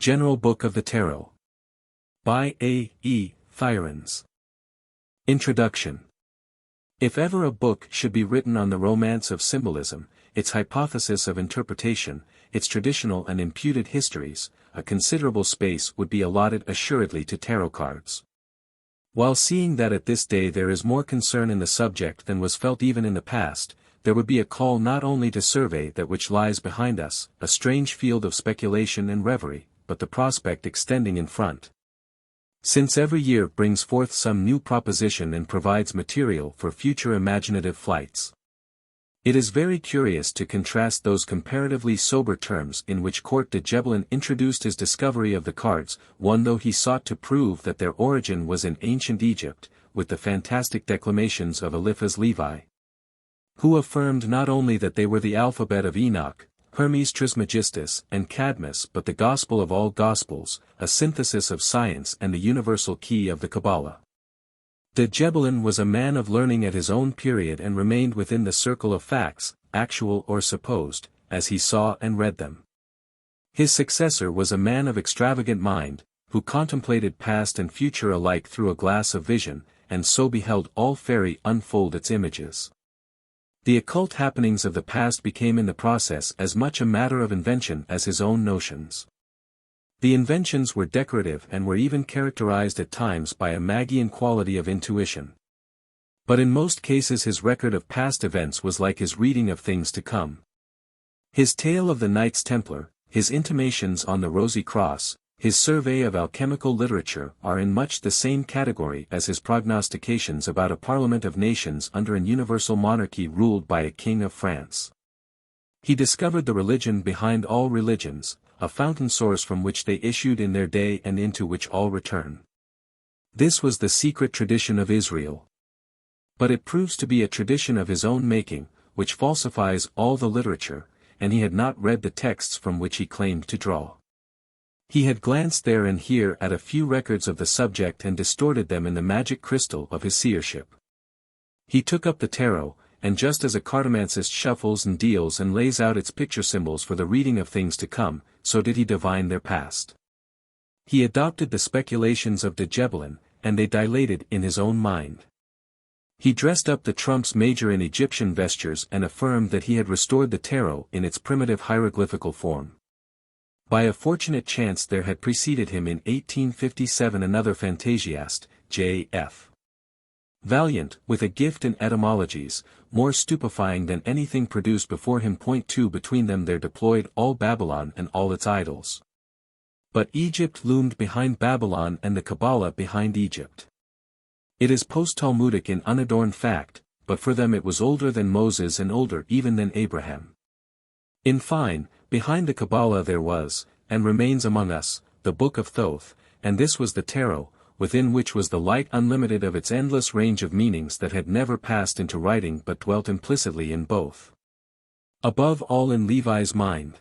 General Book of the Tarot. By A. E. Thierens. Introduction. If ever a book should be written on the romance of symbolism, its hypothesis of interpretation, its traditional and imputed histories, a considerable space would be allotted assuredly to tarot cards. While seeing that at this day there is more concern in the subject than was felt even in the past, there would be a call not only to survey that which lies behind us, a strange field of speculation and reverie, but the prospect extending in front. Since every year brings forth some new proposition and provides material for future imaginative flights. It is very curious to contrast those comparatively sober terms in which Court de Gebelin introduced his discovery of the cards, one though he sought to prove that their origin was in ancient Egypt, with the fantastic declamations of Eliphaz Levi, who affirmed not only that they were the alphabet of Enoch, Hermes Trismegistus and Cadmus but the gospel of all gospels, a synthesis of science and the universal key of the Kabbalah. De Gebelin was a man of learning at his own period and remained within the circle of facts, actual or supposed, as he saw and read them. His successor was a man of extravagant mind, who contemplated past and future alike through a glass of vision, and so beheld all fairy unfold its images. The occult happenings of the past became in the process as much a matter of invention as his own notions. The inventions were decorative and were even characterized at times by a Magian quality of intuition. But in most cases his record of past events was like his reading of things to come. His tale of the Knights Templar, his intimations on the Rosy Cross, his survey of alchemical literature are in much the same category as his prognostications about a parliament of nations under an universal monarchy ruled by a king of France. He discovered the religion behind all religions, a fountain source from which they issued in their day and into which all return. This was the secret tradition of Israel. But it proves to be a tradition of his own making, which falsifies all the literature, and he had not read the texts from which he claimed to draw. He had glanced there and here at a few records of the subject and distorted them in the magic crystal of his seership. He took up the tarot, and just as a cartomancist shuffles and deals and lays out its picture symbols for the reading of things to come, so did he divine their past. He adopted the speculations of de Gebelin, and they dilated in his own mind. He dressed up the trumps major in Egyptian vestures and affirmed that he had restored the tarot in its primitive hieroglyphical form. By a fortunate chance there had preceded him in 1857 another fantasiast, J.F. Valiant, with a gift in etymologies, more stupefying than anything produced before him. 2 Between them there deployed all Babylon and all its idols. But Egypt loomed behind Babylon and the Kabbalah behind Egypt. It is post-Talmudic in unadorned fact, but for them it was older than Moses and older even than Abraham. In fine, behind the Kabbalah there was, and remains among us, the Book of Thoth, and this was the tarot, within which was the light unlimited of its endless range of meanings that had never passed into writing but dwelt implicitly in both. Above all in Levi's mind.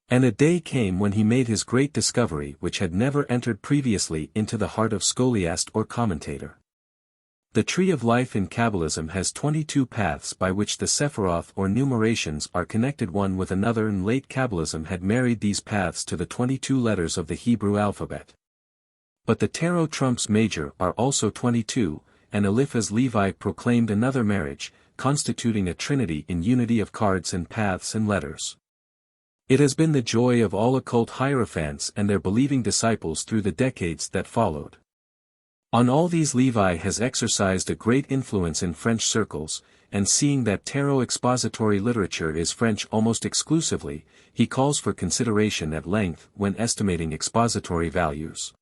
And a day came when he made his great discovery which had never entered previously into the heart of scholiast or commentator. The tree of life in Kabbalism has 22 paths by which the Sephiroth or numerations are connected one with another, and late Kabbalism had married these paths to the 22 letters of the Hebrew alphabet. But the tarot trumps major are also 22, and Eliphaz Levi proclaimed another marriage, constituting a trinity in unity of cards and paths and letters. It has been the joy of all occult hierophants and their believing disciples through the decades that followed. On all these Levi has exercised a great influence in French circles, and seeing that tarot expository literature is French almost exclusively, he calls for consideration at length when estimating expository values.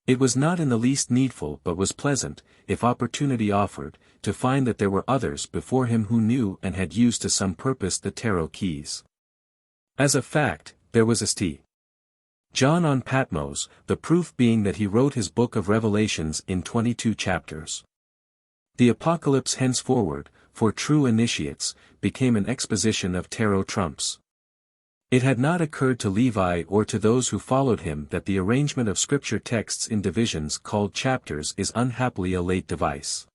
It was not in the least needful but was pleasant, if opportunity offered, to find that there were others before him who knew and had used to some purpose the tarot keys. As a fact, there was St. John on Patmos, the proof being that he wrote his Book of Revelations in 22 chapters. The Apocalypse henceforward, for true initiates, became an exposition of tarot trumps. It had not occurred to Levi or to those who followed him that the arrangement of scripture texts in divisions called chapters is unhappily a late device.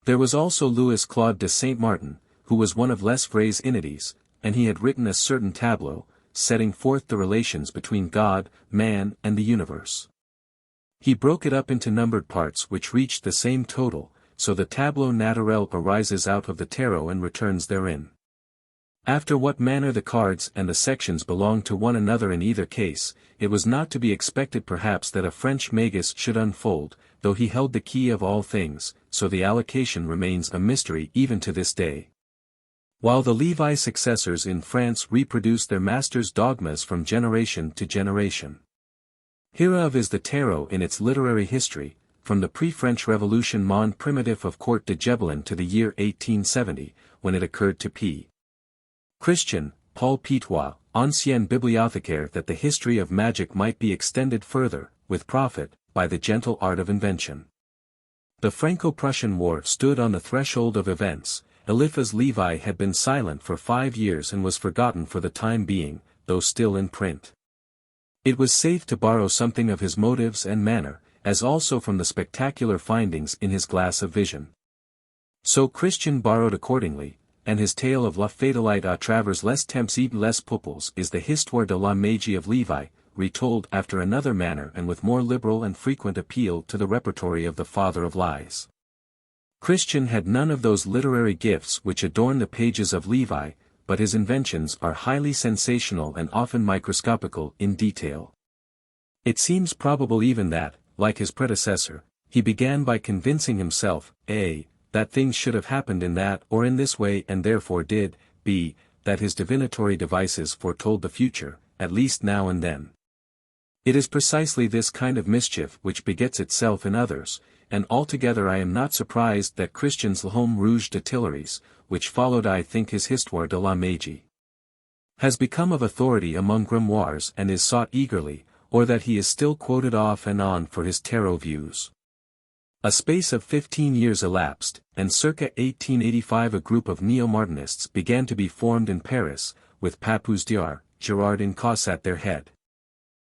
There was also Louis Claude de Saint Martin, who was one of Les Vrais Inities, and he had written a certain tableau, setting forth the relations between God, man, and the universe. He broke it up into numbered parts which reached the same total, so the tableau naturel arises out of the tarot and returns therein. After what manner the cards and the sections belong to one another in either case, it was not to be expected perhaps that a French magus should unfold, though he held the key of all things, so the allocation remains a mystery even to this day. While the Levi successors in France reproduce their masters' dogmas from generation to generation. Hereof is the tarot in its literary history, from the pre-French Revolution Monde Primitif of Court de Gebelin to the year 1870, when it occurred to P. Christian, Paul Pitois, ancien bibliothécaire, that the history of magic might be extended further, with profit, by the gentle art of invention. The Franco-Prussian War stood on the threshold of events. Eliphas Levi had been silent for 5 years and was forgotten for the time being, though still in print. It was safe to borrow something of his motives and manner, as also from the spectacular findings in his glass of vision. So Christian borrowed accordingly, and his tale of La Fatalité à travers les temps et les peuples is the Histoire de la Magie of Levi, retold after another manner and with more liberal and frequent appeal to the repertory of the Father of Lies. Christian had none of those literary gifts which adorn the pages of Levi, but his inventions are highly sensational and often microscopical in detail. It seems probable even that, like his predecessor, he began by convincing himself, a. that things should have happened in that or in this way and therefore did, b. that his divinatory devices foretold the future, at least now and then. It is precisely this kind of mischief which begets itself in others, and altogether I am not surprised that Christian's L'Homme Rouge de Tuileries, which followed I think his Histoire de la Magie, has become of authority among grimoires and is sought eagerly, or that he is still quoted off and on for his tarot views. A space of 15 years elapsed, and circa 1885 a group of neo-Martinists began to be formed in Paris, with Papus Diar, Gerard in Causse at their head.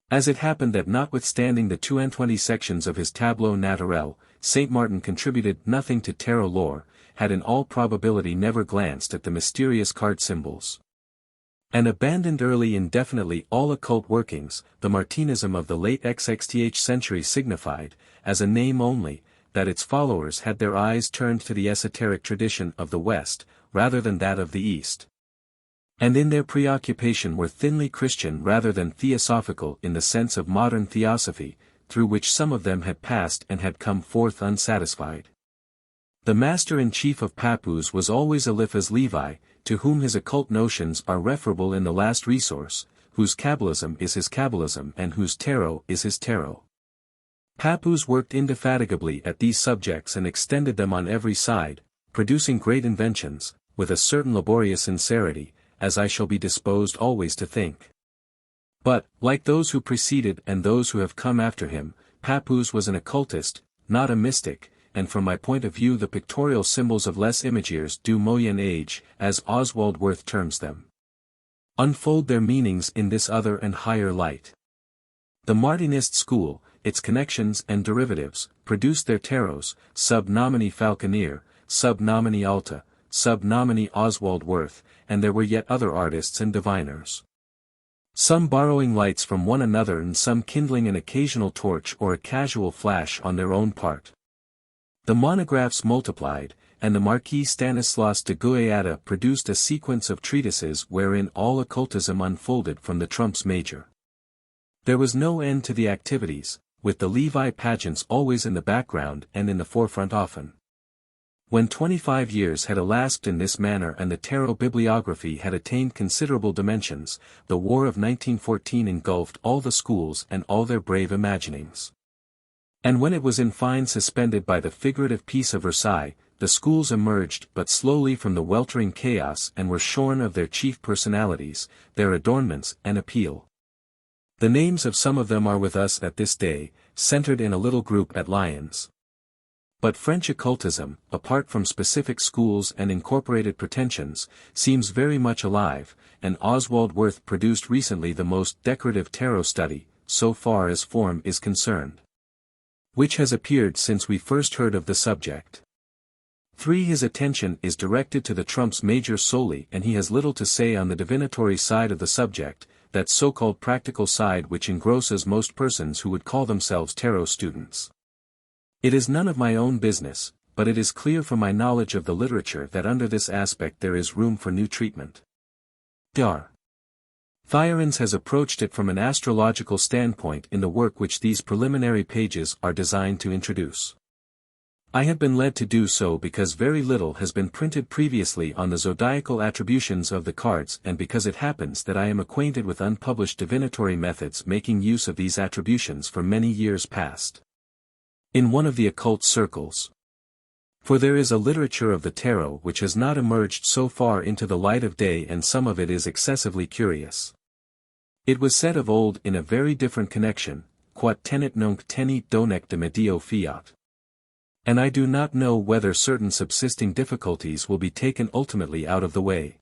As it happened that notwithstanding the 220 sections of his Tableau Naturel, Saint Martin contributed nothing to tarot lore, had in all probability never glanced at the mysterious card symbols. And abandoned early indefinitely all occult workings, the Martinism of the late XIII century signified, as a name only, that its followers had their eyes turned to the esoteric tradition of the West, rather than that of the East. And in their preoccupation were thinly Christian rather than theosophical in the sense of modern theosophy, through which some of them had passed and had come forth unsatisfied. The master-in-chief of Papus was always Eliphas Levi, to whom his occult notions are referable in the last resource, whose Kabbalism is his Kabbalism and whose tarot is his tarot. Papus worked indefatigably at these subjects and extended them on every side, producing great inventions, with a certain laborious sincerity, as I shall be disposed always to think. But, like those who preceded and those who have come after him, Papus was an occultist, not a mystic, and from my point of view the pictorial symbols of les imagiers du Moyen Age, as Oswald Wirth terms them, unfold their meanings in this other and higher light. The Martinist school, its connections and derivatives, produced their tarots, sub nomine Falconer, sub nomine Alta, sub nomine Oswald Wirth, and there were yet other artists and diviners. Some borrowing lights from one another and some kindling an occasional torch or a casual flash on their own part. The monographs multiplied, and the Marquis Stanislas de Guayata produced a sequence of treatises wherein all occultism unfolded from the trumps major. There was no end to the activities, with the Levi pageants always in the background and in the forefront often. When 25 years had elapsed in this manner and the tarot bibliography had attained considerable dimensions, the War of 1914 engulfed all the schools and all their brave imaginings. And when it was in fine suspended by the figurative Peace of Versailles, the schools emerged but slowly from the weltering chaos and were shorn of their chief personalities, their adornments and appeal. The names of some of them are with us at this day, centered in a little group at Lyons. But French occultism, apart from specific schools and incorporated pretensions, seems very much alive, and Oswald Wirth produced recently the most decorative tarot study, so far as form is concerned, which has appeared since we first heard of the subject. 3. His attention is directed to the trumps major solely and he has little to say on the divinatory side of the subject, that so-called practical side which engrosses most persons who would call themselves tarot students. It is none of my own business, but it is clear from my knowledge of the literature that under this aspect there is room for new treatment. Dr. Thierens has approached it from an astrological standpoint in the work which these preliminary pages are designed to introduce. I have been led to do so because very little has been printed previously on the zodiacal attributions of the cards and because it happens that I am acquainted with unpublished divinatory methods making use of these attributions for many years past. In one of the occult circles. For there is a literature of the tarot which has not emerged so far into the light of day and some of it is excessively curious. It was said of old in a very different connection, quod tenet nunc tenit donec de medio fiat. And I do not know whether certain subsisting difficulties will be taken ultimately out of the way.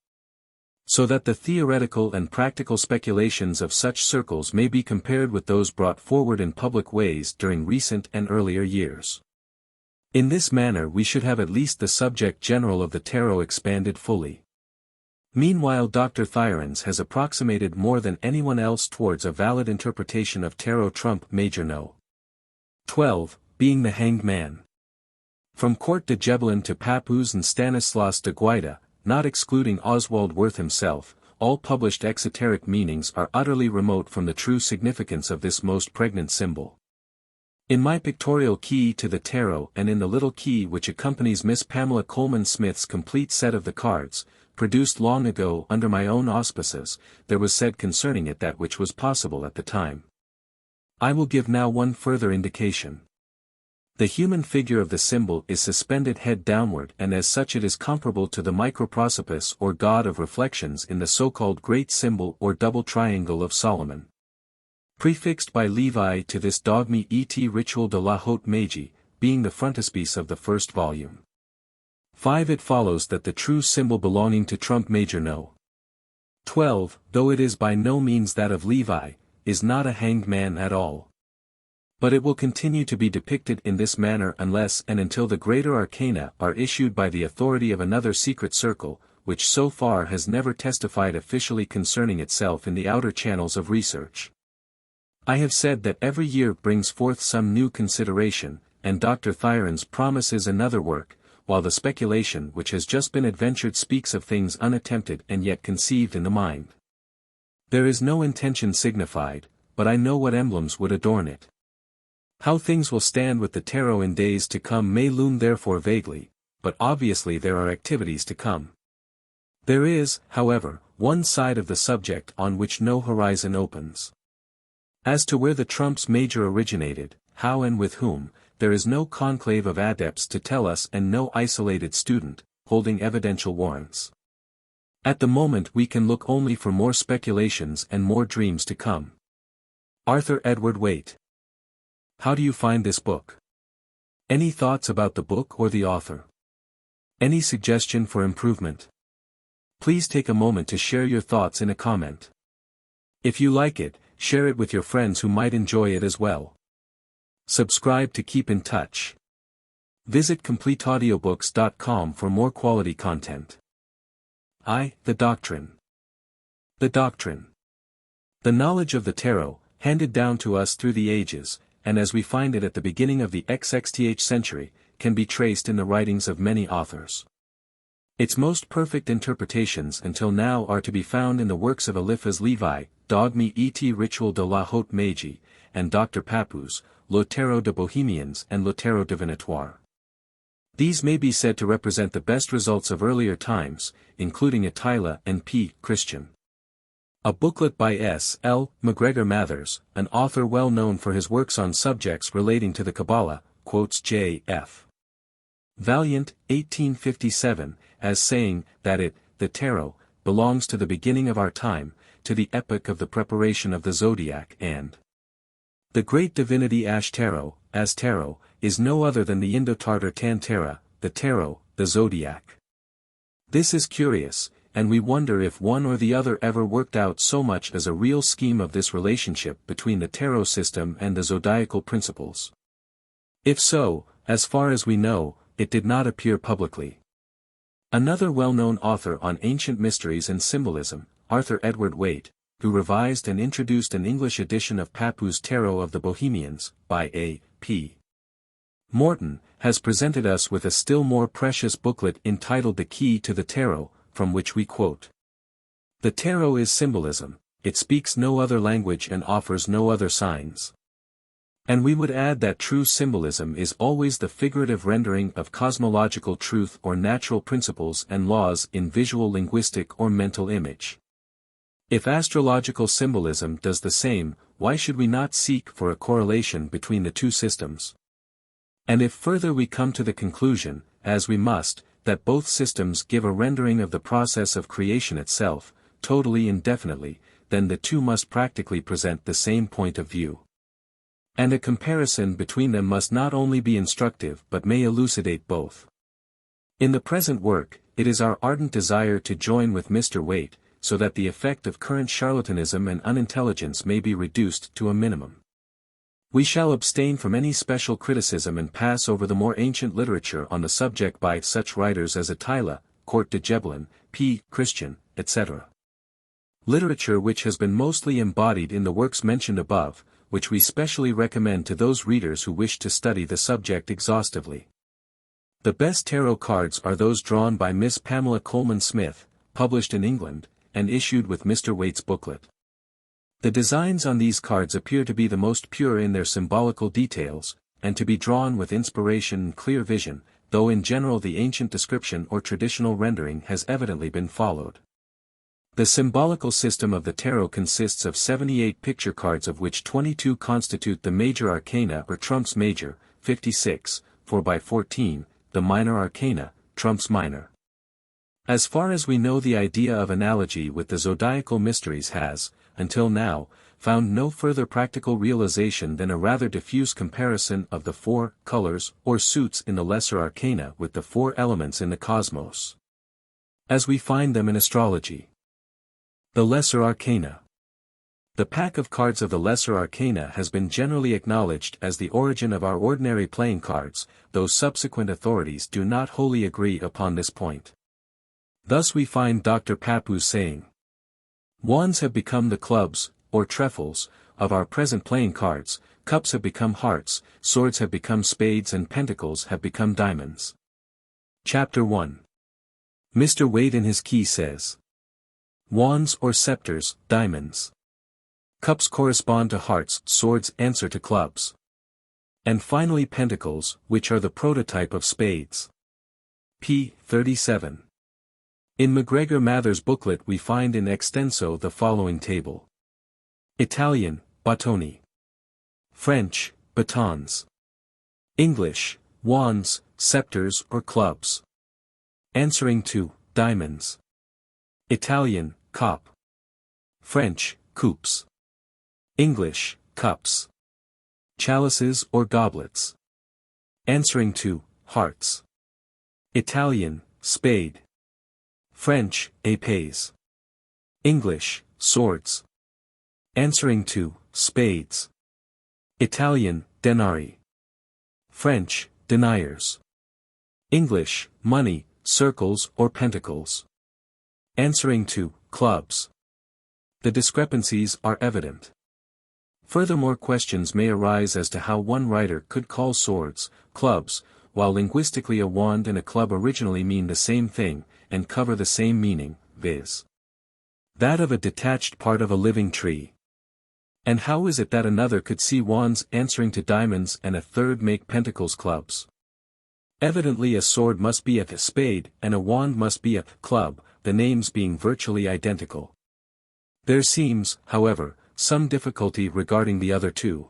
So that the theoretical and practical speculations of such circles may be compared with those brought forward in public ways during recent and earlier years. In this manner we should have at least the subject general of the tarot expanded fully. Meanwhile Dr. Thierens has approximated more than anyone else towards a valid interpretation of tarot trump major no. 12, being the Hanged Man. From Court de Gebelin to Papus and Stanislas de Guaita, not excluding Oswald Wirth himself, all published exoteric meanings are utterly remote from the true significance of this most pregnant symbol. In my pictorial key to the tarot and in the little key which accompanies Miss Pamela Coleman Smith's complete set of the cards, produced long ago under my own auspices, there was said concerning it that which was possible at the time. I will give now one further indication. The human figure of the symbol is suspended head downward and as such it is comparable to the microprosopis or god of reflections in the so-called great symbol or double triangle of Solomon. Prefixed by Levi to this dogme et ritual de la haute magie, being the frontispiece of the first volume. 5. It follows that the true symbol belonging to trump major no. 12, though it is by no means that of Levi, is not a hanged man at all. But it will continue to be depicted in this manner unless and until the Greater Arcana are issued by the authority of another secret circle, which so far has never testified officially concerning itself in the outer channels of research. I have said that every year brings forth some new consideration, and Dr. Thierens promises another work, while the speculation which has just been adventured speaks of things unattempted and yet conceived in the mind. There is no intention signified, but I know what emblems would adorn it. How things will stand with the tarot in days to come may loom therefore vaguely, but obviously there are activities to come. There is, however, one side of the subject on which no horizon opens. As to where the trumps major originated, how and with whom, there is no conclave of adepts to tell us and no isolated student, holding evidential warrants. At the moment we can look only for more speculations and more dreams to come. Arthur Edward Waite. How do you find this book? Any thoughts about the book or the author? Any suggestion for improvement? Please take a moment to share your thoughts in a comment. If you like it, share it with your friends who might enjoy it as well. Subscribe to keep in touch. Visit CompleteAudiobooks.com for more quality content. The Doctrine. The Doctrine. The knowledge of the tarot, handed down to us through the ages, and as we find it at the beginning of the XIII century, can be traced in the writings of many authors. Its most perfect interpretations until now are to be found in the works of Eliphas Levi, Dogme et Ritual de la Haute Magie, and Dr. Papus, Le Tarot de Bohemians and Le Tarot Divinatoire. These may be said to represent the best results of earlier times, including Attila and P. Christian. A booklet by S. L. MacGregor Mathers, an author well known for his works on subjects relating to the Kabbalah, quotes J. F. Valiant, 1857, as saying that it, the tarot, belongs to the beginning of our time, to the epoch of the preparation of the zodiac and the great divinity Ashtarot, as tarot, is no other than the Indo-Tartar Tantara, the tarot, the zodiac. This is curious, and we wonder if one or the other ever worked out so much as a real scheme of this relationship between the tarot system and the zodiacal principles. If so, as far as we know, it did not appear publicly. Another well-known author on ancient mysteries and symbolism, Arthur Edward Waite, who revised and introduced an English edition of Papus' Tarot of the Bohemians, by A. P. Morton, has presented us with a still more precious booklet entitled The Key to the Tarot, from which we quote. The tarot is symbolism, it speaks no other language and offers no other signs. And we would add that true symbolism is always the figurative rendering of cosmological truth or natural principles and laws in visual linguistic or mental image. If astrological symbolism does the same, why should we not seek for a correlation between the two systems? And if further we come to the conclusion, as we must, that both systems give a rendering of the process of creation itself, totally indefinitely, then the two must practically present the same point of view. And a comparison between them must not only be instructive but may elucidate both. In the present work, it is our ardent desire to join with Mr. Waite, so that the effect of current charlatanism and unintelligence may be reduced to a minimum. We shall abstain from any special criticism and pass over the more ancient literature on the subject by such writers as Attila, Court de Gebelin, P. Christian, etc. Literature which has been mostly embodied in the works mentioned above, which we specially recommend to those readers who wish to study the subject exhaustively. The best tarot cards are those drawn by Miss Pamela Coleman Smith, published in England, and issued with Mr. Waite's booklet. The designs on these cards appear to be the most pure in their symbolical details, and to be drawn with inspiration and clear vision, though in general the ancient description or traditional rendering has evidently been followed. The symbolical system of the tarot consists of 78 picture cards, of which 22 constitute the major arcana or trumps major, 56, 4x14, the minor arcana, trumps minor. As far as we know, the idea of analogy with the zodiacal mysteries has, until now, found no further practical realization than a rather diffuse comparison of the 4 colors or suits in the Lesser Arcana with the 4 elements in the cosmos, as we find them in astrology. The Lesser Arcana. The pack of cards of the Lesser Arcana has been generally acknowledged as the origin of our ordinary playing cards, though subsequent authorities do not wholly agree upon this point. Thus we find Dr. Papus saying, "Wands have become the clubs, or trefoils, of our present playing cards, cups have become hearts, swords have become spades and pentacles have become diamonds." Chapter 1. Mr. Waite in his key says, "Wands or scepters, diamonds. Cups correspond to hearts, swords answer to clubs. And finally pentacles, which are the prototype of spades." p. 37. In MacGregor Mather's booklet we find in extenso the following table. Italian, battoni. French, batons. English, wands, scepters or clubs. Answering to, diamonds. Italian, cop. French, coupes. English, cups. Chalices or goblets. Answering to, hearts. Italian, spade. French, épées. English, swords. Answering to, spades. Italian, denari. French, deniers. English, money, circles or pentacles. Answering to, clubs. The discrepancies are evident. Furthermore, questions may arise as to how one writer could call swords, clubs, while linguistically a wand and a club originally mean the same thing, and cover the same meaning, viz. that of a detached part of a living tree. And how is it that another could see wands answering to diamonds and a third make pentacles clubs? Evidently a sword must be a spade and a wand must be a club, the names being virtually identical. There seems, however, some difficulty regarding the other two.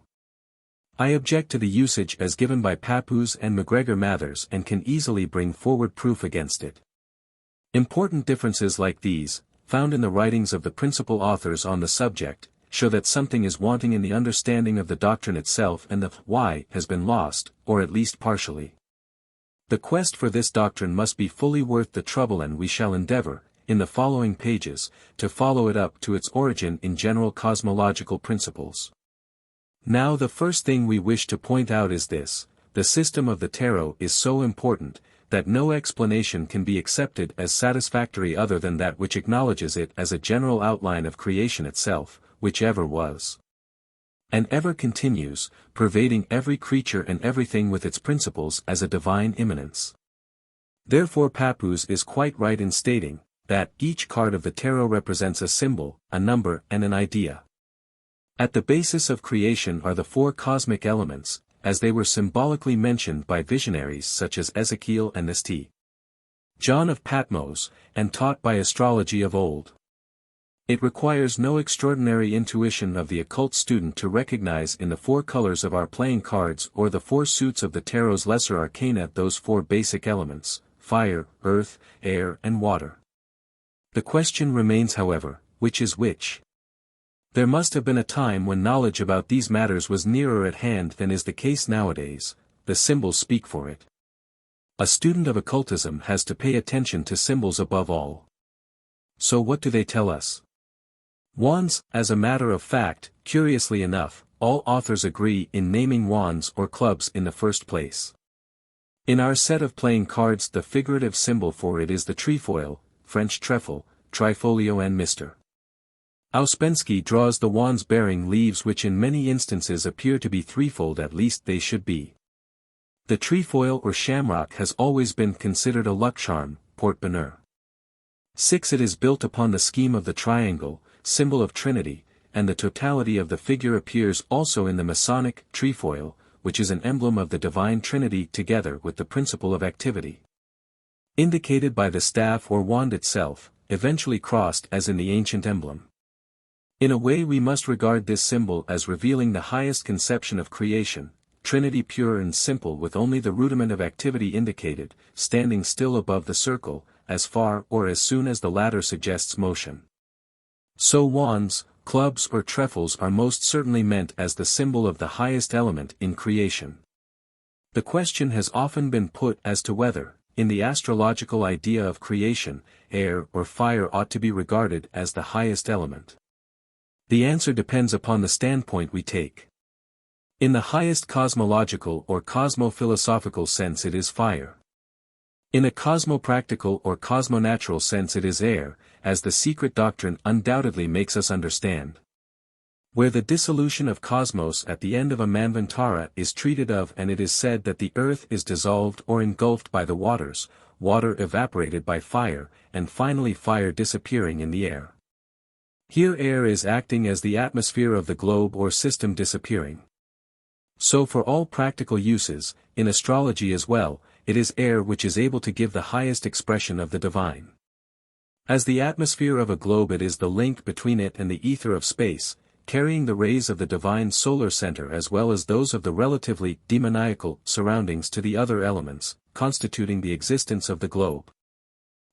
I object to the usage as given by Papus and MacGregor Mathers and can easily bring forward proof against it. Important differences like these, found in the writings of the principal authors on the subject, show that something is wanting in the understanding of the doctrine itself and the why has been lost, or at least partially. The quest for this doctrine must be fully worth the trouble, and we shall endeavor, in the following pages, to follow it up to its origin in general cosmological principles. Now the first thing we wish to point out is this: the system of the tarot is so important, that no explanation can be accepted as satisfactory other than that which acknowledges it as a general outline of creation itself, which ever was and ever continues, pervading every creature and everything with its principles as a divine immanence. Therefore Papus is quite right in stating that each card of the tarot represents a symbol, a number and an idea. At the basis of creation are the four cosmic elements, as they were symbolically mentioned by visionaries such as Ezekiel and St. John of Patmos, and taught by astrology of old. It requires no extraordinary intuition of the occult student to recognize in the four colors of our playing cards or the four suits of the tarot's lesser arcana those four basic elements: fire, earth, air and water. The question remains, however, which is which? There must have been a time when knowledge about these matters was nearer at hand than is the case nowadays. The symbols speak for it. A student of occultism has to pay attention to symbols above all. So what do they tell us? Wands. As a matter of fact, curiously enough, all authors agree in naming wands or clubs in the first place. In our set of playing cards the figurative symbol for it is the trefoil, French trèfle, trifolio and Mr. Ouspensky draws the wands bearing leaves which in many instances appear to be threefold, at least they should be. The trefoil or shamrock has always been considered a luck charm, porte-bonheur. 6. It is built upon the scheme of the triangle, symbol of Trinity, and the totality of the figure appears also in the Masonic trefoil, which is an emblem of the divine Trinity together with the principle of activity. Indicated by the staff or wand itself, eventually crossed as in the ancient emblem. In a way we must regard this symbol as revealing the highest conception of creation, Trinity pure and simple with only the rudiment of activity indicated, standing still above the circle, as far or as soon as the latter suggests motion. So wands, clubs or trèfles are most certainly meant as the symbol of the highest element in creation. The question has often been put as to whether, in the astrological idea of creation, air or fire ought to be regarded as the highest element. The answer depends upon the standpoint we take. In the highest cosmological or cosmo-philosophical sense it is fire. In a cosmopractical or cosmonatural sense it is air, as the secret doctrine undoubtedly makes us understand. Where the dissolution of cosmos at the end of a manvantara is treated of, and it is said that the earth is dissolved or engulfed by the waters, water evaporated by fire, and finally fire disappearing in the air. Here air is acting as the atmosphere of the globe or system disappearing. So for all practical uses, in astrology as well, it is air which is able to give the highest expression of the divine. As the atmosphere of a globe it is the link between it and the ether of space, carrying the rays of the divine solar center as well as those of the relatively demoniacal surroundings to the other elements, constituting the existence of the globe.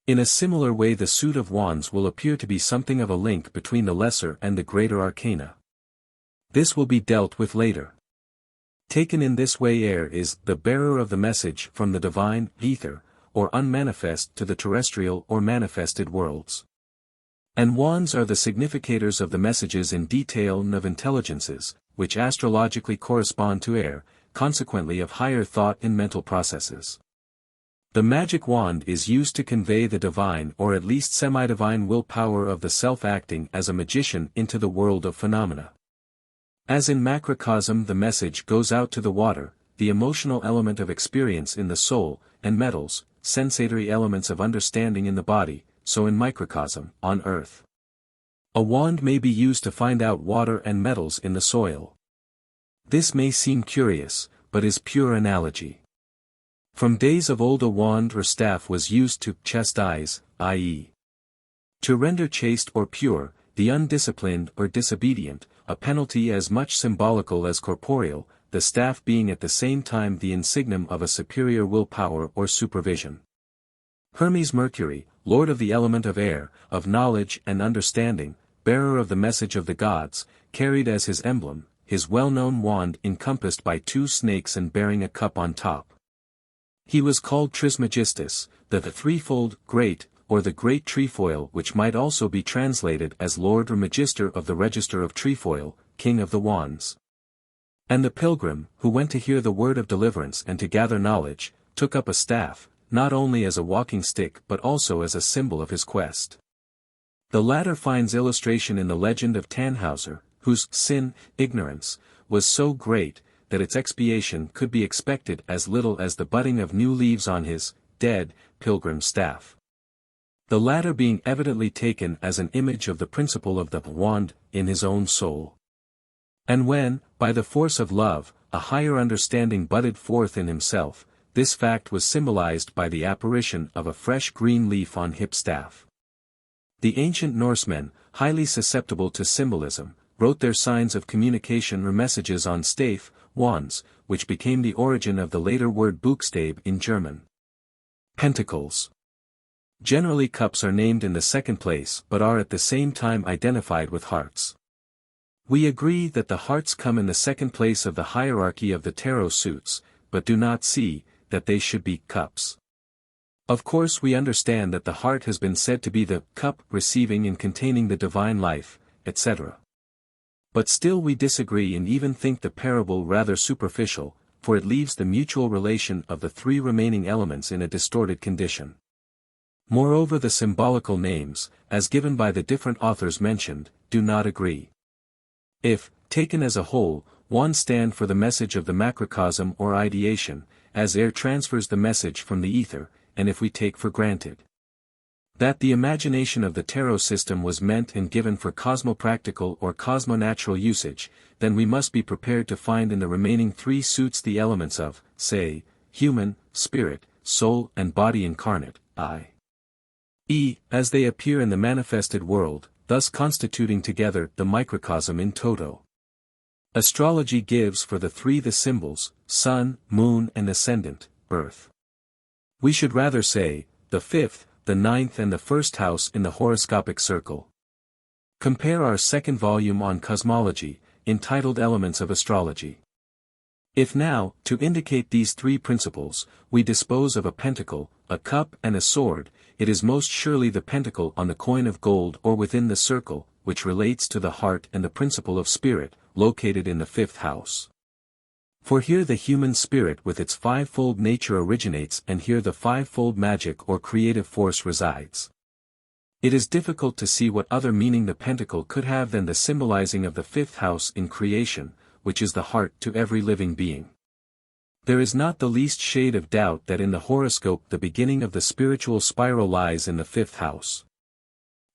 In a similar way the suit of wands will appear to be something of a link between the lesser and the greater arcana. This will be dealt with later. Taken in this way air is the bearer of the message from the divine ether, or unmanifest to the terrestrial or manifested worlds. And wands are the significators of the messages in detail and of intelligences, which astrologically correspond to air, consequently of higher thought in mental processes. The magic wand is used to convey the divine or at least semi-divine willpower of the self-acting as a magician into the world of phenomena. As in macrocosm the message goes out to the water, the emotional element of experience in the soul, and metals, sensatory elements of understanding in the body, so in microcosm, on earth. A wand may be used to find out water and metals in the soil. This may seem curious, but is pure analogy. From days of old a wand or staff was used to chastise, i.e. to render chaste or pure, the undisciplined or disobedient, a penalty as much symbolical as corporeal, the staff being at the same time the insignum of a superior willpower or supervision. Hermes Mercury, lord of the element of air, of knowledge and understanding, bearer of the message of the gods, carried as his emblem, his well-known wand encompassed by two snakes and bearing a cup on top. He was called Trismegistus, the threefold great, or the great trefoil, which might also be translated as lord or magister of the register of trefoil, king of the wands. And the pilgrim, who went to hear the word of deliverance and to gather knowledge, took up a staff, not only as a walking stick but also as a symbol of his quest. The latter finds illustration in the legend of Tannhauser, whose sin, ignorance, was so great, that its expiation could be expected as little as the budding of new leaves on his dead pilgrim's staff. The latter being evidently taken as an image of the principle of the wand in his own soul. And when, by the force of love, a higher understanding budded forth in himself, this fact was symbolized by the apparition of a fresh green leaf on hip staff. The ancient Norsemen, highly susceptible to symbolism, wrote their signs of communication or messages on stave, wands, which became the origin of the later word Buchstabe in German. Pentacles. Generally cups are named in the second place but are at the same time identified with hearts. We agree that the hearts come in the second place of the hierarchy of the tarot suits, but do not see that they should be cups. Of course we understand that the heart has been said to be the cup receiving and containing the divine life, etc. But still we disagree and even think the parable rather superficial, for it leaves the mutual relation of the three remaining elements in a distorted condition. Moreover, the symbolical names, as given by the different authors mentioned, do not agree. If, taken as a whole, one stand for the message of the macrocosm or ideation, as air transfers the message from the ether, and if we take for granted that the imagination of the tarot system was meant and given for cosmopractical or cosmonatural usage, then we must be prepared to find in the remaining three suits the elements of, say, human, spirit, soul and body incarnate, i.e., as they appear in the manifested world, thus constituting together the microcosm in toto. Astrology gives for the three the symbols, sun, moon and ascendant, birth. We should rather say, the fifth, the ninth and the first house in the horoscopic circle. Compare our second volume on cosmology, entitled Elements of Astrology. If now, to indicate these three principles, we dispose of a pentacle, a cup and a sword, it is most surely the pentacle on the coin of gold or within the circle, which relates to the heart and the principle of spirit, located in the fifth house. For here the human spirit with its fivefold nature originates and here the fivefold magic or creative force resides. It is difficult to see what other meaning the pentacle could have than the symbolizing of the fifth house in creation, which is the heart to every living being. There is not the least shade of doubt that in the horoscope the beginning of the spiritual spiral lies in the fifth house.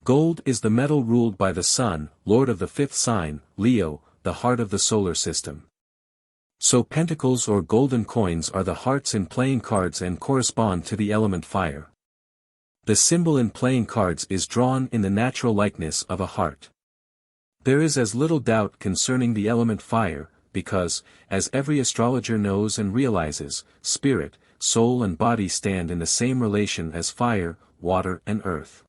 Gold is the metal ruled by the sun, lord of the fifth sign, Leo, the heart of the solar system. So pentacles or golden coins are the hearts in playing cards and correspond to the element fire. The symbol in playing cards is drawn in the natural likeness of a heart. There is as little doubt concerning the element fire, because, as every astrologer knows and realizes, spirit, soul and body stand in the same relation as fire, water and earth.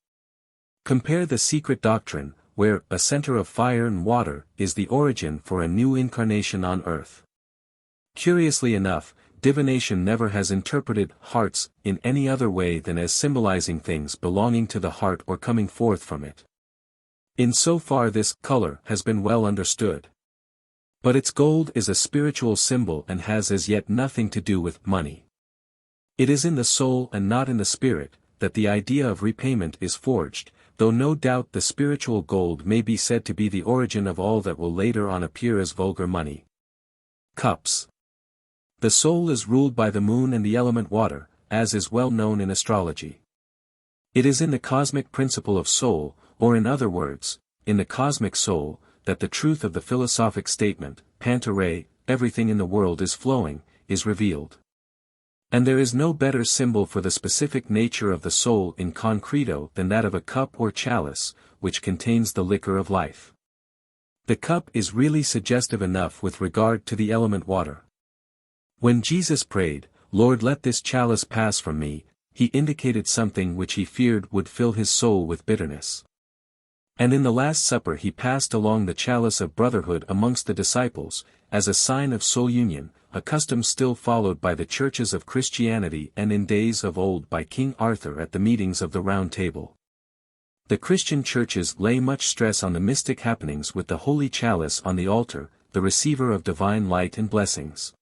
Compare the secret doctrine, where a center of fire and water is the origin for a new incarnation on earth. Curiously enough, divination never has interpreted hearts in any other way than as symbolizing things belonging to the heart or coming forth from it. In so far this color has been well understood. But its gold is a spiritual symbol and has as yet nothing to do with money. It is in the soul and not in the spirit that the idea of repayment is forged, though no doubt the spiritual gold may be said to be the origin of all that will later on appear as vulgar money. Cups. The soul is ruled by the moon and the element water, as is well known in astrology. It is in the cosmic principle of soul, or in other words, in the cosmic soul, that the truth of the philosophic statement, panta rhei, everything in the world is flowing, is revealed. And there is no better symbol for the specific nature of the soul in concreto than that of a cup or chalice, which contains the liquor of life. The cup is really suggestive enough with regard to the element water. When Jesus prayed, "Lord, let this chalice pass from me," he indicated something which he feared would fill his soul with bitterness. And in the Last Supper he passed along the chalice of brotherhood amongst the disciples, as a sign of soul union, a custom still followed by the churches of Christianity and in days of old by King Arthur at the meetings of the Round Table. The Christian churches lay much stress on the mystic happenings with the holy chalice on the altar, the receiver of divine light and blessings.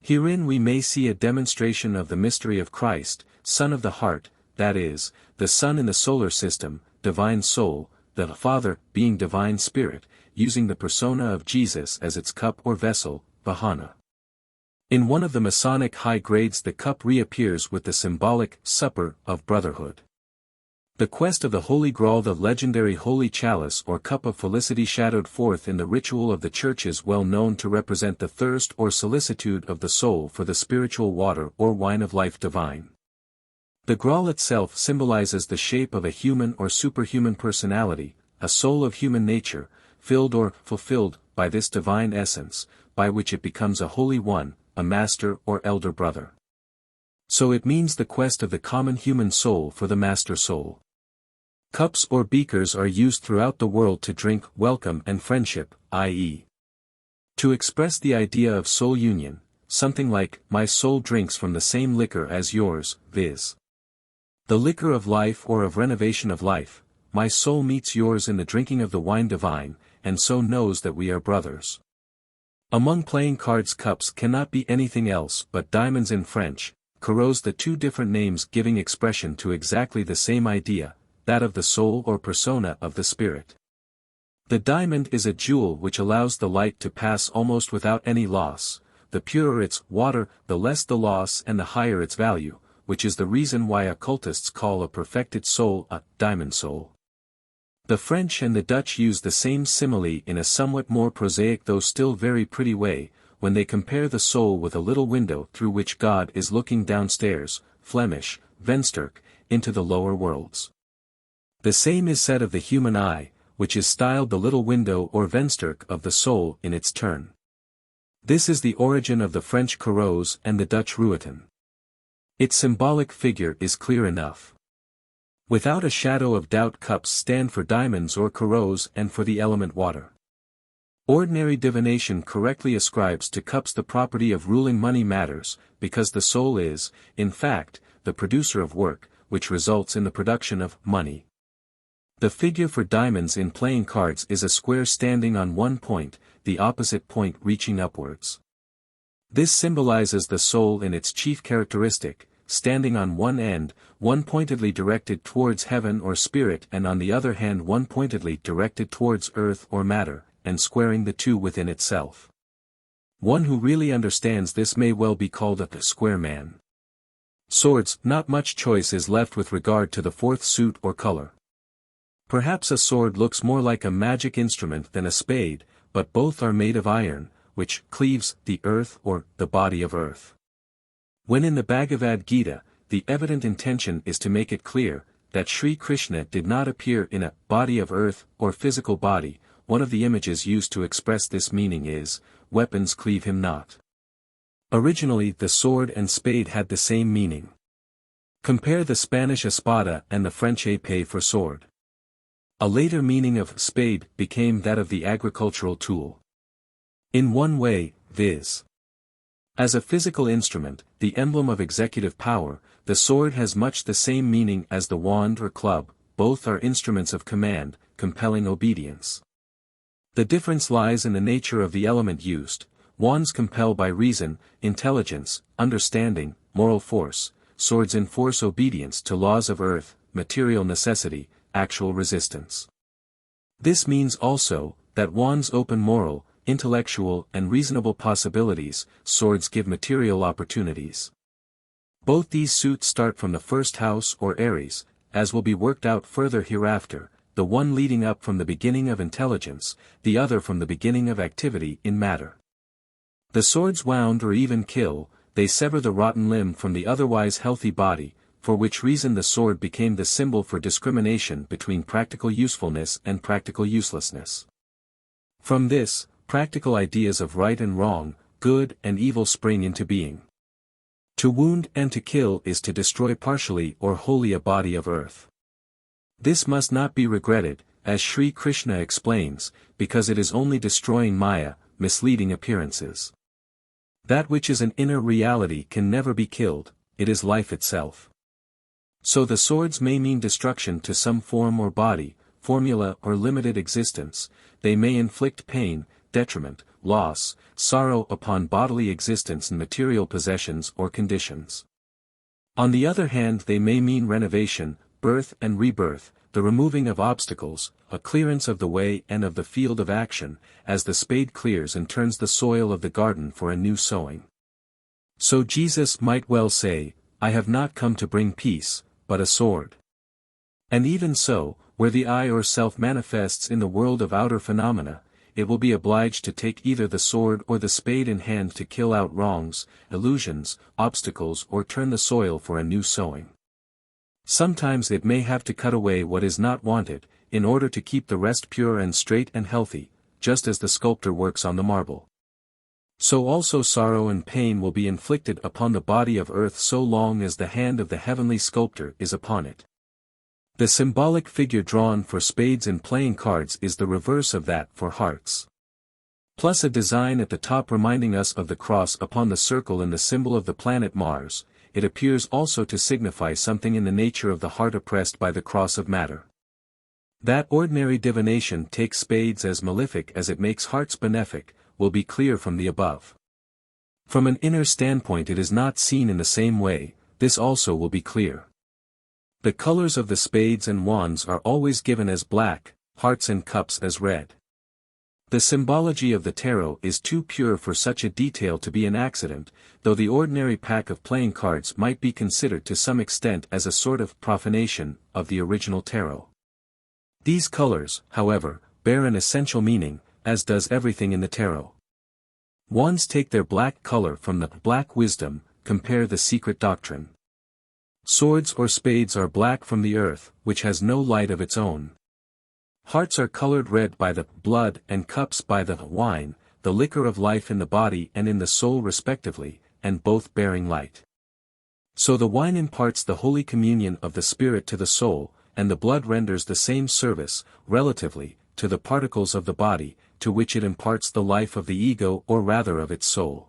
Herein we may see a demonstration of the mystery of Christ, son of the heart, that is, the sun in the solar system, divine soul, the Father being divine spirit, using the persona of Jesus as its cup or vessel, Vahana. In one of the Masonic high grades the cup reappears with the symbolic supper of brotherhood. The quest of the Holy Grail, the legendary Holy Chalice or Cup of Felicity, shadowed forth in the ritual of the Church, is well known to represent the thirst or solicitude of the soul for the spiritual water or wine of life divine. The Grail itself symbolizes the shape of a human or superhuman personality, a soul of human nature, filled or fulfilled by this divine essence, by which it becomes a holy one, a master or elder brother. So it means the quest of the common human soul for the master soul. Cups or beakers are used throughout the world to drink welcome and friendship, i.e., to express the idea of soul union, something like, my soul drinks from the same liquor as yours, viz. the liquor of life or of renovation of life, my soul meets yours in the drinking of the wine divine, and so knows that we are brothers. Among playing cards, cups cannot be anything else but diamonds in French, carreaux, the two different names giving expression to exactly the same idea, that of the soul or persona of the spirit. The diamond is a jewel which allows the light to pass almost without any loss. The purer its water, the less the loss and the higher its value, which is the reason why occultists call a perfected soul a diamond soul. The French and the Dutch use the same simile in a somewhat more prosaic though still very pretty way, when they compare the soul with a little window through which God is looking downstairs, Flemish, vensterk, into the lower worlds. The same is said of the human eye, which is styled the little window or vensterk of the soul in its turn. This is the origin of the French carreaux and the Dutch ruiten. Its symbolic figure is clear enough. Without a shadow of doubt, cups stand for diamonds or carreaux and for the element water. Ordinary divination correctly ascribes to cups the property of ruling money matters, because the soul is, in fact, the producer of work, which results in the production of money. The figure for diamonds in playing cards is a square standing on one point, the opposite point reaching upwards. This symbolizes the soul in its chief characteristic, standing on one end, one pointedly directed towards heaven or spirit, and on the other hand one pointedly directed towards earth or matter, and squaring the two within itself. One who really understands this may well be called a square man. Swords, not much choice is left with regard to the fourth suit or color. Perhaps a sword looks more like a magic instrument than a spade, but both are made of iron, which cleaves the earth or the body of earth. When in the Bhagavad Gita, the evident intention is to make it clear that Sri Krishna did not appear in a body of earth or physical body. One of the images used to express this meaning is, weapons cleave him not. Originally the sword and spade had the same meaning. Compare the Spanish espada and the French épée for sword. A later meaning of spade became that of the agricultural tool. In one way, viz. as a physical instrument, the emblem of executive power, the sword has much the same meaning as the wand or club. Both are instruments of command, compelling obedience. The difference lies in the nature of the element used. Wands compel by reason, intelligence, understanding, moral force; swords enforce obedience to laws of earth, material necessity, actual resistance. This means also, that wands open moral, intellectual and reasonable possibilities, swords give material opportunities. Both these suits start from the first house or Aries, as will be worked out further hereafter, the one leading up from the beginning of intelligence, the other from the beginning of activity in matter. The swords wound or even kill, they sever the rotten limb from the otherwise healthy body, for which reason the sword became the symbol for discrimination between practical usefulness and practical uselessness. From this, practical ideas of right and wrong, good and evil spring into being. To wound and to kill is to destroy partially or wholly a body of earth. This must not be regretted, as Sri Krishna explains, because it is only destroying Maya, misleading appearances. That which is an inner reality can never be killed, it is life itself. So the swords may mean destruction to some form or body, formula or limited existence. They may inflict pain, detriment, loss, sorrow upon bodily existence and material possessions or conditions. On the other hand, they may mean renovation, birth and rebirth, the removing of obstacles, a clearance of the way and of the field of action, as the spade clears and turns the soil of the garden for a new sowing. So Jesus might well say, I have not come to bring peace, but a sword. And even so, where the I or self manifests in the world of outer phenomena, it will be obliged to take either the sword or the spade in hand to kill out wrongs, illusions, obstacles, or turn the soil for a new sowing. Sometimes it may have to cut away what is not wanted, in order to keep the rest pure and straight and healthy, just as the sculptor works on the marble. So also sorrow and pain will be inflicted upon the body of earth so long as the hand of the heavenly sculptor is upon it. The symbolic figure drawn for spades in playing cards is the reverse of that for hearts. Plus a design at the top reminding us of the cross upon the circle in the symbol of the planet Mars, it appears also to signify something in the nature of the heart oppressed by the cross of matter. That ordinary divination takes spades as malefic as it makes hearts benefic, will be clear from the above. From an inner standpoint it is not seen in the same way, this also will be clear. The colors of the spades and wands are always given as black, hearts and cups as red. The symbology of the tarot is too pure for such a detail to be an accident, though the ordinary pack of playing cards might be considered to some extent as a sort of profanation of the original tarot. These colors, however, bear an essential meaning, as does everything in the tarot. Wands take their black color from the black wisdom, compare the secret doctrine. Swords or spades are black from the earth, which has no light of its own. Hearts are colored red by the blood and cups by the wine, the liquor of life in the body and in the soul respectively, and both bearing light. So the wine imparts the holy communion of the spirit to the soul, and the blood renders the same service, relatively, to the particles of the body, to which it imparts the life of the ego or rather of its soul.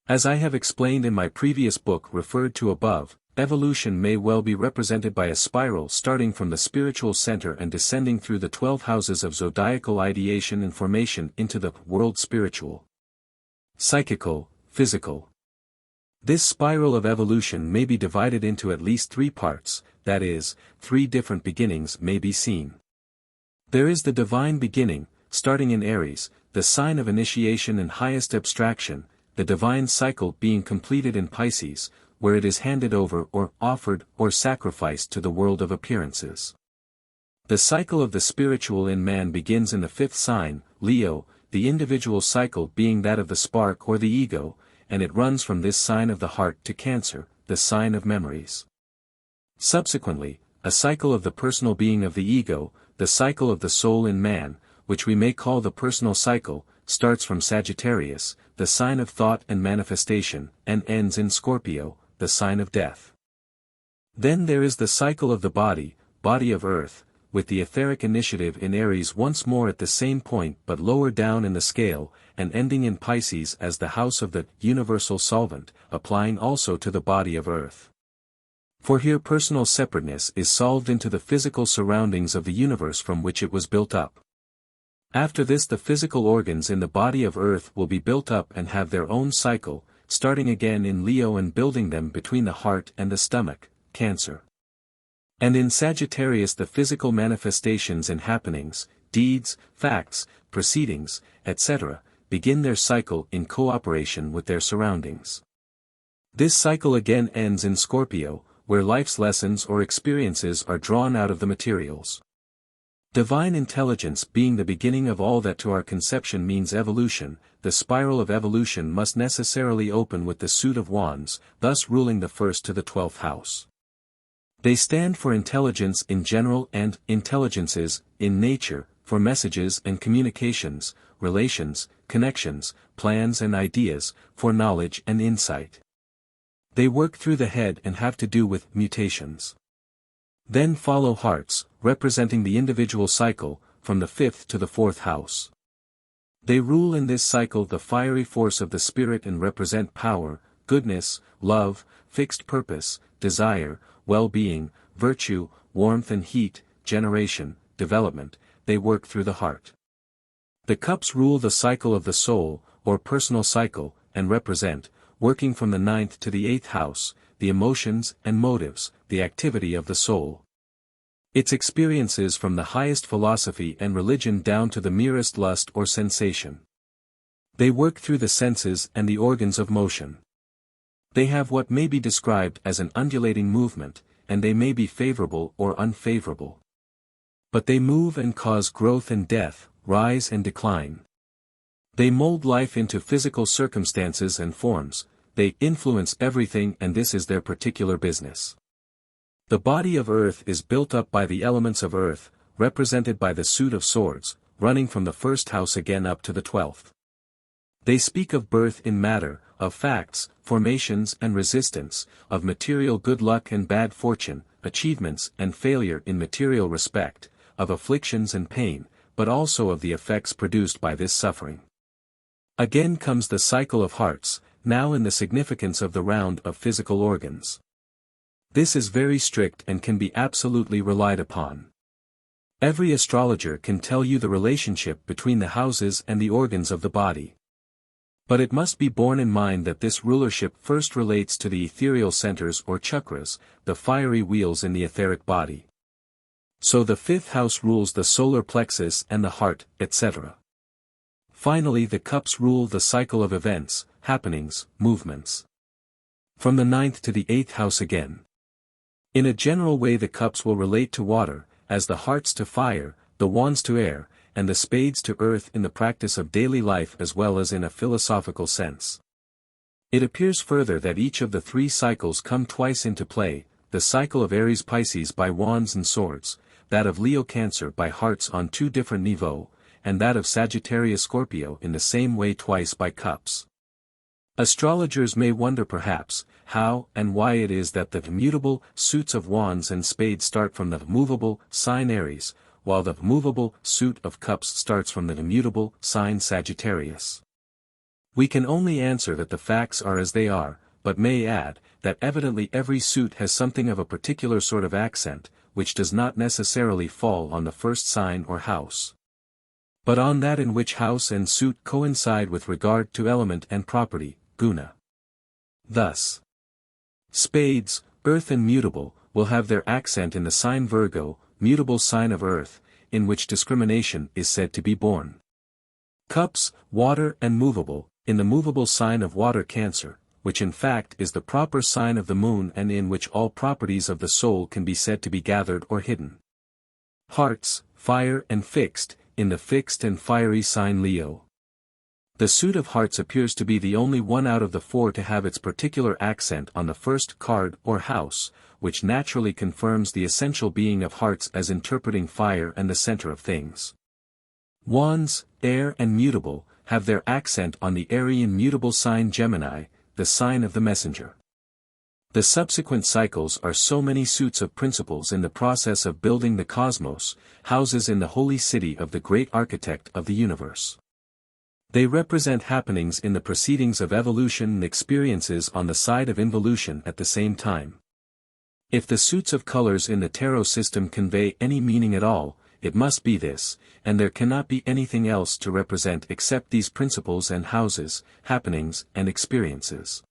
As I have explained in my previous book referred to above, evolution may well be represented by a spiral starting from the spiritual center and descending through the 12 houses of zodiacal ideation and formation into the world spiritual, psychical, physical. This spiral of evolution may be divided into at least 3 parts, that is, 3 different beginnings may be seen. There is the divine beginning, starting in Aries, the sign of initiation and highest abstraction, the divine cycle being completed in Pisces, where it is handed over or offered or sacrificed to the world of appearances. The cycle of the spiritual in man begins in the 5th sign, Leo, the individual cycle being that of the spark or the ego, and it runs from this sign of the heart to Cancer, the sign of memories. Subsequently, a cycle of the personal being of the ego, the cycle of the soul in man, which we may call the personal cycle, starts from Sagittarius, the sign of thought and manifestation, and ends in Scorpio, the sign of death. Then there is the cycle of the body of earth, with the etheric initiative in Aries once more at the same point but lower down in the scale, and ending in Pisces as the house of the universal solvent, applying also to the body of earth. For here personal separateness is solved into the physical surroundings of the universe from which it was built up. After this the physical organs in the body of earth will be built up and have their own cycle, starting again in Leo and building them between the heart and the stomach, Cancer. And in Sagittarius the physical manifestations and happenings, deeds, facts, proceedings, etc., begin their cycle in cooperation with their surroundings. This cycle again ends in Scorpio, where life's lessons or experiences are drawn out of the materials. Divine intelligence being the beginning of all that to our conception means evolution, the spiral of evolution must necessarily open with the suit of wands, thus ruling the 1st to the 12th house. They stand for intelligence in general and intelligences in nature, for messages and communications, relations, connections, plans and ideas, for knowledge and insight. They work through the head and have to do with mutations. Then follow hearts, representing the individual cycle, from the 5th to the 4th house. They rule in this cycle the fiery force of the spirit and represent power, goodness, love, fixed purpose, desire, well-being, virtue, warmth and heat, generation, development. They work through the heart. The cups rule the cycle of the soul, or personal cycle, and represent, working from the ninth to the eighth house, the emotions and motives, the activity of the soul. Its experiences from the highest philosophy and religion down to the merest lust or sensation. They work through the senses and the organs of motion. They have what may be described as an undulating movement, and they may be favorable or unfavorable. But they move and cause growth and death, rise and decline. They mold life into physical circumstances and forms, they influence everything, and this is their particular business. The body of earth is built up by the elements of earth, represented by the suit of swords, running from the first house again up to the 12th. They speak of birth in matter, of facts, formations and resistance, of material good luck and bad fortune, achievements and failure in material respect, of afflictions and pain, but also of the effects produced by this suffering. Again comes the cycle of hearts, now in the significance of the round of physical organs. This is very strict and can be absolutely relied upon. Every astrologer can tell you the relationship between the houses and the organs of the body. But it must be borne in mind that this rulership first relates to the ethereal centers or chakras, the fiery wheels in the etheric body. So the fifth house rules the solar plexus and the heart, etc. Finally, the cups rule the cycle of events, happenings, movements. From the ninth to the eighth house again. In a general way, the cups will relate to water, as the hearts to fire, the wands to air, and the spades to earth in the practice of daily life as well as in a philosophical sense. It appears further that each of the three cycles come twice into play, the cycle of Aries Pisces by wands and swords, that of Leo Cancer by hearts on two different niveaux, and that of Sagittarius Scorpio in the same way twice by cups. Astrologers may wonder perhaps, how and why it is that the mutable suits of wands and spades start from the movable sign Aries, while the movable suit of cups starts from the immutable sign Sagittarius. We can only answer that the facts are as they are, but may add, that evidently every suit has something of a particular sort of accent, which does not necessarily fall on the first sign or house, but on that in which house and suit coincide with regard to element and property, guna. Thus, spades, earth and mutable, will have their accent in the sign Virgo, mutable sign of earth, in which discrimination is said to be born. Cups, water and movable, in the movable sign of water Cancer, which in fact is the proper sign of the moon and in which all properties of the soul can be said to be gathered or hidden. Hearts, fire and fixed, in the fixed and fiery sign Leo. The suit of hearts appears to be the only one out of the four to have its particular accent on the first card or house, which naturally confirms the essential being of hearts as interpreting fire and the center of things. Wands, air and mutable, have their accent on the Aryan mutable sign Gemini, the sign of the messenger. The subsequent cycles are so many suits of principles in the process of building the cosmos, houses in the holy city of the great architect of the universe. They represent happenings in the proceedings of evolution and experiences on the side of involution at the same time. If the suits of colors in the tarot system convey any meaning at all, it must be this, and there cannot be anything else to represent except these principles and houses, happenings and experiences.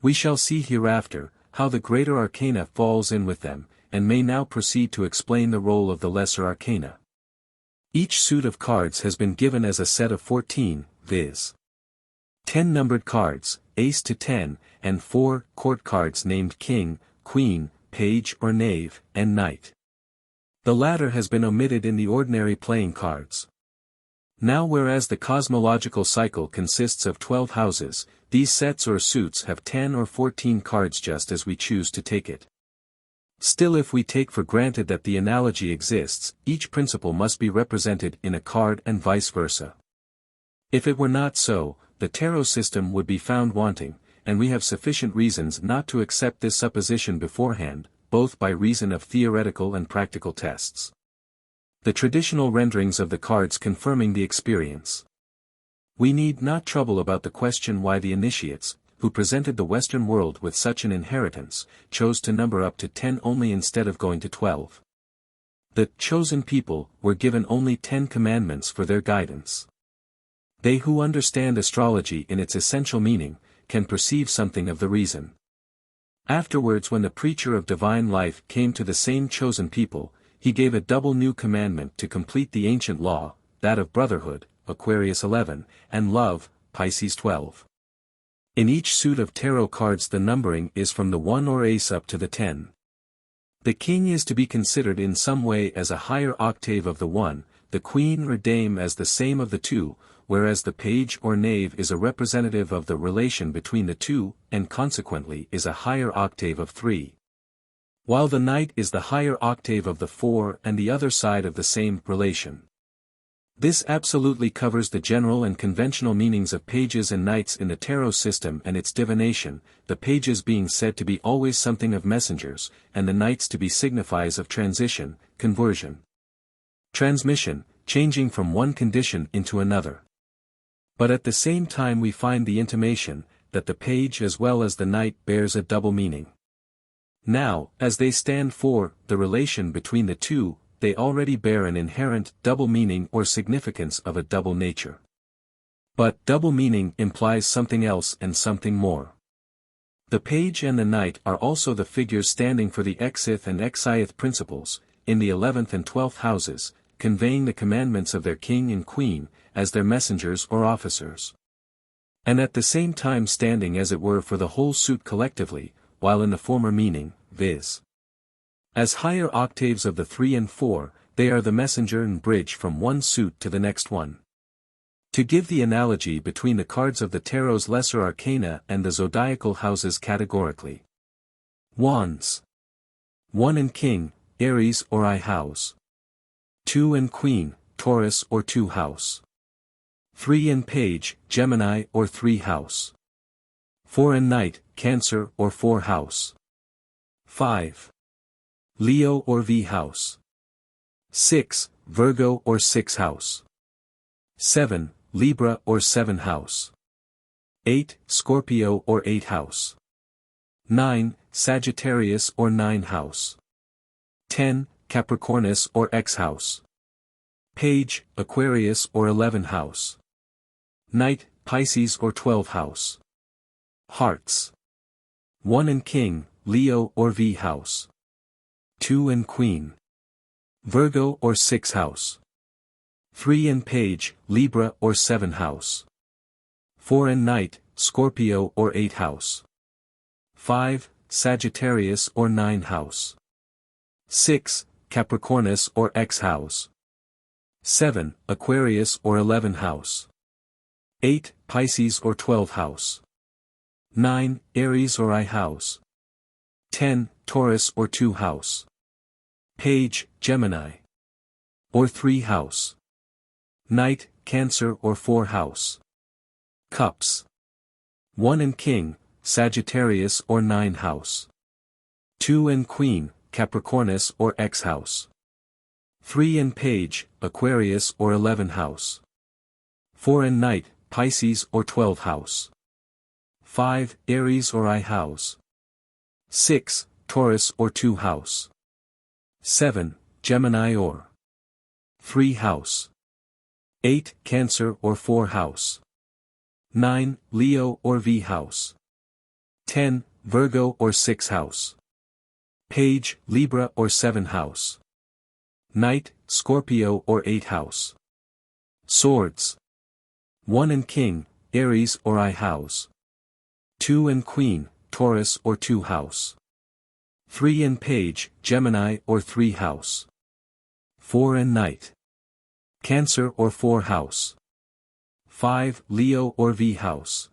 We shall see hereafter, how the Greater Arcana falls in with them, and may now proceed to explain the role of the Lesser Arcana. Each suit of cards has been given as a set of 14, viz. 10 numbered cards, ace to 10, and 4 court cards named king, queen, page or knave, and knight. The latter has been omitted in the ordinary playing cards. Now, whereas the cosmological cycle consists of 12 houses, these sets or suits have 10 or 14 cards just as we choose to take it. Still, if we take for granted that the analogy exists, each principle must be represented in a card and vice versa. If it were not so, the tarot system would be found wanting, and we have sufficient reasons not to accept this supposition beforehand, both by reason of theoretical and practical tests. The traditional renderings of the cards confirming the experience. We need not trouble about the question why the initiates, who presented the Western world with such an inheritance, chose to number up to 10 only instead of going to 12. The chosen people were given only 10 commandments for their guidance. They who understand astrology in its essential meaning, can perceive something of the reason. Afterwards, when the preacher of divine life came to the same chosen people, he gave a double new commandment to complete the ancient law, that of brotherhood, Aquarius 11, and love, Pisces 12. In each suit of tarot cards the numbering is from the 1 or ace up to the 10. The king is to be considered in some way as a higher octave of the 1, the queen or dame as the same of the 2, whereas the page or knave is a representative of the relation between the 2, and consequently is a higher octave of 3. While the knight is the higher octave of the 4 and the other side of the same relation. This absolutely covers the general and conventional meanings of pages and knights in the tarot system and its divination, the pages being said to be always something of messengers, and the knights to be signifiers of transition, conversion, transmission, changing from one condition into another. But at the same time we find the intimation, that the page as well as the knight bears a double meaning. Now, as they stand for the relation between the two, they already bear an inherent double meaning or significance of a double nature. But double meaning implies something else and something more. The page and the knight are also the figures standing for the XIII and XIII principles, in the 11th and 12th houses, conveying the commandments of their king and queen, as their messengers or officers. And at the same time standing as it were for the whole suit collectively, while in the former meaning, viz. As higher octaves of the 3 and 4, they are the messenger and bridge from one suit to the next one. To give the analogy between the cards of the tarot's Lesser Arcana and the zodiacal houses categorically. Wands. 1 and King, Aries or I house. 2 and Queen, Taurus or 2 house. 3 and Page, Gemini or 3 house. 4 and Knight, Cancer or 4 house. 5. Leo or V house. 6, Virgo or 6 house. 7, Libra or 7 house. 8, Scorpio or 8 house. 9, Sagittarius or 9 house. 10, Capricornus or X house. Page, Aquarius or 11 house. Knight, Pisces or 12 house. Hearts. 1 and King, Leo or V house. 2 and Queen, Virgo or 6 house. 3 and Page, Libra or 7 house. 4 and Knight, Scorpio or 8 house. 5, Sagittarius or 9 house. 6, Capricornus or X house. 7, Aquarius or 11 house. 8, Pisces or 12 house. 9, Aries or I house. 10, Taurus or 2 house. Page, Gemini. Or 3 house. Knight, Cancer or 4 house. Cups. 1 and King, Sagittarius or 9 house. 2 and Queen, Capricornus or X house. 3 and Page, Aquarius or 11 house. 4 and Knight, Pisces or 12 house. 5, Aries or I house. 6, Taurus or 2 house. 7, Gemini or 3 house. 8, Cancer or 4 house. 9, Leo or V house. 10, Virgo or 6 house. Page, Libra or 7 house. Knight, Scorpio or 8 house. Swords. 1 and King, Aries or I house. 2 and Queen, Taurus or 2 house. 3 and Page, Gemini or 3 house. 4 and Knight, Cancer or 4 house. 5, Leo or V house.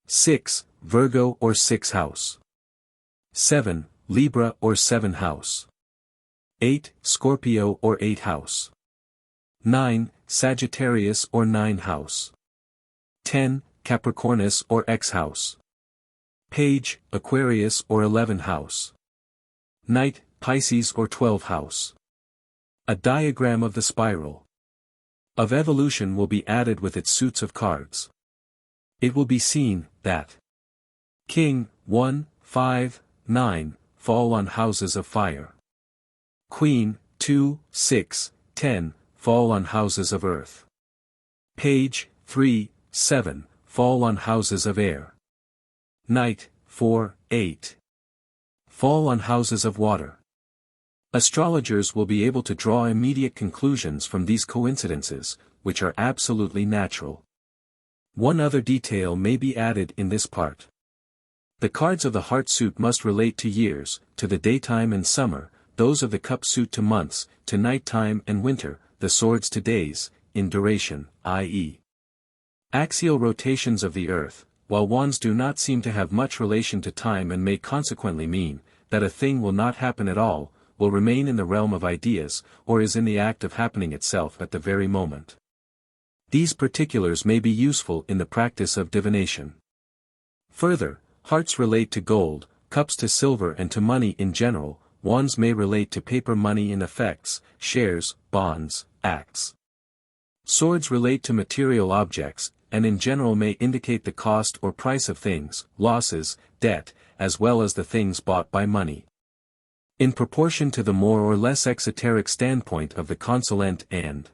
6, Virgo or 6 house. 7, Libra or 7 house. 8, Scorpio or 8 house. 9, Sagittarius or 9 house. 10, Capricornus or X house. Page, Aquarius or 11 house. Knight, Pisces or 12 house. A diagram of the spiral of evolution will be added with its suits of cards. It will be seen that King, 1, 5, 9, fall on houses of fire. Queen, 2, 6, 10, fall on houses of earth. Page, 3, 7, fall on houses of air. Night, 4, 8. Fall on houses of water. Astrologers will be able to draw immediate conclusions from these coincidences, which are absolutely natural. One other detail may be added in this part. The cards of the heart suit must relate to years, to the daytime and summer, those of the cup suit to months, to nighttime and winter, the swords to days, in duration, i.e. axial rotations of the earth, while wands do not seem to have much relation to time and may consequently mean that a thing will not happen at all, will remain in the realm of ideas, or is in the act of happening itself at the very moment. These particulars may be useful in the practice of divination. Further, hearts relate to gold, cups to silver and to money in general, wands may relate to paper money in effects, shares, bonds, acts. Swords relate to material objects, and in general may indicate the cost or price of things, losses, debt, as well as the things bought by money. In proportion to the more or less exoteric standpoint of the consulent and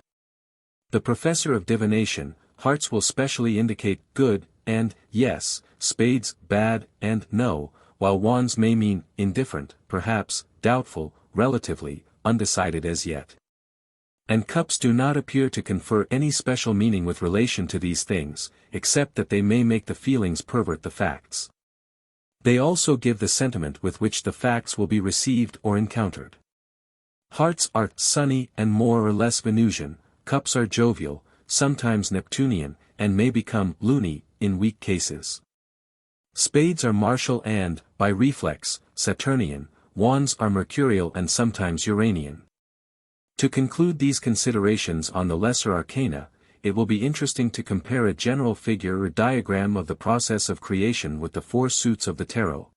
the professor of divination, hearts will specially indicate good, and, yes, spades, bad, and no, while wands may mean indifferent, perhaps, doubtful, relatively, undecided as yet. And cups do not appear to confer any special meaning with relation to these things, except that they may make the feelings pervert the facts. They also give the sentiment with which the facts will be received or encountered. Hearts are sunny and more or less Venusian, cups are jovial, sometimes Neptunian, and may become luny, in weak cases. Spades are martial and, by reflex, Saturnian, wands are mercurial and sometimes Uranian. To conclude these considerations on the Lesser Arcana, it will be interesting to compare a general figure or diagram of the process of creation with the four suits of the tarot.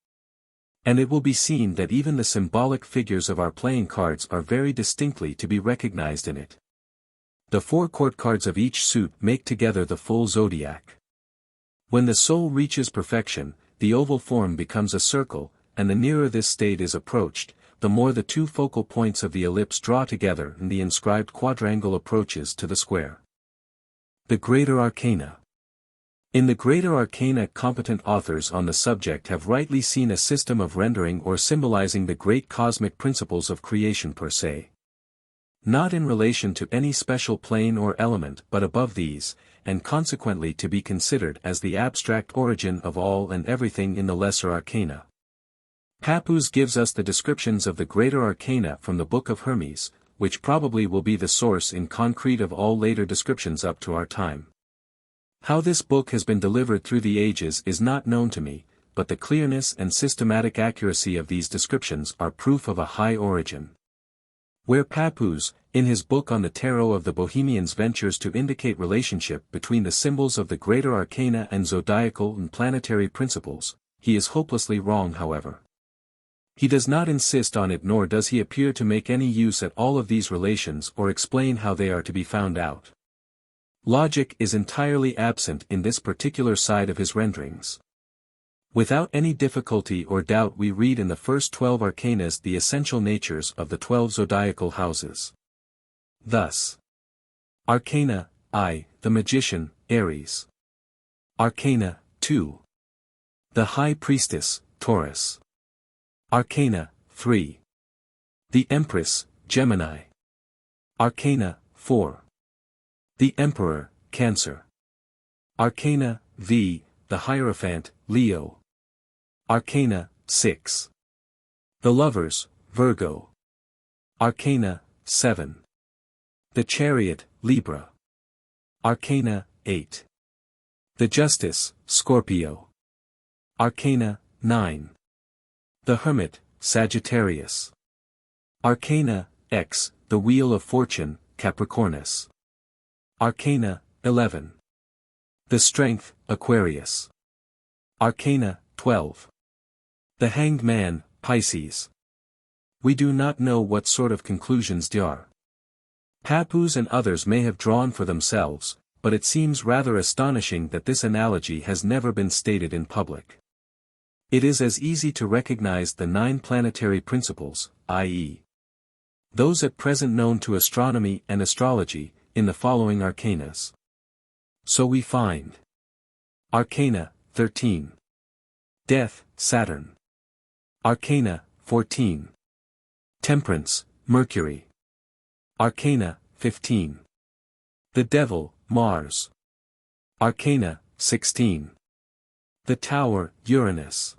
And it will be seen that even the symbolic figures of our playing cards are very distinctly to be recognized in it. The four court cards of each suit make together the full zodiac. When the soul reaches perfection, the oval form becomes a circle, and the nearer this state is approached, the more the two focal points of the ellipse draw together and the inscribed quadrangle approaches to the square. The Greater Arcana. In the Greater Arcana, competent authors on the subject have rightly seen a system of rendering or symbolizing the great cosmic principles of creation per se. Not in relation to any special plane or element but above these, and consequently to be considered as the abstract origin of all and everything in the Lesser Arcana. Papus gives us the descriptions of the Greater Arcana from the Book of Hermes, which probably will be the source in concrete of all later descriptions up to our time. How this book has been delivered through the ages is not known to me, but the clearness and systematic accuracy of these descriptions are proof of a high origin. Where Papus, in his book on the Tarot of the Bohemians, ventures to indicate relationship between the symbols of the Greater Arcana and zodiacal and planetary principles, he is hopelessly wrong, however. He does not insist on it, nor does he appear to make any use at all of these relations or explain how they are to be found out. Logic is entirely absent in this particular side of his renderings. Without any difficulty or doubt we read in the first 12 arcanas the essential natures of the 12 zodiacal houses. Thus: Arcana I, the Magician, Aries. Arcana II, the High Priestess, Taurus. Arcana, 3. The Empress, Gemini. Arcana, 4. The Emperor, Cancer. Arcana, V. The Hierophant, Leo. Arcana, 6. The Lovers, Virgo. Arcana, 7. The Chariot, Libra. Arcana, 8. The Justice, Scorpio. Arcana, 9. The Hermit, Sagittarius. Arcana, X, the Wheel of Fortune, Capricornus. Arcana, 11. The Strength, Aquarius. Arcana, 12. The Hanged Man, Pisces. We do not know what sort of conclusions Dr. Papus and others may have drawn for themselves, but it seems rather astonishing that this analogy has never been stated in public. It is as easy to recognize the 9 planetary principles, i.e. those at present known to astronomy and astrology, in the following arcanas. So we find: Arcana, 13. Death, Saturn. Arcana, 14. Temperance, Mercury. Arcana, 15. The Devil, Mars. Arcana, 16. The Tower, Uranus.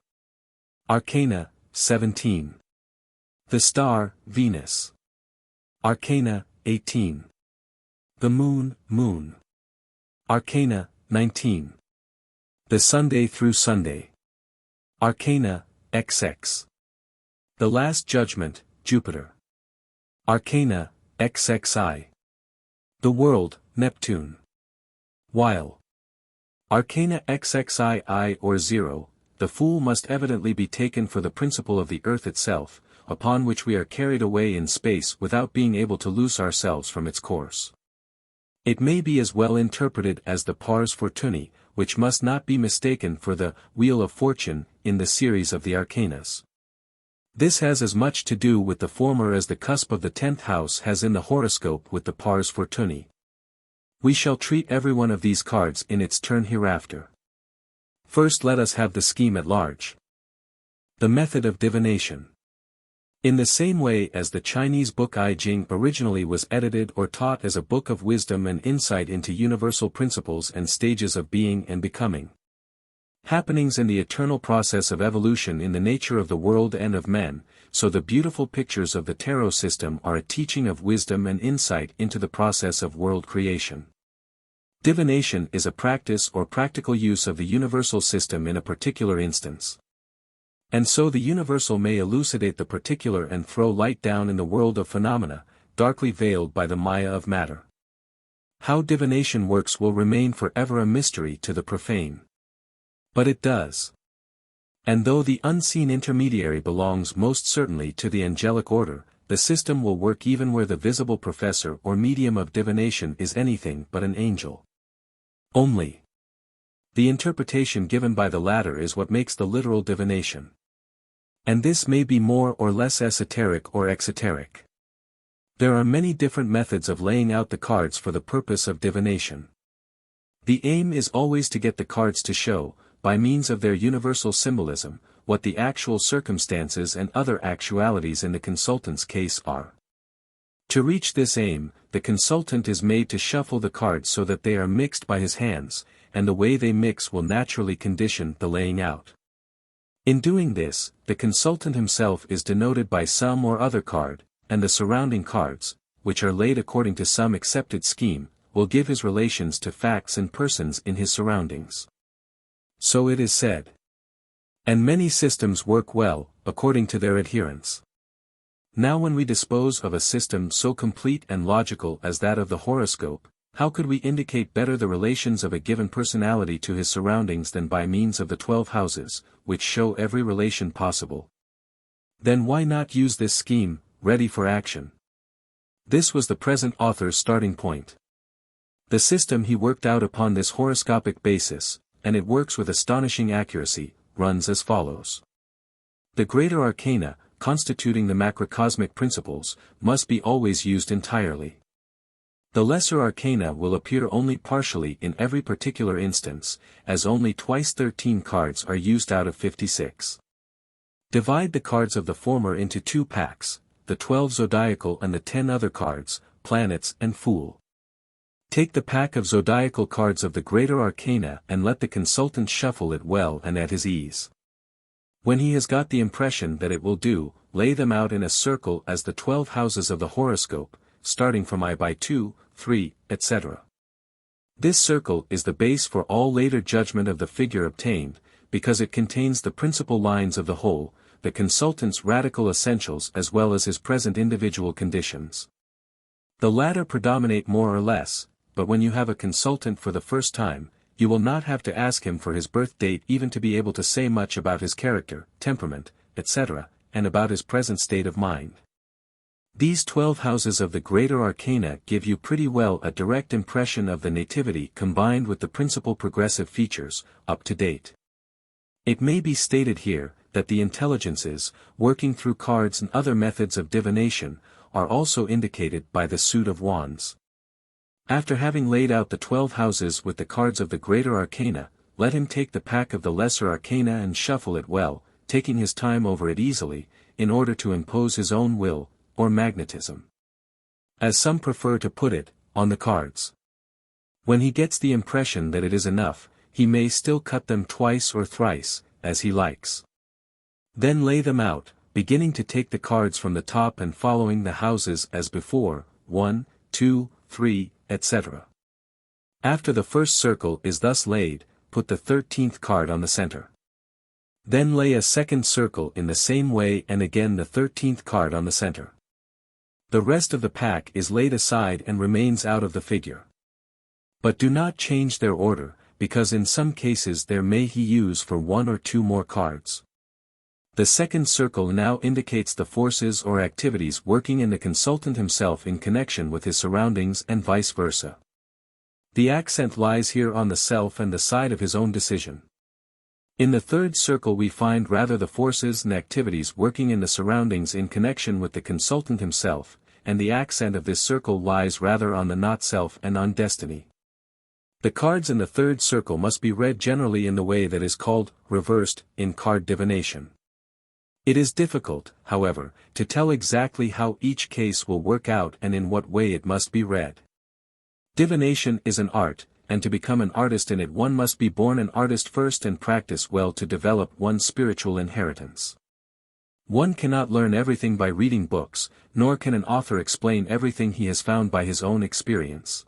Arcana, 17. The Star, Venus. Arcana, 18. The Moon, Moon. Arcana, 19. The Sunday through Sunday. Arcana, XX. The Last Judgment, Jupiter. Arcana, XXI. The World, Neptune. While Arcana XXII or 0, the Fool must evidently be taken for the principle of the earth itself, upon which we are carried away in space without being able to loose ourselves from its course. It may be as well interpreted as the pars fortunae, which must not be mistaken for the wheel of fortune in the series of the arcanas. This has as much to do with the former as the cusp of the 10th house has in the horoscope with the pars fortunae. We shall treat every one of these cards in its turn hereafter. First let us have the scheme at large. The method of divination. In the same way as the Chinese book I Ching originally was edited or taught as a book of wisdom and insight into universal principles and stages of being and becoming. Happenings in the eternal process of evolution in the nature of the world and of men, so the beautiful pictures of the tarot system are a teaching of wisdom and insight into the process of world creation. Divination is a practice or practical use of the universal system in a particular instance. And so the universal may elucidate the particular and throw light down in the world of phenomena, darkly veiled by the maya of matter. How divination works will remain forever a mystery to the profane. But it does. And though the unseen intermediary belongs most certainly to the angelic order, the system will work even where the visible professor or medium of divination is anything but an angel. Only the interpretation given by the latter is what makes the literal divination. And this may be more or less esoteric or exoteric. There are many different methods of laying out the cards for the purpose of divination. The aim is always to get the cards to show, by means of their universal symbolism, what the actual circumstances and other actualities in the consultant's case are. To reach this aim, the consultant is made to shuffle the cards so that they are mixed by his hands, and the way they mix will naturally condition the laying out. In doing this, the consultant himself is denoted by some or other card, and the surrounding cards, which are laid according to some accepted scheme, will give his relations to facts and persons in his surroundings. So it is said. And many systems work well, according to their adherents. Now when we dispose of a system so complete and logical as that of the horoscope, how could we indicate better the relations of a given personality to his surroundings than by means of the 12 houses, which show every relation possible? Then why not use this scheme, ready for action? This was the present author's starting point. The system he worked out upon this horoscopic basis, and it works with astonishing accuracy, runs as follows. The Greater Arcana, constituting the macrocosmic principles, must be always used entirely. The Lesser Arcana will appear only partially in every particular instance, as only twice 13 cards are used out of 56. Divide the cards of the former into 2 packs, the 12 zodiacal and the 10 other cards, planets and Fool. Take the pack of zodiacal cards of the Greater Arcana and let the consultant shuffle it well and at his ease. When he has got the impression that it will do, lay them out in a circle as the 12 houses of the horoscope, starting from I by 2, 3, etc. This circle is the base for all later judgment of the figure obtained, because it contains the principal lines of the whole, the consultant's radical essentials as well as his present individual conditions. The latter predominate more or less, but when you have a consultant for the first time, you will not have to ask him for his birth date even to be able to say much about his character, temperament, etc., and about his present state of mind. These 12 houses of the Greater Arcana give you pretty well a direct impression of the nativity combined with the principal progressive features, up to date. It may be stated here, that the intelligences, working through cards and other methods of divination, are also indicated by the suit of wands. After having laid out the 12 houses with the cards of the Greater Arcana, let him take the pack of the Lesser Arcana and shuffle it well, taking his time over it easily, in order to impose his own will, or magnetism, as some prefer to put it, on the cards. When he gets the impression that it is enough, he may still cut them twice or thrice, as he likes. Then lay them out, beginning to take the cards from the top and following the houses as before, 1, 2, 3, etc. After the first circle is thus laid, put the 13th card on the center. Then lay a second circle in the same way and again the 13th card on the center. The rest of the pack is laid aside and remains out of the figure. But do not change their order, because in some cases there may he use for 1 or 2 more cards. The second circle now indicates the forces or activities working in the consultant himself in connection with his surroundings and vice versa. The accent lies here on the self and the side of his own decision. In the third circle we find rather the forces and activities working in the surroundings in connection with the consultant himself, and the accent of this circle lies rather on the not-self and on destiny. The cards in the third circle must be read generally in the way that is called reversed in card divination. It is difficult, however, to tell exactly how each case will work out and in what way it must be read. Divination is an art, and to become an artist in it one must be born an artist first and practice well to develop one's spiritual inheritance. One cannot learn everything by reading books, nor can an author explain everything he has found by his own experience.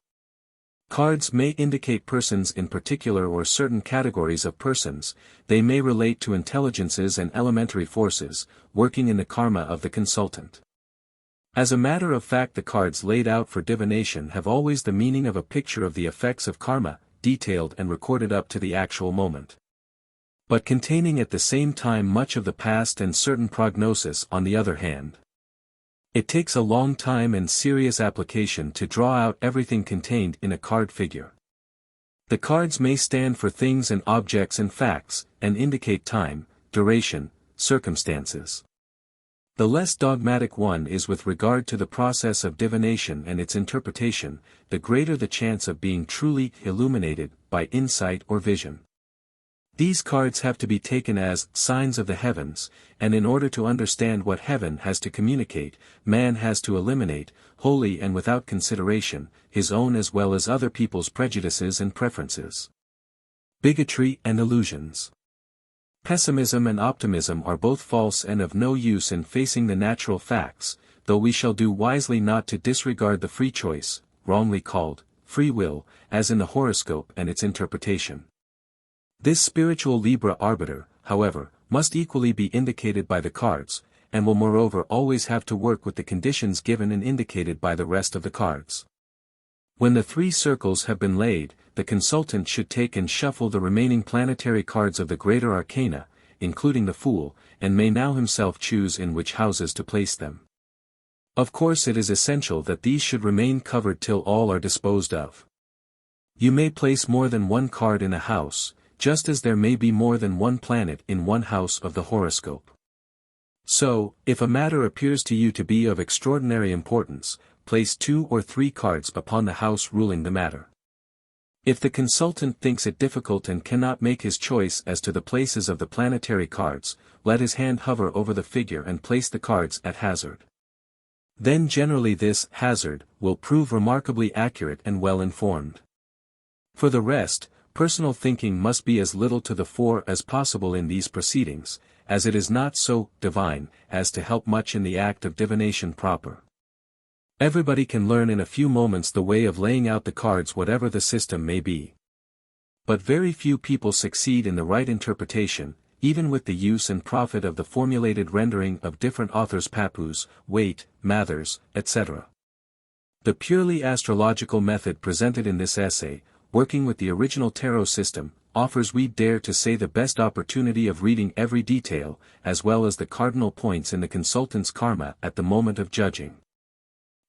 Cards may indicate persons in particular or certain categories of persons, they may relate to intelligences and elementary forces, working in the karma of the consultant. As a matter of fact the cards laid out for divination have always the meaning of a picture of the effects of karma, detailed and recorded up to the actual moment, but containing at the same time much of the past and certain prognosis on the other hand. It takes a long time and serious application to draw out everything contained in a card figure. The cards may stand for things and objects and facts, and indicate time, duration, circumstances. The less dogmatic one is with regard to the process of divination and its interpretation, the greater the chance of being truly illuminated by insight or vision. These cards have to be taken as signs of the heavens, and in order to understand what heaven has to communicate, man has to eliminate, wholly and without consideration, his own as well as other people's prejudices and preferences, bigotry and illusions. Pessimism and optimism are both false and of no use in facing the natural facts, though we shall do wisely not to disregard the free choice, wrongly called free will, as in the horoscope and its interpretation. This spiritual Libra arbiter, however, must equally be indicated by the cards, and will moreover always have to work with the conditions given and indicated by the rest of the cards. When the 3 circles have been laid, the consultant should take and shuffle the remaining planetary cards of the Greater Arcana, including the Fool, and may now himself choose in which houses to place them. Of course it is essential that these should remain covered till all are disposed of. You may place more than one card in a house, just as there may be more than one planet in one house of the horoscope. So, if a matter appears to you to be of extraordinary importance, place 2 or 3 cards upon the house ruling the matter. If the consultant thinks it difficult and cannot make his choice as to the places of the planetary cards, let his hand hover over the figure and place the cards at hazard. Then generally this hazard will prove remarkably accurate and well informed. For the rest, personal thinking must be as little to the fore as possible in these proceedings, as it is not so divine as to help much in the act of divination proper. Everybody can learn in a few moments the way of laying out the cards whatever the system may be. But very few people succeed in the right interpretation, even with the use and profit of the formulated rendering of different authors Papus, Waite, Mathers, etc. The purely astrological method presented in this essay, working with the original tarot system, offers we dare to say the best opportunity of reading every detail, as well as the cardinal points in the consultant's karma at the moment of judging.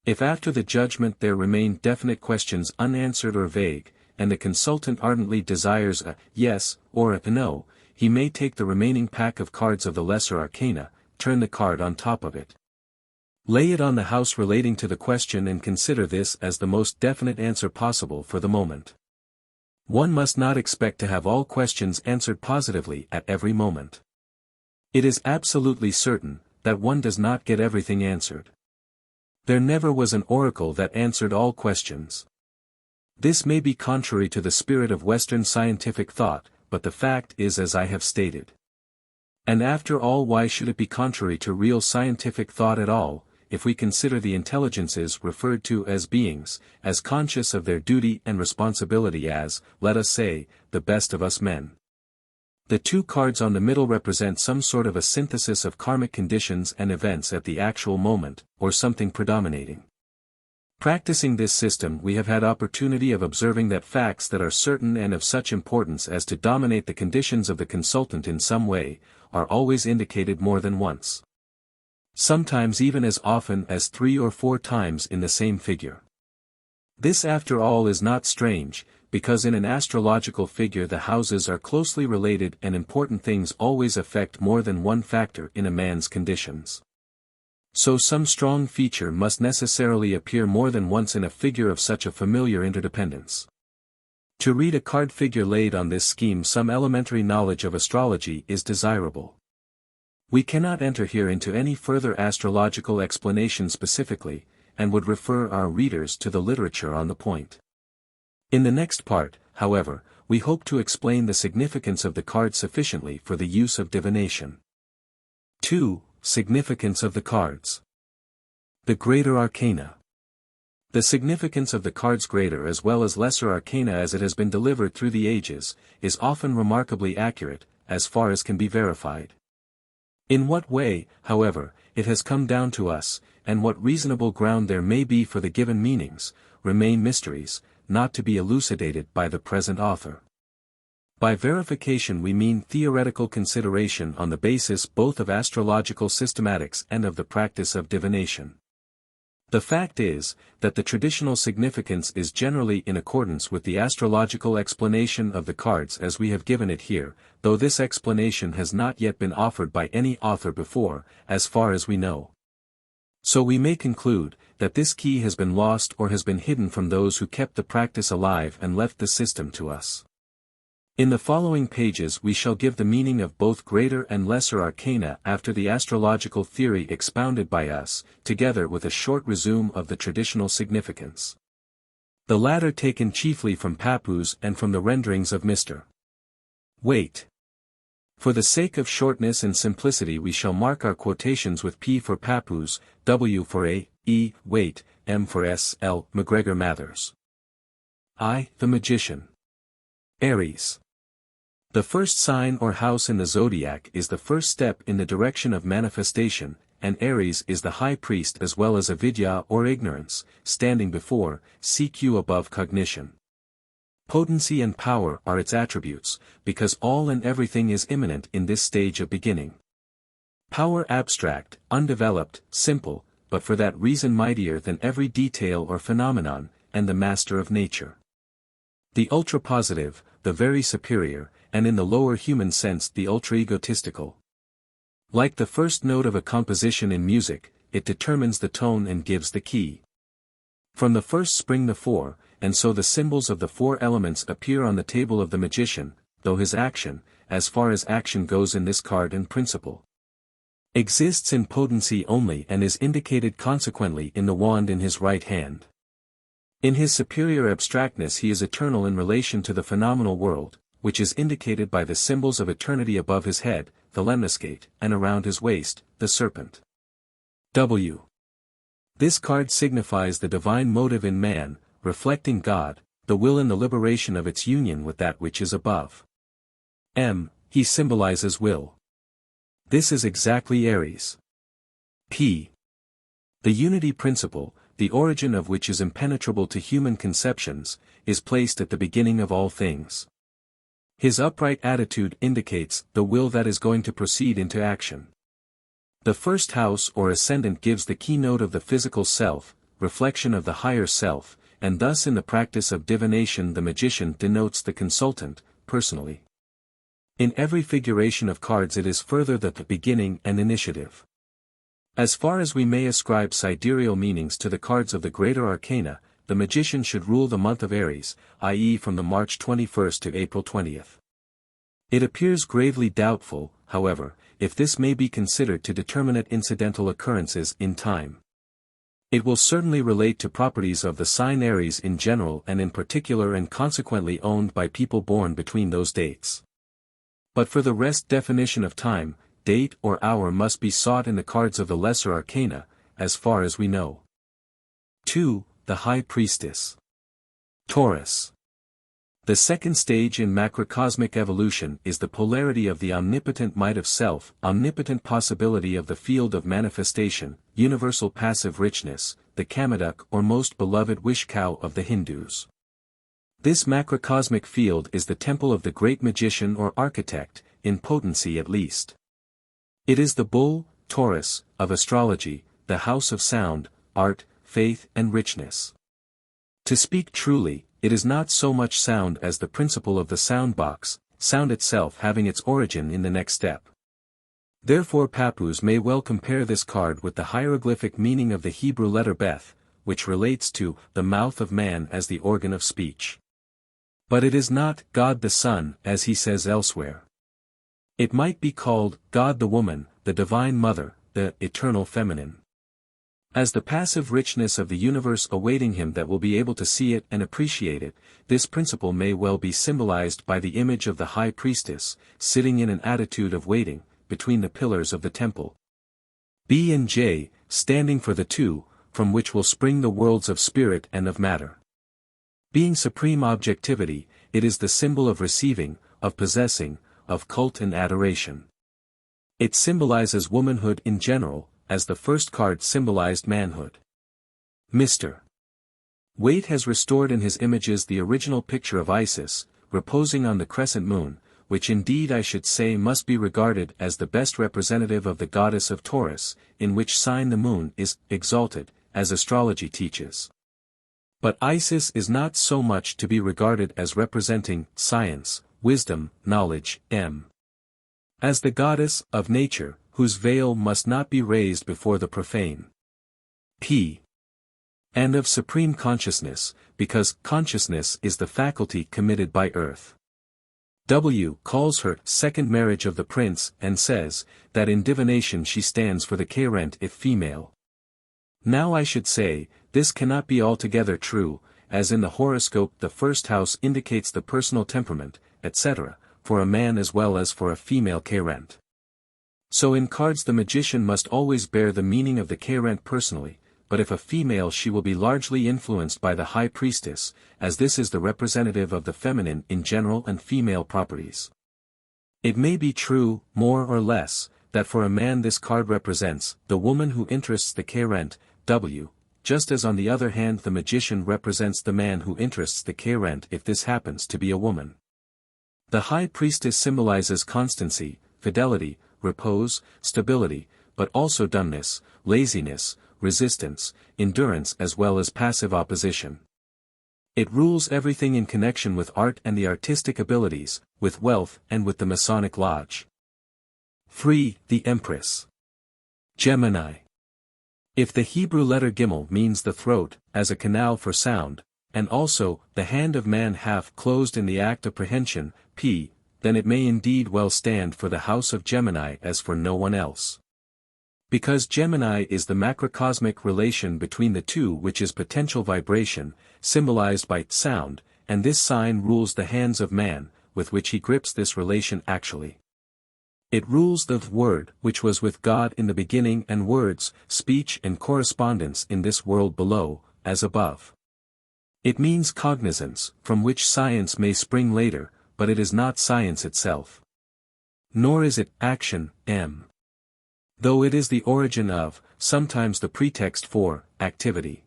If after the judgment there remain definite questions unanswered or vague, and the consultant ardently desires a yes or a no, he may take the remaining pack of cards of the Lesser Arcana, turn the card on top of it, lay it on the house relating to the question and consider this as the most definite answer possible for the moment. One must not expect to have all questions answered positively at every moment. It is absolutely certain that one does not get everything answered. There never was an oracle that answered all questions. This may be contrary to the spirit of Western scientific thought, but the fact is as I have stated. And after all, why should it be contrary to real scientific thought at all, if we consider the intelligences referred to as beings, as conscious of their duty and responsibility as, let us say, the best of us men? The two cards on the middle represent some sort of a synthesis of karmic conditions and events at the actual moment, or something predominating. Practicing this system, we have had opportunity of observing that facts that are certain and of such importance as to dominate the conditions of the consultant in some way, are always indicated more than once. Sometimes even as often as 3 or 4 times in the same figure. This after all is not strange, because in an astrological figure the houses are closely related and important things always affect more than one factor in a man's conditions. So some strong feature must necessarily appear more than once in a figure of such a familiar interdependence. To read a card figure laid on this scheme, some elementary knowledge of astrology is desirable. We cannot enter here into any further astrological explanation specifically, and would refer our readers to the literature on the point. In the next part, however, we hope to explain the significance of the card sufficiently for the use of divination. 2. Significance of the cards. The Greater Arcana. The significance of the cards Greater as well as Lesser Arcana as it has been delivered through the ages, is often remarkably accurate, as far as can be verified. In what way, however, it has come down to us, and what reasonable ground there may be for the given meanings, remain mysteries, not to be elucidated by the present author. By verification we mean theoretical consideration on the basis both of astrological systematics and of the practice of divination. The fact is, that the traditional significance is generally in accordance with the astrological explanation of the cards as we have given it here, though this explanation has not yet been offered by any author before, as far as we know. So we may conclude, that this key has been lost or has been hidden from those who kept the practice alive and left the system to us. In the following pages we shall give the meaning of both Greater and Lesser Arcana after the astrological theory expounded by us, together with a short resume of the traditional significance. The latter taken chiefly from Papus and from the renderings of Mr. Waite. For the sake of shortness and simplicity we shall mark our quotations with P for Papus, W for A, E, Waite, M for S, L, MacGregor Mathers. I, the Magician. Aries. The first sign or house in the zodiac is the first step in the direction of manifestation, and Aries is the high priest as well as avidya or ignorance, standing before, CQ above cognition. Potency and power are its attributes, because all and everything is immanent in this stage of beginning. Power abstract, undeveloped, simple, but for that reason mightier than every detail or phenomenon, and the master of nature. The ultra-positive, the very superior, and in the lower human sense the ultra-egotistical. Like the first note of a composition in music, it determines the tone and gives the key. From the first spring the 4, and so the symbols of the 4 elements appear on the table of the magician, though his action, as far as action goes in this card and principle, exists in potency only and is indicated consequently in the wand in his right hand. In his superior abstractness he is eternal in relation to the phenomenal world, which is indicated by the symbols of eternity above his head, the lemniscate, and around his waist, the serpent. W. This card signifies the divine motive in man, reflecting God, the will in the liberation of its union with that which is above. M. He symbolizes will. This is exactly Aries. P. The unity principle, the origin of which is impenetrable to human conceptions, is placed at the beginning of all things. His upright attitude indicates the will that is going to proceed into action. The first house or ascendant gives the keynote of the physical self, reflection of the higher self, and thus in the practice of divination the magician denotes the consultant, personally. In every figuration of cards it is further the beginning and initiative. As far as we may ascribe sidereal meanings to the cards of the Greater Arcana, the magician should rule the month of Aries, i.e. from the March 21st to April 20th. It appears gravely doubtful, however, if this may be considered to determinate incidental occurrences in time. It will certainly relate to properties of the sign Aries in general and in particular, and consequently owned by people born between those dates. But for the rest, definition of time, date or hour must be sought in the cards of the Lesser Arcana, as far as we know. 2. The High Priestess. Taurus. The second stage in macrocosmic evolution is the polarity of the omnipotent might of self, omnipotent possibility of the field of manifestation, universal passive richness, the Kamaduk or most beloved wish cow of the Hindus. This macrocosmic field is the temple of the great magician or architect, in potency at least. It is the bull, Taurus, of astrology, the house of sound, art, faith and richness. To speak truly, it is not so much sound as the principle of the sound box, sound itself having its origin in the next step. Therefore Papus may well compare this card with the hieroglyphic meaning of the Hebrew letter Beth, which relates to the mouth of man as the organ of speech. But it is not God the Son as he says elsewhere. It might be called God the Woman, the Divine Mother, the Eternal Feminine. As the passive richness of the universe awaiting him that will be able to see it and appreciate it, this principle may well be symbolized by the image of the High Priestess, sitting in an attitude of waiting, between the pillars of the temple. B and J, standing for the two, from which will spring the worlds of spirit and of matter. Being supreme objectivity, it is the symbol of receiving, of possessing, of cult and adoration. It symbolizes womanhood in general, as the first card symbolized manhood. Mr. Waite has restored in his images the original picture of Isis, reposing on the crescent moon, which indeed I should say must be regarded as the best representative of the goddess of Taurus, in which sign the moon is exalted, as astrology teaches. But Isis is not so much to be regarded as representing science, wisdom, knowledge, as the goddess of nature, whose veil must not be raised before the profane. P. And of supreme consciousness, because consciousness is the faculty committed by earth. W. calls her second marriage of the prince and says that in divination she stands for the Chariot if female. Now I should say, this cannot be altogether true, as in the horoscope the first house indicates the personal temperament, etc., for a man as well as for a female Chariot. So in cards the magician must always bear the meaning of the Chariot personally, but if a female she will be largely influenced by the High Priestess, as this is the representative of the feminine in general and female properties. It may be true, more or less, that for a man this card represents the woman who interests the Chariot, W, just as on the other hand the magician represents the man who interests the Chariot if this happens to be a woman. The High Priestess symbolizes constancy, fidelity, repose, stability, but also dumbness, laziness, resistance, endurance as well as passive opposition. It rules everything in connection with art and the artistic abilities, with wealth and with the Masonic Lodge. 3. The Empress. Gemini. If the Hebrew letter Gimel means the throat, as a canal for sound, and also the hand of man half closed in the act of prehension, P, then it may indeed well stand for the house of Gemini as for no one else. Because Gemini is the macrocosmic relation between the two which is potential vibration, symbolized by sound, and this sign rules the hands of man, with which he grips this relation actually. It rules the word which was with God in the beginning and words, speech and correspondence in this world below, as above. It means cognizance, from which science may spring later, but it is not science itself. Nor is it action, though it is the origin of, sometimes the pretext for, activity.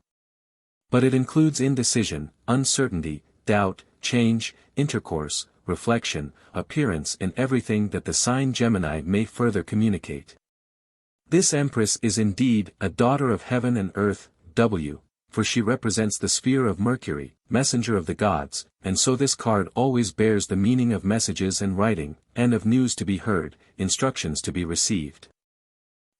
But it includes indecision, uncertainty, doubt, change, intercourse, reflection, appearance and everything that the sign Gemini may further communicate. This Empress is indeed a daughter of heaven and earth, W, for she represents the sphere of Mercury, messenger of the gods, and so this card always bears the meaning of messages and writing, and of news to be heard, instructions to be received.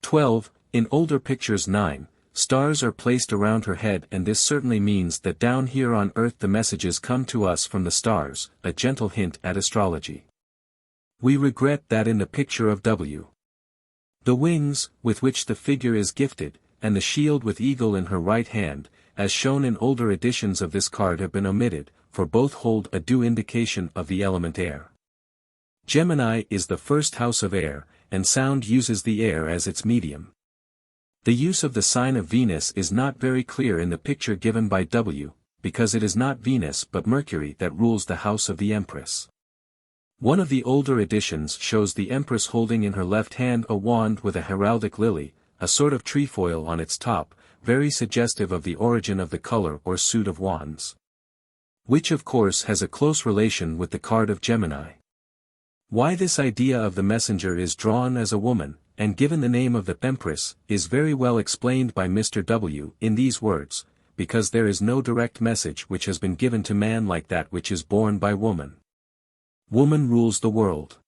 12. In older pictures 9, stars are placed around her head, and this certainly means that down here on earth the messages come to us from the stars, a gentle hint at astrology. We regret that in the picture of W. The wings, with which the figure is gifted, and the shield with eagle in her right hand, as shown in older editions of this card have been omitted, for both hold a due indication of the element air. Gemini is the first house of air, and sound uses the air as its medium. The use of the sign of Venus is not very clear in the picture given by W, because it is not Venus but Mercury that rules the house of the Empress. One of the older editions shows the Empress holding in her left hand a wand with a heraldic lily, a sort of trefoil on its top, very suggestive of the origin of the color or suit of wands. Which of course has a close relation with the card of Gemini. Why this idea of the messenger is drawn as a woman, and given the name of the Empress, is very well explained by Mr. W. in these words, because there is no direct message which has been given to man like that which is borne by woman. Woman rules the world.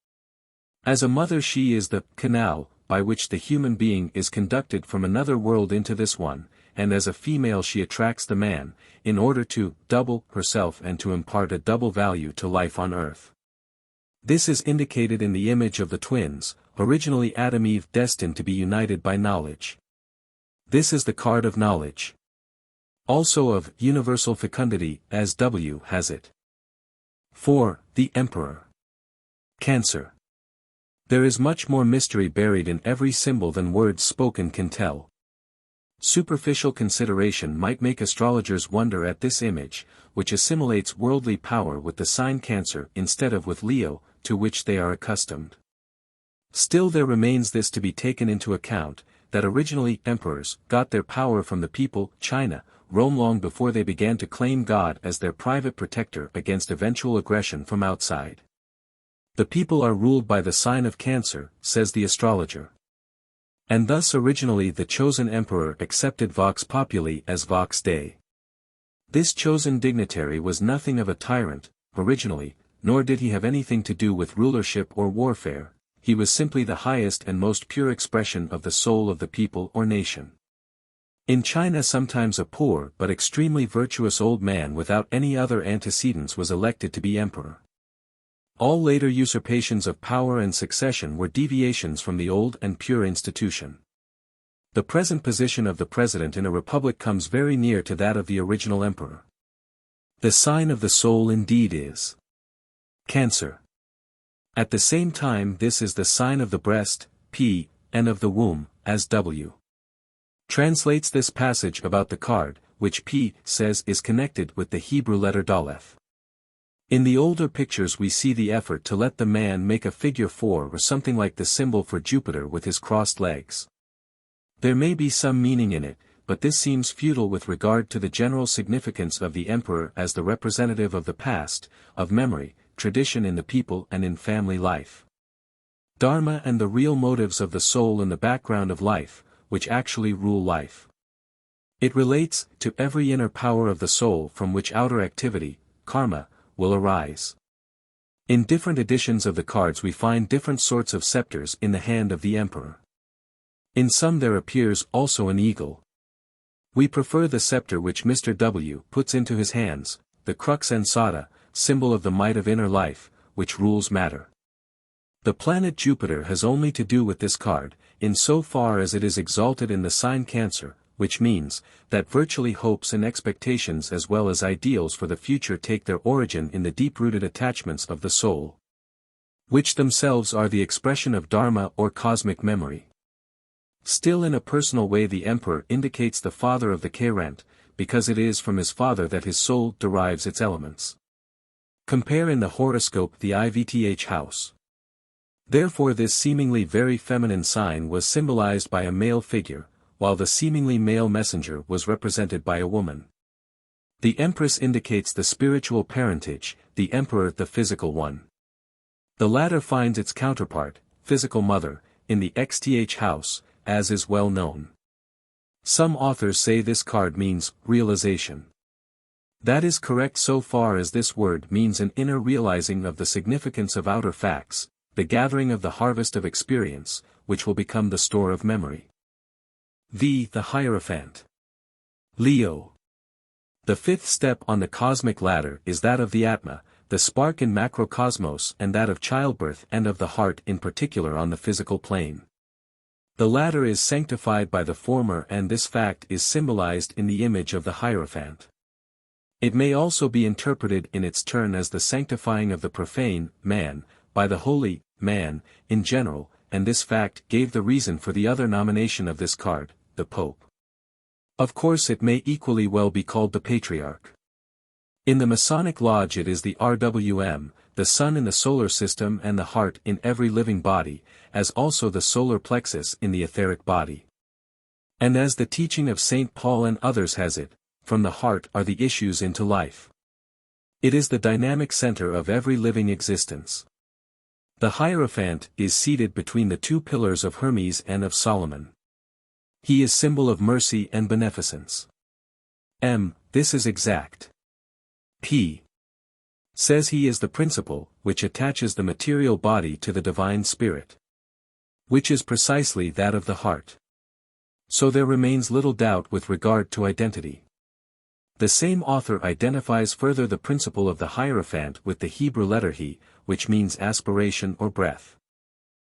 As a mother she is the canal, by which the human being is conducted from another world into this one, and as a female she attracts the man, in order to double herself and to impart a double value to life on earth. This is indicated in the image of the twins, originally Adam-Eve destined to be united by knowledge. This is the card of knowledge. Also of universal fecundity, as W has it. 4. The Emperor. Cancer. There is much more mystery buried in every symbol than words spoken can tell. Superficial consideration might make astrologers wonder at this image, which assimilates worldly power with the sign Cancer instead of with Leo, to which they are accustomed. Still there remains this to be taken into account, that originally emperors got their power from the people, China, Rome long before they began to claim God as their private protector against eventual aggression from outside. The people are ruled by the sign of Cancer, says the astrologer. And thus originally the chosen emperor accepted vox populi as vox Dei. This chosen dignitary was nothing of a tyrant, originally, nor did he have anything to do with rulership or warfare, he was simply the highest and most pure expression of the soul of the people or nation. In China sometimes a poor but extremely virtuous old man without any other antecedents was elected to be emperor. All later usurpations of power and succession were deviations from the old and pure institution. The present position of the president in a republic comes very near to that of the original emperor. The sign of the soul indeed is Cancer. At the same time this is the sign of the breast, P, and of the womb, as W. Translates this passage about the card, which P says is connected with the Hebrew letter Daleth. In the older pictures we see the effort to let the man make a figure 4 or something like the symbol for Jupiter with his crossed legs. There may be some meaning in it, but this seems futile with regard to the general significance of the emperor as the representative of the past, of memory, tradition in the people and in family life. Dharma and the real motives of the soul in the background of life, which actually rule life. It relates to every inner power of the soul from which outer activity, karma, will arise. In different editions of the cards we find different sorts of scepters in the hand of the emperor. In some there appears also an eagle. We prefer the scepter which Mr. W. puts into his hands, the crux ansata, symbol of the might of inner life, which rules matter. The planet Jupiter has only to do with this card, in so far as it is exalted in the sign Cancer, which means, that virtually hopes and expectations as well as ideals for the future take their origin in the deep-rooted attachments of the soul, which themselves are the expression of Dharma or cosmic memory. Still in a personal way the emperor indicates the father of the Chariot, because it is from his father that his soul derives its elements. Compare in the horoscope the IVTH house. Therefore this seemingly very feminine sign was symbolized by a male figure, while the seemingly male messenger was represented by a woman. The Empress indicates the spiritual parentage, the Emperor the physical one. The latter finds its counterpart, physical mother, in the XIII house, as is well known. Some authors say this card means realization. That is correct so far as this word means an inner realizing of the significance of outer facts, the gathering of the harvest of experience, which will become the store of memory. The Hierophant. Leo. The fifth step on the cosmic ladder is that of the Atma, the spark in macrocosmos, and that of childbirth and of the heart in particular on the physical plane. The latter is sanctified by the former, and this fact is symbolized in the image of the Hierophant. It may also be interpreted in its turn as the sanctifying of the profane, man, by the holy, man, in general, and this fact gave the reason for the other nomination of this card, the Pope. Of course it may equally well be called the Patriarch. In the Masonic Lodge it is the RWM, the sun in the solar system and the heart in every living body, as also the solar plexus in the etheric body. And as the teaching of St. Paul and others has it, from the heart are the issues into life. It is the dynamic center of every living existence. The Hierophant is seated between the two pillars of Hermes and of Solomon. He is symbol of mercy and beneficence. This is exact. P. says he is the principle, which attaches the material body to the divine spirit. Which is precisely that of the heart. So there remains little doubt with regard to identity. The same author identifies further the principle of the Hierophant with the Hebrew letter He, which means aspiration or breath.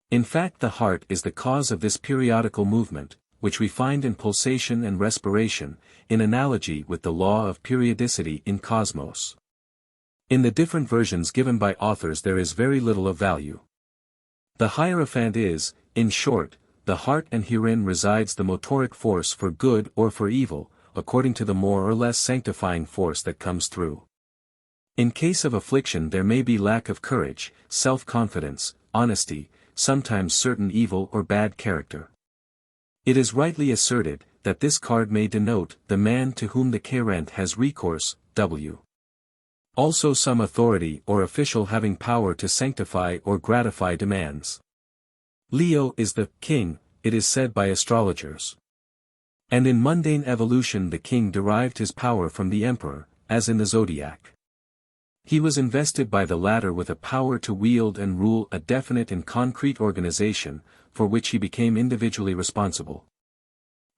In fact the heart is the cause of this periodical movement, which we find in pulsation and respiration, in analogy with the law of periodicity in cosmos. In the different versions given by authors there is very little of value. The Hierophant is, in short, the heart, and herein resides the motoric force for good or for evil, according to the more or less sanctifying force that comes through. In case of affliction there may be lack of courage, self-confidence, honesty, sometimes certain evil or bad character. It is rightly asserted, that this card may denote the man to whom the querent has recourse, also some authority or official having power to sanctify or gratify demands. Leo is the king, it is said by astrologers. And in mundane evolution the king derived his power from the emperor, as in the zodiac. He was invested by the latter with a power to wield and rule a definite and concrete organization, for which he became individually responsible.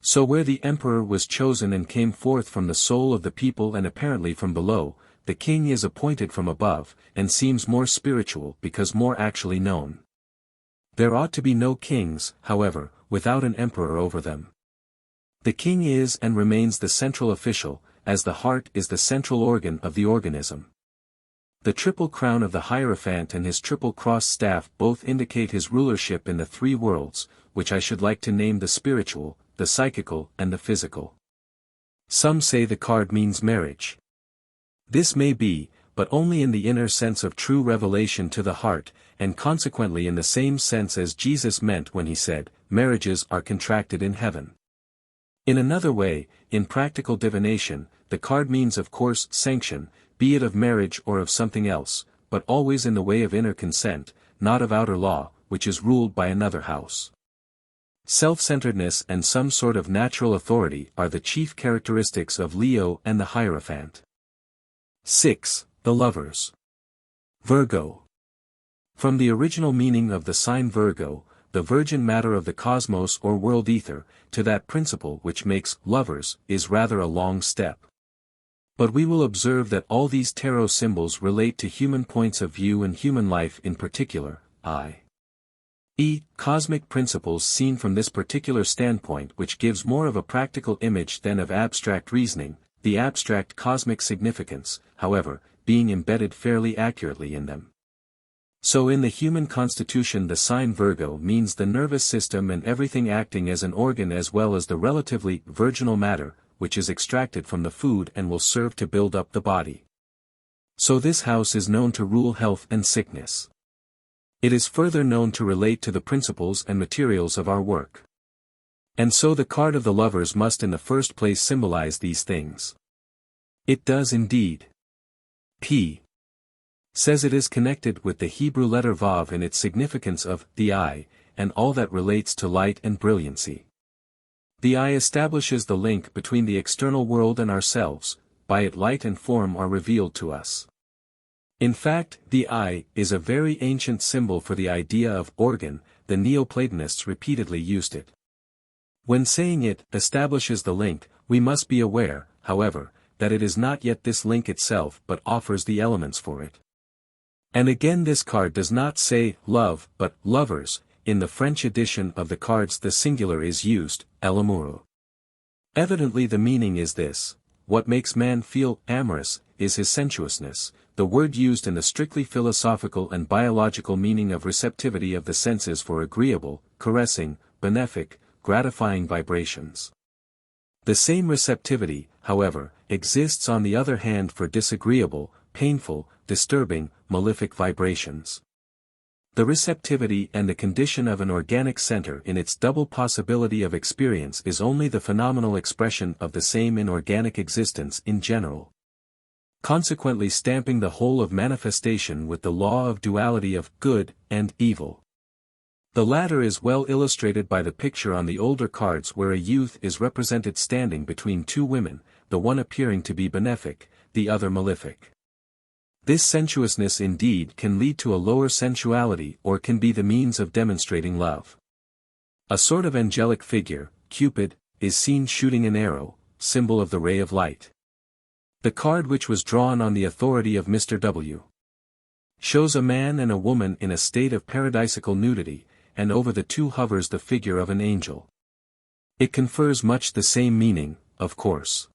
So where the emperor was chosen and came forth from the soul of the people and apparently from below, the king is appointed from above, and seems more spiritual because more actually known. There ought to be no kings, however, without an emperor over them. The king is and remains the central official, as the heart is the central organ of the organism. The triple crown of the Hierophant and his triple cross staff both indicate his rulership in the three worlds, which I should like to name the spiritual, the psychical, and the physical. Some say the card means marriage. This may be, but only in the inner sense of true revelation to the heart, and consequently in the same sense as Jesus meant when he said, marriages are contracted in heaven. In another way, in practical divination, the card means of course sanction, be it of marriage or of something else, but always in the way of inner consent, not of outer law, which is ruled by another house. Self-centeredness and some sort of natural authority are the chief characteristics of Leo and the Hierophant. 6. The Lovers. Virgo. From the original meaning of the sign Virgo, the virgin matter of the cosmos or world ether, to that principle which makes lovers, is rather a long step. But we will observe that all these tarot symbols relate to human points of view and human life in particular, i.e., cosmic principles seen from this particular standpoint, which gives more of a practical image than of abstract reasoning, the abstract cosmic significance, however, being embedded fairly accurately in them. So in the human constitution the sign Virgo means the nervous system and everything acting as an organ, as well as the relatively virginal matter, which is extracted from the food and will serve to build up the body. So this house is known to rule health and sickness. It is further known to relate to the principles and materials of our work. And so the card of the Lovers must in the first place symbolize these things. It does indeed. P. says it is connected with the Hebrew letter Vav in its significance of the eye, and all that relates to light and brilliancy. The eye establishes the link between the external world and ourselves, by it light and form are revealed to us. In fact, the eye is a very ancient symbol for the idea of organ, the Neoplatonists repeatedly used it. When saying it establishes the link, we must be aware, however, that it is not yet this link itself but offers the elements for it. And again this card does not say love but lovers. In the French edition of the cards the singular is used, l'amoureux. Evidently the meaning is this: what makes man feel amorous is his sensuousness, the word used in the strictly philosophical and biological meaning of receptivity of the senses for agreeable, caressing, benefic, gratifying vibrations. The same receptivity, however, exists on the other hand for disagreeable, painful, disturbing, malefic vibrations. The receptivity and the condition of an organic center in its double possibility of experience is only the phenomenal expression of the same inorganic existence in general. Consequently stamping the whole of manifestation with the law of duality of good and evil. The latter is well illustrated by the picture on the older cards where a youth is represented standing between two women, the one appearing to be benefic, the other malefic. This sensuousness indeed can lead to a lower sensuality or can be the means of demonstrating love. A sort of angelic figure, Cupid, is seen shooting an arrow, symbol of the ray of light. The card which was drawn on the authority of Mr. W. shows a man and a woman in a state of paradisical nudity, and over the two hovers the figure of an angel. It confers much the same meaning, of course.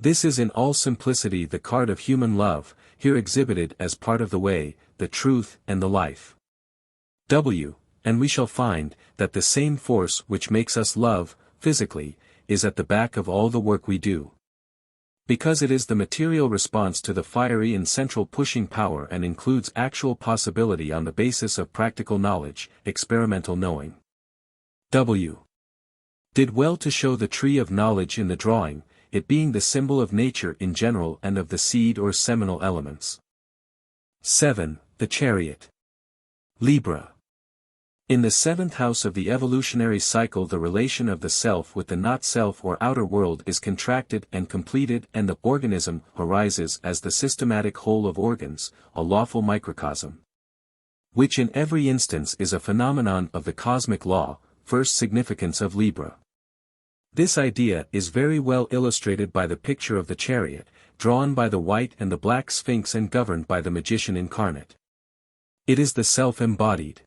This is in all simplicity the card of human love, here exhibited as part of the way, the truth and the life. And we shall find, that the same force which makes us love, physically, is at the back of all the work we do. Because it is the material response to the fiery and central pushing power and includes actual possibility on the basis of practical knowledge, experimental knowing. W. did well to show the tree of knowledge in the drawing, it being the symbol of nature in general and of the seed or seminal elements. 7. The Chariot. Libra. In the seventh house of the evolutionary cycle the relation of the self with the not-self or outer world is contracted and completed and the organism arises as the systematic whole of organs, a lawful microcosm. Which in every instance is a phenomenon of the cosmic law, first significance of Libra. This idea is very well illustrated by the picture of the chariot, drawn by the white and the black sphinx and governed by the magician incarnate. It is the self embodied.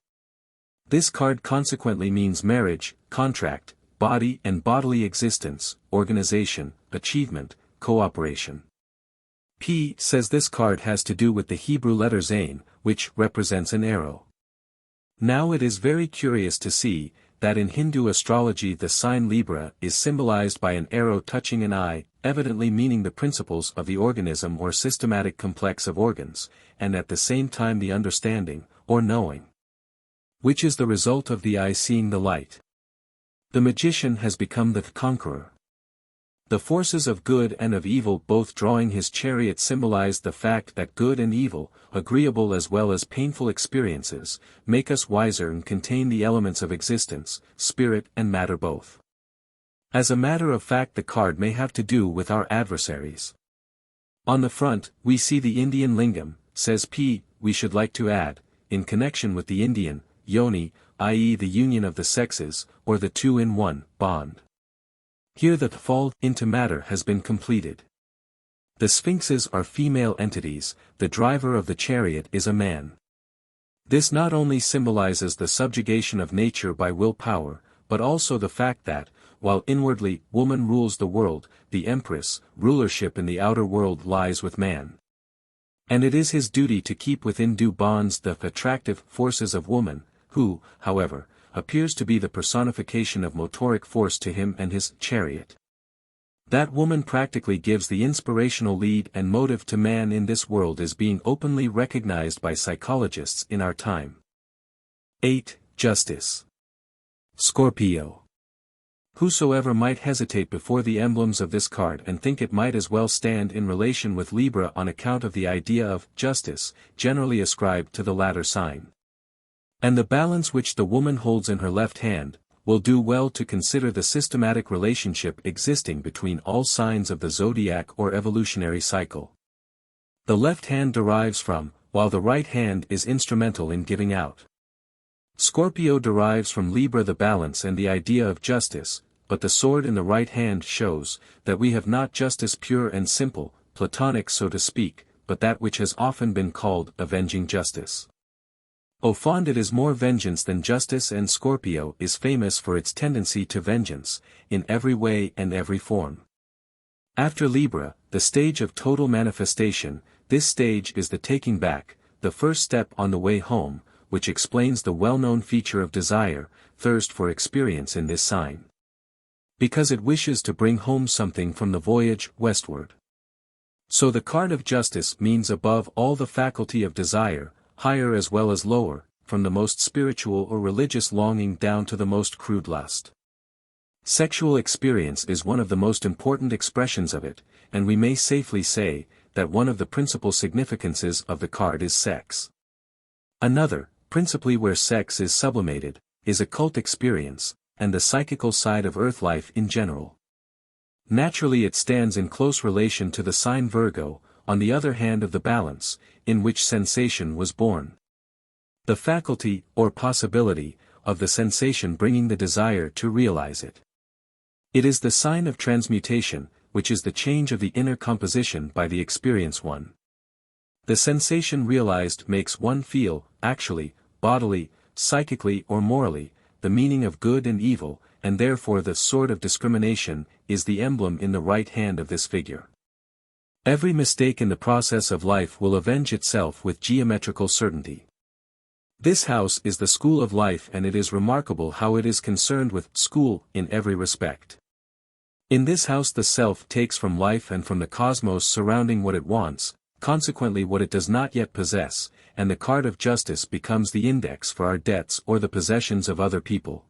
This card consequently means marriage, contract, body and bodily existence, organization, achievement, cooperation. P says this card has to do with the Hebrew letter Zayin, which represents an arrow. Now it is very curious to see, that in Hindu astrology the sign Libra is symbolized by an arrow touching an eye, evidently meaning the principles of the organism or systematic complex of organs, and at the same time the understanding, or knowing, which is the result of the eye seeing the light. The magician has become the conqueror. The forces of good and of evil both drawing his chariot symbolize the fact that good and evil, agreeable as well as painful experiences, make us wiser and contain the elements of existence, spirit and matter both. As a matter of fact the card may have to do with our adversaries. On the front, we see the Indian lingam, says P. We should like to add, in connection with the Indian, yoni, i.e. the union of the sexes, or the two-in-one, bond. Here the fall into matter has been completed. The sphinxes are female entities, the driver of the chariot is a man. This not only symbolizes the subjugation of nature by willpower, but also the fact that, while inwardly woman rules the world, the Empress, rulership in the outer world lies with man. And it is his duty to keep within due bonds the attractive forces of woman, who, however, appears to be the personification of motoric force to him and his chariot. That woman practically gives the inspirational lead and motive to man in this world is being openly recognized by psychologists in our time. 8. Justice. Scorpio. Whosoever might hesitate before the emblems of this card and think it might as well stand in relation with Libra on account of the idea of justice, generally ascribed to the latter sign. And the balance which the woman holds in her left hand, will do well to consider the systematic relationship existing between all signs of the zodiac or evolutionary cycle. The left hand derives from, while the right hand is instrumental in giving out. Scorpio derives from Libra the balance and the idea of justice, but the sword in the right hand shows that we have not justice pure and simple, platonic so to speak, but that which has often been called avenging justice. Au fond it is more vengeance than justice, and Scorpio is famous for its tendency to vengeance, in every way and every form. After Libra, the stage of total manifestation, this stage is the taking back, the first step on the way home, which explains the well-known feature of desire, thirst for experience in this sign. Because it wishes to bring home something from the voyage westward. So the card of justice means above all the faculty of desire, higher as well as lower, from the most spiritual or religious longing down to the most crude lust. Sexual experience is one of the most important expressions of it, and we may safely say that one of the principal significances of the card is sex. Another, principally where sex is sublimated, is occult experience, and the psychical side of earth life in general. Naturally it stands in close relation to the sign Virgo, on the other hand of the balance, in which sensation was born. The faculty, or possibility, of the sensation bringing the desire to realize it. It is the sign of transmutation, which is the change of the inner composition by the experience one. The sensation realized makes one feel, actually, bodily, psychically or morally, the meaning of good and evil, and therefore the sword of discrimination is the emblem in the right hand of this figure. Every mistake in the process of life will avenge itself with geometrical certainty. This house is the school of life, and it is remarkable how it is concerned with school in every respect. In this house the self takes from life and from the cosmos surrounding what it wants, consequently what it does not yet possess, and the card of justice becomes the index for our debts or the possessions of other people.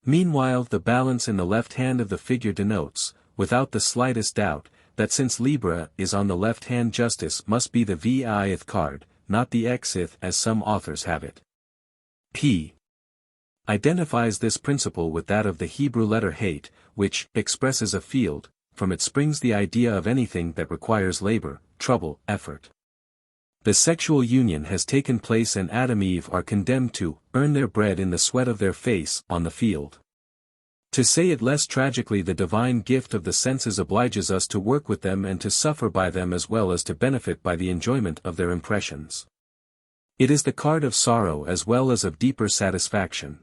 Meanwhile the balance in the left hand of the figure denotes, without the slightest doubt, that since Libra is on the left hand justice must be the VIII card, not the XIII as some authors have it. P identifies this principle with that of the Hebrew letter hate, which expresses a field. From it springs the idea of anything that requires labor, trouble, effort. The sexual union has taken place and Adam and Eve are condemned to earn their bread in the sweat of their face on the field. To say it less tragically, the divine gift of the senses obliges us to work with them and to suffer by them as well as to benefit by the enjoyment of their impressions. It is the card of sorrow as well as of deeper satisfaction.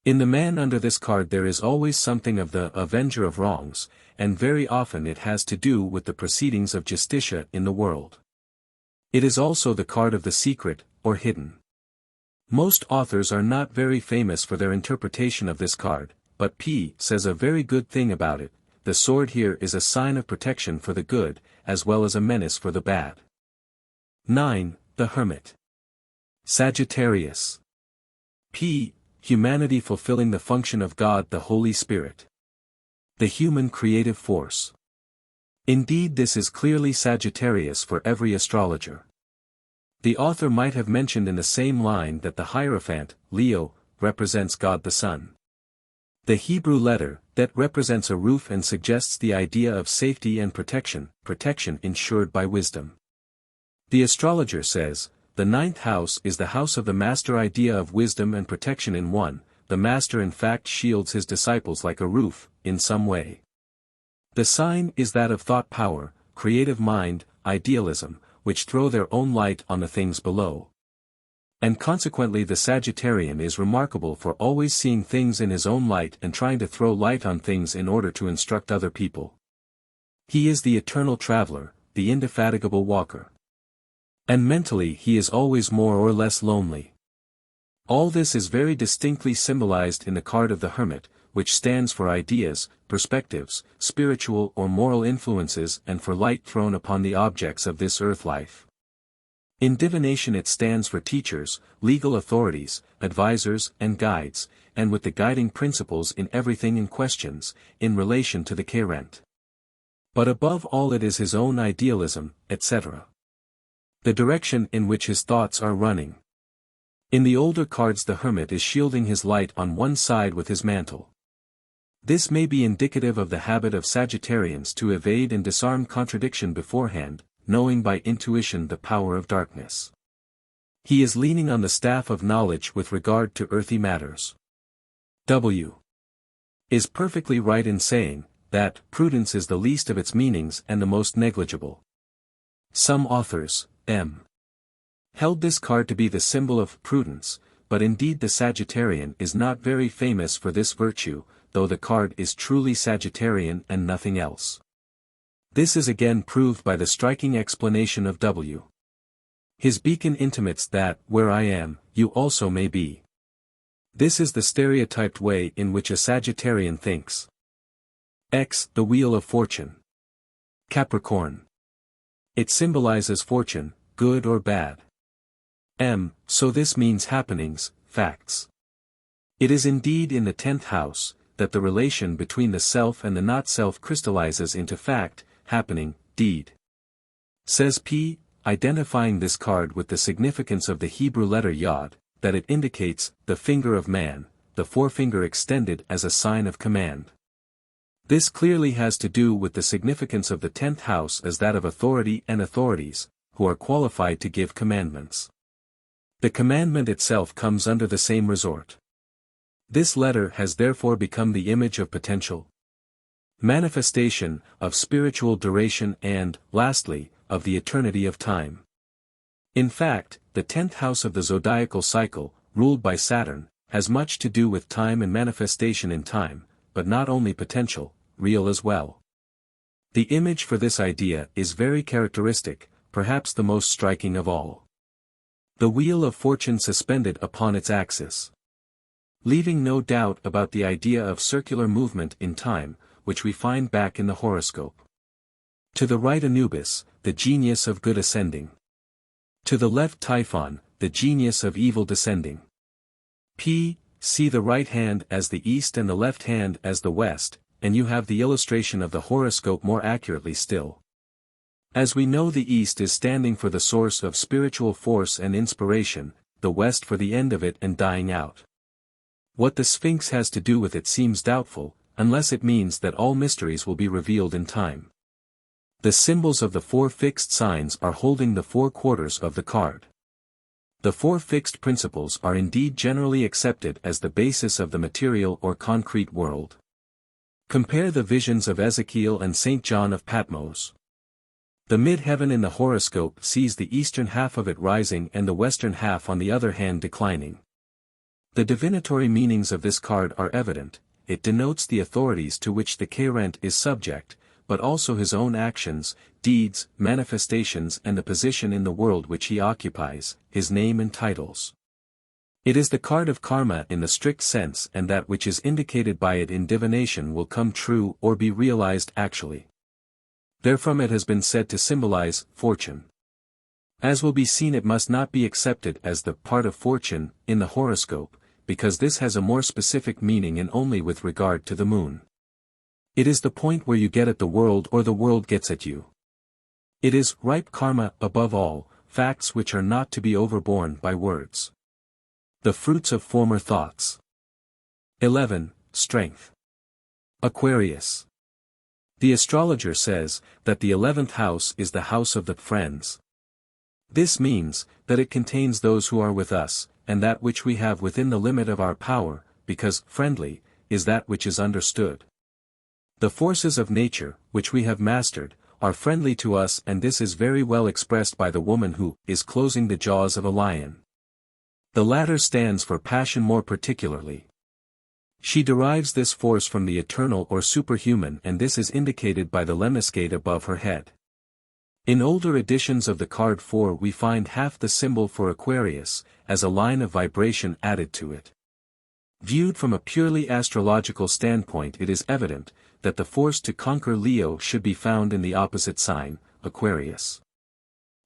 In the man under this card there is always something of the avenger of wrongs, and very often it has to do with the proceedings of justitia in the world. It is also the card of the secret, or hidden. Most authors are not very famous for their interpretation of this card, but P says a very good thing about it. The sword here is a sign of protection for the good, as well as a menace for the bad. 9. The Hermit. Sagittarius. P. Humanity fulfilling the function of God the Holy Spirit. The human creative force. Indeed, this is clearly Sagittarius for every astrologer. The author might have mentioned in the same line that the Hierophant, Leo, represents God the Son. The Hebrew letter, that represents a roof and suggests the idea of safety and protection ensured by wisdom. The astrologer says, the ninth house is the house of the master, idea of wisdom and protection in one. The master in fact shields his disciples like a roof, in some way. The sign is that of thought power, creative mind, idealism, which throw their own light on the things below. And consequently the Sagittarian is remarkable for always seeing things in his own light and trying to throw light on things in order to instruct other people. He is the eternal traveler, the indefatigable walker. And mentally he is always more or less lonely. All this is very distinctly symbolized in the card of the Hermit, which stands for ideas, perspectives, spiritual or moral influences, and for light thrown upon the objects of this earth life. In divination it stands for teachers, legal authorities, advisors and guides, and with the guiding principles in everything in questions, in relation to the Chariot. But above all it is his own idealism, etc. The direction in which his thoughts are running. In the older cards the Hermit is shielding his light on one side with his mantle. This may be indicative of the habit of Sagittarians to evade and disarm contradiction beforehand, knowing by intuition the power of darkness. He is leaning on the staff of knowledge with regard to earthy matters. W. Is perfectly right in saying that prudence is the least of its meanings and the most negligible. Some authors, M. held this card to be the symbol of prudence, but indeed the Sagittarian is not very famous for this virtue, though the card is truly Sagittarian and nothing else. This is again proved by the striking explanation of W. His beacon intimates that, where I am, you also may be. This is the stereotyped way in which a Sagittarian thinks. X. The Wheel of Fortune. Capricorn. It symbolizes fortune, good or bad. M. So this means happenings, facts. It is indeed in the 10th house, that the relation between the self and the not-self crystallizes into fact, happening, deed. Says P. Identifying this card with the significance of the Hebrew letter Yod, that it indicates the finger of man, the forefinger extended as a sign of command. This clearly has to do with the significance of the 10th house as that of authority and authorities, who are qualified to give commandments. The commandment itself comes under the same resort. This letter has therefore become the image of potential manifestation, of spiritual duration and, lastly, of the eternity of time. In fact, the 10th house of the zodiacal cycle, ruled by Saturn, has much to do with time and manifestation in time, but not only potential, real as well. The image for this idea is very characteristic, perhaps the most striking of all. The wheel of fortune suspended upon its axis. Leaving no doubt about the idea of circular movement in time, which we find back in the horoscope. To the right Anubis, the genius of good ascending. To the left Typhon, the genius of evil descending. P. See the right hand as the east and the left hand as the west, and you have the illustration of the horoscope more accurately still. As we know, the east is standing for the source of spiritual force and inspiration, the west for the end of it and dying out. What the Sphinx has to do with it seems doubtful, unless it means that all mysteries will be revealed in time. The symbols of the 4 fixed signs are holding the 4 quarters of the card. The 4 fixed principles are indeed generally accepted as the basis of the material or concrete world. Compare the visions of Ezekiel and St. John of Patmos. The midheaven in the horoscope sees the eastern half of it rising and the western half on the other hand declining. The divinatory meanings of this card are evident. It denotes the authorities to which the Chariot is subject, but also his own actions, deeds, manifestations and the position in the world which he occupies, his name and titles. It is the card of karma in the strict sense, and that which is indicated by it in divination will come true or be realized actually. Therefrom it has been said to symbolize fortune. As will be seen, it must not be accepted as the part of fortune in the horoscope, because this has a more specific meaning and only with regard to the moon. It is the point where you get at the world or the world gets at you. It is ripe karma, above all, facts which are not to be overborne by words. The fruits of former thoughts. 11. Strength. Aquarius. The astrologer says that the 11th house is the house of the friends. This means that it contains those who are with us, and that which we have within the limit of our power, because friendly is that which is understood. The forces of nature, which we have mastered, are friendly to us, and this is very well expressed by the woman who is closing the jaws of a lion. The latter stands for passion more particularly. She derives this force from the eternal or superhuman, and this is indicated by the lemniscate above her head. In older editions of the card 4 we find half the symbol for Aquarius, as a line of vibration added to it. Viewed from a purely astrological standpoint, it is evident that the force to conquer Leo should be found in the opposite sign, Aquarius.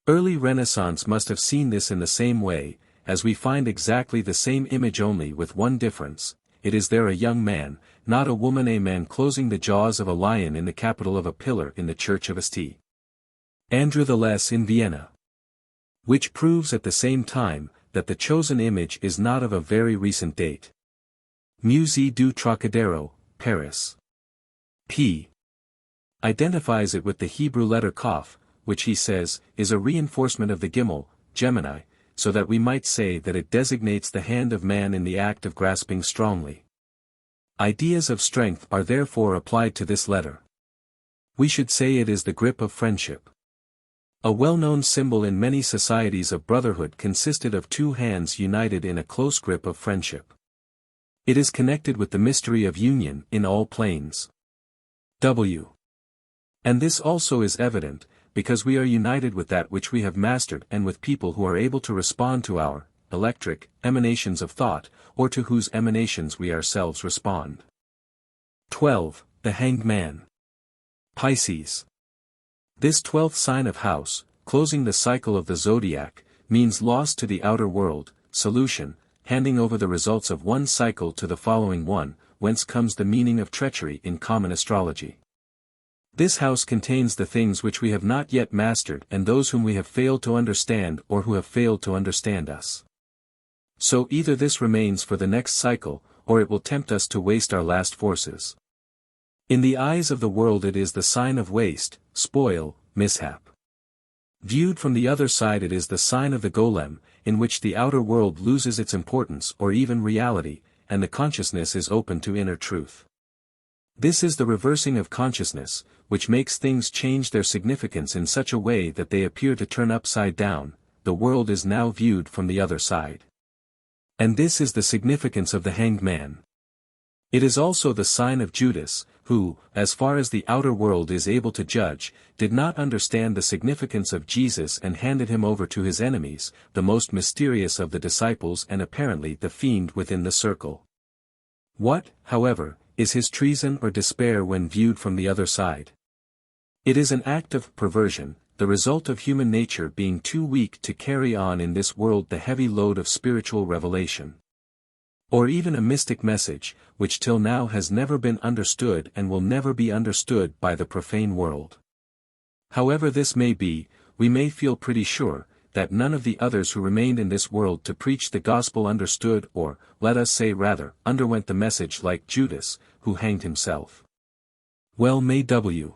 Early Renaissance must have seen this in the same way, as we find exactly the same image, only with one difference. It is there a young man, not a woman, a man closing the jaws of a lion in the capital of a pillar in the church of St. Andrew the Less in Vienna. Which proves at the same time that the chosen image is not of a very recent date. Musée du Trocadero, Paris. P. identifies it with the Hebrew letter Kaf, which he says is a reinforcement of the Gimel, Gemini, so that we might say that it designates the hand of man in the act of grasping strongly. Ideas of strength are therefore applied to this letter. We should say it is the grip of friendship. A well-known symbol in many societies of brotherhood consisted of two hands united in a close grip of friendship. It is connected with the mystery of union in all planes. W. And this also is evident, because we are united with that which we have mastered and with people who are able to respond to our electric emanations of thought, or to whose emanations we ourselves respond. 12. The Hanged Man. Pisces. This 12th sign of house, closing the cycle of the zodiac, means loss to the outer world, solution, handing over the results of one cycle to the following one, whence comes the meaning of treachery in common astrology. This house contains the things which we have not yet mastered and those whom we have failed to understand or who have failed to understand us. So either this remains for the next cycle, or it will tempt us to waste our last forces. In the eyes of the world it is the sign of waste, spoil, mishap. Viewed from the other side it is the sign of the golem, in which the outer world loses its importance or even reality, and the consciousness is open to inner truth. This is the reversing of consciousness, which makes things change their significance in such a way that they appear to turn upside down. The world is now viewed from the other side. And this is the significance of the Hanged Man. It is also the sign of Judas, who, as far as the outer world is able to judge, did not understand the significance of Jesus and handed him over to his enemies, the most mysterious of the disciples and apparently the fiend within the circle. What, however, is his treason or despair when viewed from the other side? It is an act of perversion, the result of human nature being too weak to carry on in this world the heavy load of spiritual revelation. Or even a mystic message, which till now has never been understood and will never be understood by the profane world. However this may be, we may feel pretty sure, that none of the others who remained in this world to preach the gospel understood or, let us say rather, underwent the message like Judas, who hanged himself. Well may W.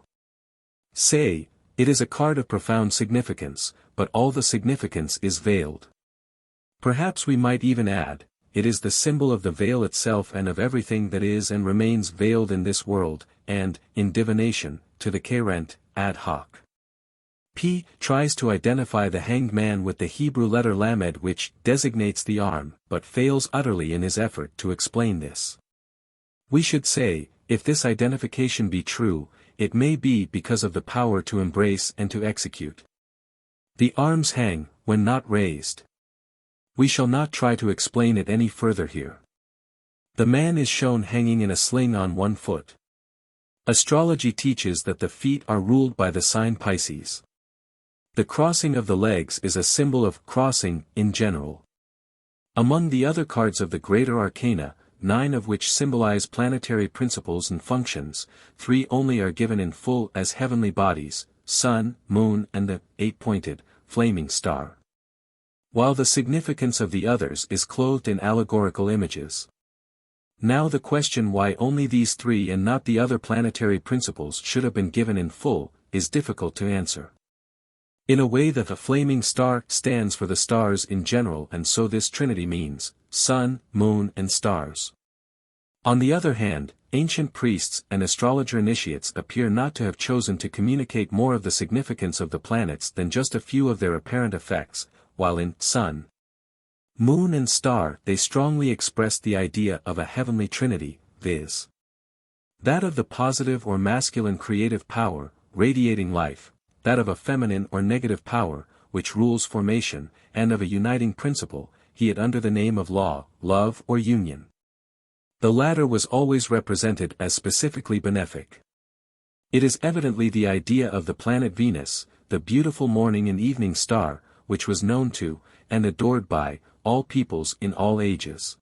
say, it is a card of profound significance, but all the significance is veiled. Perhaps we might even add, it is the symbol of the veil itself and of everything that is and remains veiled in this world, and, in divination, to the Chariot, ad hoc. P tries to identify the Hanged Man with the Hebrew letter Lamed which designates the arm, but fails utterly in his effort to explain this. We should say, if this identification be true, it may be because of the power to embrace and to execute. The arms hang, when not raised. We shall not try to explain it any further here. The man is shown hanging in a sling on one foot. Astrology teaches that the feet are ruled by the sign Pisces. The crossing of the legs is a symbol of crossing in general. Among the other cards of the Greater Arcana, 9 of which symbolize planetary principles and functions, 3 only are given in full as heavenly bodies, sun, moon and the 8-pointed, flaming star. While the significance of the others is clothed in allegorical images. Now the question why only these 3 and not the other planetary principles should have been given in full, is difficult to answer. In a way that the flaming star stands for the stars in general and so this trinity means, sun, moon and stars. On the other hand, ancient priests and astrologer initiates appear not to have chosen to communicate more of the significance of the planets than just a few of their apparent effects, while in sun, moon and star they strongly expressed the idea of a heavenly trinity, viz. that of the positive or masculine creative power, radiating life, that of a feminine or negative power, which rules formation, and of a uniting principle, be it under the name of law, love or union. The latter was always represented as specifically benefic. It is evidently the idea of the planet Venus, the beautiful morning and evening star, which was known to, and adored by, all peoples in all ages.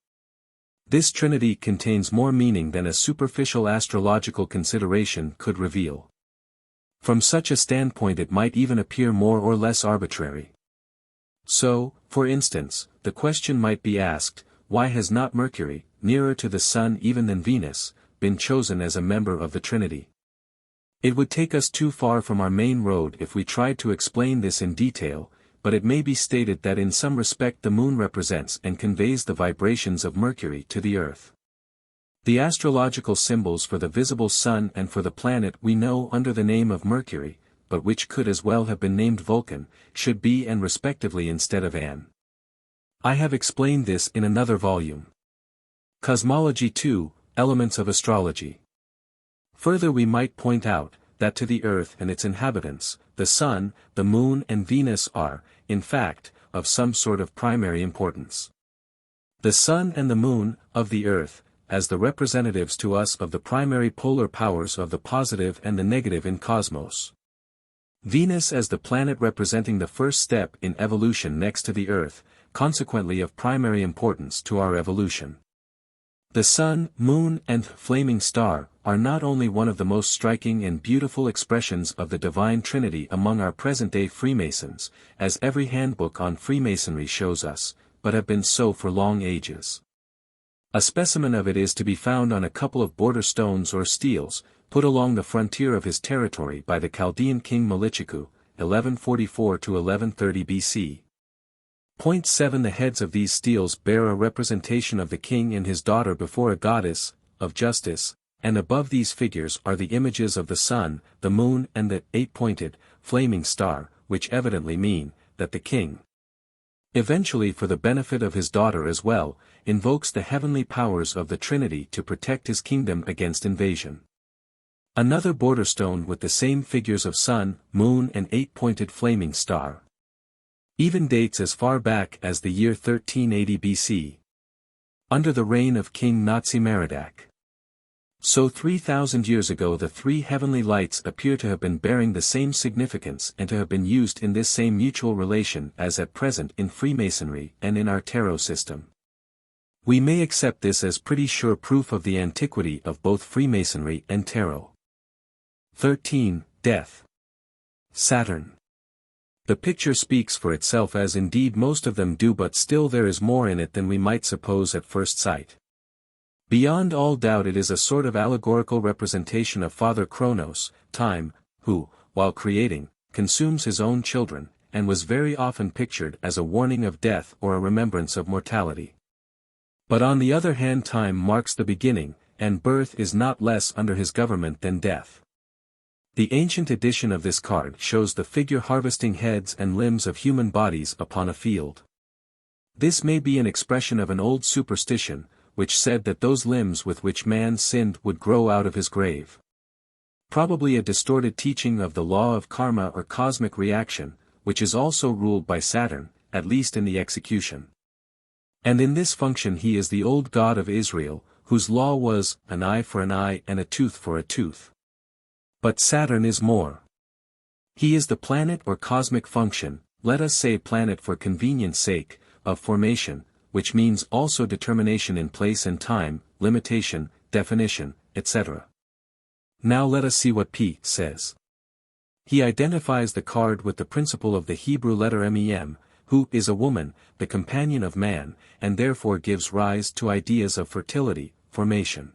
This trinity contains more meaning than a superficial astrological consideration could reveal. From such a standpoint it might even appear more or less arbitrary. So, for instance, the question might be asked, why has not Mercury, nearer to the Sun even than Venus, been chosen as a member of the Trinity? It would take us too far from our main road if we tried to explain this in detail, but it may be stated that in some respect the moon represents and conveys the vibrations of Mercury to the earth. The astrological symbols for the visible sun and for the planet we know under the name of Mercury, but which could as well have been named Vulcan, should be and respectively instead of An. I have explained this in another volume. Cosmology 2, Elements of Astrology. Further we might point out, that to the earth and its inhabitants, the sun, the moon and Venus are, in fact, of some sort of primary importance. The sun and the moon, of the earth, as the representatives to us of the primary polar powers of the positive and the negative in cosmos. Venus as the planet representing the first step in evolution next to the earth, consequently of primary importance to our evolution. The sun, moon and flaming star, are not only one of the most striking and beautiful expressions of the divine Trinity among our present-day Freemasons, as every handbook on Freemasonry shows us, but have been so for long ages. A specimen of it is to be found on a couple of border stones or steels, put along the frontier of his territory by the Chaldean king Malichiku, 1144 to 1130 BC. Point 7. The heads of these steels bear a representation of the king and his daughter before a goddess, of justice, and above these figures are the images of the sun, the moon and the 8-pointed, flaming star, which evidently mean, that the king, eventually for the benefit of his daughter as well, invokes the heavenly powers of the Trinity to protect his kingdom against invasion. Another border stone with the same figures of sun, moon and 8-pointed flaming star. Even dates as far back as the year 1380 BC. Under the reign of King Natsi-Merodach. So 3,000 years ago the three heavenly lights appear to have been bearing the same significance and to have been used in this same mutual relation as at present in Freemasonry and in our tarot system. We may accept this as pretty sure proof of the antiquity of both Freemasonry and tarot. 13. Death. Saturn. The picture speaks for itself as indeed most of them do, but still there is more in it than we might suppose at first sight. Beyond all doubt it is a sort of allegorical representation of Father Kronos, Time, who, while creating, consumes his own children, and was very often pictured as a warning of death or a remembrance of mortality. But on the other hand Time marks the beginning, and birth is not less under his government than death. The ancient edition of this card shows the figure harvesting heads and limbs of human bodies upon a field. This may be an expression of an old superstition, which said that those limbs with which man sinned would grow out of his grave. Probably a distorted teaching of the law of karma or cosmic reaction, which is also ruled by Saturn, at least in the execution. And in this function he is the old God of Israel, whose law was, an eye for an eye and a tooth for a tooth. But Saturn is more. He is the planet or cosmic function, let us say planet for convenience sake, of formation, which means also determination in place and time, limitation, definition, etc. Now let us see what P says. He identifies the card with the principle of the Hebrew letter Mem, who is a woman, the companion of man, and therefore gives rise to ideas of fertility, formation.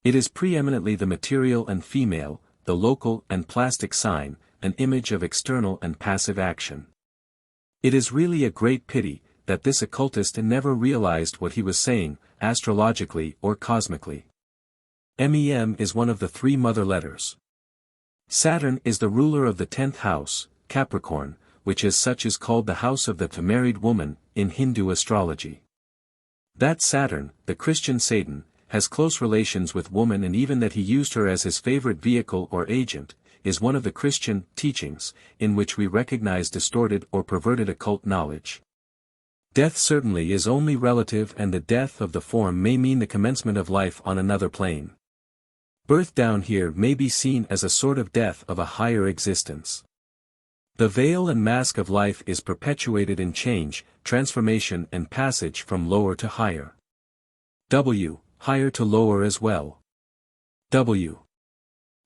It is preeminently the material and female, the local and plastic sign, an image of external and passive action. It is really a great pity, that this occultist never realized what he was saying, astrologically or cosmically. Mem is one of the three mother letters. Saturn is the ruler of the 10th house, Capricorn, which as such is called the house of the married woman, in Hindu astrology. That Saturn, the Christian Satan, has close relations with woman, and even that he used her as his favorite vehicle or agent, is one of the Christian teachings, in which we recognize distorted or perverted occult knowledge. Death certainly is only relative, and the death of the form may mean the commencement of life on another plane. Birth down here may be seen as a sort of death of a higher existence. The veil and mask of life is perpetuated in change, transformation and passage from lower to higher. W. Higher to lower as well. W.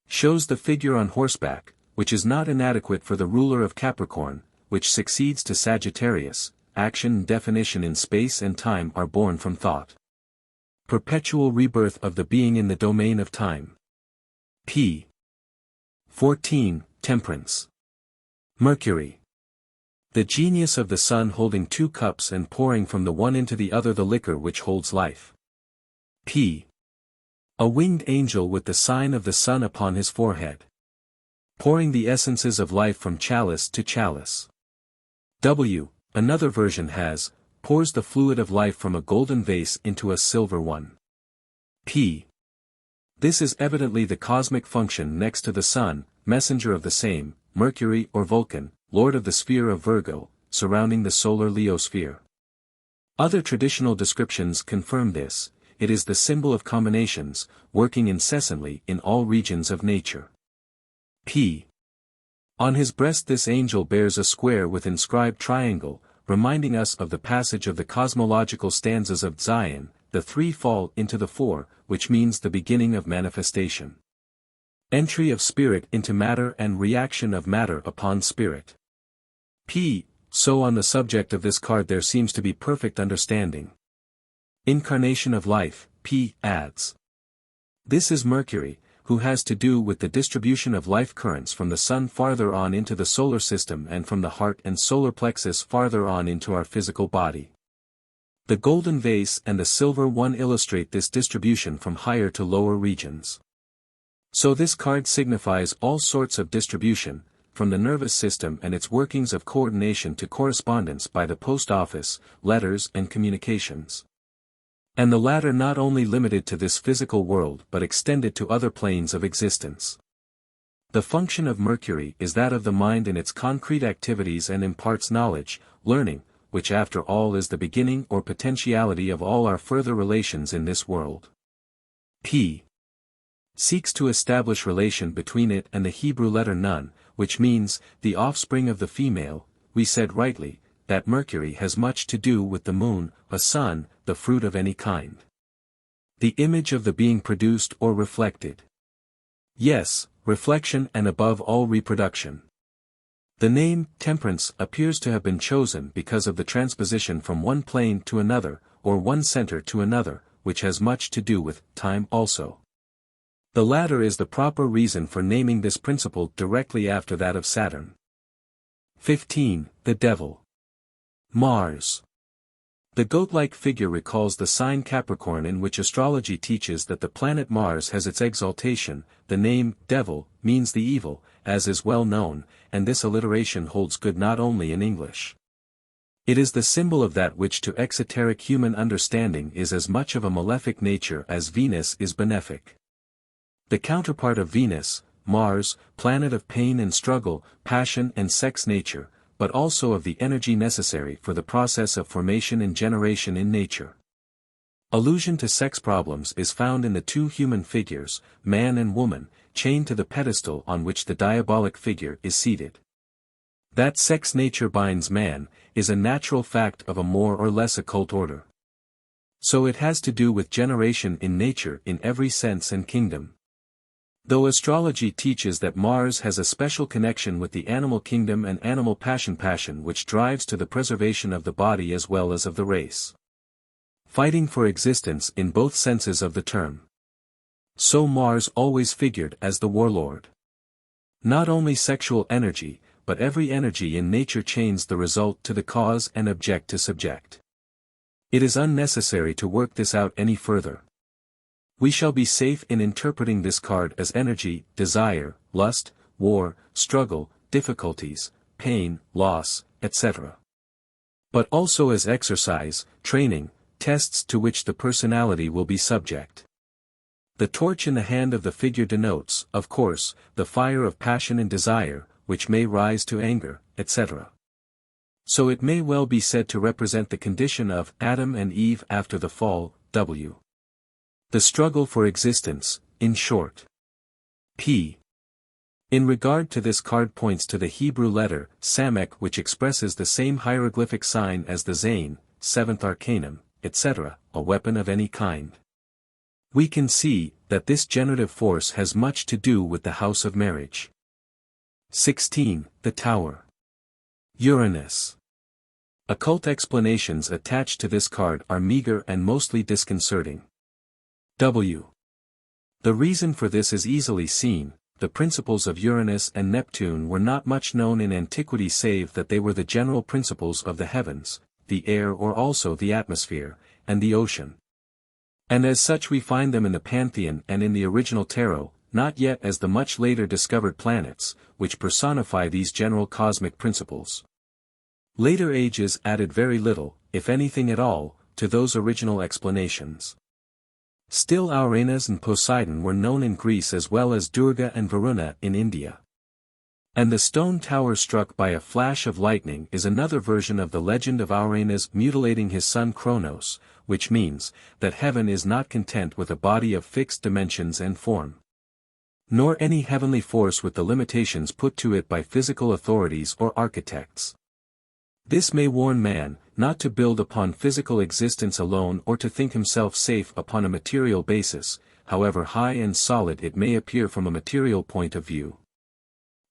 Shows the figure on horseback, which is not inadequate for the ruler of Capricorn, which succeeds to Sagittarius. Action and definition in space and time are born from thought. Perpetual rebirth of the being in the domain of time. P. 14. Temperance. Mercury. The genius of the sun holding two cups and pouring from the one into the other the liquor which holds life. P. A winged angel with the sign of the sun upon his forehead, pouring the essences of life from chalice to chalice. W. Another version has, pours the fluid of life from a golden vase into a silver one. P. This is evidently the cosmic function next to the sun, messenger of the same, Mercury or Vulcan, lord of the sphere of Virgo, surrounding the solar Leo sphere. Other traditional descriptions confirm this. It is the symbol of combinations, working incessantly in all regions of nature. P. On his breast this angel bears a square with inscribed triangle, reminding us of the passage of the cosmological stanzas of Zion, the three fall into the four, which means the beginning of manifestation. Entry of spirit into matter and reaction of matter upon spirit. P. So on the subject of this card there seems to be perfect understanding. Incarnation of life, P. adds. This is Mercury, who has to do with the distribution of life currents from the sun farther on into the solar system and from the heart and solar plexus farther on into our physical body. The golden vase and the silver one illustrate this distribution from higher to lower regions. So this card signifies all sorts of distribution, from the nervous system and its workings of coordination to correspondence by the post office, letters and communications. And the latter not only limited to this physical world but extended to other planes of existence. The function of Mercury is that of the mind in its concrete activities and imparts knowledge, learning, which after all is the beginning or potentiality of all our further relations in this world. P. Seeks to establish relation between it and the Hebrew letter Nun, which means, the offspring of the female. We said rightly, that Mercury has much to do with the moon, a sun, the fruit of any kind. The image of the being produced or reflected. Yes, reflection and above all reproduction. The name, Temperance, appears to have been chosen because of the transposition from one plane to another, or one center to another, which has much to do with time also. The latter is the proper reason for naming this principle directly after that of Saturn. 15. The Devil. Mars. The goat-like figure recalls the sign Capricorn, in which astrology teaches that the planet Mars has its exaltation. The name, Devil, means the evil, as is well known, and this alliteration holds good not only in English. It is the symbol of that which to exoteric human understanding is as much of a malefic nature as Venus is benefic. The counterpart of Venus, Mars, planet of pain and struggle, passion and sex nature, but also of the energy necessary for the process of formation and generation in nature. Allusion to sex problems is found in the two human figures, man and woman, chained to the pedestal on which the diabolic figure is seated. That sex nature binds man, is a natural fact of a more or less occult order. So it has to do with generation in nature in every sense and kingdom. Though astrology teaches that Mars has a special connection with the animal kingdom and animal passion which drives to the preservation of the body as well as of the race. Fighting for existence in both senses of the term. So Mars always figured as the warlord. Not only sexual energy, but every energy in nature chains the result to the cause and object to subject. It is unnecessary to work this out any further. We shall be safe in interpreting this card as energy, desire, lust, war, struggle, difficulties, pain, loss, etc. But also as exercise, training, tests to which the personality will be subject. The torch in the hand of the figure denotes, of course, the fire of passion and desire, which may rise to anger, etc. So it may well be said to represent the condition of Adam and Eve after the fall, w. The struggle for existence, in short. P. In regard to this card points to the Hebrew letter, Samek, which expresses the same hieroglyphic sign as the Zain, seventh arcanum, etc., a weapon of any kind. We can see that this generative force has much to do with the house of marriage. 16. The Tower. Uranus. Occult explanations attached to this card are meager and mostly disconcerting. W. The reason for this is easily seen. the principles of Uranus and Neptune were not much known in antiquity save that they were the general principles of the heavens, the air or also the atmosphere, and the ocean. And as such we find them in the Pantheon and in the original tarot, not yet as the much later discovered planets, which personify these general cosmic principles. Later ages added very little, if anything at all, to those original explanations. Still Uranus and Poseidon were known in Greece as well as Durga and Varuna in India. And the stone tower struck by a flash of lightning is another version of the legend of Uranus mutilating his son Kronos, which means that heaven is not content with a body of fixed dimensions and form, nor any heavenly force with the limitations put to it by physical authorities or architects. This may warn man, not to build upon physical existence alone or to think himself safe upon a material basis, however high and solid it may appear from a material point of view.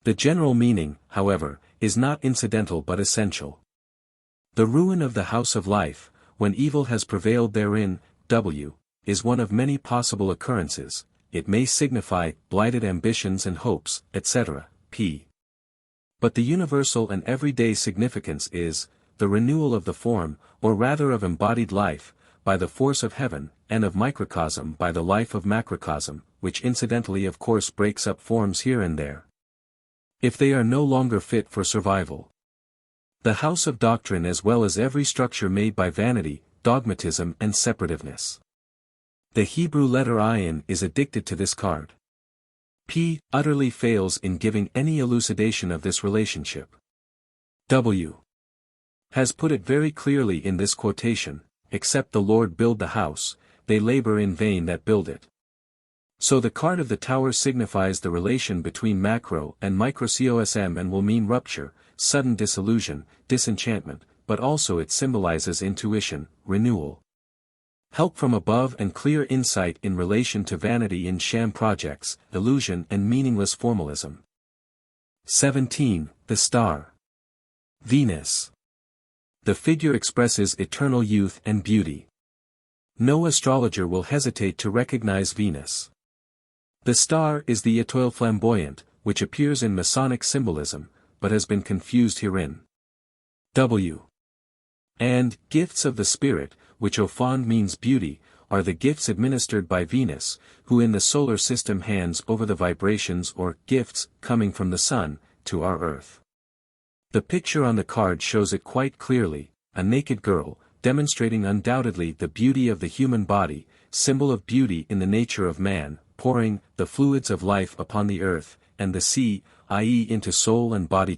The general meaning, however, is not incidental but essential. The ruin of the house of life, when evil has prevailed therein, is one of many possible occurrences. It may signify blighted ambitions and hopes, etc. p. But the universal and everyday significance is, the renewal of the form, or rather of embodied life, by the force of heaven, and of microcosm by the life of macrocosm, which incidentally of course breaks up forms here and there, if they are no longer fit for survival. The house of doctrine as well as every structure made by vanity, dogmatism and separativeness. The Hebrew letter Ayin is addicted to this card. P utterly fails in giving any elucidation of this relationship. W has put it very clearly in this quotation, except the Lord build the house, they labor in vain that build it. So the card of the tower signifies the relation between macro and microcosm and will mean rupture, sudden disillusion, disenchantment, but also it symbolizes intuition, renewal, help from above and clear insight in relation to vanity in sham projects, illusion and meaningless formalism. 17. The star. Venus. The figure expresses eternal youth and beauty. No astrologer will hesitate to recognize Venus. The star is the étoile flamboyant, which appears in Masonic symbolism, but has been confused herein. W. And gifts of the spirit, which Ophand means beauty, are the gifts administered by Venus, who in the solar system hands over the vibrations or gifts coming from the sun, to our earth. The picture on the card shows it quite clearly, a naked girl, demonstrating undoubtedly the beauty of the human body, symbol of beauty in the nature of man, pouring the fluids of life upon the earth, and the sea, i.e. into soul and body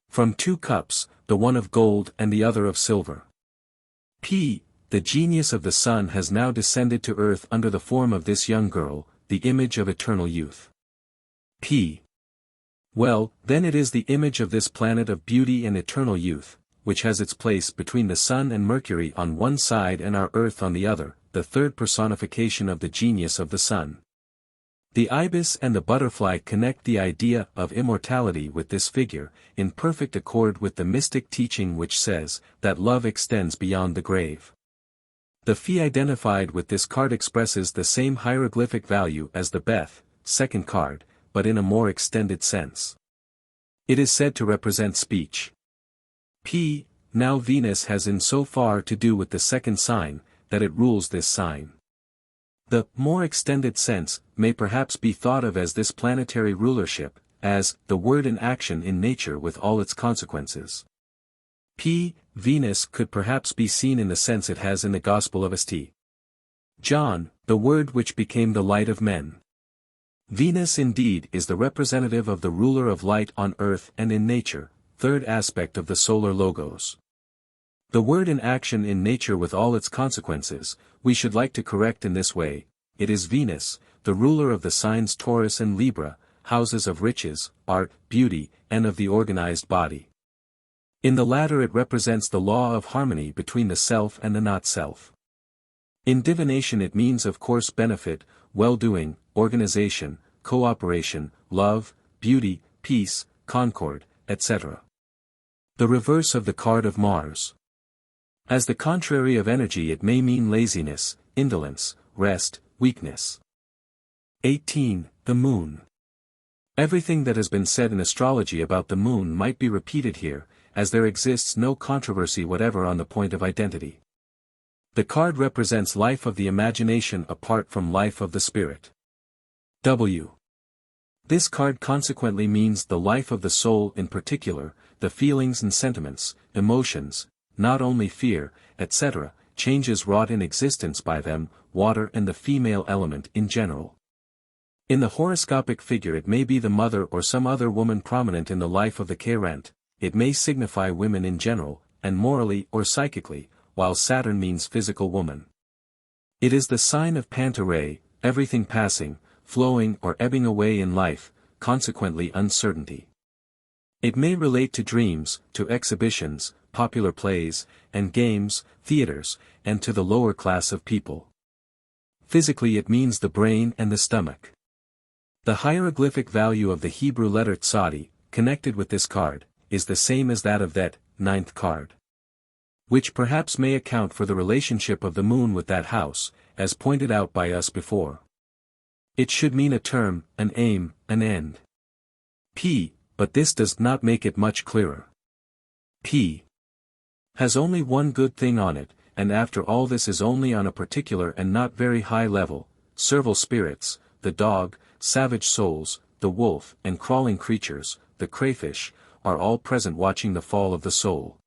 from 2 cups, the one of gold and the other of silver. P. The genius of the sun has now descended to earth under the form of this young girl, the image of eternal youth. P. Well, then it is the image of this planet of beauty and eternal youth, which has its place between the sun and Mercury on one side and our earth on the other, the third personification of the genius of the sun. The ibis and the butterfly connect the idea of immortality with this figure, in perfect accord with the mystic teaching which says, that love extends beyond the grave. The phi identified with this card expresses the same hieroglyphic value as the Beth, second card, but in a more extended sense. It is said to represent speech. P. Now Venus has in so far to do with the second sign, that it rules this sign. The more extended sense may perhaps be thought of as this planetary rulership, as the word in action in nature with all its consequences. P. Venus could perhaps be seen in the sense it has in the Gospel of St. John, the Word which became the light of men. Venus indeed is the representative of the ruler of light on earth and in nature, third aspect of the solar logos. The word in action in nature with all its consequences, we should like to correct in this way, it is Venus, the ruler of the signs Taurus and Libra, houses of riches, art, beauty, and of the organized body. In the latter it represents the law of harmony between the self and the not-self. In divination it means of course benefit, well-doing, organization, cooperation, love, beauty, peace, concord, etc. The reverse of the card of Mars. As the contrary of energy it may mean laziness, indolence, rest, weakness. 18. The Moon. Everything that has been said in astrology about the moon might be repeated here, as there exists no controversy whatever on the point of identity. The card represents life of the imagination apart from life of the spirit. W. This card consequently means the life of the soul in particular, the feelings and sentiments, emotions, not only fear, etc., changes wrought in existence by them, water and the female element in general. In the horoscopic figure it may be the mother or some other woman prominent in the life of the Chariot, it may signify women in general, and morally or psychically, while Saturn means physical woman. It is the sign of Pantarei, everything passing, flowing or ebbing away in life, consequently uncertainty. It may relate to dreams, to exhibitions, popular plays, and games, theaters, and to the lower class of people. Physically it means the brain and the stomach. The hieroglyphic value of the Hebrew letter Tzadi, connected with this card, is the same as that of that, 9th card. Which perhaps may account for the relationship of the moon with that house, as pointed out by us before. It should mean a term, an aim, an end. P, but this does not make it much clearer. P has only one good thing on it, and after all this is only on a particular and not very high level, servile spirits, the dog, savage souls, the wolf and crawling creatures, the crayfish, are all present watching the fall of the soul,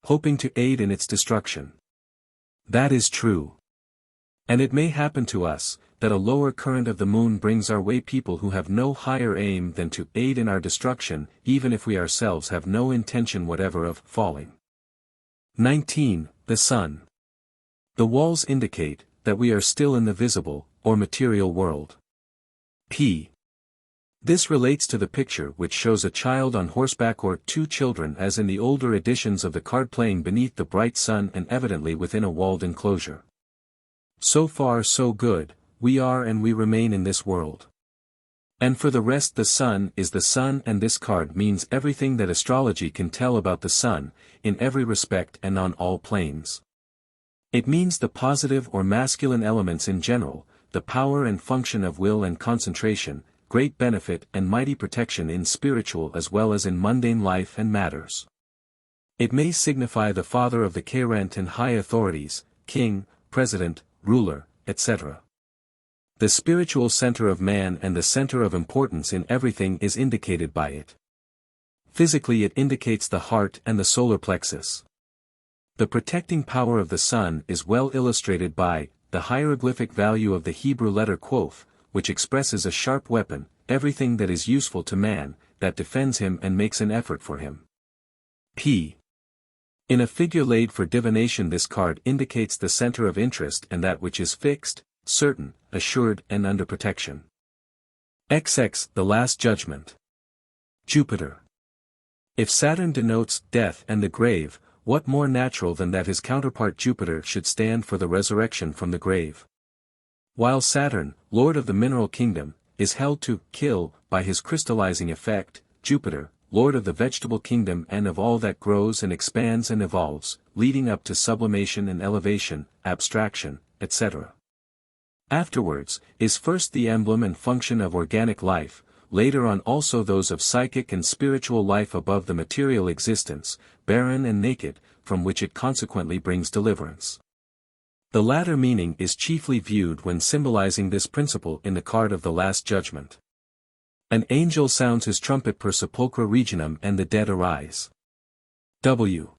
hoping to aid in its destruction. That is true. And it may happen to us, that a lower current of the moon brings our way people who have no higher aim than to aid in our destruction, even if we ourselves have no intention whatever of falling. 19. The Sun. The walls indicate that we are still in the visible, or material world. P. This relates to the picture which shows a child on horseback or two children as in the older editions of the card playing beneath the bright sun and evidently within a walled enclosure. So far so good, we are and we remain in this world. And for the rest the sun is the sun, and this card means everything that astrology can tell about the sun, in every respect and on all planes. It means the positive or masculine elements in general, the power and function of will and concentration, great benefit and mighty protection in spiritual as well as in mundane life and matters. It may signify the father of the Chariot and high authorities, king, president, ruler, etc. The spiritual center of man and the center of importance in everything is indicated by it. Physically it indicates the heart and the solar plexus. The protecting power of the sun is well illustrated by the hieroglyphic value of the Hebrew letter Quoth, which expresses a sharp weapon, everything that is useful to man, that defends him and makes an effort for him. P. In a figure laid for divination this card indicates the center of interest and that which is fixed, certain, assured and under protection. XX. The Last Judgment. Jupiter. If Saturn denotes death and the grave, what more natural than that his counterpart Jupiter should stand for the resurrection from the grave? While Saturn, lord of the mineral kingdom, is held to kill by his crystallizing effect, Jupiter, lord of the vegetable kingdom and of all that grows and expands and evolves, leading up to sublimation and elevation, abstraction, etc. Afterwards, is first the emblem and function of organic life, later on also those of psychic and spiritual life above the material existence, barren and naked, from which it consequently brings deliverance. The latter meaning is chiefly viewed when symbolizing this principle in the card of the Last Judgment. An angel sounds his trumpet per sepulchra regionum and the dead arise. W.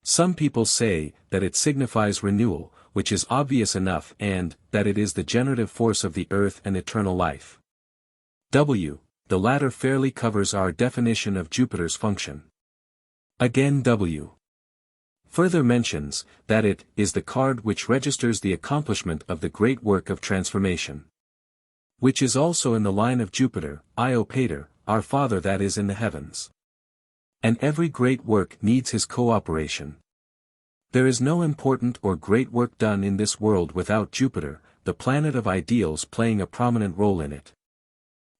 Some people say that it signifies renewal, which is obvious enough, and that it is the generative force of the earth and eternal life. W. The latter fairly covers our definition of Jupiter's function. Again W. Further mentions that it is the card which registers the accomplishment of the great work of transformation, which is also in the line of Jupiter, Io Pater, our Father that is in the heavens. And every great work needs his cooperation. There is no important or great work done in this world without Jupiter, the planet of ideals, playing a prominent role in it.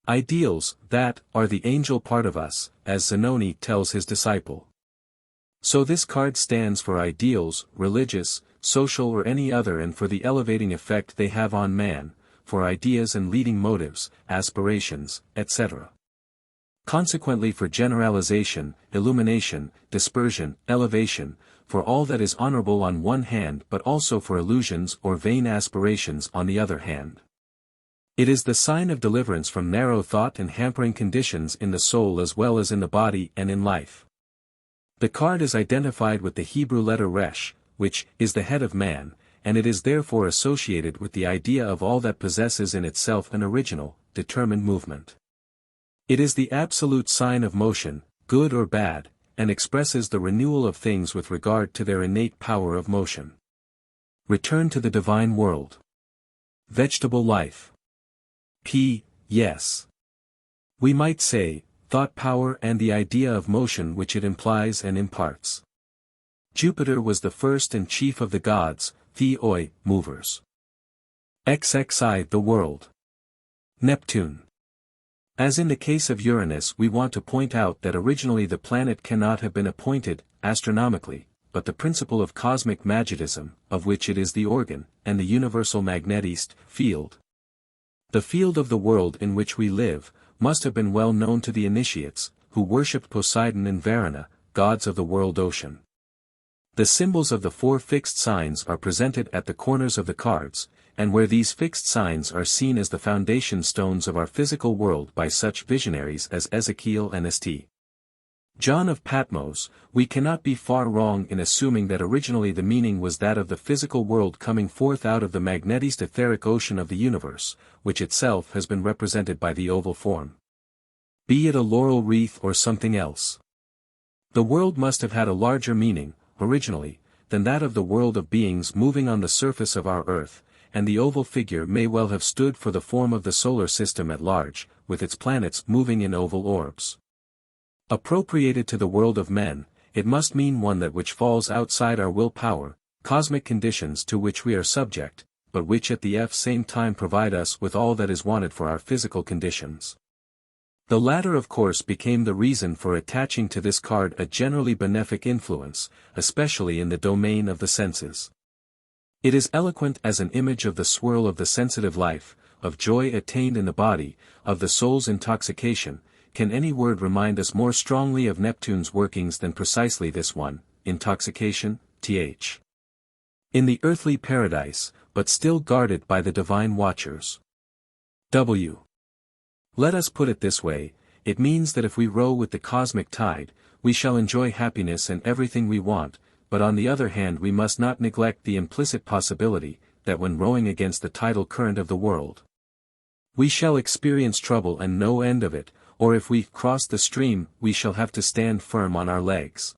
Ideals, that, are the angel part of us, as Zanoni tells his disciple. So this card stands for ideals, religious, social or any other, and for the elevating effect they have on man, for ideas and leading motives, aspirations, etc. Consequently for generalization, illumination, dispersion, elevation, for all that is honorable on one hand but also for illusions or vain aspirations on the other hand. It is the sign of deliverance from narrow thought and hampering conditions in the soul as well as in the body and in life. The card is identified with the Hebrew letter Resh, which is the head of man, and it is therefore associated with the idea of all that possesses in itself an original, determined movement. It is the absolute sign of motion, good or bad, and expresses the renewal of things with regard to their innate power of motion. Return to the divine world. Vegetable life. Yes. We might say, thought power and the idea of motion which it implies and imparts. Jupiter was the first and chief of the gods, theoi, movers. XIII the world. Neptune. As in the case of Uranus, we want to point out that originally the planet cannot have been appointed, astronomically, but the principle of cosmic magnetism, of which it is the organ, and the universal magnetised field. The field of the world in which we live, must have been well known to the initiates, who worshipped Poseidon and Varuna, gods of the world ocean. The symbols of the four fixed signs are presented at the corners of the cards, and where these fixed signs are seen as the foundation stones of our physical world by such visionaries as Ezekiel and St. John of Patmos, we cannot be far wrong in assuming that originally the meaning was that of the physical world coming forth out of the magnetized etheric ocean of the universe, which itself has been represented by the oval form. Be it a laurel wreath or something else. The world must have had a larger meaning, originally, than that of the world of beings moving on the surface of our earth, and the oval figure may well have stood for the form of the solar system at large, with its planets moving in oval orbs. Appropriated to the world of men, it must mean one that which falls outside our will power, cosmic conditions to which we are subject, but which at the same time provide us with all that is wanted for our physical conditions. The latter of course became the reason for attaching to this card a generally benefic influence, especially in the domain of the senses. It is eloquent as an image of the swirl of the sensitive life, of joy attained in the body, of the soul's intoxication. Can any word remind us more strongly of Neptune's workings than precisely this one, intoxication, th. In the earthly paradise, but still guarded by the divine watchers. W. Let us put it this way, it means that if we row with the cosmic tide, we shall enjoy happiness and everything we want, but on the other hand we must not neglect the implicit possibility, that when rowing against the tidal current of the world, we shall experience trouble and no end of it, or if we cross the stream we shall have to stand firm on our legs.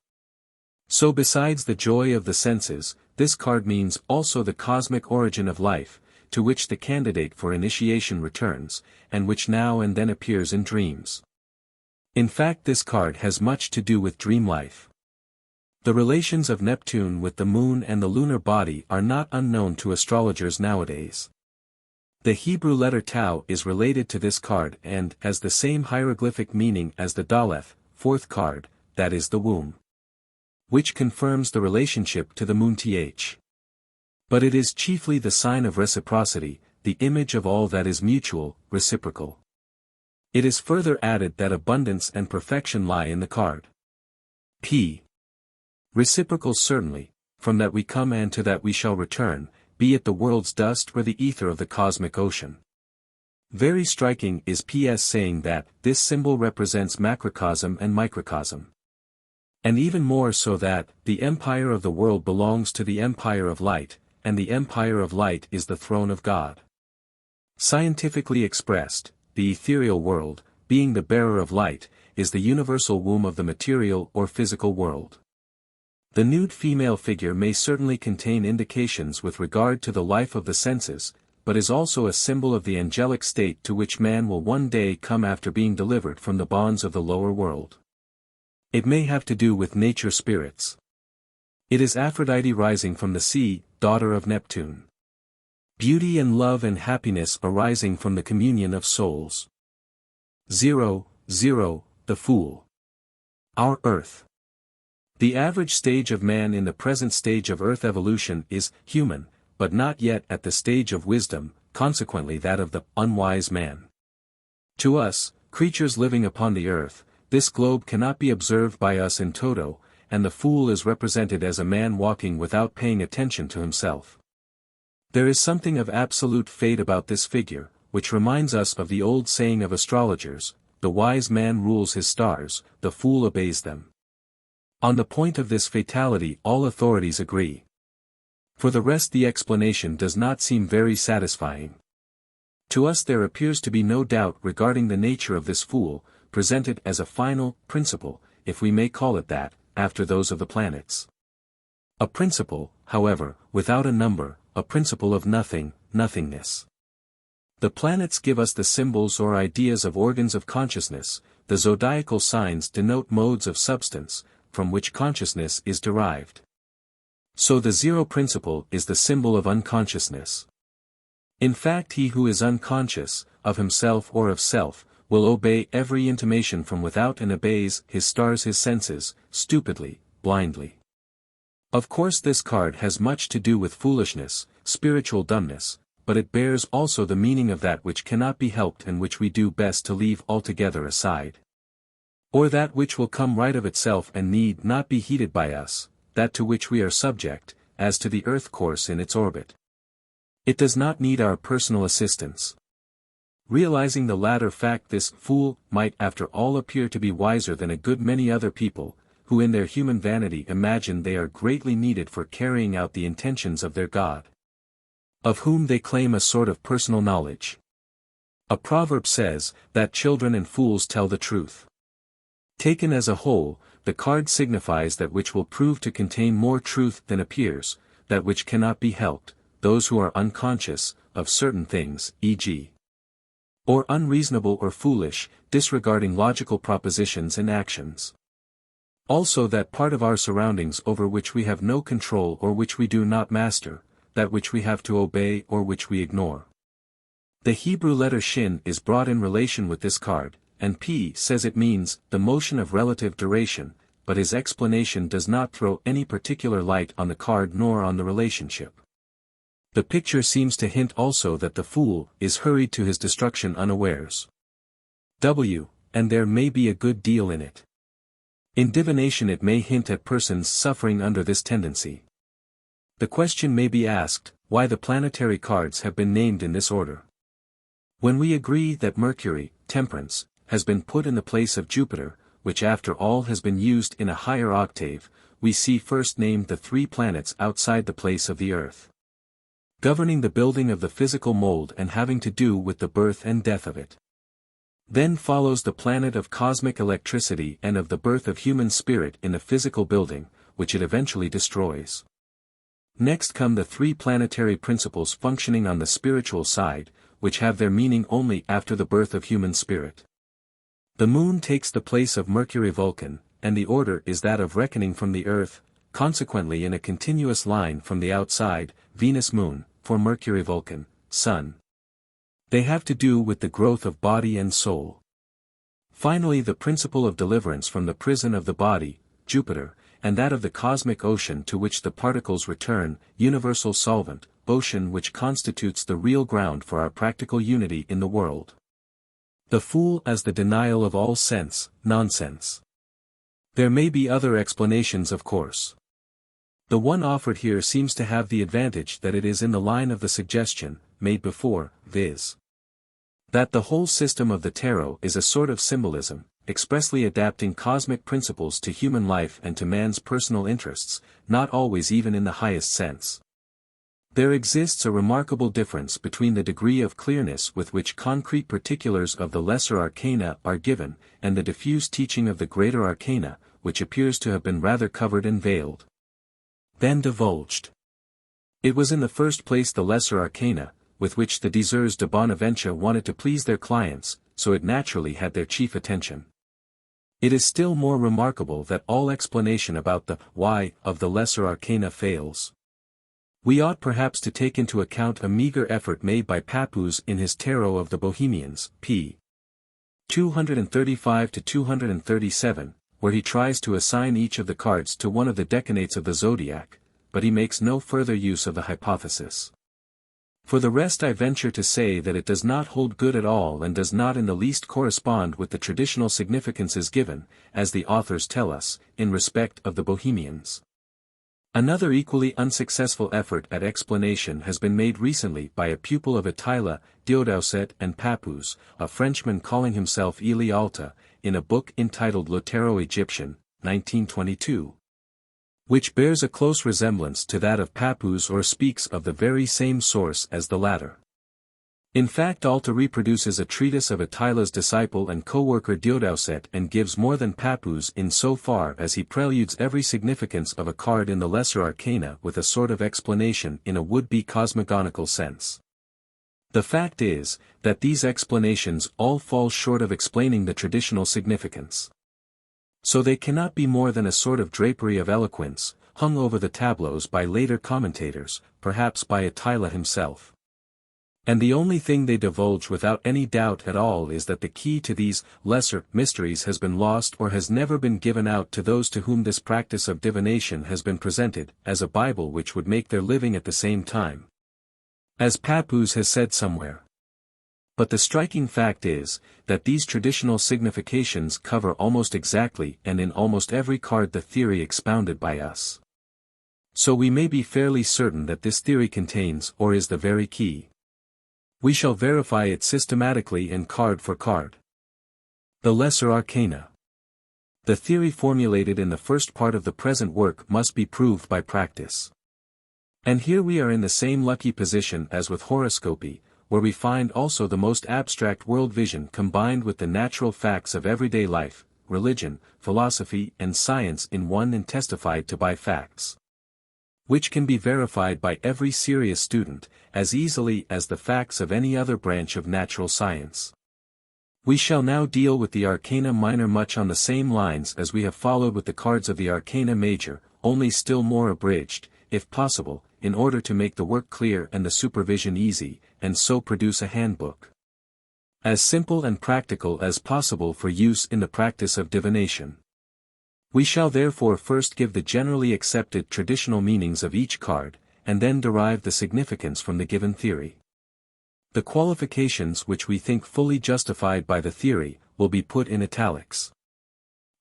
So besides the joy of the senses, this card means also the cosmic origin of life, to which the candidate for initiation returns, and which now and then appears in dreams. In fact this card has much to do with dream life. The relations of Neptune with the moon and the lunar body are not unknown to astrologers nowadays. The Hebrew letter Tau is related to this card and has the same hieroglyphic meaning as the Daleth, fourth card, that is the womb, which confirms the relationship to the moon th. But it is chiefly the sign of reciprocity, the image of all that is mutual, reciprocal. It is further added that abundance and perfection lie in the card. Reciprocal certainly, from that we come and to that we shall return, be it the world's dust or the ether of the cosmic ocean. Very striking is P.S. saying that this symbol represents macrocosm and microcosm. And even more so that the empire of the world belongs to the empire of light, and the empire of light is the throne of God. Scientifically expressed, the ethereal world, being the bearer of light, is the universal womb of the material or physical world. The nude female figure may certainly contain indications with regard to the life of the senses, but is also a symbol of the angelic state to which man will one day come after being delivered from the bonds of the lower world. It may have to do with nature spirits. It is Aphrodite rising from the sea, daughter of Neptune. Beauty and love and happiness arising from the communion of souls. 0, the Fool. Our Earth. The average stage of man in the present stage of Earth evolution is human, but not yet at the stage of wisdom, consequently that of the unwise man. To us, creatures living upon the earth, this globe cannot be observed by us in toto, and the fool is represented as a man walking without paying attention to himself. There is something of absolute fate about this figure, which reminds us of the old saying of astrologers, the wise man rules his stars, the fool obeys them. On the point of this fatality all authorities agree. For the rest the explanation does not seem very satisfying. To us there appears to be no doubt regarding the nature of this fool, presented as a final principle, if we may call it that, after those of the planets. A principle, however, without a number, a principle of nothing, nothingness. The planets give us the symbols or ideas of organs of consciousness, the zodiacal signs denote modes of substance, from which consciousness is derived. So the zero principle is the symbol of unconsciousness. In fact, he who is unconscious, of himself or of self, will obey every intimation from without and obeys his stars, his senses, stupidly, blindly. Of course this card has much to do with foolishness, spiritual dumbness, but it bears also the meaning of that which cannot be helped and which we do best to leave altogether aside. Or that which will come right of itself and need not be heeded by us, that to which we are subject, as to the earth course in its orbit. It does not need our personal assistance. Realizing the latter fact, this fool might after all appear to be wiser than a good many other people, who in their human vanity imagine they are greatly needed for carrying out the intentions of their God, of whom they claim a sort of personal knowledge. A proverb says, that children and fools tell the truth. Taken as a whole, the card signifies that which will prove to contain more truth than appears, that which cannot be helped, those who are unconscious, of certain things, e.g. or unreasonable or foolish, disregarding logical propositions and actions. Also that part of our surroundings over which we have no control or which we do not master, that which we have to obey or which we ignore. The Hebrew letter shin is brought in relation with this card, and P says it means the motion of relative duration, but his explanation does not throw any particular light on the card nor on the relationship. The picture seems to hint also that the fool is hurried to his destruction unawares. And there may be a good deal in it. In divination it may hint at persons suffering under this tendency. The question may be asked, why the planetary cards have been named in this order. When we agree that Mercury, Temperance, has been put in the place of Jupiter, which after all has been used in a higher octave, we see first named the three planets outside the place of the Earth, governing the building of the physical mold and having to do with the birth and death of it. Then follows the planet of cosmic electricity and of the birth of human spirit in the physical building, which it eventually destroys. Next come the three planetary principles functioning on the spiritual side, which have their meaning only after the birth of human spirit. The moon takes the place of Mercury Vulcan, and the order is that of reckoning from the earth, consequently in a continuous line from the outside, Venus Moon, for Mercury Vulcan, Sun. They have to do with the growth of body and soul. Finally the principle of deliverance from the prison of the body, Jupiter, and that of the cosmic ocean to which the particles return, universal solvent, ocean, which constitutes the real ground for our practical unity in the world. The fool as the denial of all sense, nonsense. There may be other explanations, of course. The one offered here seems to have the advantage that it is in the line of the suggestion, made before, viz. that the whole system of the tarot is a sort of symbolism, expressly adapting cosmic principles to human life and to man's personal interests, not always even in the highest sense. There exists a remarkable difference between the degree of clearness with which concrete particulars of the Lesser Arcana are given, and the diffuse teaching of the Greater Arcana, which appears to have been rather covered and veiled than divulged. It was in the first place the Lesser Arcana, with which the diseurs de Bonaventure wanted to please their clients, so it naturally had their chief attention. It is still more remarkable that all explanation about the why of the Lesser Arcana fails. We ought perhaps to take into account a meager effort made by Papus in his Tarot of the Bohemians, p. 235 to 237, where he tries to assign each of the cards to one of the decanates of the zodiac, but he makes no further use of the hypothesis. For the rest, I venture to say that it does not hold good at all and does not in the least correspond with the traditional significances given, as the authors tell us, in respect of the Bohemians. Another equally unsuccessful effort at explanation has been made recently by a pupil of Attila, Diodousset and Papus, a Frenchman calling himself Eli Alta, in a book entitled Lotero-Egyptian, 1922. Which bears a close resemblance to that of Papus or speaks of the very same source as the latter. In fact, Alta reproduces a treatise of Attila's disciple and co-worker Diodousset and gives more than Papus in so far as he preludes every significance of a card in the Lesser Arcana with a sort of explanation in a would-be cosmogonical sense. The fact is, that these explanations all fall short of explaining the traditional significance. So they cannot be more than a sort of drapery of eloquence, hung over the tableaus by later commentators, perhaps by Attila himself. And the only thing they divulge without any doubt at all is that the key to these lesser mysteries has been lost or has never been given out to those to whom this practice of divination has been presented as a Bible which would make their living at the same time. As Papus has said somewhere. But the striking fact is, that these traditional significations cover almost exactly and in almost every card the theory expounded by us. So we may be fairly certain that this theory contains or is the very key. We shall verify it systematically and card for card. The Lesser Arcana. The theory formulated in the first part of the present work must be proved by practice. And here we are in the same lucky position as with horoscopy, where we find also the most abstract world vision combined with the natural facts of everyday life, religion, philosophy and science in one and testified to by facts, which can be verified by every serious student, as easily as the facts of any other branch of natural science. We shall now deal with the Arcana Minor much on the same lines as we have followed with the cards of the Arcana Major, only still more abridged, if possible, in order to make the work clear and the supervision easy, and so produce a handbook as simple and practical as possible for use in the practice of divination. We shall therefore first give the generally accepted traditional meanings of each card, and then derive the significance from the given theory. The qualifications which we think fully justified by the theory, will be put in italics.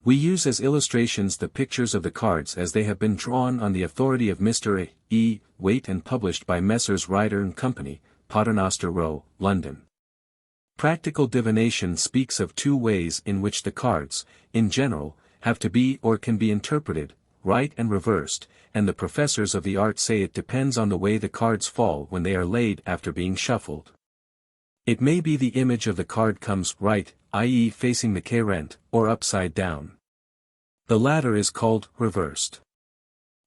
We use as illustrations the pictures of the cards as they have been drawn on the authority of Mr. E. Waite and published by Messrs. Ryder and Company, Paternoster Row, London. Practical divination speaks of two ways in which the cards, in general, have to be or can be interpreted, right and reversed, and the professors of the art say it depends on the way the cards fall when they are laid after being shuffled. It may be the image of the card comes right, i.e. facing the querent, or upside down. The latter is called reversed.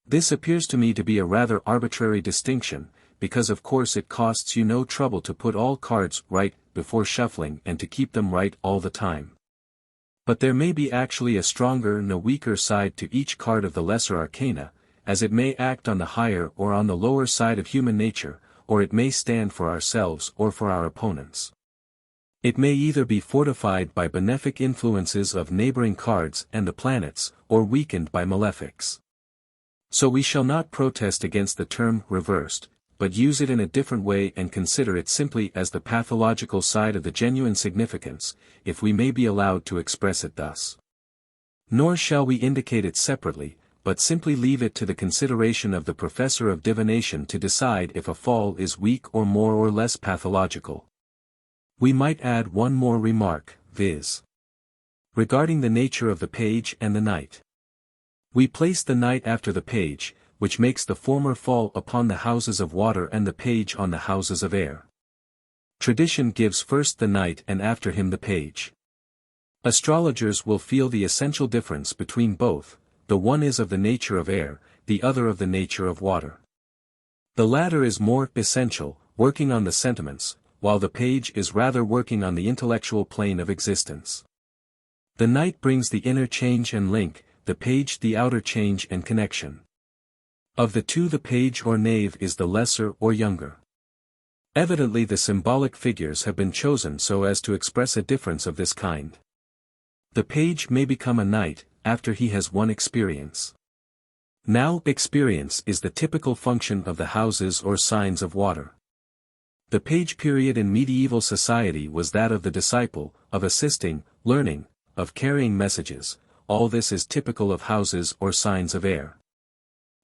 This appears to me to be a rather arbitrary distinction, because of course it costs you no trouble to put all cards right before shuffling and to keep them right all the time. But there may be actually a stronger and a weaker side to each card of the Lesser Arcana, as it may act on the higher or on the lower side of human nature, or it may stand for ourselves or for our opponents. It may either be fortified by benefic influences of neighboring cards and the planets, or weakened by malefics. So we shall not protest against the term reversed, but use it in a different way and consider it simply as the pathological side of the genuine significance, if we may be allowed to express it thus. Nor shall we indicate it separately, but simply leave it to the consideration of the professor of divination to decide if a fall is weak or more or less pathological. We might add one more remark, viz. regarding the nature of the page and the knight. We place the knight after the page, which makes the former fall upon the houses of water and the page on the houses of air. Tradition gives first the knight and after him the page. Astrologers will feel the essential difference between both, the one is of the nature of air, the other of the nature of water. The latter is more essential, working on the sentiments, while the page is rather working on the intellectual plane of existence. The knight brings the inner change and link, the page the outer change and connection. Of the two the page or knave is the lesser or younger. Evidently the symbolic figures have been chosen so as to express a difference of this kind. The page may become a knight, after he has won experience. Now experience is the typical function of the houses or signs of water. The page period in medieval society was that of the disciple, of assisting, learning, of carrying messages. All this is typical of houses or signs of air.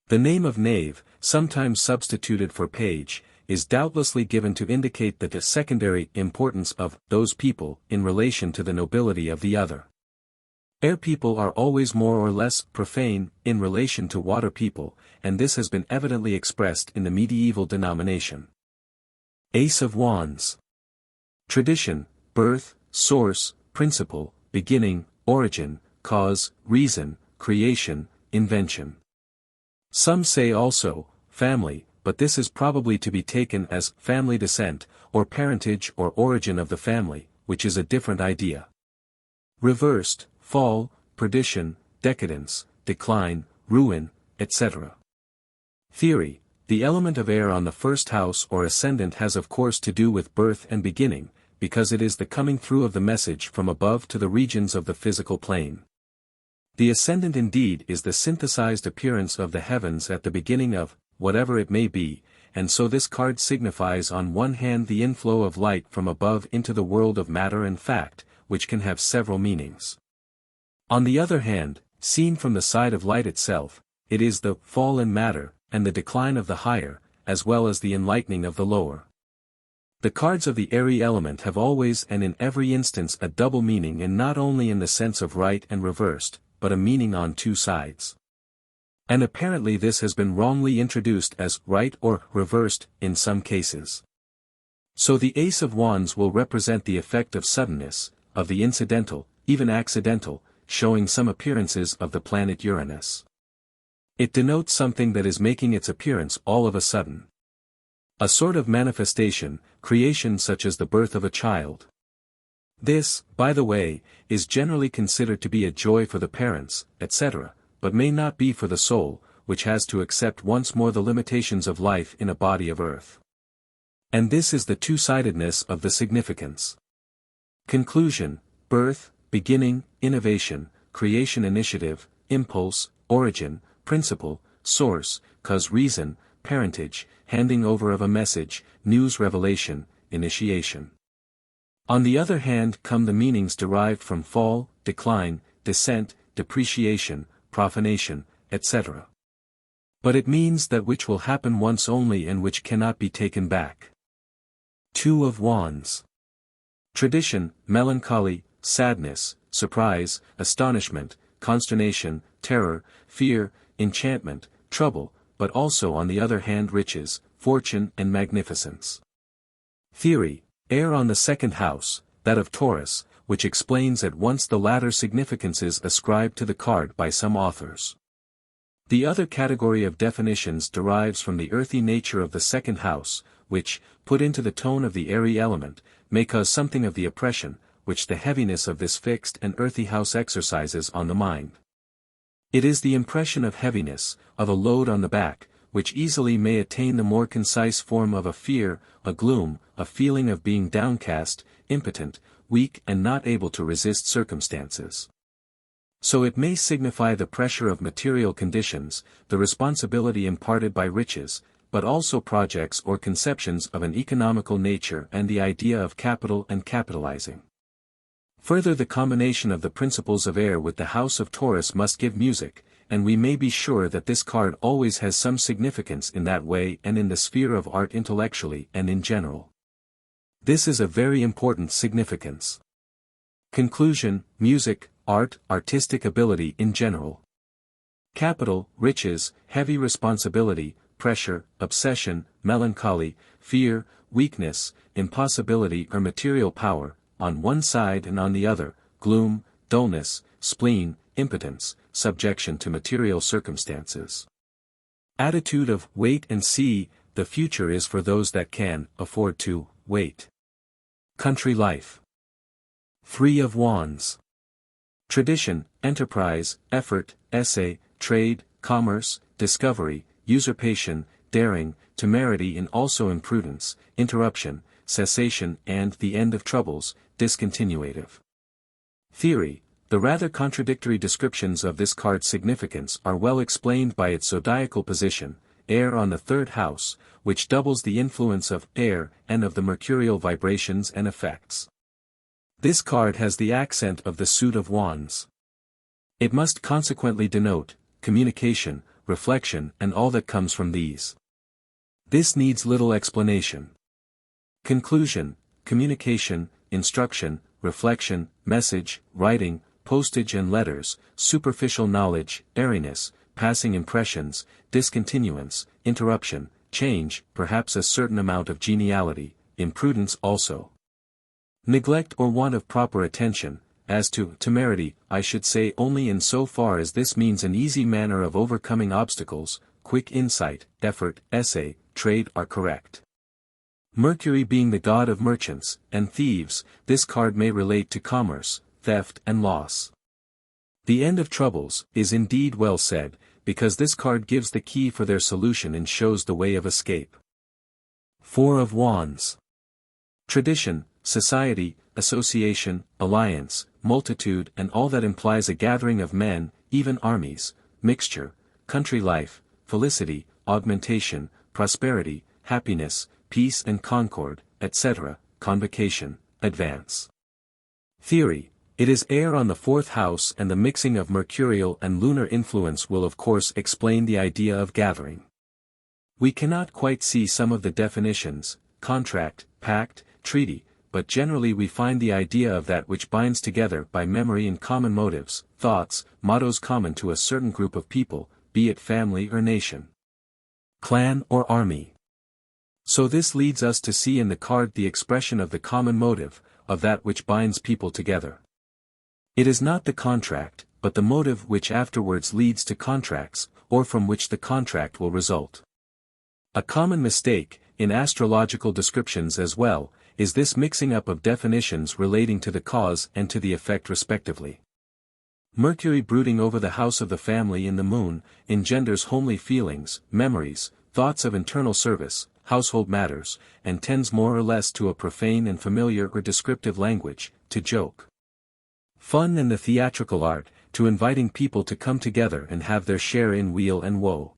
The name of knave, sometimes substituted for page, is doubtlessly given to indicate the secondary importance of those people in relation to the nobility of the other. Air people are always more or less profane in relation to water people, and this has been evidently expressed in the medieval denomination. Ace of Wands. Tradition, birth, source, principle, beginning, origin, cause, reason, creation, invention. Some say also, family, but this is probably to be taken as family descent, or parentage or origin of the family, which is a different idea. Reversed, fall, perdition, decadence, decline, ruin, etc. Theory. The element of air on the first house or ascendant has of course to do with birth and beginning, because it is the coming through of the message from above to the regions of the physical plane. The ascendant indeed is the synthesized appearance of the heavens at the beginning of, whatever it may be, and so this card signifies on one hand the inflow of light from above into the world of matter and fact, which can have several meanings. On the other hand, seen from the side of light itself, it is the fall in matter, and the decline of the higher, as well as the enlightening of the lower. The cards of the airy element have always and in every instance a double meaning, and not only in the sense of right and reversed, but a meaning on two sides. And apparently this has been wrongly introduced as right or reversed in some cases. So the Ace of Wands will represent the effect of suddenness, of the incidental, even accidental, showing some appearances of the planet Uranus. It denotes something that is making its appearance all of a sudden. A sort of manifestation, creation such as the birth of a child. This, by the way, is generally considered to be a joy for the parents, etc., but may not be for the soul, which has to accept once more the limitations of life in a body of earth. And this is the two-sidedness of the significance. Conclusion, birth, beginning, innovation, creation, initiative, impulse, origin, principle, source, cause, reason, parentage, handing over of a message, news, revelation, initiation. On the other hand come the meanings derived from fall, decline, descent, depreciation, profanation, etc. But it means that which will happen once only and which cannot be taken back. Two of Wands. Tradition, melancholy, sadness, surprise, astonishment, consternation, terror, fear, enchantment, trouble, but also on the other hand riches, fortune and magnificence. Theory, air on the second house, that of Taurus, which explains at once the latter significances ascribed to the card by some authors. The other category of definitions derives from the earthy nature of the second house, which, put into the tone of the airy element, may cause something of the oppression, which the heaviness of this fixed and earthy house exercises on the mind. It is the impression of heaviness, of a load on the back, which easily may attain the more concise form of a fear, a gloom, a feeling of being downcast, impotent, weak and not able to resist circumstances. So it may signify the pressure of material conditions, the responsibility imparted by riches, but also projects or conceptions of an economical nature and the idea of capital and capitalizing. Further, the combination of the principles of air with the house of Taurus must give music, and we may be sure that this card always has some significance in that way and in the sphere of art intellectually and in general. This is a very important significance. Conclusion, music, art, artistic ability in general. Capital, riches, heavy responsibility, pressure, obsession, melancholy, fear, weakness, impossibility or material power, on one side and on the other, gloom, dullness, spleen, impotence, subjection to material circumstances. Attitude of wait and see, the future is for those that can afford to wait. Country life. Three of Wands. Tradition, enterprise, effort, essay, trade, commerce, discovery, usurpation, daring, temerity and also imprudence, interruption, cessation and the end of troubles, discontinuative. Theory, the rather contradictory descriptions of this card's significance are well explained by its zodiacal position, air on the third house, which doubles the influence of air and of the mercurial vibrations and effects. This card has the accent of the suit of wands. It must consequently denote communication, reflection and all that comes from these. This needs little explanation. Conclusion, communication, instruction, reflection, message, writing, postage and letters, superficial knowledge, airiness, passing impressions, discontinuance, interruption, change, perhaps a certain amount of geniality, imprudence also. Neglect or want of proper attention. As to temerity, I should say only in so far as this means an easy manner of overcoming obstacles, quick insight, effort, essay, trade are correct. Mercury being the god of merchants and thieves, this card may relate to commerce, theft and loss. The end of troubles is indeed well said, because this card gives the key for their solution and shows the way of escape. Four of Wands. Tradition, society, association, alliance, multitude and all that implies a gathering of men, even armies, mixture, country life, felicity, augmentation, prosperity, happiness, peace and concord, etc., convocation, advance. Theory, it is air on the fourth house and the mixing of mercurial and lunar influence will of course explain the idea of gathering. We cannot quite see some of the definitions, contract, pact, treaty, but generally we find the idea of that which binds together by memory and common motives, thoughts, mottos common to a certain group of people, be it family or nation, clan or army. So this leads us to see in the card the expression of the common motive, of that which binds people together. It is not the contract, but the motive which afterwards leads to contracts, or from which the contract will result. A common mistake, in astrological descriptions as well, is this mixing up of definitions relating to the cause and to the effect respectively. Mercury brooding over the house of the family in the moon, engenders homely feelings, memories, thoughts of internal service, household matters, and tends more or less to a profane and familiar or descriptive language, to joke, fun and the theatrical art, to inviting people to come together and have their share in weal and woe.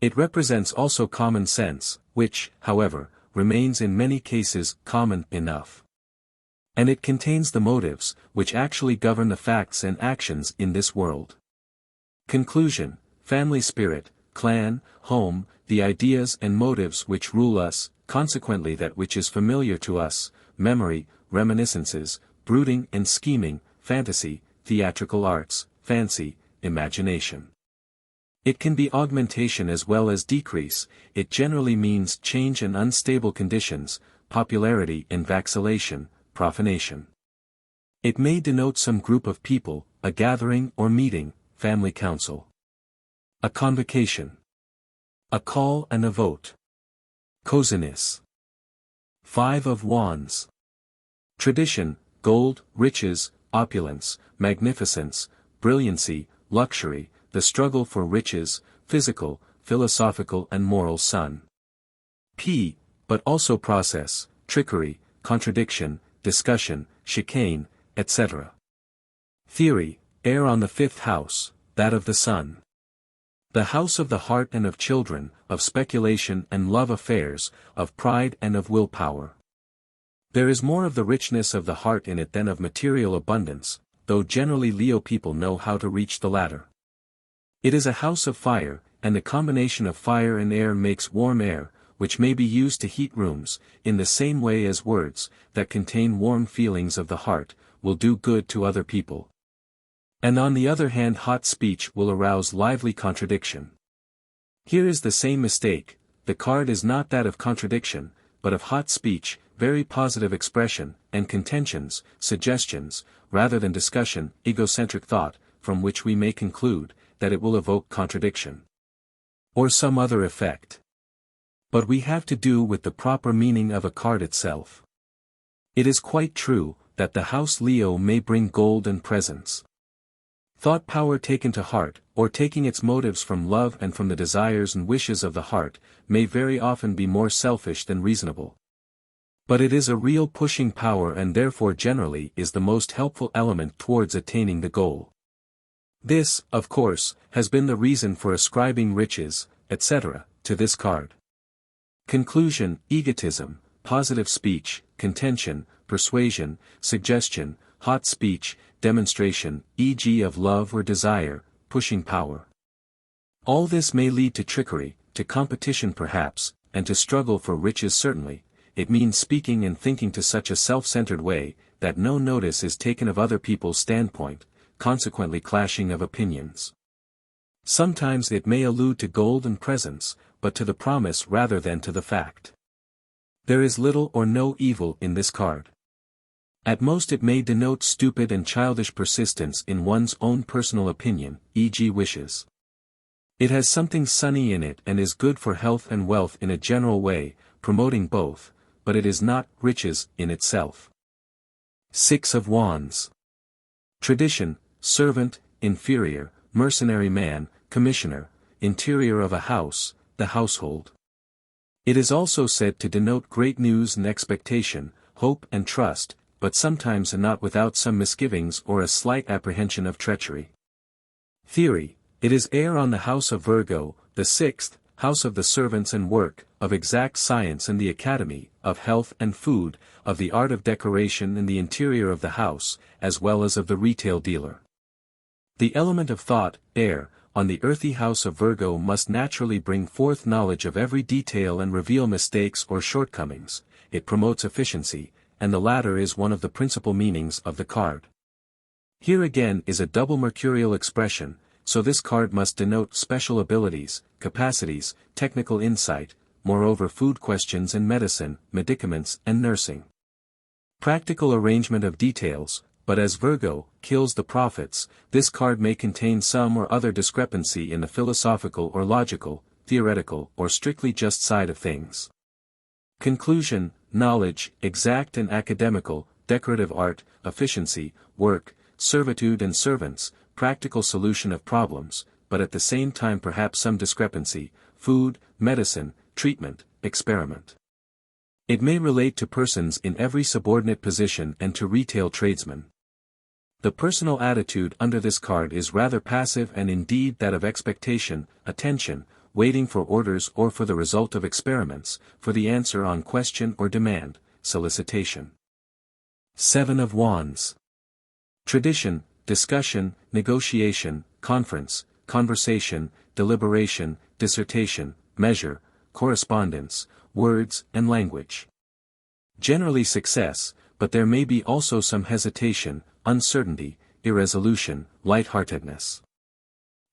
It represents also common sense, which, however, remains in many cases common enough. And it contains the motives, which actually govern the facts and actions in this world. Conclusion, family spirit, clan, home, the ideas and motives which rule us, consequently that which is familiar to us, memory, reminiscences, brooding and scheming, fantasy, theatrical arts, fancy, imagination. It can be augmentation as well as decrease, it generally means change and unstable conditions, popularity and vacillation, profanation. It may denote some group of people, a gathering or meeting, family council. A convocation. A call and a vote. Coziness. Five of Wands. Tradition, gold, riches, opulence, magnificence, brilliancy, luxury, the struggle for riches, physical, philosophical and moral sun. But also process, trickery, contradiction, discussion, chicane, etc. Theory, air on the fifth house, that of the sun. The house of the heart and of children, of speculation and love affairs, of pride and of willpower. There is more of the richness of the heart in it than of material abundance, though generally Leo people know how to reach the latter. It is a house of fire, and the combination of fire and air makes warm air, which may be used to heat rooms, in the same way as words, that contain warm feelings of the heart, will do good to other people. And on the other hand hot speech will arouse lively contradiction. Here is the same mistake, the card is not that of contradiction, but of hot speech, very positive expression, and contentions, suggestions, rather than discussion, egocentric thought, from which we may conclude, that it will evoke contradiction. Or some other effect. But we have to do with the proper meaning of a card itself. It is quite true, that the house Leo may bring gold and presents. Thought power taken to heart, or taking its motives from love and from the desires and wishes of the heart, may very often be more selfish than reasonable. But it is a real pushing power and therefore generally is the most helpful element towards attaining the goal. This, of course, has been the reason for ascribing riches, etc., to this card. Conclusion, egotism, positive speech, contention, persuasion, suggestion, hot speech, demonstration, e.g. of love or desire, pushing power. All this may lead to trickery, to competition perhaps, and to struggle for riches certainly. It means speaking and thinking to such a self-centered way, that no notice is taken of other people's standpoint, consequently clashing of opinions. Sometimes it may allude to gold and presents, but to the promise rather than to the fact. There is little or no evil in this card. At most it may denote stupid and childish persistence in one's own personal opinion, e.g. wishes. It has something sunny in it and is good for health and wealth in a general way, promoting both, but it is not riches in itself. Six of Wands. Tradition, servant, inferior, mercenary man, commissioner, interior of a house, the household. It is also said to denote great news and expectation, hope and trust, but sometimes not without some misgivings or a slight apprehension of treachery. Theory, it is heir on the house of Virgo, the sixth, house of the servants and work, of exact science and the academy, of health and food, of the art of decoration and the interior of the house, as well as of the retail dealer. The element of thought, air, on the earthy house of Virgo must naturally bring forth knowledge of every detail and reveal mistakes or shortcomings. It promotes efficiency, and the latter is one of the principal meanings of the card. Here again is a double mercurial expression, so this card must denote special abilities, capacities, technical insight, moreover food questions and medicine, medicaments and nursing. Practical arrangement of details, but as Virgo kills the prophets, this card may contain some or other discrepancy in the philosophical or logical, theoretical or strictly just side of things. Conclusion, knowledge, exact and academical, decorative art, efficiency, work, servitude and servants, practical solution of problems, but at the same time perhaps some discrepancy, food, medicine, treatment, experiment. It may relate to persons in every subordinate position and to retail tradesmen. The personal attitude under this card is rather passive and indeed that of expectation, attention, waiting for orders or for the result of experiments, for the answer on question or demand, solicitation. Seven of Wands. Tradition, discussion, negotiation, conference, conversation, deliberation, dissertation, measure, correspondence, words and language. Generally success, but there may be also some hesitation, uncertainty, irresolution, lightheartedness.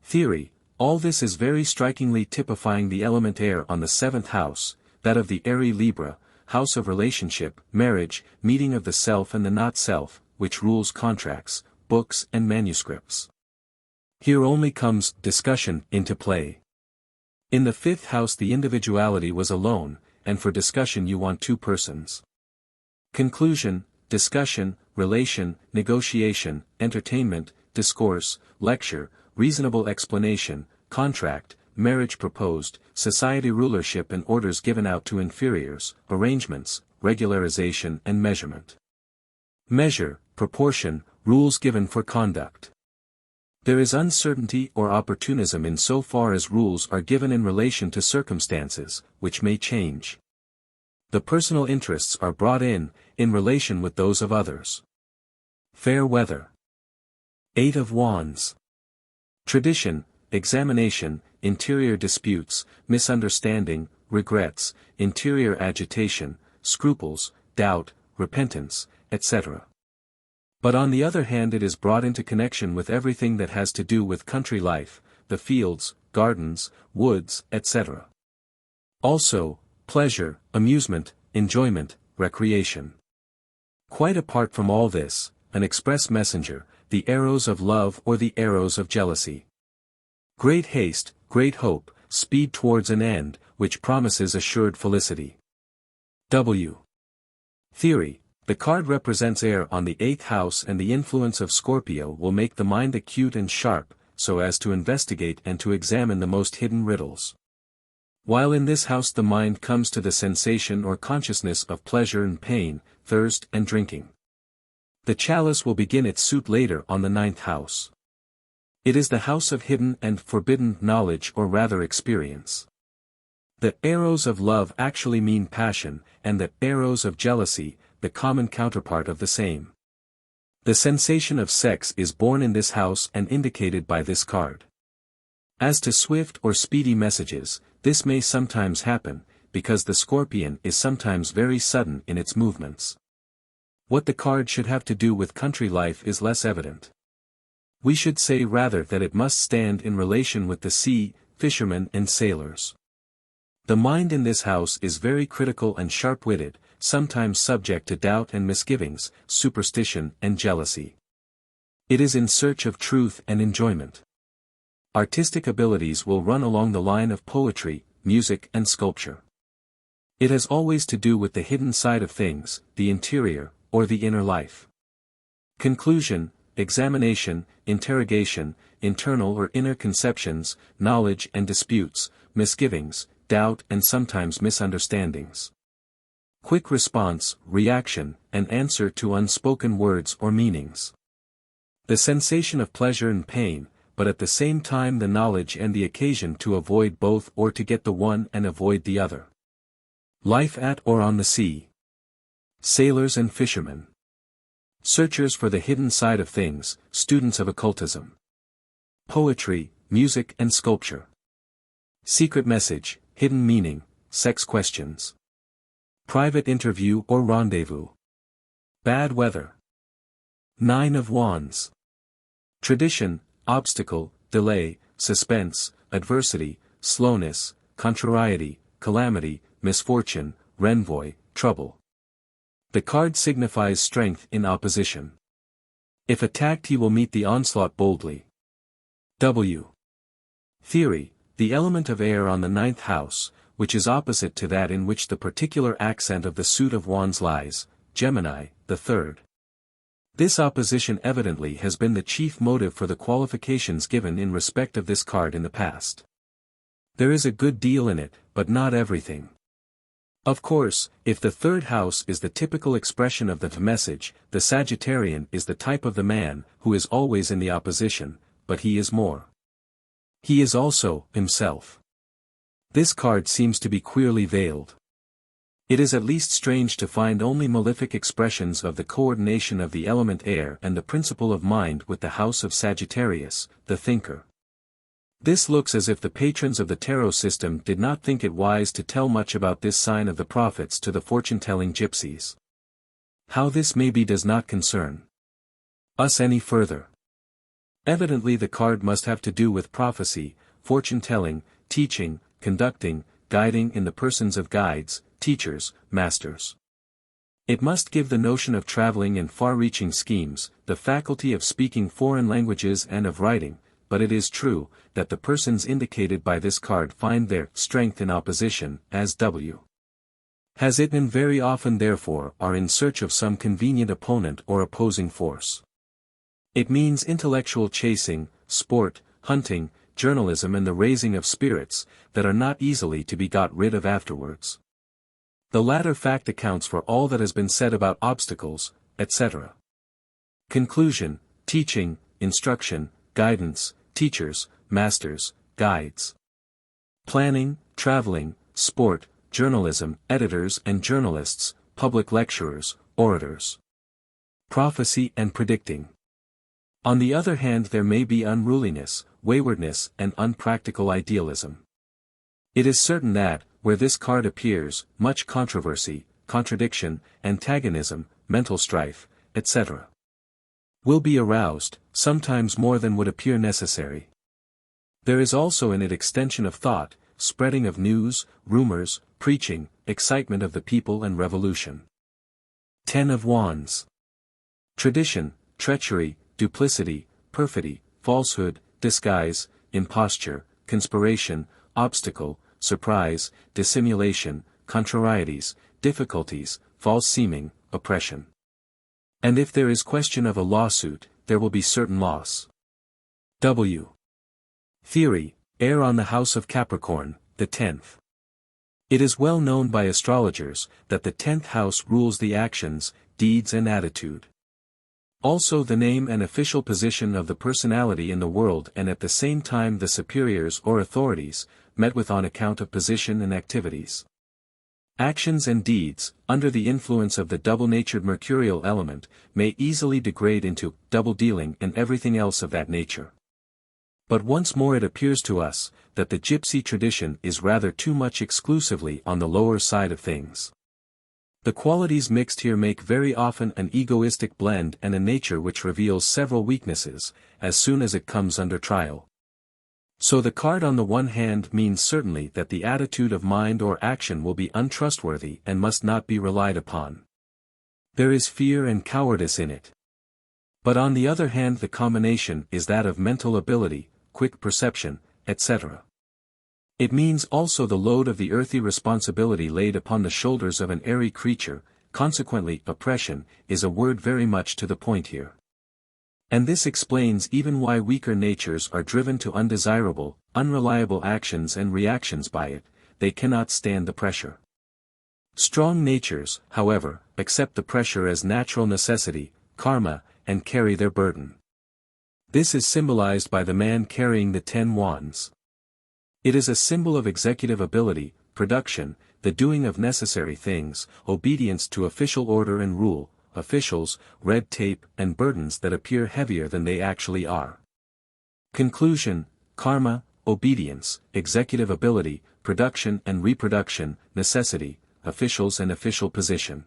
Theory, all this is very strikingly typifying the element air on the seventh house, that of the Aries Libra, house of relationship, marriage, meeting of the self and the not self, which rules contracts, books and manuscripts. Here only comes discussion into play. In the fifth house the individuality was alone, and for discussion you want two persons. Conclusion, discussion, relation, negotiation, entertainment, discourse, lecture, reasonable explanation, contract, marriage proposed, society rulership and orders given out to inferiors, arrangements, regularization and measurement. Measure, proportion, rules given for conduct. There is uncertainty or opportunism in so far as rules are given in relation to circumstances, which may change. The personal interests are brought in relation with those of others. Fair weather. Eight of Wands. Tradition, examination, interior disputes, misunderstanding, regrets, interior agitation, scruples, doubt, repentance, etc. But on the other hand it is brought into connection with everything that has to do with country life, the fields, gardens, woods, etc. Also, pleasure, amusement, enjoyment, recreation. Quite apart from all this, an express messenger, the arrows of love or the arrows of jealousy. Great haste, great hope, speed towards an end, which promises assured felicity. W. Theory. The card represents air on the eighth house and the influence of Scorpio will make the mind acute and sharp, so as to investigate and to examine the most hidden riddles. While in this house the mind comes to the sensation or consciousness of pleasure and pain, thirst and drinking. The chalice will begin its suit later on the ninth house. It is the house of hidden and forbidden knowledge or rather experience. The arrows of love actually mean passion, and the arrows of jealousy, the common counterpart of the same. The sensation of sex is born in this house and indicated by this card. As to swift or speedy messages, this may sometimes happen, because the Scorpion is sometimes very sudden in its movements. What the card should have to do with country life is less evident. We should say rather that it must stand in relation with the sea, fishermen and sailors. The mind in this house is very critical and sharp-witted, sometimes subject to doubt and misgivings, superstition and jealousy. It is in search of truth and enjoyment. Artistic abilities will run along the line of poetry, music and sculpture. It has always to do with the hidden side of things, the interior, or the inner life. Conclusion, examination, interrogation, internal or inner conceptions, knowledge and disputes, misgivings, doubt and sometimes misunderstandings. Quick response, reaction, and answer to unspoken words or meanings. The sensation of pleasure and pain, but at the same time the knowledge and the occasion to avoid both or to get the one and avoid the other. Life at or on the sea. Sailors and fishermen. Searchers for the hidden side of things, students of occultism. Poetry, music and sculpture. Secret message, hidden meaning, sex questions. Private interview or rendezvous. Bad weather. 9 of Wands. Tradition, obstacle, delay, suspense, adversity, slowness, contrariety, calamity, misfortune, renvoi, trouble. The card signifies strength in opposition. If attacked he will meet the onslaught boldly. W. Theory, the element of air on the 9th house, which is opposite to that in which the particular accent of the suit of Wands lies, Gemini, the 3rd. This opposition evidently has been the chief motive for the qualifications given in respect of this card in the past. There is a good deal in it, but not everything. Of course, if the 3rd house is the typical expression of the message, the Sagittarian is the type of the man who is always in the opposition, but he is more. He is also himself. This card seems to be queerly veiled. It is at least strange to find only malefic expressions of the coordination of the element air and the principle of mind with the house of Sagittarius, the thinker. This looks as if the patrons of the tarot system did not think it wise to tell much about this sign of the prophets to the fortune-telling gypsies. How this may be does not concern us any further. Evidently the card must have to do with prophecy, fortune-telling, teaching, conducting, guiding in the persons of guides, teachers, masters. It must give the notion of traveling in far-reaching schemes, the faculty of speaking foreign languages and of writing, but it is true, that the persons indicated by this card find their strength in opposition, as W. Has it and very often therefore are in search of some convenient opponent or opposing force. It means intellectual chasing, sport, hunting, journalism and the raising of spirits, that are not easily to be got rid of afterwards. The latter fact accounts for all that has been said about obstacles, etc. Conclusion, teaching, instruction, guidance, teachers, masters, guides. Planning, traveling, sport, journalism, editors and journalists, public lecturers, orators. Prophecy and predicting. On the other hand there may be unruliness, waywardness and unpractical idealism. It is certain that, where this card appears, much controversy, contradiction, antagonism, mental strife, etc. will be aroused, sometimes more than would appear necessary. There is also in it extension of thought, spreading of news, rumors, preaching, excitement of the people and revolution. 10 of Wands. Tradition, treachery, duplicity, perfidy, falsehood, disguise, imposture, conspiration, obstacle, surprise, dissimulation, contrarieties, difficulties, false seeming, oppression. And if there is question of a lawsuit, there will be certain loss. W. Theory, air on the house of Capricorn, the 10th. It is well known by astrologers, that the 10th house rules the actions, deeds and attitude. Also the name and official position of the personality in the world, and at the same time the superiors or authorities, met with on account of position and activities. Actions and deeds, under the influence of the double-natured mercurial element, may easily degrade into double-dealing and everything else of that nature. But once more it appears to us, that the gypsy tradition is rather too much exclusively on the lower side of things. The qualities mixed here make very often an egoistic blend and a nature which reveals several weaknesses, as soon as it comes under trial. So the card on the one hand means certainly that the attitude of mind or action will be untrustworthy and must not be relied upon. There is fear and cowardice in it. But on the other hand the combination is that of mental ability, quick perception, etc. It means also the load of the earthy responsibility laid upon the shoulders of an airy creature, consequently oppression, is a word very much to the point here. And this explains even why weaker natures are driven to undesirable, unreliable actions and reactions by it, they cannot stand the pressure. Strong natures, however, accept the pressure as natural necessity, karma, and carry their burden. This is symbolized by the man carrying the 10 wands. It is a symbol of executive ability, production, the doing of necessary things, obedience to official order and rule, officials, red tape, and burdens that appear heavier than they actually are. Conclusion: karma, obedience, executive ability, production and reproduction, necessity, officials and official position.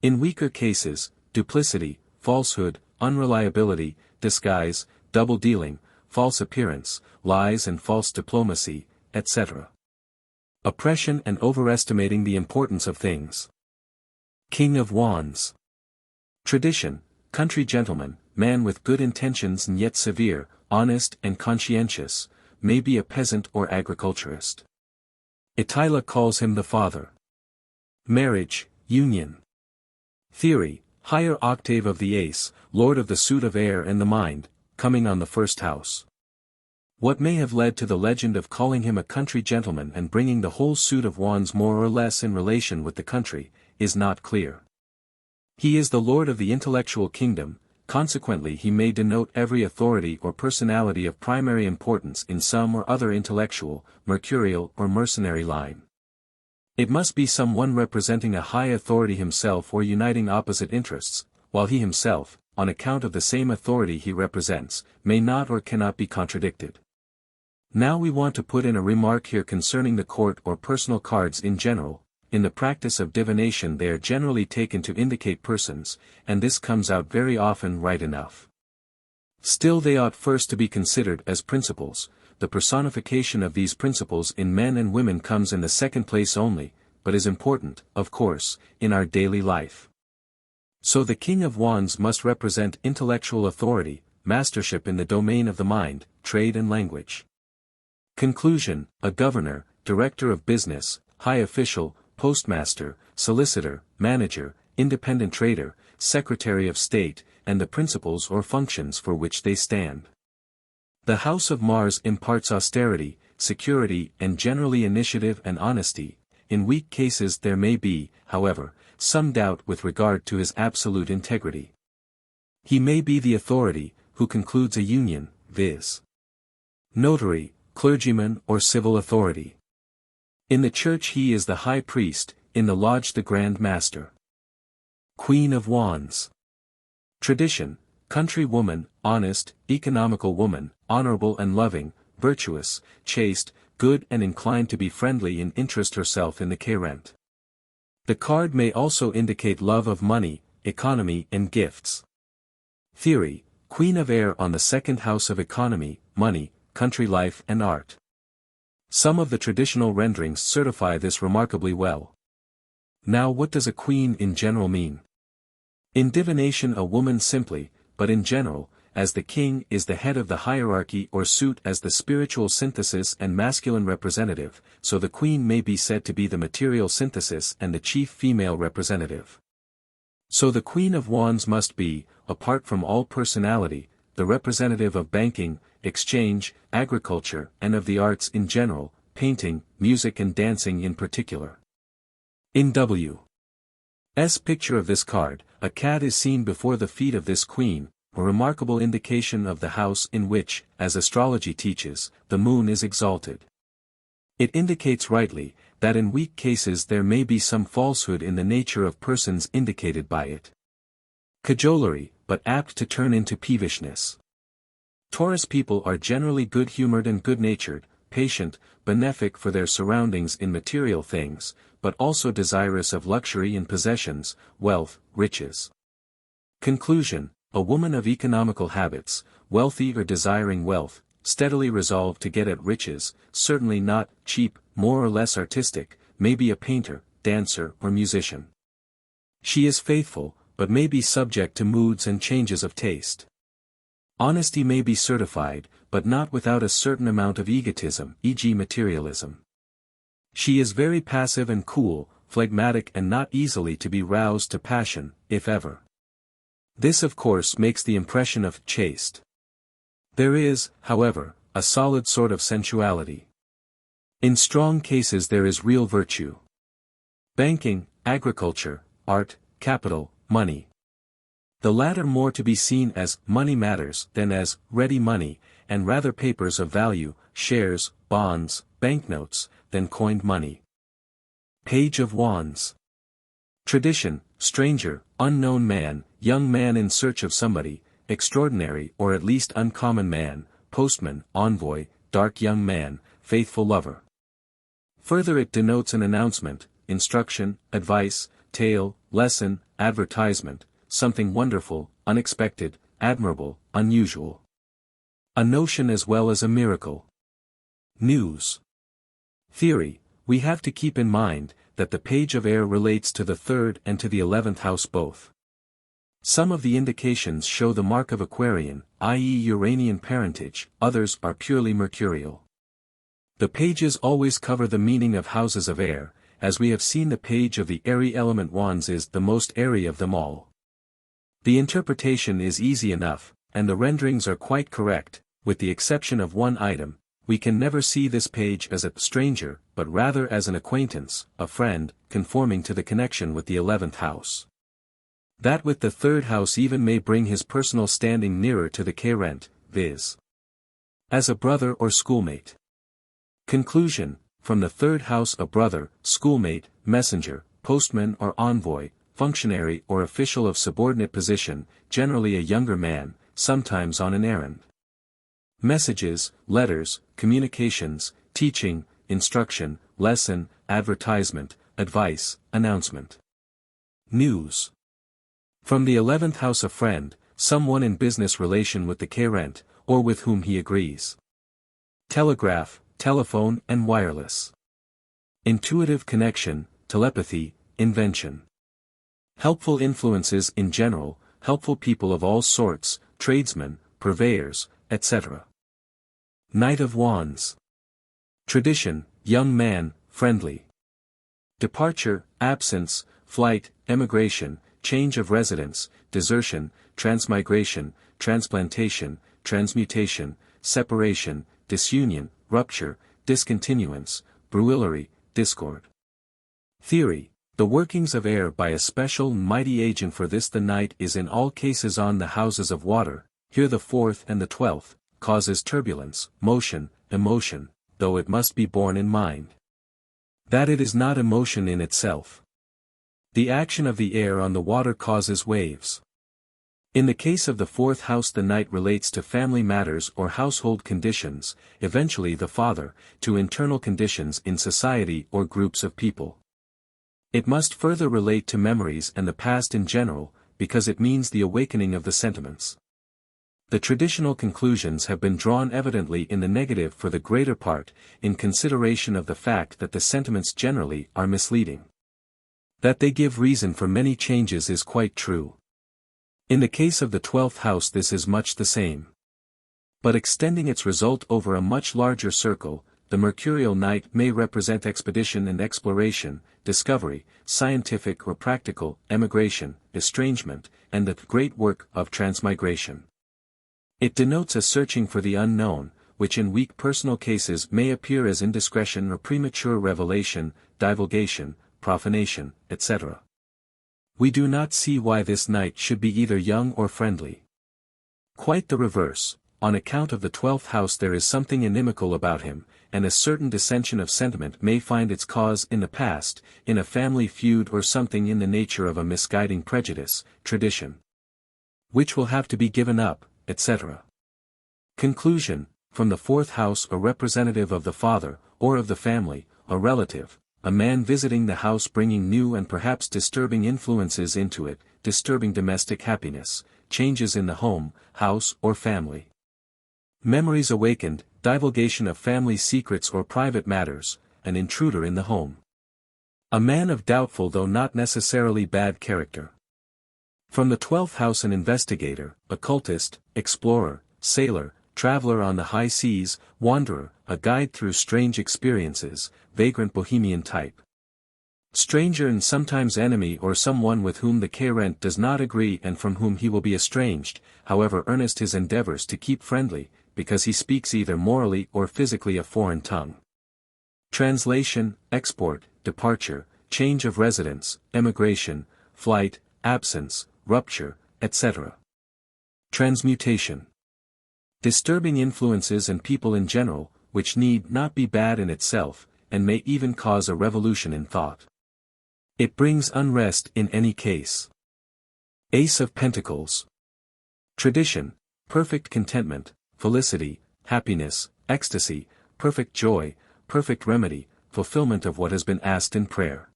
In weaker cases, duplicity, falsehood, unreliability, disguise, double-dealing, false appearance, lies and false diplomacy, etc. Oppression and overestimating the importance of things. King of Wands. Tradition: country gentleman, man with good intentions and yet severe, honest and conscientious, may be a peasant or agriculturist. Attila calls him the father. Marriage, union. Theory: higher octave of the ace, lord of the suit of air and the mind, coming on the first house. What may have led to the legend of calling him a country gentleman and bringing the whole suit of wands more or less in relation with the country, is not clear. He is the lord of the intellectual kingdom, consequently he may denote every authority or personality of primary importance in some or other intellectual, mercurial or mercenary line. It must be someone representing a high authority himself or uniting opposite interests, while he himself, on account of the same authority he represents, may not or cannot be contradicted. Now we want to put in a remark here concerning the court or personal cards in general. In the practice of divination they are generally taken to indicate persons, and this comes out very often right enough. Still they ought first to be considered as principles. The personification of these principles in men and women comes in the second place only, but is important, of course, in our daily life. So the King of Wands must represent intellectual authority, mastership in the domain of the mind, trade and language. Conclusion: a governor, director of business, high official, postmaster, solicitor, manager, independent trader, secretary of state, and the principles or functions for which they stand. The house of Mars imparts austerity, security and generally initiative and honesty. In weak cases there may be, however, some doubt with regard to his absolute integrity. He may be the authority, who concludes a union, viz. Notary, clergyman or civil authority. In the church he is the high priest, in the lodge the grand master. Queen of Wands. Tradition: country woman, honest, economical woman, honorable and loving, virtuous, chaste, good and inclined to be friendly and interest herself in the Chariot. The card may also indicate love of money, economy and gifts. Theory: Queen of Air on the second house of economy, money, country life and art. Some of the traditional renderings certify this remarkably well. Now what does a queen in general mean? In divination a woman simply, but in general, as the king is the head of the hierarchy or suit as the spiritual synthesis and masculine representative, so the queen may be said to be the material synthesis and the chief female representative. So the Queen of Wands must be, apart from all personality, the representative of banking, exchange, agriculture and of the arts in general, painting, music and dancing in particular. In W. Picture of this card, a cat is seen before the feet of this queen, a remarkable indication of the house in which, as astrology teaches, the moon is exalted. It indicates rightly, that in weak cases there may be some falsehood in the nature of persons indicated by it. Cajolery, but apt to turn into peevishness. Taurus people are generally good-humored and good-natured, patient, benefic for their surroundings in material things, but also desirous of luxury and possessions, wealth, riches. Conclusion: a woman of economical habits, wealthy or desiring wealth, steadily resolved to get at riches, certainly not cheap, more or less artistic, may be a painter, dancer or musician. She is faithful, but may be subject to moods and changes of taste. Honesty may be certified, but not without a certain amount of egotism, e.g. materialism. She is very passive and cool, phlegmatic and not easily to be roused to passion, if ever. This of course makes the impression of chaste. There is, however, a solid sort of sensuality. In strong cases there is real virtue. Banking, agriculture, art, capital, money. The latter more to be seen as money matters than as ready money, and rather papers of value, shares, bonds, banknotes, than coined money. Page of Wands. Tradition, stranger, unknown man, young man in search of somebody, extraordinary or at least uncommon man, postman, envoy, dark young man, faithful lover. Further it denotes an announcement, instruction, advice, tale, lesson, advertisement, something wonderful, unexpected, admirable, unusual. A notion as well as a miracle. News. Theory: we have to keep in mind, that the page of air relates to the 3rd and to the 11th house both. Some of the indications show the mark of Aquarian, i.e. Uranian parentage, others are purely mercurial. The pages always cover the meaning of houses of air, as we have seen the page of the airy element Wands is the most airy of them all. The interpretation is easy enough, and the renderings are quite correct, with the exception of one item: we can never see this page as a stranger, but rather as an acquaintance, a friend, conforming to the connection with the 11th house. That with the 3rd house even may bring his personal standing nearer to the Chariot, viz. as a brother or schoolmate. Conclusion: from the 3rd house a brother, schoolmate, messenger, postman or envoy, functionary or official of subordinate position, generally a younger man, sometimes on an errand. Messages, letters, communications, teaching, instruction, lesson, advertisement, advice, announcement. News. From the 11th house a friend, someone in business relation with the Chariot, or with whom he agrees. Telegraph, telephone and wireless. Intuitive connection, telepathy, invention. Helpful influences in general, helpful people of all sorts, tradesmen, purveyors, etc. Knight of Wands. Tradition, young man, friendly. Departure, absence, flight, emigration, change of residence, desertion, transmigration, transplantation, transmutation, separation, disunion, rupture, discontinuance, brouillerie, discord. Theory: the workings of air by a special mighty agent. For this the Knight is in all cases on the houses of water, here the 4th and the 12th, causes turbulence, motion, emotion, though it must be borne in mind that it is not emotion in itself. The action of the air on the water causes waves. In the case of the 4th house the Knight relates to family matters or household conditions, eventually the father, to internal conditions in society or groups of people. It must further relate to memories and the past in general, because it means the awakening of the sentiments. The traditional conclusions have been drawn evidently in the negative for the greater part, in consideration of the fact that the sentiments generally are misleading. That they give reason for many changes is quite true. In the case of the 12th house this is much the same. But extending its result over a much larger circle, the mercurial Knight may represent expedition and exploration, discovery, scientific or practical, emigration, estrangement, and the great work of transmigration. It denotes a searching for the unknown, which in weak personal cases may appear as indiscretion or premature revelation, divulgation, profanation, etc. We do not see why this knight should be either young or friendly. Quite the reverse, on account of the 12th house there is something inimical about him, and a certain dissension of sentiment may find its cause in the past, in a family feud or something in the nature of a misguiding prejudice, tradition, which will have to be given up, etc. Conclusion: from the 4th house a representative of the father, or of the family, a relative, a man visiting the house bringing new and perhaps disturbing influences into it, disturbing domestic happiness, changes in the home, house or family. Memories awakened, divulgation of family secrets or private matters, an intruder in the home. A man of doubtful though not necessarily bad character. From the 12th house an investigator, occultist, explorer, sailor, traveler on the high seas, wanderer, a guide through strange experiences, vagrant bohemian type. Stranger and sometimes enemy or someone with whom the Chariot does not agree and from whom he will be estranged, however earnest his endeavors to keep friendly, because he speaks either morally or physically a foreign tongue. Translation, export, departure, change of residence, emigration, flight, absence, rupture, etc. Transmutation. Disturbing influences and people in general, which need not be bad in itself, and may even cause a revolution in thought. It brings unrest in any case. Ace of Pentacles. Tradition, perfect contentment, felicity, happiness, ecstasy, perfect joy, perfect remedy, fulfillment of what has been asked in prayer.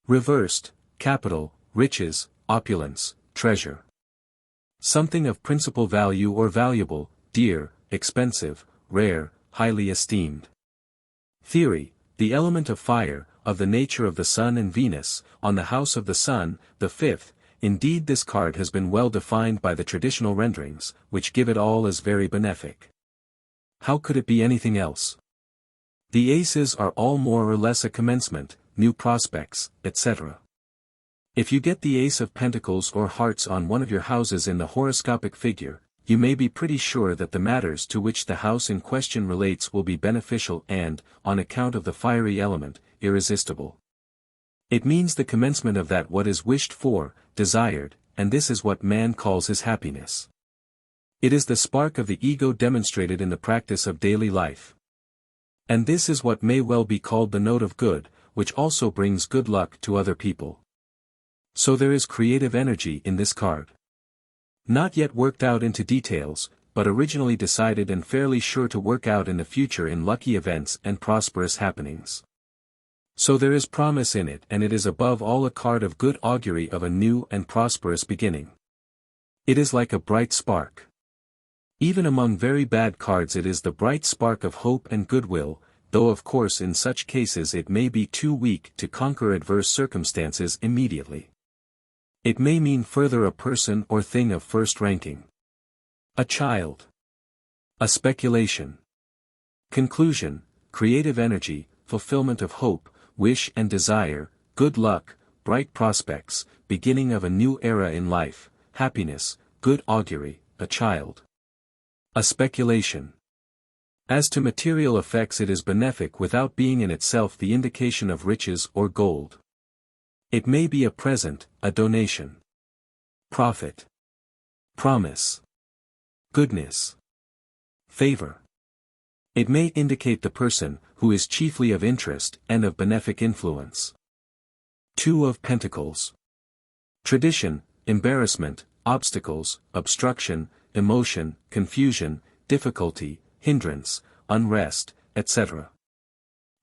Reversed, capital, riches, opulence, treasure. Something of principal value or valuable, dear, expensive, rare, highly esteemed. Theory, the element of fire, of the nature of the Sun and Venus, on the house of the Sun, the 5th, indeed this card has been well defined by the traditional renderings, which give it all as very benefic. How could it be anything else? The aces are all more or less a commencement, new prospects, etc. If you get the Ace of Pentacles or Hearts on one of your houses in the horoscopic figure, you may be pretty sure that the matters to which the house in question relates will be beneficial and, on account of the fiery element, irresistible. It means the commencement of that what is wished for, desired, and this is what man calls his happiness. It is the spark of the ego demonstrated in the practice of daily life. And this is what may well be called the note of good, which also brings good luck to other people. So there is creative energy in this card. Not yet worked out into details, but originally decided and fairly sure to work out in the future in lucky events and prosperous happenings. So there is promise in it, and it is above all a card of good augury of a new and prosperous beginning. It is like a bright spark. Even among very bad cards it is the bright spark of hope and goodwill, though of course in such cases it may be too weak to conquer adverse circumstances immediately. It may mean further a person or thing of first ranking. A child. A speculation. Conclusion, creative energy, fulfillment of hope, wish and desire, good luck, bright prospects, beginning of a new era in life, happiness, good augury, a child. A speculation. As to material effects it is benefic without being in itself the indication of riches or gold. It may be a present, a donation. Profit. Promise. Goodness. Favor. It may indicate the person, who is chiefly of interest and of benefic influence. 2 of Pentacles. Tradition, embarrassment, obstacles, obstruction, emotion, confusion, difficulty, hindrance, unrest, etc.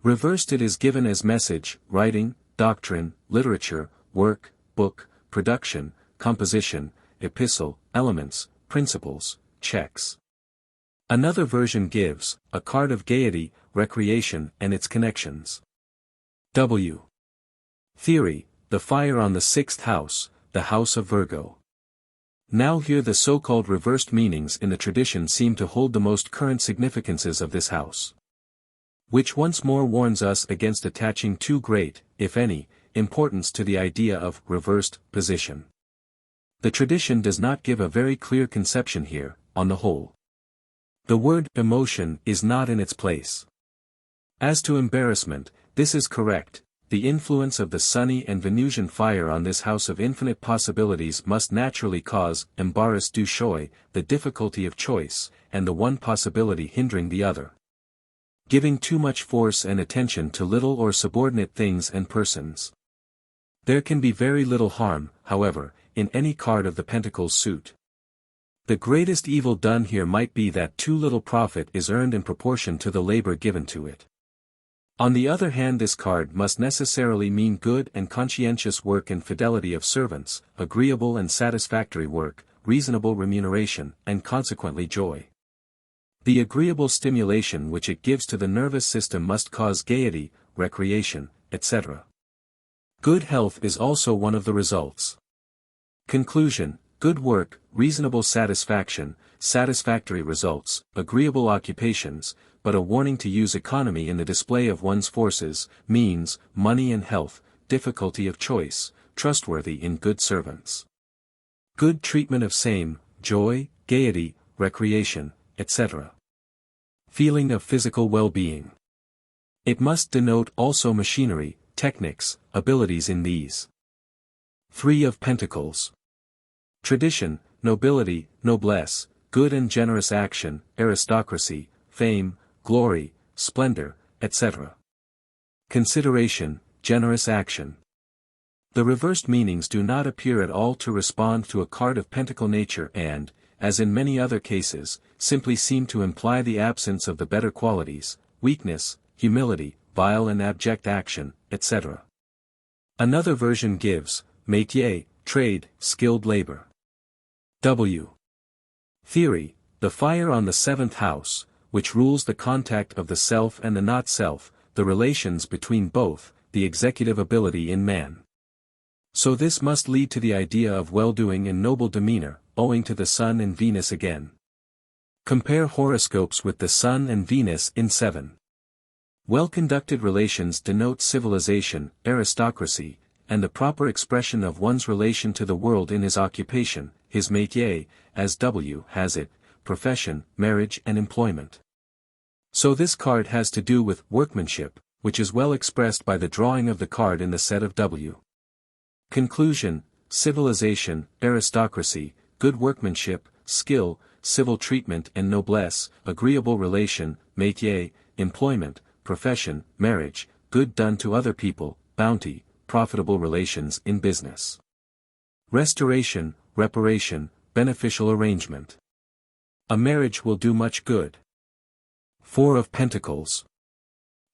Reversed it is given as message, writing, doctrine, literature, work, book, production, composition, epistle, elements, principles, checks. Another version gives, a card of gaiety, recreation and its connections. W. Theory, the fire on the 6th house, the house of Virgo. Now here the so-called reversed meanings in the tradition seem to hold the most current significances of this house. Which once more warns us against attaching too great, if any, importance to the idea of reversed position. The tradition does not give a very clear conception here, on the whole. The word emotion is not in its place. As to embarrassment, this is correct, the influence of the sunny and Venusian fire on this house of infinite possibilities must naturally cause embarras du choix, the difficulty of choice, and the one possibility hindering the other. Giving too much force and attention to little or subordinate things and persons. There can be very little harm, however, in any card of the Pentacles suit. The greatest evil done here might be that too little profit is earned in proportion to the labor given to it. On the other hand, this card must necessarily mean good and conscientious work and fidelity of servants, agreeable and satisfactory work, reasonable remuneration, and consequently joy. The agreeable stimulation which it gives to the nervous system must cause gaiety, recreation, etc. Good health is also one of the results. Conclusion: good work, reasonable satisfaction, satisfactory results, agreeable occupations, but a warning to use economy in the display of one's forces, means, money and health, difficulty of choice, trustworthy in good servants. Good treatment of same, joy, gaiety, recreation, etc. Feeling of physical well-being. It must denote also machinery, techniques, abilities in these. 3 of Pentacles. Tradition, nobility, noblesse, good and generous action, aristocracy, fame, glory, splendor, etc. Consideration, generous action. The reversed meanings do not appear at all to respond to a card of pentacle nature and, as in many other cases, simply seem to imply the absence of the better qualities, weakness, humility, vile and abject action, etc. Another version gives, métier, trade, skilled labor. W. Theory, the fire on the 7th house, which rules the contact of the self and the not-self, the relations between both, the executive ability in man. So this must lead to the idea of well-doing and noble demeanor, owing to the Sun and Venus again. Compare horoscopes with the Sun and Venus in 7. Well-conducted relations denote civilization, aristocracy, and the proper expression of one's relation to the world in his occupation, his métier, as W has it, profession, marriage and employment. So this card has to do with workmanship, which is well expressed by the drawing of the card in the set of W. Conclusion, civilization, aristocracy, good workmanship, skill, civil treatment and noblesse, agreeable relation, métier, employment, profession, marriage, good done to other people, bounty, profitable relations in business. Restoration, reparation, beneficial arrangement. A marriage will do much good. 4 of Pentacles.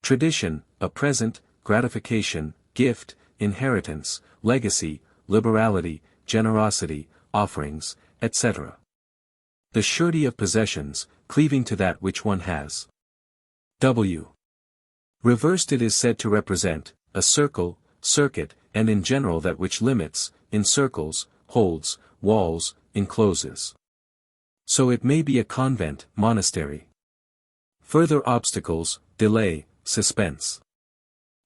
Tradition, a present, gratification, gift, inheritance, legacy, liberality, generosity, offerings, etc. The surety of possessions, cleaving to that which one has. W. Reversed, it is said to represent a circle, circuit, and in general that which limits, encircles, holds, walls, encloses. So it may be a convent, monastery. Further obstacles, delay, suspense.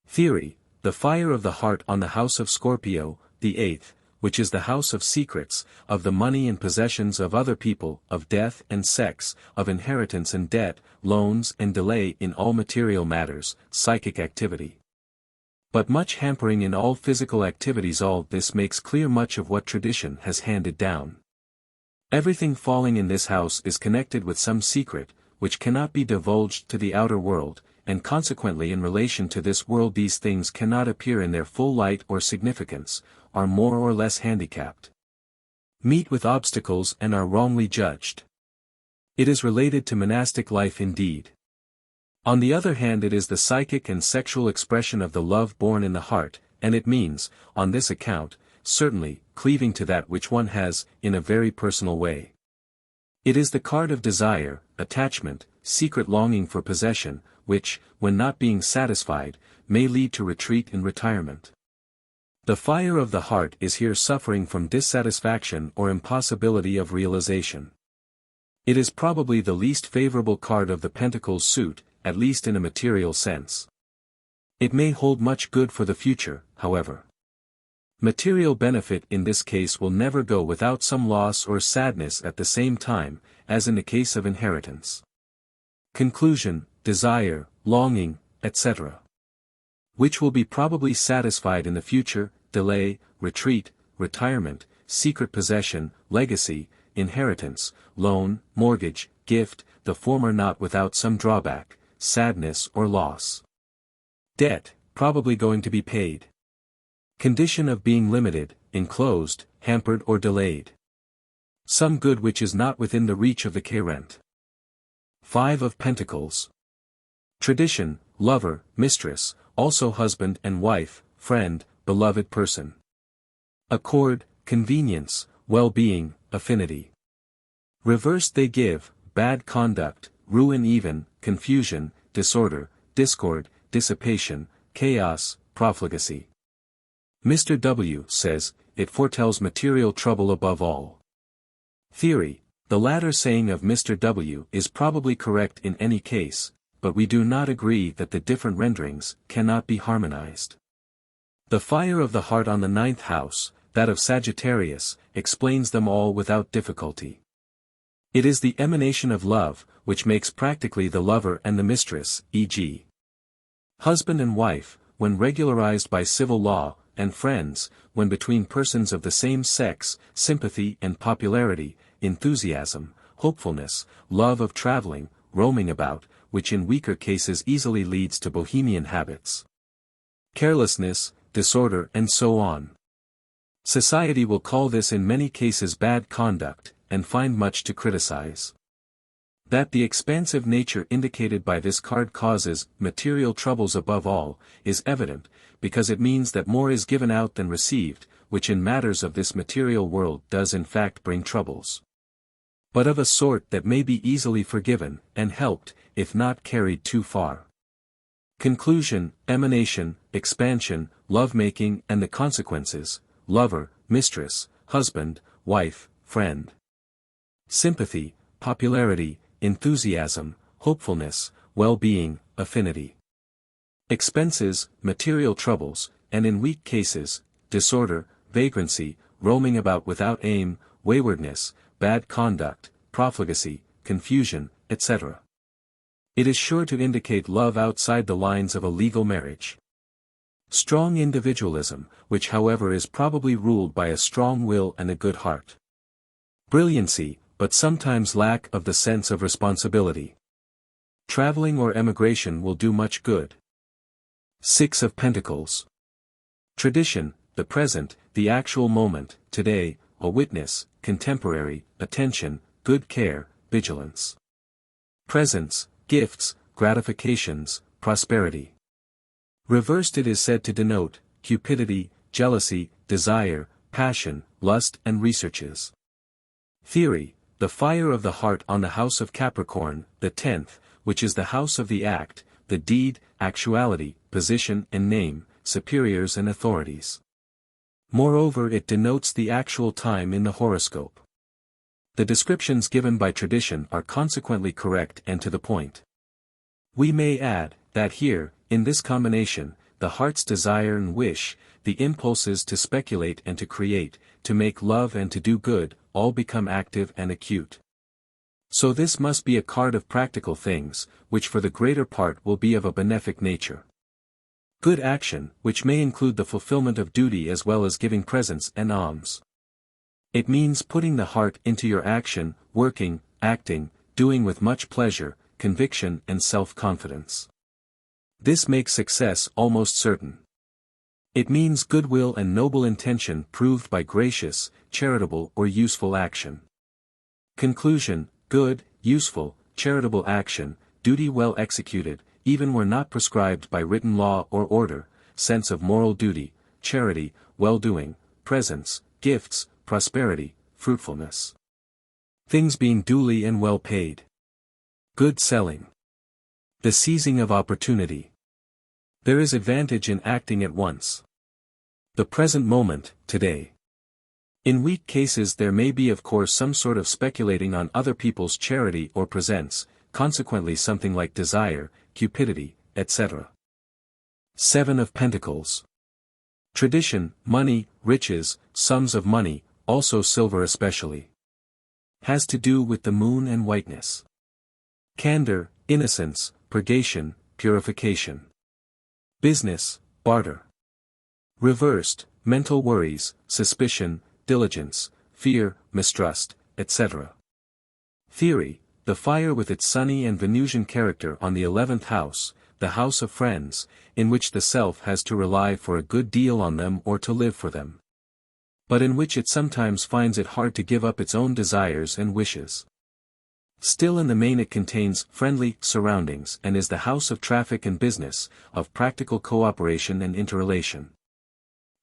Theory, the fire of the heart on the house of Scorpio, the 8th, which is the house of secrets, of the money and possessions of other people, of death and sex, of inheritance and debt, loans and delay in all material matters, psychic activity. But much hampering in all physical activities. All this makes clear much of what tradition has handed down. Everything falling in this house is connected with some secret, which cannot be divulged to the outer world, and consequently in relation to this world these things cannot appear in their full light or significance, are more or less handicapped. Meet with obstacles and are wrongly judged. It is related to monastic life indeed. On the other hand, it is the psychic and sexual expression of the love born in the heart, and it means, on this account, certainly, cleaving to that which one has, in a very personal way. It is the card of desire, attachment, secret longing for possession, which, when not being satisfied, may lead to retreat and retirement. The fire of the heart is here suffering from dissatisfaction or impossibility of realization. It is probably the least favorable card of the Pentacles suit, at least in a material sense. It may hold much good for the future, however. Material benefit in this case will never go without some loss or sadness at the same time, as in the case of inheritance. Conclusion, desire, longing, etc. which will be probably satisfied in the future, delay, retreat, retirement, secret possession, legacy, inheritance, loan, mortgage, gift, the former not without some drawback, sadness or loss. Debt, probably going to be paid. Condition of being limited, enclosed, hampered or delayed. Some good which is not within the reach of the Chariot. 5 of Pentacles. Tradition, lover, mistress, also husband and wife, friend, beloved person. Accord, convenience, well-being, affinity. Reversed they give, bad conduct, ruin even, confusion, disorder, discord, dissipation, chaos, profligacy. Mr. W. says, it foretells material trouble above all. Theory, the latter saying of Mr. W. is probably correct in any case, but we do not agree that the different renderings cannot be harmonized. The fire of the heart on the 9th house, that of Sagittarius, explains them all without difficulty. It is the emanation of love, which makes practically the lover and the mistress, e.g. husband and wife, when regularized by civil law, and friends, when between persons of the same sex, sympathy and popularity, enthusiasm, hopefulness, love of traveling, roaming about, which in weaker cases easily leads to bohemian habits, carelessness, disorder and so on. Society will call this in many cases bad conduct, and find much to criticize. That the expansive nature indicated by this card causes material troubles above all, is evident, because it means that more is given out than received, which in matters of this material world does in fact bring troubles. But of a sort that may be easily forgiven, and helped, if not carried too far. Conclusion, emanation, expansion, love-making and the consequences, lover, mistress, husband, wife, friend. Sympathy, popularity, enthusiasm, hopefulness, well-being, affinity. Expenses, material troubles, and in weak cases, disorder, vagrancy, roaming about without aim, waywardness, bad conduct, profligacy, confusion, etc. It is sure to indicate love outside the lines of a legal marriage. Strong individualism, which however is probably ruled by a strong will and a good heart. Brilliancy, but sometimes lack of the sense of responsibility. Traveling or emigration will do much good. 6 of Pentacles. Tradition, the present, the actual moment, today, a witness, contemporary, attention, good care, vigilance. Presents, gifts, gratifications, prosperity. Reversed it is said to denote, cupidity, jealousy, desire, passion, lust and researches. Theory, the fire of the heart on the house of Capricorn, the 10th, which is the house of the act, the deed, actuality, position and name, superiors and authorities. Moreover it denotes the actual time in the horoscope. The descriptions given by tradition are consequently correct and to the point. We may add, that here, in this combination, the heart's desire and wish, the impulses to speculate and to create, to make love and to do good, all become active and acute. So this must be a card of practical things, which for the greater part will be of a benefic nature. Good action, which may include the fulfillment of duty as well as giving presents and alms. It means putting the heart into your action, working, acting, doing with much pleasure, conviction and self-confidence. This makes success almost certain. It means goodwill and noble intention proved by gracious, charitable or useful action. Conclusion, good, useful, charitable action, duty well executed, even where not prescribed by written law or order, sense of moral duty, charity, well-doing, presents, gifts, prosperity, fruitfulness. Things being duly and well paid. Good selling. The seizing of opportunity. There is advantage in acting at once. The present moment, today. In weak cases there may be of course some sort of speculating on other people's charity or presents, consequently something like desire, cupidity, etc. 7 of Pentacles. Tradition, money, riches, sums of money, also silver especially. Has to do with the moon and whiteness. Candor, innocence, purgation, purification. Business, barter. Reversed, mental worries, suspicion, diligence, fear, mistrust, etc. Theory, the fire with its sunny and Venusian character on the 11th house, the house of friends, in which the self has to rely for a good deal on them or to live for them. But in which it sometimes finds it hard to give up its own desires and wishes. Still in the main it contains friendly surroundings and is the house of traffic and business, of practical cooperation and interrelation.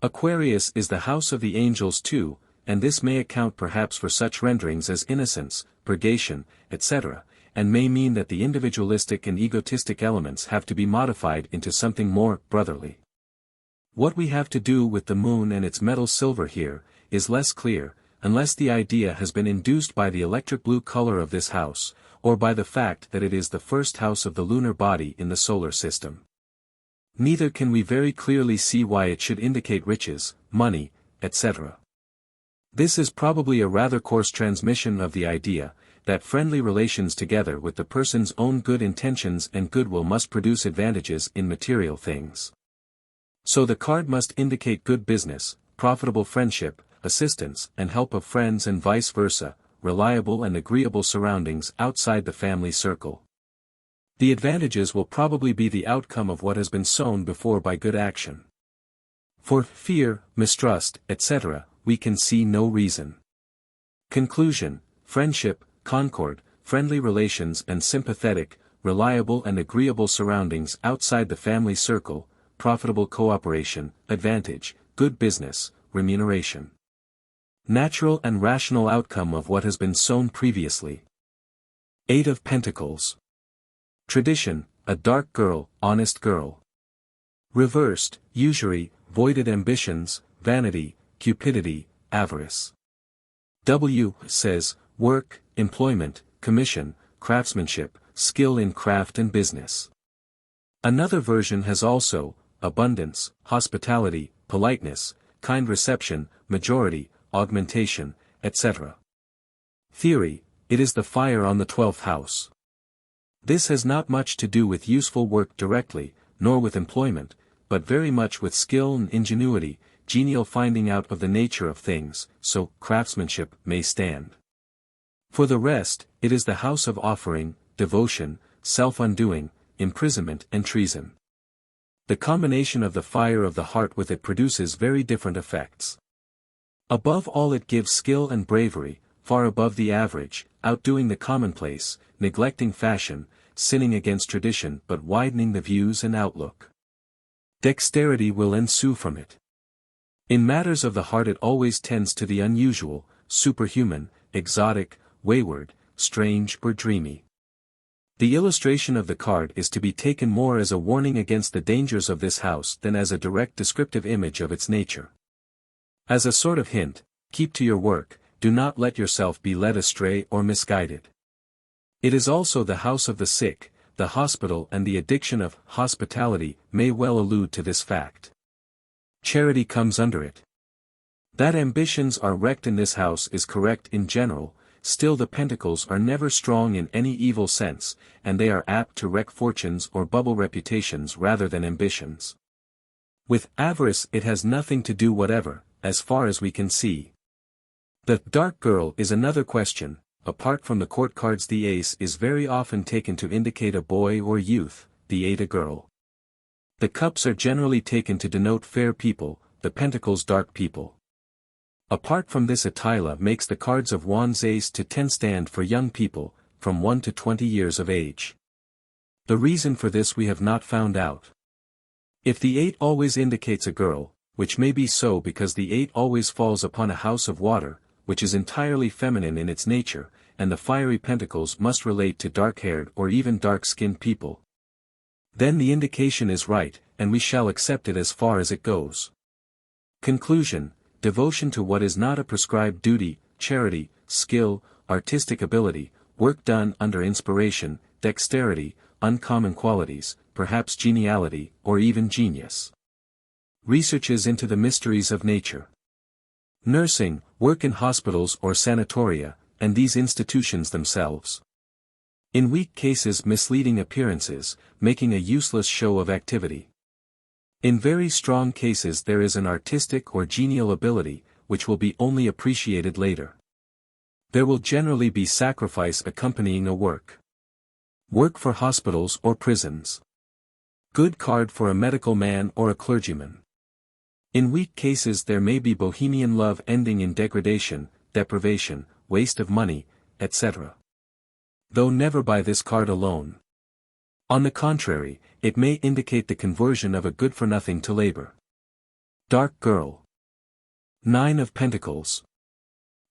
Aquarius is the house of the angels too, and this may account perhaps for such renderings as innocence, purgation, etc., and may mean that the individualistic and egotistic elements have to be modified into something more brotherly. What we have to do with the moon and its metal silver here, is less clear, unless the idea has been induced by the electric blue color of this house, or by the fact that it is the first house of the lunar body in the solar system. Neither can we very clearly see why it should indicate riches, money, etc. This is probably a rather coarse transmission of the idea, that friendly relations together with the person's own good intentions and goodwill must produce advantages in material things. So the card must indicate good business, profitable friendship, assistance and help of friends and vice versa, reliable and agreeable surroundings outside the family circle. The advantages will probably be the outcome of what has been sown before by good action. For fear, mistrust, etc., we can see no reason. Conclusion, friendship, concord, friendly relations and sympathetic, reliable and agreeable surroundings outside the family circle, profitable cooperation, advantage, good business, remuneration. Natural and rational outcome of what has been sown previously. 8 of Pentacles. Tradition, a dark girl, honest girl. Reversed, usury, voided ambitions, vanity, cupidity, avarice. W says, work, employment, commission, craftsmanship, skill in craft and business. Another version has also, abundance, hospitality, politeness, kind reception, majority, augmentation, etc. Theory, it is the fire on the 12th house. This has not much to do with useful work directly, nor with employment, but very much with skill and ingenuity, genial finding out of the nature of things, so craftsmanship may stand. For the rest, it is the house of offering, devotion, self-undoing, imprisonment and treason. The combination of the fire of the heart with it produces very different effects. Above all it gives skill and bravery, far above the average, outdoing the commonplace, neglecting fashion, sinning against tradition but widening the views and outlook. Dexterity will ensue from it. In matters of the heart it always tends to the unusual, superhuman, exotic, wayward, strange or dreamy. The illustration of the card is to be taken more as a warning against the dangers of this house than as a direct descriptive image of its nature. As a sort of hint, keep to your work, do not let yourself be led astray or misguided. It is also the house of the sick, the hospital and the addiction of hospitality may well allude to this fact. Charity comes under it. That ambitions are wrecked in this house is correct in general, still the pentacles are never strong in any evil sense, and they are apt to wreck fortunes or bubble reputations rather than ambitions. With avarice it has nothing to do whatever, as far as we can see. The dark girl is another question. Apart from the court cards, the ace is very often taken to indicate a boy or youth, the 8 a girl. The cups are generally taken to denote fair people, the pentacles dark people. Apart from this, Attila makes the cards of wands ace to 10 stand for young people, from 1 to 20 years of age. The reason for this we have not found out. If the 8 always indicates a girl, which may be so because the 8 always falls upon a house of water, which is entirely feminine in its nature, and the fiery pentacles must relate to dark-haired or even dark-skinned people. Then the indication is right, and we shall accept it as far as it goes. Conclusion, devotion to what is not a prescribed duty, charity, skill, artistic ability, work done under inspiration, dexterity, uncommon qualities, perhaps geniality, or even genius. Researches into the mysteries of nature. Nursing, work in hospitals or sanatoria, and these institutions themselves. In weak cases misleading appearances, making a useless show of activity. In very strong cases there is an artistic or genial ability, which will be only appreciated later. There will generally be sacrifice accompanying a work. Work for hospitals or prisons. Good card for a medical man or a clergyman. In weak cases there may be bohemian love ending in degradation, deprivation, waste of money, etc. Though never by this card alone. On the contrary, it may indicate the conversion of a good-for-nothing to labor. Dark girl. 9 of Pentacles.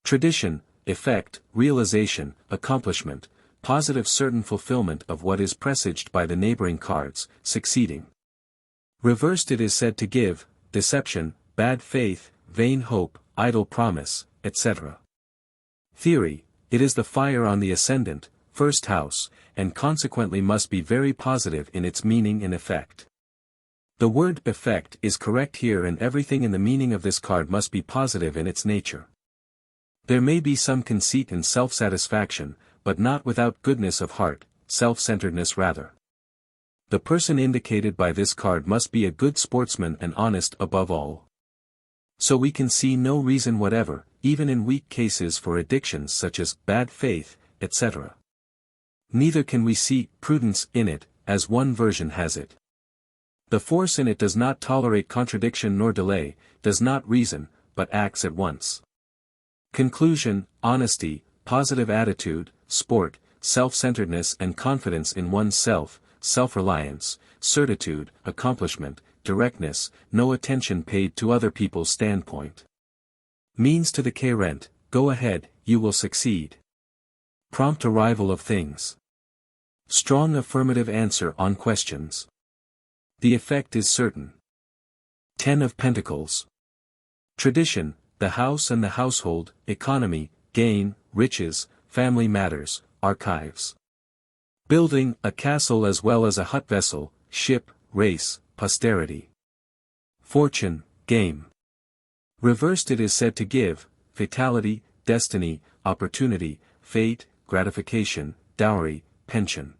Tradition, effect, realization, accomplishment, positive certain fulfillment of what is presaged by the neighboring cards, succeeding. Reversed it is said to give, deception, bad faith, vain hope, idle promise, etc. Theory, it is the fire on the ascendant, first house, and consequently must be very positive in its meaning and effect. The word effect is correct here, and everything in the meaning of this card must be positive in its nature. There may be some conceit and self-satisfaction, but not without goodness of heart, self-centeredness rather. The person indicated by this card must be a good sportsman and honest above all. So we can see no reason whatever, even in weak cases, for addictions such as bad faith, etc. Neither can we see prudence in it, as one version has it. The force in it does not tolerate contradiction nor delay, does not reason, but acts at once. Conclusion, honesty, positive attitude, sport, self-centeredness and confidence in oneself, self-reliance, certitude, accomplishment, directness, no attention paid to other people's standpoint. Means to the Chariot, go ahead, you will succeed. Prompt arrival of things. Strong affirmative answer on questions. The effect is certain. 10 of Pentacles. Tradition, the house and the household, economy, gain, riches, family matters, archives. Building, a castle as well as a hut vessel, ship, race, posterity. Fortune, game. Reversed it is said to give, fatality, destiny, opportunity, fate, gratification, dowry, pension.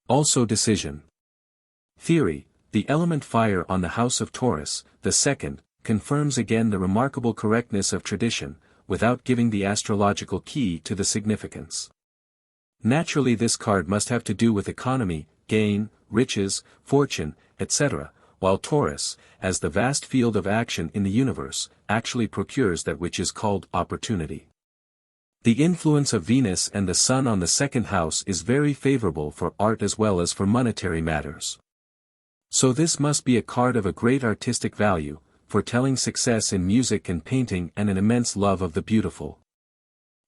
Also decision. Theory, the element fire on the house of Taurus, the second, confirms again the remarkable correctness of tradition, without giving the astrological key to the significance. Naturally this card must have to do with economy, gain, riches, fortune, etc., while Taurus, as the vast field of action in the universe, actually procures that which is called opportunity. The influence of Venus and the Sun on the second house is very favorable for art as well as for monetary matters. So this must be a card of a great artistic value, foretelling success in music and painting and an immense love of the beautiful.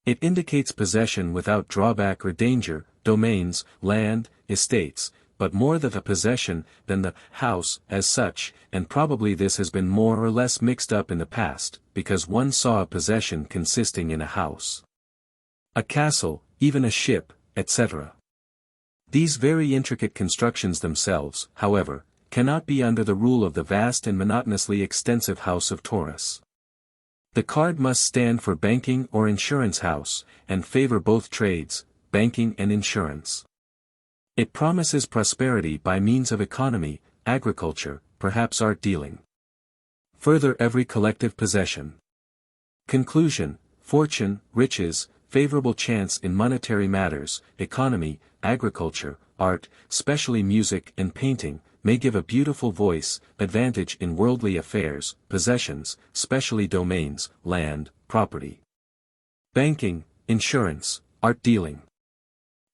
It indicates possession without drawback or danger, domains, land, estates, but more the possession than the house as such, and probably this has been more or less mixed up in the past, because one saw a possession consisting in a house, a castle, even a ship, etc. These very intricate constructions themselves, however, cannot be under the rule of the vast and monotonously extensive house of Taurus. The card must stand for banking or insurance house, and favor both trades, banking and insurance. It promises prosperity by means of economy, agriculture, perhaps art dealing. Further every collective possession. Conclusion, fortune, riches, favorable chance in monetary matters, economy, agriculture, art, specially music and painting, may give a beautiful voice, advantage in worldly affairs, possessions, specially domains, land, property. Banking, insurance, art dealing.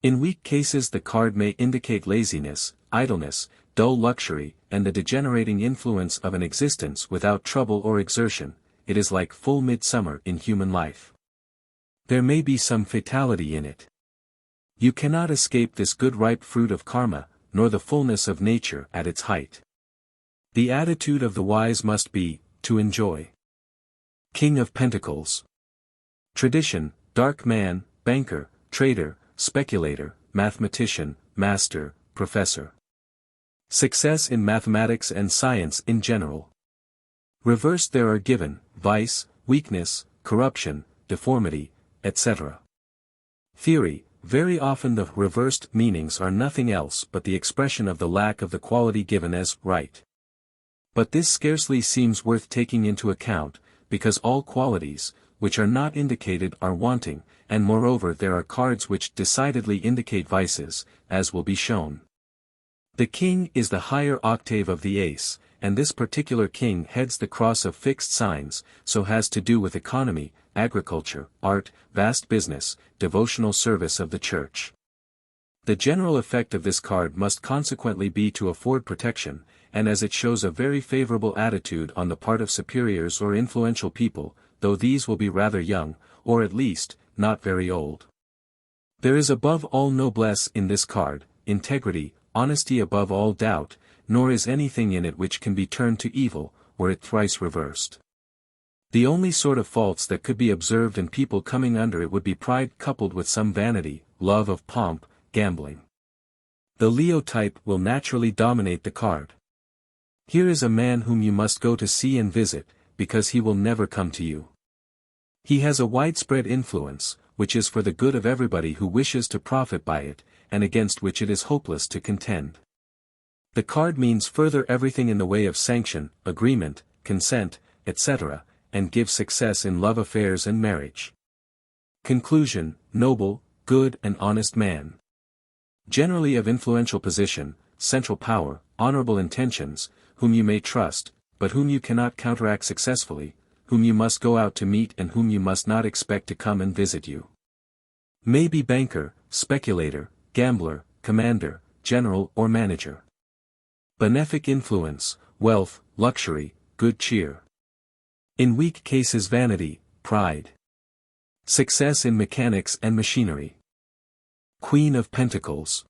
In weak cases the card may indicate laziness, idleness, dull luxury, and the degenerating influence of an existence without trouble or exertion. It is like full midsummer in human life. There may be some fatality in it. You cannot escape this good ripe fruit of karma, nor the fullness of nature at its height. The attitude of the wise must be, to enjoy. King of Pentacles. Tradition, dark man, banker, trader, speculator, mathematician, master, professor. Success in mathematics and science in general. Reversed there are given, vice, weakness, corruption, deformity, etc. Theory, very often the reversed meanings are nothing else but the expression of the lack of the quality given as right. But this scarcely seems worth taking into account, because all qualities, which are not indicated are wanting, and moreover there are cards which decidedly indicate vices, as will be shown. The king is the higher octave of the ace, and this particular king heads the cross of fixed signs, so has to do with economy, agriculture, art, vast business, devotional service of the church. The general effect of this card must consequently be to afford protection, and as it shows a very favorable attitude on the part of superiors or influential people, though these will be rather young, or at least, not very old. There is above all noblesse in this card, integrity, honesty above all doubt, nor is anything in it which can be turned to evil, were it thrice reversed. The only sort of faults that could be observed in people coming under it would be pride coupled with some vanity, love of pomp, gambling. The Leo type will naturally dominate the card. Here is a man whom you must go to see and visit, because he will never come to you. He has a widespread influence, which is for the good of everybody who wishes to profit by it, and against which it is hopeless to contend. The card means further everything in the way of sanction, agreement, consent, etc., and gives success in love affairs and marriage. Conclusion: noble, good and honest man. Generally of influential position, central power, honorable intentions, whom you may trust, but whom you cannot counteract successfully, whom you must go out to meet and whom you must not expect to come and visit you. May be banker, speculator, gambler, commander, general or manager. Benefic influence, wealth, luxury, good cheer. In weak cases vanity, pride. Success in mechanics and machinery. Queen of Pentacles.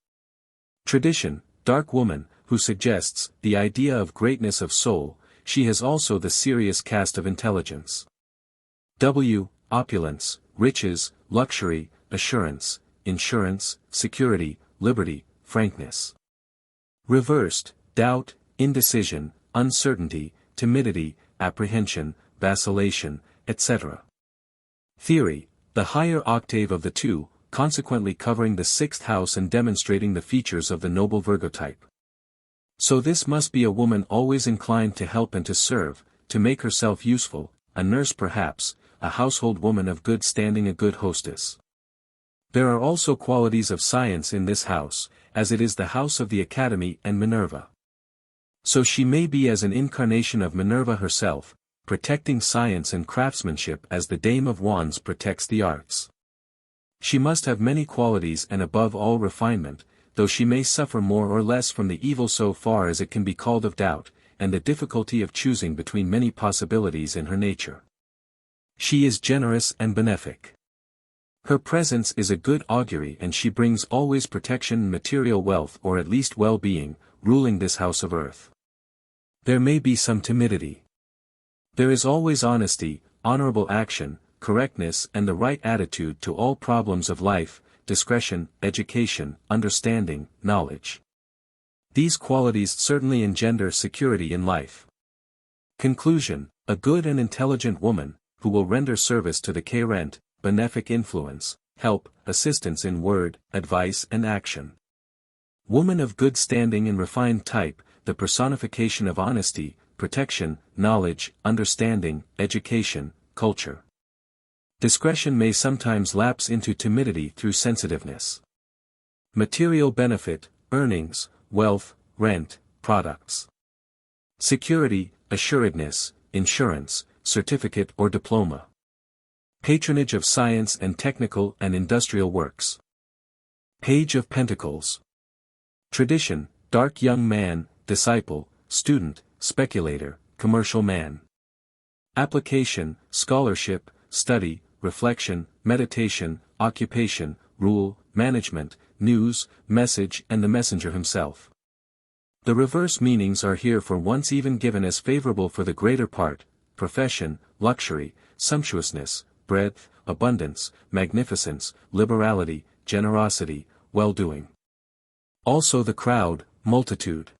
Tradition, dark woman, who suggests the idea of greatness of soul. She has also the serious cast of intelligence. Opulence, riches, luxury, assurance, insurance, security, liberty, frankness. Reversed, doubt, indecision, uncertainty, timidity, apprehension, vacillation, etc. Theory, the higher octave of the two, consequently covering the sixth house and demonstrating the features of the noble Virgo type. So this must be a woman always inclined to help and to serve, to make herself useful, a nurse perhaps, a household woman of good standing, a good hostess. There are also qualities of science in this house, as it is the house of the Academy and Minerva. So she may be as an incarnation of Minerva herself, protecting science and craftsmanship as the Dame of Wands protects the arts. She must have many qualities and above all refinement, though she may suffer more or less from the evil so far as it can be called of doubt, and the difficulty of choosing between many possibilities in her nature. She is generous and benefic. Her presence is a good augury and she brings always protection and material wealth or at least well-being, ruling this house of earth. There may be some timidity. There is always honesty, honorable action, correctness and the right attitude to all problems of life, discretion, education, understanding, knowledge. These qualities certainly engender security in life. Conclusion: a good and intelligent woman, who will render service to the Chariot, benefic influence, help, assistance in word, advice and action. Woman of good standing and refined type, the personification of honesty, protection, knowledge, understanding, education, culture. Discretion may sometimes lapse into timidity through sensitiveness. Material benefit, earnings, wealth, rent, products. Security, assuredness, insurance, certificate or diploma. Patronage of science and technical and industrial works. Page of Pentacles. Tradition, dark young man, disciple, student, speculator, commercial man. Application, scholarship, study, reflection, meditation, occupation, rule, management, news, message and the messenger himself. The reverse meanings are here for once even given as favorable for the greater part: profession, luxury, sumptuousness, breadth, abundance, magnificence, liberality, generosity, well-doing. Also the crowd, multitude.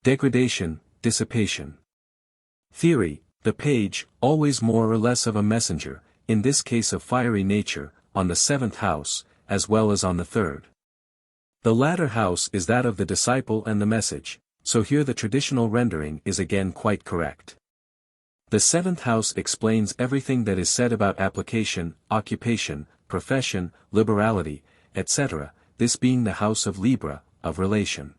Degradation, dissipation. Theory, the page, always more or less of a messenger, in this case of fiery nature, on the seventh house, as well as on the third. The latter house is that of the disciple and the message, So here the traditional rendering is again quite correct. The 7th house explains everything that is said about application, occupation, profession, liberality, etc., this being the house of Libra, of relation.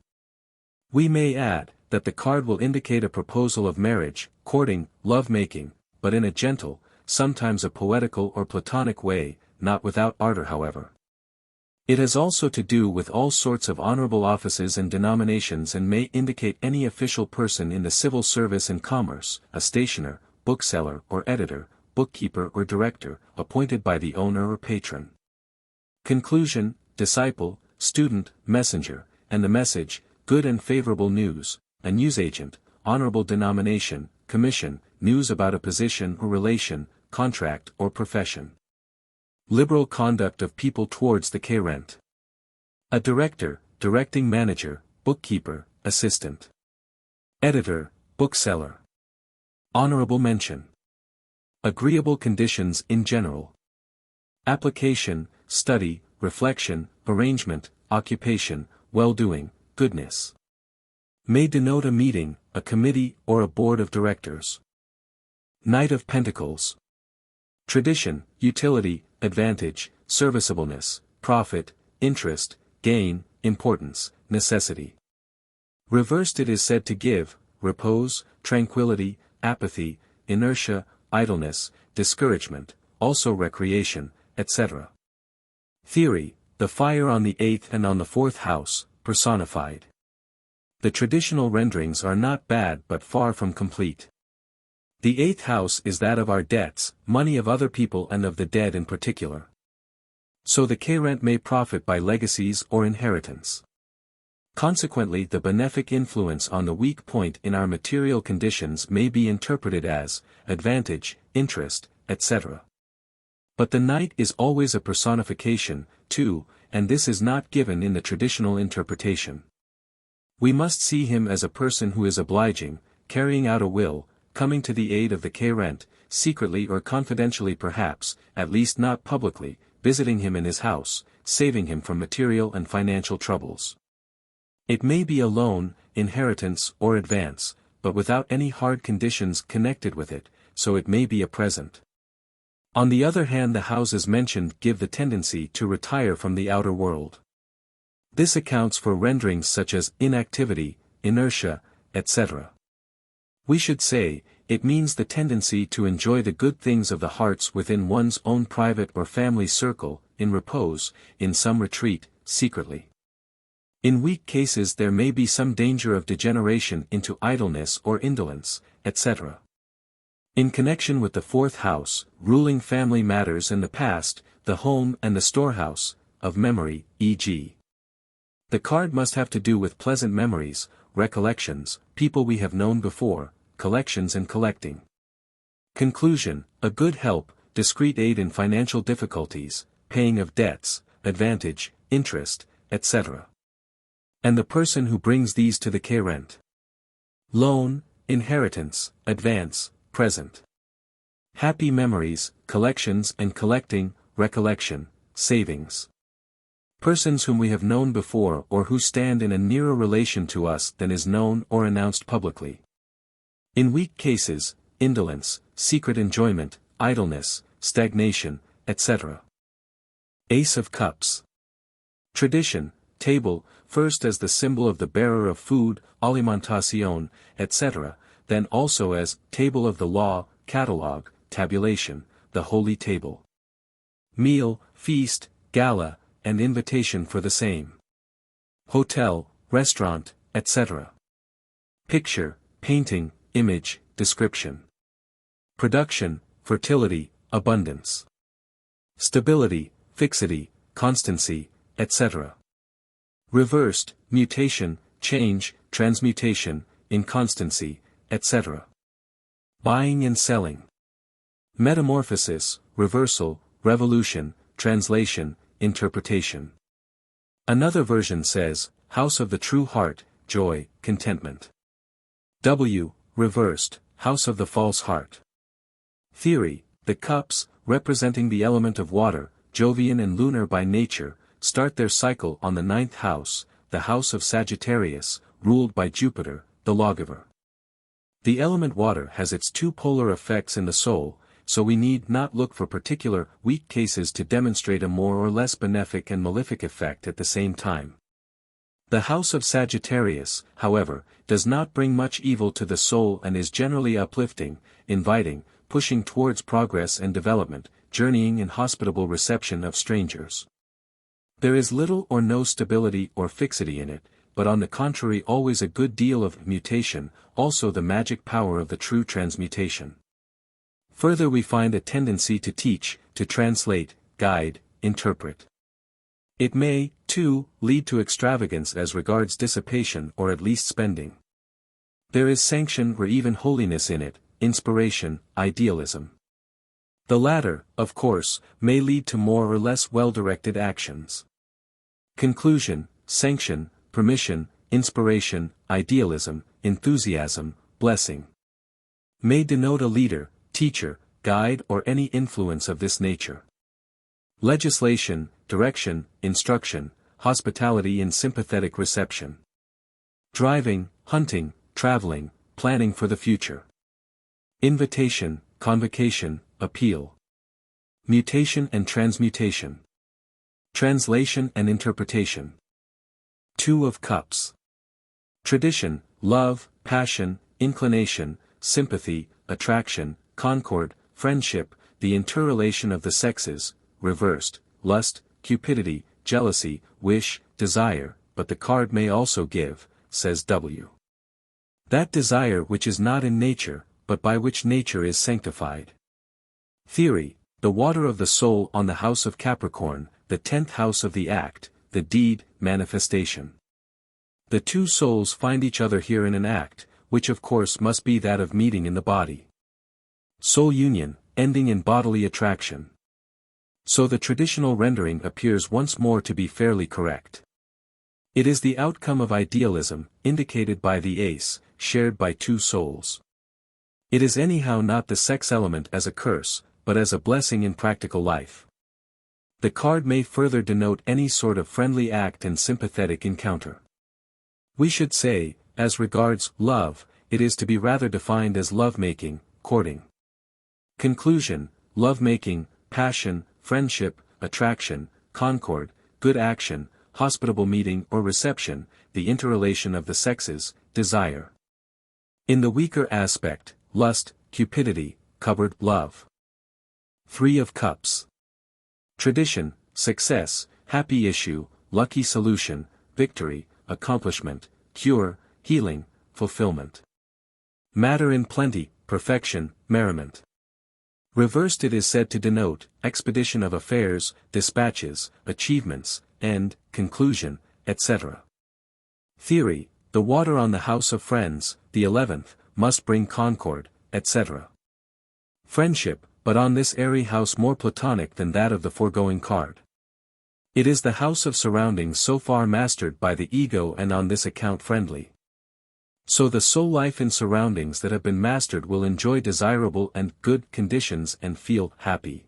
We may add, that the card will indicate a proposal of marriage, courting, love-making, but in a gentle, sometimes a poetical or platonic way, not without ardor however. It has also to do with all sorts of honorable offices and denominations and may indicate any official person in the civil service and commerce, a stationer, bookseller or editor, bookkeeper or director, appointed by the owner or patron. Conclusion, disciple, student, messenger, and the message, good and favorable news, a newsagent, honorable denomination, commission, news about a position or relation, contract or profession. Liberal conduct of people towards the Chariot. A director, directing manager, bookkeeper, assistant. Editor, bookseller. Honorable mention. Agreeable conditions in general. Application, study, reflection, arrangement, occupation, well-doing, goodness. May denote a meeting, a committee or a board of directors. Knight of Pentacles. Tradition, utility, advantage, serviceableness, profit, interest, gain, importance, necessity. Reversed it is said to give, repose, tranquility, apathy, inertia, idleness, discouragement, also recreation, etc. Theory, the fire on the 8th and on the 4th house, personified. The traditional renderings are not bad but far from complete. The 8th house is that of our debts, money of other people and of the dead in particular. So the Chariot may profit by legacies or inheritance. Consequently the benefic influence on the weak point in our material conditions may be interpreted as, advantage, interest, etc. But the knight is always a personification, too, and this is not given in the traditional interpretation. We must see him as a person who is obliging, carrying out a will, coming to the aid of the Chariot, secretly or confidentially perhaps, at least not publicly, visiting him in his house, saving him from material and financial troubles. It may be a loan, inheritance or advance, but without any hard conditions connected with it, so it may be a present. On the other hand the houses mentioned give the tendency to retire from the outer world. This accounts for renderings such as inactivity, inertia, etc. We should say, it means the tendency to enjoy the good things of the hearts within one's own private or family circle, in repose, in some retreat, secretly. In weak cases there may be some danger of degeneration into idleness or indolence, etc. In connection with the 4th house, ruling family matters and the past, the home and the storehouse, of memory, e.g. The card must have to do with pleasant memories, recollections, people we have known before, collections and collecting. Conclusion, a good help, discreet aid in financial difficulties, paying of debts, advantage, interest, etc. And the person who brings these to the Chariot. Loan, inheritance, advance, present. Happy memories, collections and collecting, recollection, savings. Persons whom we have known before or who stand in a nearer relation to us than is known or announced publicly. In weak cases, indolence, secret enjoyment, idleness, stagnation, etc. Ace of Cups. Tradition, table, first as the symbol of the bearer of food, alimentación, etc., then also as table of the law, catalogue, tabulation, the holy table. Meal, feast, gala, and invitation for the same. Hotel, restaurant, etc. Picture, painting, image, description. Production, fertility, abundance. Stability, fixity, constancy, etc. Reversed, mutation, change, transmutation, inconstancy, etc. Buying and selling. Metamorphosis, reversal, revolution, translation, interpretation. Another version says, house of the true heart, joy, contentment. Reversed, house of the false heart. Theory, the cups, representing the element of water, Jovian and lunar by nature, start their cycle on the 9th house, the house of Sagittarius, ruled by Jupiter, the lawgiver. The element water has its two polar effects in the soul, so we need not look for particular weak cases to demonstrate a more or less benefic and malefic effect at the same time. The house of Sagittarius, however, does not bring much evil to the soul and is generally uplifting, inviting, pushing towards progress and development, journeying and hospitable reception of strangers. There is little or no stability or fixity in it, but on the contrary always a good deal of mutation, also the magic power of the true transmutation. Further we find a tendency to teach, to translate, guide, interpret. It may, too, lead to extravagance as regards dissipation or at least spending. There is sanction or even holiness in it, inspiration, idealism. The latter, of course, may lead to more or less well-directed actions. Conclusion, sanction, permission, inspiration, idealism, enthusiasm, blessing. May denote a leader, teacher, guide or any influence of this nature. Legislation, direction, instruction, hospitality and sympathetic reception. Driving, hunting, traveling, planning for the future. Invitation, convocation, appeal. Mutation and transmutation. Translation and interpretation. Two of Cups. Tradition, love, passion, inclination, sympathy, attraction, concord, friendship, the interrelation of the sexes, reversed, lust, cupidity, jealousy, wish, desire, but the card may also give, says W. That desire which is not in nature, but by which nature is sanctified. Theory, the water of the soul on the house of Capricorn, the 10th house of the act, the deed, manifestation. The two souls find each other here in an act, which of course must be that of meeting in the body. Soul union, ending in bodily attraction. So the traditional rendering appears once more to be fairly correct. It is the outcome of idealism, indicated by the ace, shared by two souls. It is anyhow not the sex element as a curse, but as a blessing in practical life. The card may further denote any sort of friendly act and sympathetic encounter. We should say, as regards love, it is to be rather defined as love-making, courting. Conclusion, love-making, passion, friendship, attraction, concord, good action, hospitable meeting or reception, the interrelation of the sexes, desire. In the weaker aspect, lust, cupidity, cupboard, love. 3 of Cups. Tradition, success, happy issue, lucky solution, victory, accomplishment, cure, healing, fulfillment. Matter in plenty, perfection, merriment. Reversed it is said to denote, expedition of affairs, dispatches, achievements, end, conclusion, etc. Theory, the water on the house of friends, the 11th, must bring concord, etc. Friendship, but on this airy house more platonic than that of the foregoing card. It is the house of surroundings so far mastered by the ego and on this account friendly. So the soul life in surroundings that have been mastered will enjoy desirable and good conditions and feel happy.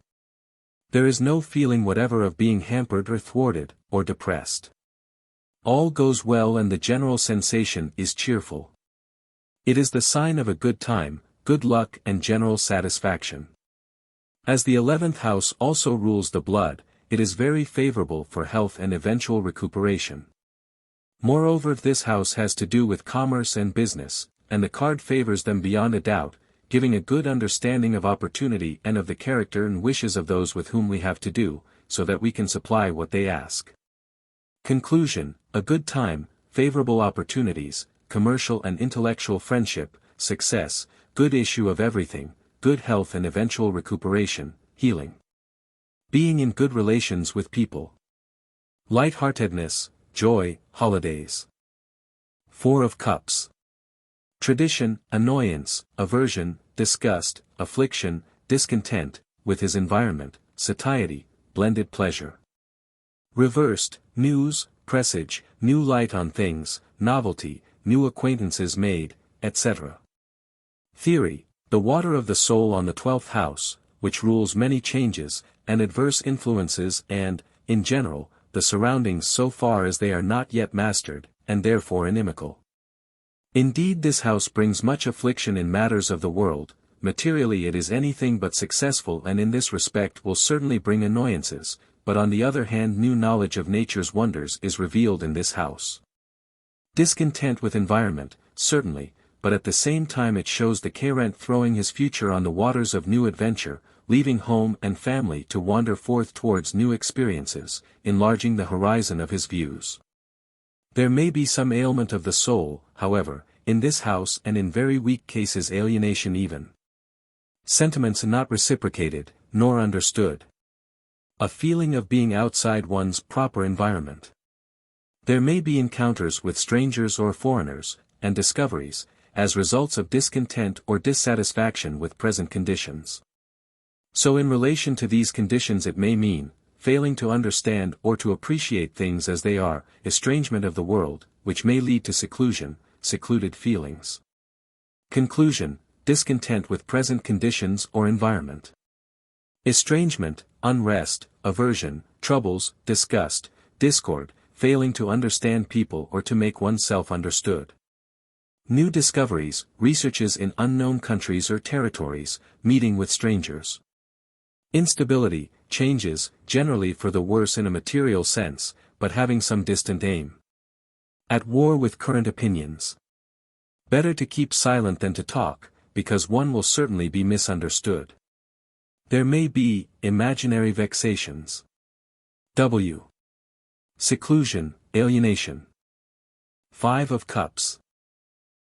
There is no feeling whatever of being hampered or thwarted, or depressed. All goes well and the general sensation is cheerful. It is the sign of a good time, good luck and general satisfaction. As the 11th house also rules the blood, it is very favorable for health and eventual recuperation. Moreover, this house has to do with commerce and business, and the card favors them beyond a doubt, giving a good understanding of opportunity and of the character and wishes of those with whom we have to do, so that we can supply what they ask. Conclusion, a good time, favorable opportunities, commercial and intellectual friendship, success, good issue of everything, good health and eventual recuperation, healing. Being in good relations with people. Lightheartedness, joy, holidays. 4 of Cups. Tradition, annoyance, aversion, disgust, affliction, discontent, with his environment, satiety, blended pleasure. Reversed, news, presage, new light on things, novelty, new acquaintances made, etc. Theory, the water of the soul on the 12th house, which rules many changes, and adverse influences and, in general, the surroundings so far as they are not yet mastered, and therefore inimical. Indeed, this house brings much affliction in matters of the world. Materially it is anything but successful, and in this respect will certainly bring annoyances, but on the other hand new knowledge of nature's wonders is revealed in this house. Discontent with environment, certainly, but at the same time it shows the Chariot throwing his future on the waters of new adventure, leaving home and family to wander forth towards new experiences, enlarging the horizon of his views. There may be some ailment of the soul, however, in this house, and in very weak cases alienation even. Sentiments not reciprocated, nor understood. A feeling of being outside one's proper environment. There may be encounters with strangers or foreigners, and discoveries, as results of discontent or dissatisfaction with present conditions. So in relation to these conditions it may mean, failing to understand or to appreciate things as they are, estrangement of the world, which may lead to seclusion, secluded feelings. Conclusion: discontent with present conditions or environment. Estrangement, unrest, aversion, troubles, disgust, discord, failing to understand people or to make oneself understood. New discoveries, researches in unknown countries or territories, meeting with strangers. Instability, changes, generally for the worse in a material sense, but having some distant aim. At war with current opinions. Better to keep silent than to talk, because one will certainly be misunderstood. There may be imaginary vexations. W. Seclusion, alienation. 5 of Cups.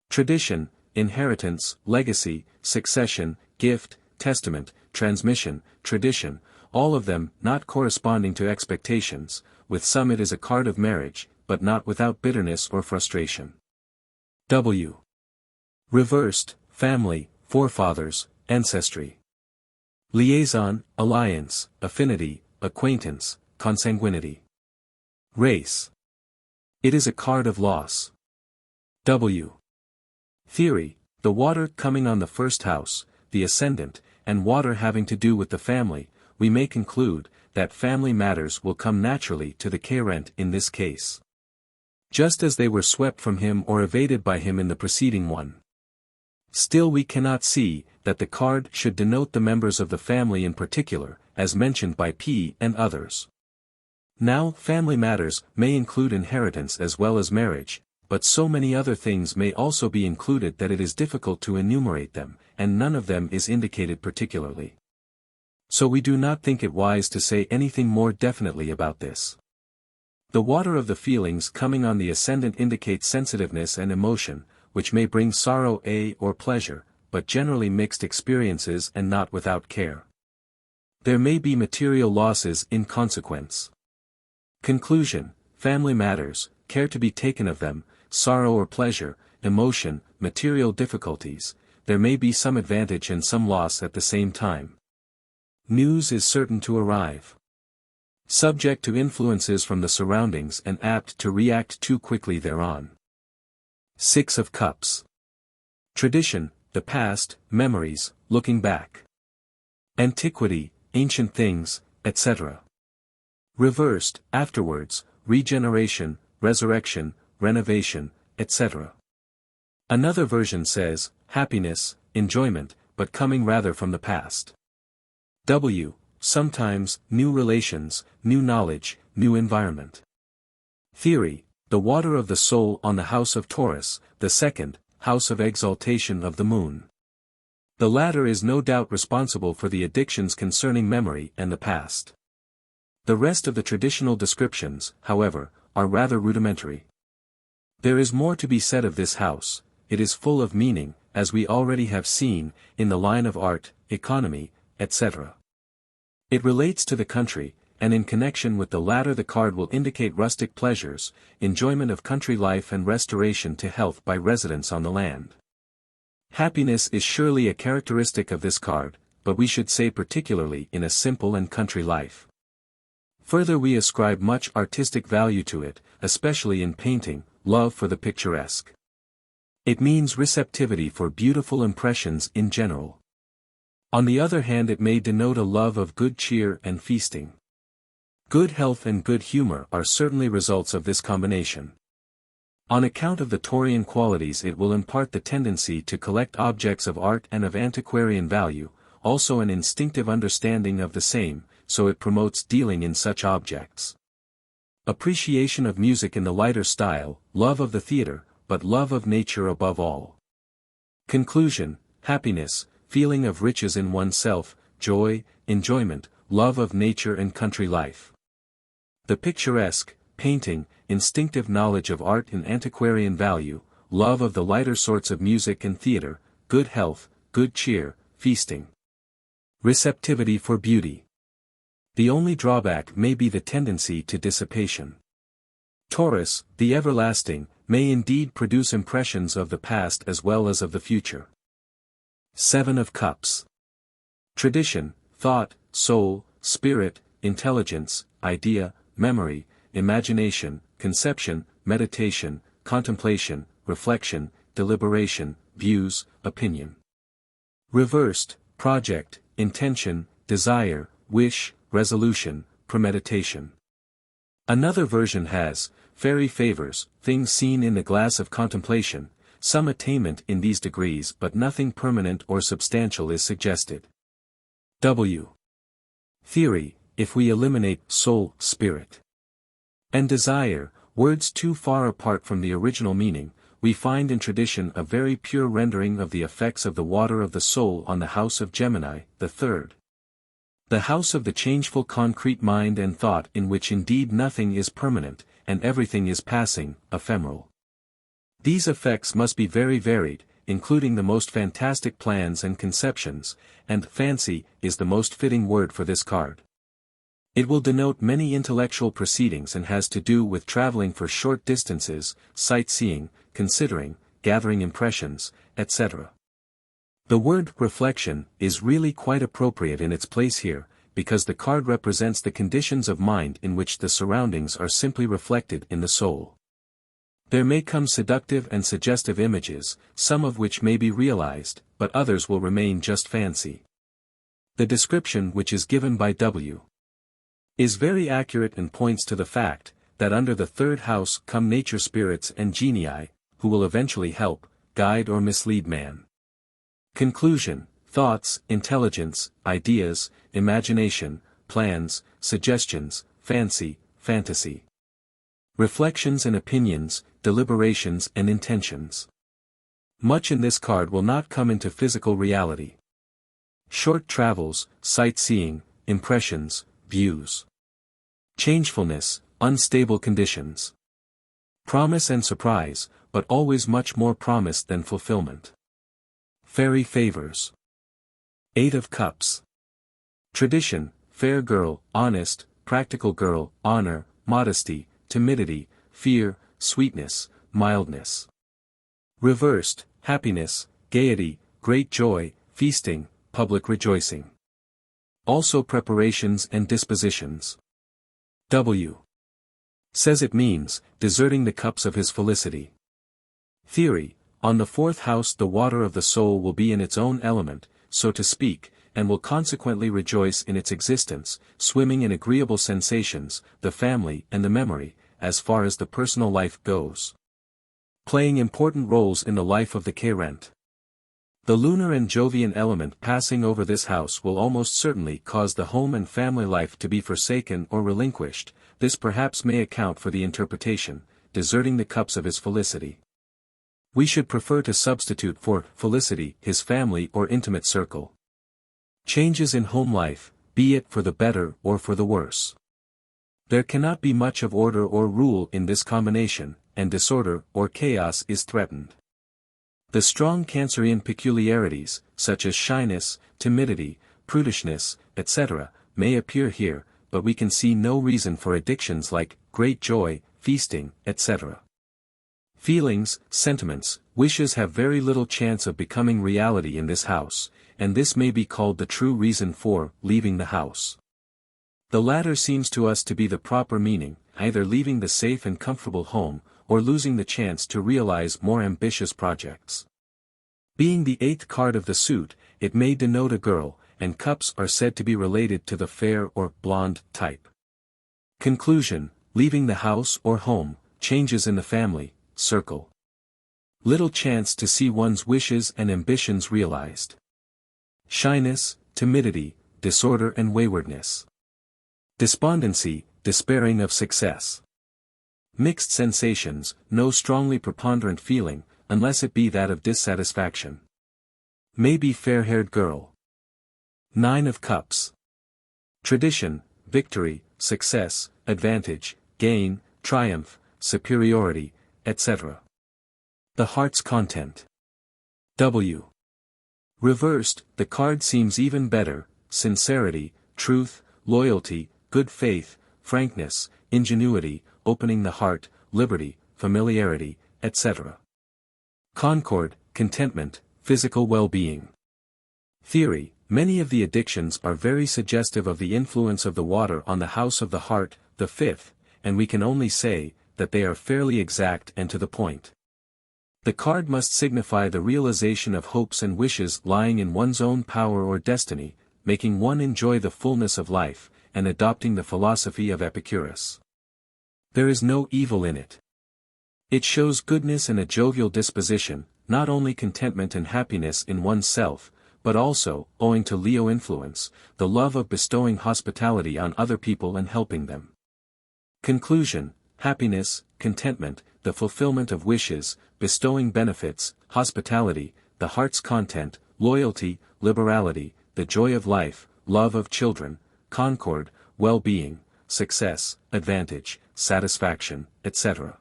Tradition, inheritance, legacy, succession, gift, testament, transmission, tradition, all of them not corresponding to expectations. With some it is a card of marriage, but not without bitterness or frustration. W. Reversed, family, forefathers, ancestry. Liaison, alliance, affinity, acquaintance, consanguinity. Race. It is a card of loss. W. Theory, the water coming on the first house, the ascendant, and water having to do with the family, we may conclude that family matters will come naturally to the Chariot in this case. Just as they were swept from him or evaded by him in the preceding one. Still we cannot see that the card should denote the members of the family in particular, as mentioned by P and others. Now, family matters may include inheritance as well as marriage, but so many other things may also be included that it is difficult to enumerate them, and none of them is indicated particularly. So we do not think it wise to say anything more definitely about this. The water of the feelings coming on the ascendant indicates sensitiveness and emotion, which may bring sorrow or pleasure, but generally mixed experiences and not without care. There may be material losses in consequence. Conclusion: family matters, care to be taken of them, sorrow or pleasure, emotion, material difficulties, there may be some advantage and some loss at the same time. News is certain to arrive. Subject to influences from the surroundings and apt to react too quickly thereon. 6 of Cups. Tradition, the past, memories, looking back. Antiquity, ancient things, etc. Reversed, afterwards, regeneration, resurrection, renovation, etc. Another version says, happiness, enjoyment, but coming rather from the past. W. Sometimes, new relations, new knowledge, new environment. Theory, the water of the soul on the house of Taurus, the second, house of exaltation of the moon. The latter is no doubt responsible for the addictions concerning memory and the past. The rest of the traditional descriptions, however, are rather rudimentary. There is more to be said of this house. It is full of meaning, as we already have seen, in the line of art, economy, etc. It relates to the country, and in connection with the latter the card will indicate rustic pleasures, enjoyment of country life and restoration to health by residence on the land. Happiness is surely a characteristic of this card, but we should say particularly in a simple and country life. Further, we ascribe much artistic value to it, especially in painting, love for the picturesque. It means receptivity for beautiful impressions in general. On the other hand, it may denote a love of good cheer and feasting. Good health and good humor are certainly results of this combination. On account of the Taurian qualities it will impart the tendency to collect objects of art and of antiquarian value, also an instinctive understanding of the same, so it promotes dealing in such objects. Appreciation of music in the lighter style, love of the theatre, but love of nature above all. Conclusion, happiness, feeling of riches in oneself, joy, enjoyment, love of nature and country life. The picturesque, painting, instinctive knowledge of art and antiquarian value, love of the lighter sorts of music and theatre, good health, good cheer, feasting. Receptivity for beauty. The only drawback may be the tendency to dissipation. Taurus, the everlasting, may indeed produce impressions of the past as well as of the future. Seven of Cups. Tradition, thought, soul, spirit, intelligence, idea, memory, imagination, conception, meditation, contemplation, reflection, deliberation, views, opinion. Reversed, project, intention, desire, wish, resolution, premeditation. Another version has, fairy favors, things seen in the glass of contemplation, some attainment in these degrees but nothing permanent or substantial is suggested. W. Theory, if we eliminate soul, spirit, and desire, words too far apart from the original meaning, we find in tradition a very pure rendering of the effects of the water of the soul on the house of Gemini, the third. The house of the changeful concrete mind and thought in which indeed nothing is permanent, and everything is passing, ephemeral. These effects must be very varied, including the most fantastic plans and conceptions, and fancy is the most fitting word for this card. It will denote many intellectual proceedings and has to do with traveling for short distances, sightseeing, considering, gathering impressions, etc. The word reflection is really quite appropriate in its place here, because the card represents the conditions of mind in which the surroundings are simply reflected in the soul. There may come seductive and suggestive images, some of which may be realized, but others will remain just fancy. The description which is given by W. is very accurate and points to the fact, that under the third house come nature spirits and genii, who will eventually help, guide or mislead man. Conclusion, thoughts, intelligence, ideas, imagination, plans, suggestions, fancy, fantasy. Reflections and opinions, deliberations and intentions. Much in this card will not come into physical reality. Short travels, sightseeing, impressions, views. Changefulness, unstable conditions. Promise and surprise, but always much more promise than fulfillment. Fairy favors. 8 of Cups. Tradition, fair girl, honest, practical girl, honor, modesty, timidity, fear, sweetness, mildness. Reversed, happiness, gaiety, great joy, feasting, public rejoicing. Also preparations and dispositions. W. says it means, deserting the cups of his felicity. Theory, on the fourth house the water of the soul will be in its own element, so to speak, and will consequently rejoice in its existence, swimming in agreeable sensations, the family and the memory, as far as the personal life goes. Playing important roles in the life of the Chariot. The lunar and Jovian element passing over this house will almost certainly cause the home and family life to be forsaken or relinquished, this perhaps may account for the interpretation, deserting the cups of his felicity. We should prefer to substitute for felicity his family or intimate circle. Changes in home life, be it for the better or for the worse. There cannot be much of order or rule in this combination, and disorder or chaos is threatened. The strong Cancerian peculiarities, such as shyness, timidity, prudishness, etc., may appear here, but we can see no reason for addictions like great joy, feasting, etc. Feelings, sentiments, wishes have very little chance of becoming reality in this house, and this may be called the true reason for leaving the house. The latter seems to us to be the proper meaning, either leaving the safe and comfortable home, or losing the chance to realize more ambitious projects. Being the 8th card of the suit, it may denote a girl, and cups are said to be related to the fair or blonde type. Conclusion, leaving the house or home, changes in the family, circle. Little chance to see one's wishes and ambitions realized. Shyness, timidity, disorder and waywardness. Despondency, despairing of success. Mixed sensations, no strongly preponderant feeling, unless it be that of dissatisfaction. Maybe fair-haired girl. 9 of Cups. Tradition, victory, success, advantage, gain, triumph, superiority, etc. The heart's content. W. Reversed, the card seems even better: sincerity, truth, loyalty, good faith, frankness, ingenuity, opening the heart, liberty, familiarity, etc. Concord, contentment, physical well-being. Theory: many of the addictions are very suggestive of the influence of the water on the house of the heart, the fifth, and we can only say that they are fairly exact and to the point. The card must signify the realization of hopes and wishes lying in one's own power or destiny, making one enjoy the fullness of life, and adopting the philosophy of Epicurus. There is no evil in it. It shows goodness and a jovial disposition, not only contentment and happiness in one's self, but also, owing to Leo influence, the love of bestowing hospitality on other people and helping them. Conclusion: happiness, contentment, the fulfillment of wishes, bestowing benefits, hospitality, the heart's content, loyalty, liberality, the joy of life, love of children, concord, well-being, success, advantage, satisfaction, etc.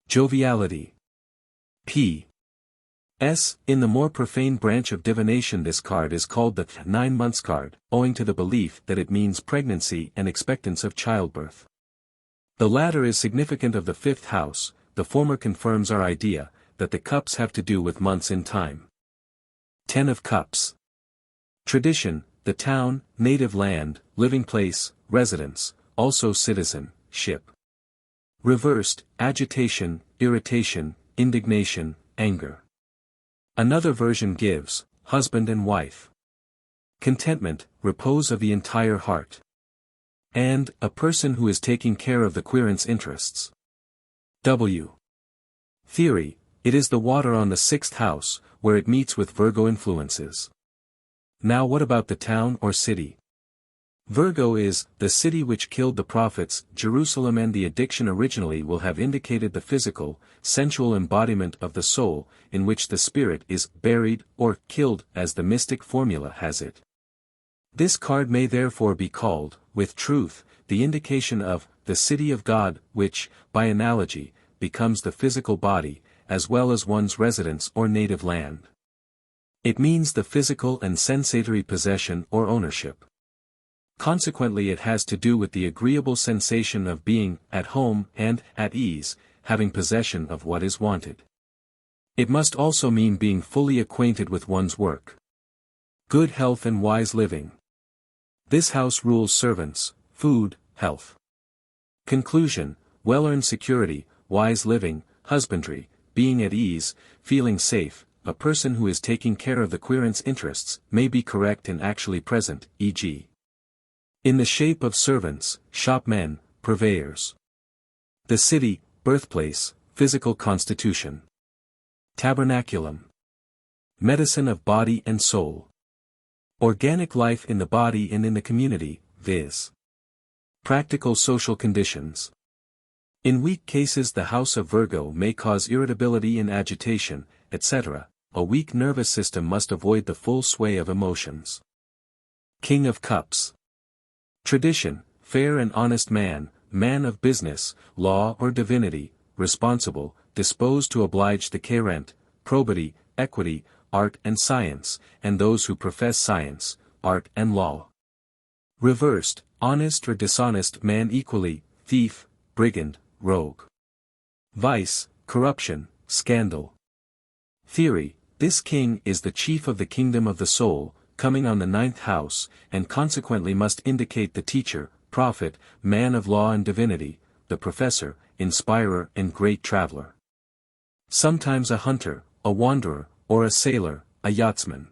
Joviality. P. S. In the more profane branch of divination, this card is called the 9 months card, owing to the belief that it means pregnancy and expectance of childbirth. The latter is significant of the 5th house, the former confirms our idea that the cups have to do with months in time. 10 of Cups. Tradition, the town, native land, living place, residence, also citizenship. Reversed, agitation, irritation, indignation, anger. Another version gives, husband and wife. Contentment, repose of the entire heart. And, a person who is taking care of the querent's interests. W. Theory, it is the water on the 6th house, where it meets with Virgo influences. Now what about the town or city? Virgo is, the city which killed the prophets, Jerusalem, and the addiction originally will have indicated the physical, sensual embodiment of the soul, in which the spirit is buried or killed as the mystic formula has it. This card may therefore be called, with truth, the indication of the city of God, which, by analogy, becomes the physical body, as well as one's residence or native land. It means the physical and sensatory possession or ownership. Consequently, it has to do with the agreeable sensation of being at home and at ease, having possession of what is wanted. It must also mean being fully acquainted with one's work. Good health and wise living. This house rules servants, food, health. Conclusion: well-earned security, wise living, husbandry, being at ease, feeling safe. A person who is taking care of the querent's interests may be correct and actually present, e.g. in the shape of servants, shopmen, purveyors. The city, birthplace, physical constitution. Tabernaculum. Medicine of body and soul. Organic life in the body and in the community, viz. Practical social conditions. In weak cases, the house of Virgo may cause irritability and agitation, etc. A weak nervous system must avoid the full sway of emotions. King of Cups. Tradition, fair and honest man, man of business, law or divinity, responsible, disposed to oblige the querent, probity, equity, art and science, and those who profess science, art and law. Reversed, honest or dishonest man equally, thief, brigand, rogue. Vice, corruption, scandal. Theory, this king is the chief of the kingdom of the soul, coming on the 9th house, and consequently must indicate the teacher, prophet, man of law and divinity, the professor, inspirer and great traveler. Sometimes a hunter, a wanderer, or a sailor, a yachtsman.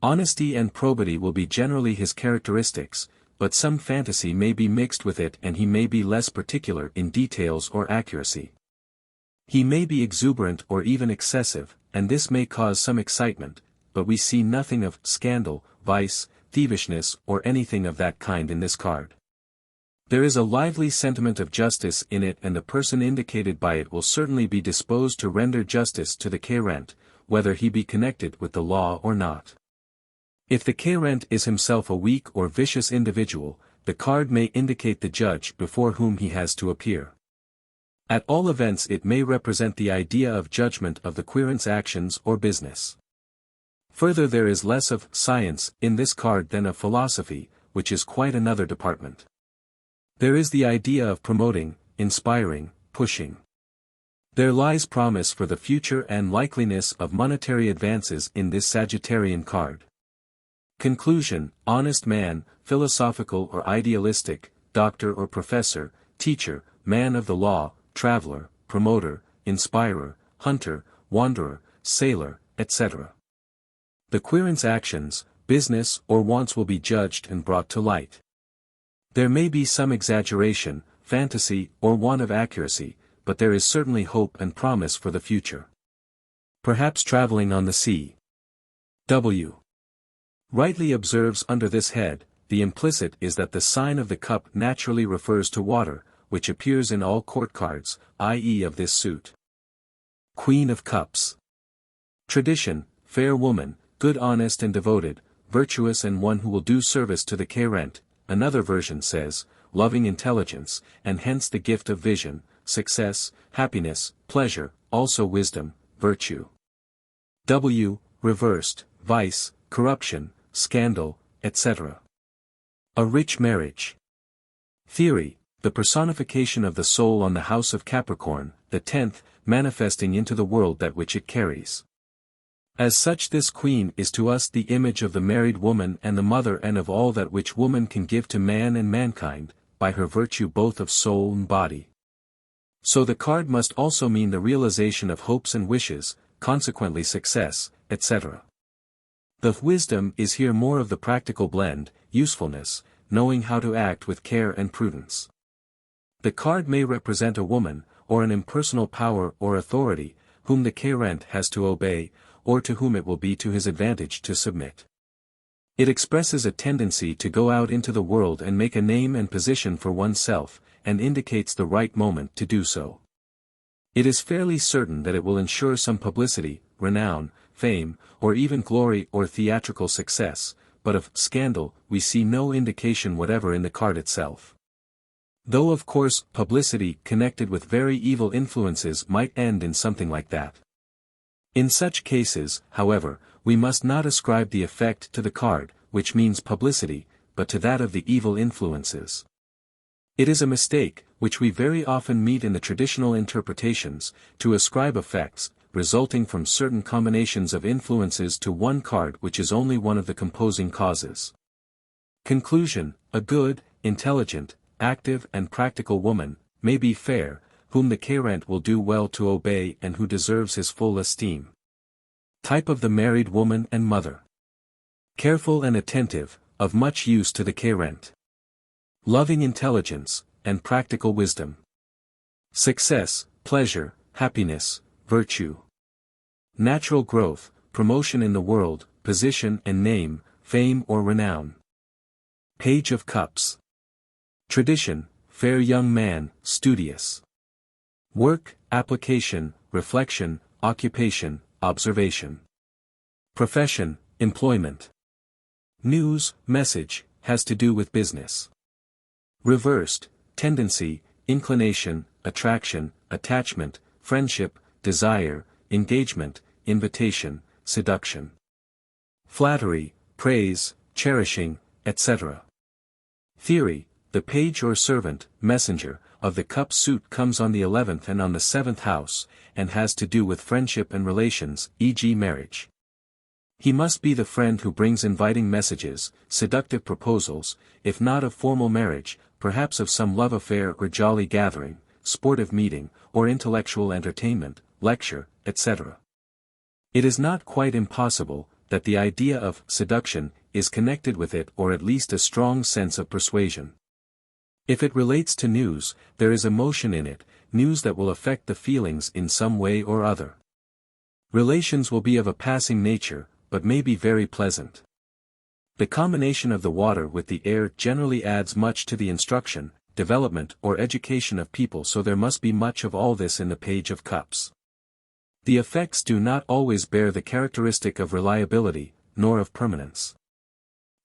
Honesty and probity will be generally his characteristics, but some fantasy may be mixed with it and he may be less particular in details or accuracy. He may be exuberant or even excessive, and this may cause some excitement, but we see nothing of scandal, vice, thievishness or anything of that kind in this card. There is a lively sentiment of justice in it, and the person indicated by it will certainly be disposed to render justice to the querent, whether he be connected with the law or not. If the querent is himself a weak or vicious individual, the card may indicate the judge before whom he has to appear. At all events, it may represent the idea of judgment of the querent's actions or business. Further, there is less of science in this card than of philosophy, which is quite another department. There is the idea of promoting, inspiring, pushing. There lies promise for the future and likeliness of monetary advances in this Sagittarian card. Conclusion: honest man, philosophical or idealistic, doctor or professor, teacher, man of the law, traveler, promoter, inspirer, hunter, wanderer, sailor, etc. The querent's actions, business or wants will be judged and brought to light. There may be some exaggeration, fantasy or want of accuracy, but there is certainly hope and promise for the future. Perhaps traveling on the sea. W. Rightly observes under this head, the implicit is that the sign of the cup naturally refers to water, which appears in all court cards, i.e. of this suit. Queen of Cups. Tradition: fair woman, good, honest and devoted, virtuous and one who will do service to the querent. Another version says, loving intelligence, and hence the gift of vision, success, happiness, pleasure, also wisdom, virtue. W. Reversed: vice, corruption, scandal, etc. A rich marriage. Theory: the personification of the soul on the house of Capricorn, the 10th, manifesting into the world that which it carries. As such, this queen is to us the image of the married woman and the mother and of all that which woman can give to man and mankind, by her virtue both of soul and body. So the card must also mean the realization of hopes and wishes, consequently success, etc. The wisdom is here more of the practical blend, usefulness, knowing how to act with care and prudence. The card may represent a woman, or an impersonal power or authority, whom the querent has to obey, or to whom it will be to his advantage to submit. It expresses a tendency to go out into the world and make a name and position for oneself, and indicates the right moment to do so. It is fairly certain that it will ensure some publicity, renown, fame, or even glory or theatrical success, but of scandal we see no indication whatever in the card itself. Though of course publicity connected with very evil influences might end in something like that. In such cases, however, we must not ascribe the effect to the card, which means publicity, but to that of the evil influences. It is a mistake, which we very often meet in the traditional interpretations, to ascribe effects, resulting from certain combinations of influences to one card which is only one of the composing causes. Conclusion: a good, intelligent, active and practical woman, may be fair, whom the querent will do well to obey and who deserves his full esteem. Type of the married woman and mother. Careful and attentive, of much use to the querent. Loving intelligence, and practical wisdom. Success, pleasure, happiness, virtue. Natural growth, promotion in the world, position and name, fame or renown. Page of Cups. Tradition: fair young man, studious. Work, application, reflection, occupation, observation. Profession, employment. News, message, has to do with business. Reversed: tendency, inclination, attraction, attachment, friendship, desire, engagement, invitation, seduction. Flattery, praise, cherishing, etc. Theory: the page or servant, messenger, of the cup suit comes on the 11th and on the 7th house, and has to do with friendship and relations, e.g. marriage. He must be the friend who brings inviting messages, seductive proposals, if not of formal marriage, perhaps of some love affair or jolly gathering, sportive meeting, or intellectual entertainment, lecture, etc. It is not quite impossible that the idea of seduction is connected with it, or at least a strong sense of persuasion. If it relates to news, there is emotion in it, news that will affect the feelings in some way or other. Relations will be of a passing nature, but may be very pleasant. The combination of the water with the air generally adds much to the instruction, development or education of people, so there must be much of all this in the Page of Cups. The effects do not always bear the characteristic of reliability, nor of permanence.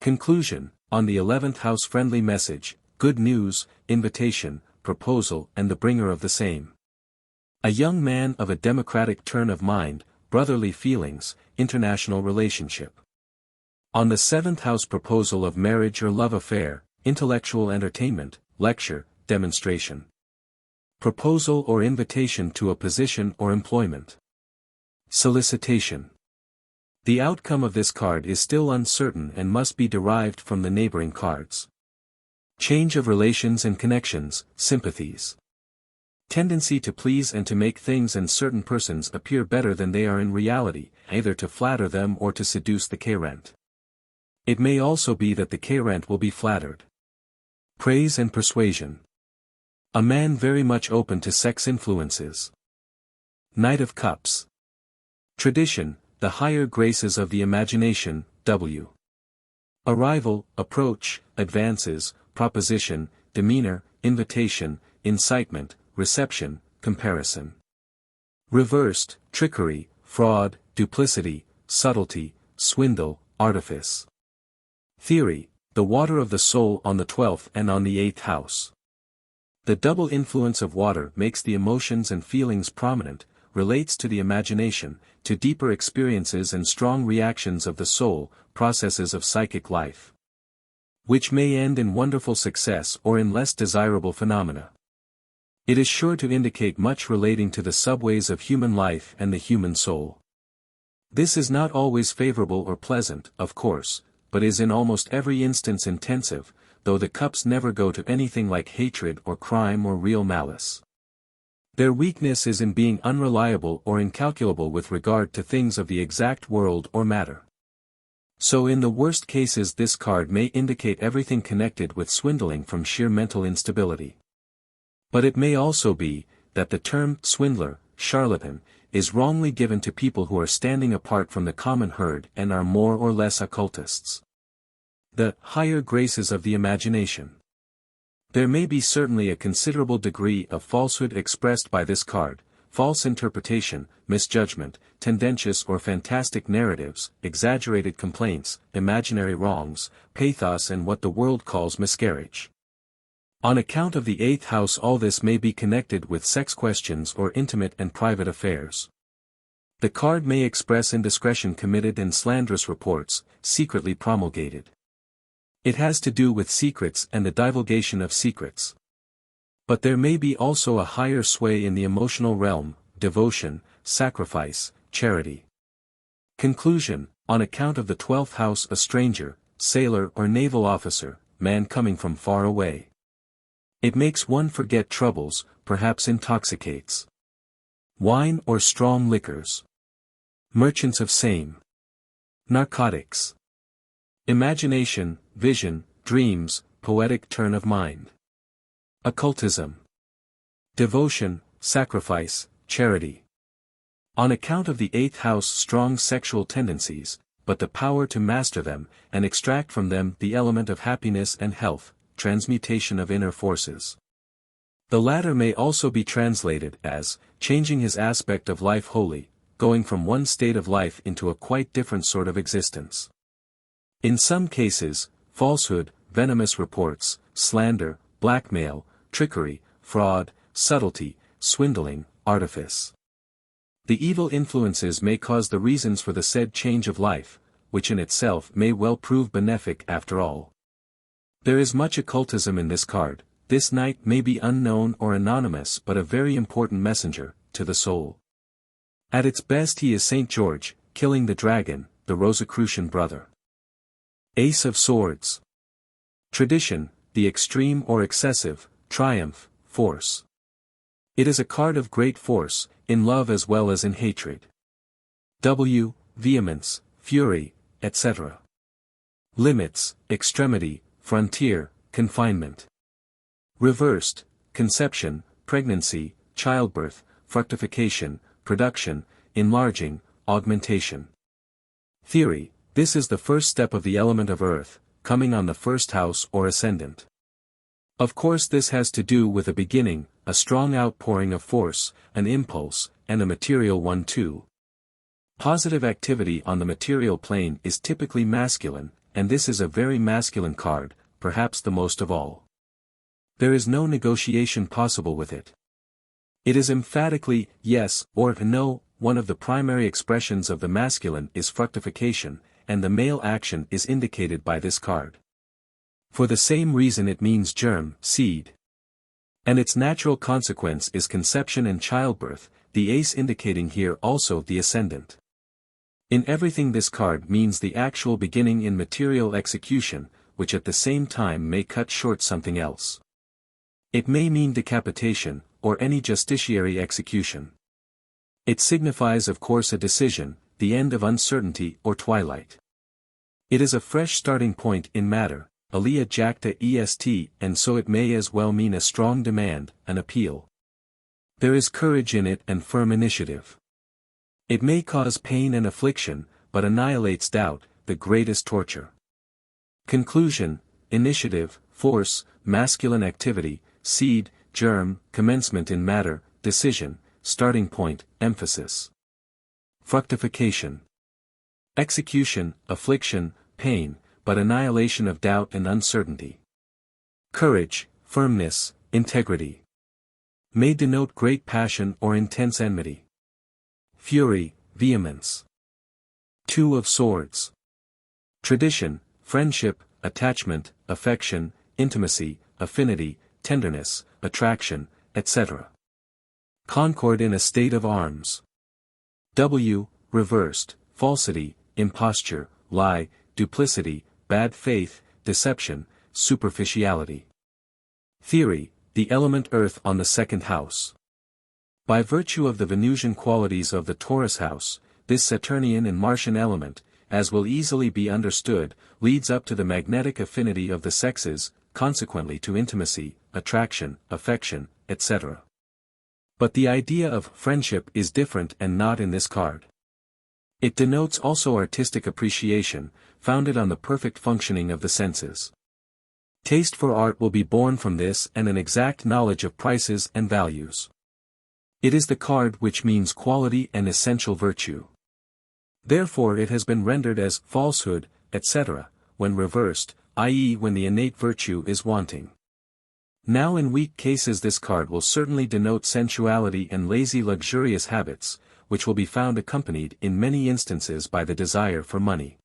Conclusion: on the 11th house, friendly message, good news, invitation, proposal and the bringer of the same. A young man of a democratic turn of mind, brotherly feelings, international relationship. On the 7th house, proposal of marriage or love affair, intellectual entertainment, lecture, demonstration. Proposal or invitation to a position or employment. Solicitation. The outcome of this card is still uncertain and must be derived from the neighboring cards. Change of relations and connections, sympathies. Tendency to please and to make things and certain persons appear better than they are in reality, either to flatter them or to seduce the Chariot. It may also be that the Chariot will be flattered. Praise and persuasion. A man very much open to sex influences. Knight of Cups. Tradition, the higher graces of the imagination, W. Arrival, approach, advances, proposition, demeanor, invitation, incitement, reception, comparison. Reversed, trickery, fraud, duplicity, subtlety, swindle, artifice. Theory, the water of the soul on the 12th and on the 8th house. The double influence of water makes the emotions and feelings prominent, relates to the imagination, to deeper experiences and strong reactions of the soul, processes of psychic life, which may end in wonderful success or in less desirable phenomena. It is sure to indicate much relating to the subways of human life and the human soul. This is not always favorable or pleasant, of course, but is in almost every instance intensive, though the cups never go to anything like hatred or crime or real malice. Their weakness is in being unreliable or incalculable with regard to things of the exact world or matter. So in the worst cases this card may indicate everything connected with swindling from sheer mental instability. But it may also be, that the term swindler, charlatan, is wrongly given to people who are standing apart from the common herd and are more or less occultists. The higher graces of the imagination. There may be certainly a considerable degree of falsehood expressed by this card, false interpretation, misjudgment, tendentious or fantastic narratives, exaggerated complaints, imaginary wrongs, pathos and what the world calls miscarriage. On account of the 8th house, all this may be connected with sex questions or intimate and private affairs. The card may express indiscretion committed and slanderous reports, secretly promulgated. It has to do with secrets and the divulgation of secrets. But there may be also a higher sway in the emotional realm, devotion, sacrifice, charity. Conclusion, on account of the 12th house, a stranger, sailor or naval officer, man coming from far away. It makes one forget troubles, perhaps intoxicates. Wine or strong liquors. Merchants of same. Narcotics. Imagination, vision, dreams, poetic turn of mind. Occultism. Devotion, sacrifice, charity. On account of the 8th house, strong sexual tendencies, but the power to master them, and extract from them the element of happiness and health, transmutation of inner forces. The latter may also be translated as, changing his aspect of life wholly, going from one state of life into a quite different sort of existence. In some cases, falsehood, venomous reports, slander, blackmail, trickery, fraud, subtlety, swindling, artifice. The evil influences may cause the reasons for the said change of life, which in itself may well prove benefic after all. There is much occultism in this card. This knight may be unknown or anonymous but a very important messenger, to the soul. At its best he is Saint George, killing the dragon, the Rosicrucian brother. Ace of Swords. Tradition, the extreme or excessive, triumph, force. It is a card of great force, in love as well as in hatred. Vehemence, fury, etc. Limits, extremity, frontier, confinement. Reversed, conception, pregnancy, childbirth, fructification, production, enlarging, augmentation. Theory: this is the first step of the element of earth, coming on the first house or ascendant. Of course this has to do with a beginning, a strong outpouring of force, an impulse, and a material one too. Positive activity on the material plane is typically masculine, and this is a very masculine card, perhaps the most of all. There is no negotiation possible with it. It is emphatically yes or no. One of the primary expressions of the masculine is fructification, and the male action is indicated by this card. For the same reason it means germ, seed. And its natural consequence is conception and childbirth, the ace indicating here also the ascendant. In everything this card means the actual beginning in material execution, which at the same time may cut short something else. It may mean decapitation, or any justiciary execution. It signifies of course a decision, the end of uncertainty or twilight. It is a fresh starting point in matter, alia jacta est, and so it may as well mean a strong demand, an appeal. There is courage in it and firm initiative. It may cause pain and affliction, but annihilates doubt, the greatest torture. Conclusion: initiative, force, masculine activity, seed, germ, commencement in matter, decision, starting point, emphasis. Fructification. Execution, affliction, pain, but annihilation of doubt and uncertainty. Courage, firmness, integrity. May denote great passion or intense enmity. Fury, vehemence. Two of Swords. Tradition, friendship, attachment, affection, intimacy, affinity, tenderness, attraction, etc. Concord in a state of arms. W, reversed, falsity, imposture, lie, duplicity, bad faith, deception, superficiality. Theory: the element earth on the second house. By virtue of the Venusian qualities of the Taurus house, this Saturnian and Martian element, as will easily be understood, leads up to the magnetic affinity of the sexes, consequently to intimacy, attraction, affection, etc. But the idea of friendship is different and not in this card. It denotes also artistic appreciation, founded on the perfect functioning of the senses. Taste for art will be born from this and an exact knowledge of prices and values. It is the card which means quality and essential virtue. Therefore it has been rendered as falsehood, etc., when reversed, i.e. when the innate virtue is wanting. Now in weak cases this card will certainly denote sensuality and lazy luxurious habits, which will be found accompanied in many instances by the desire for money.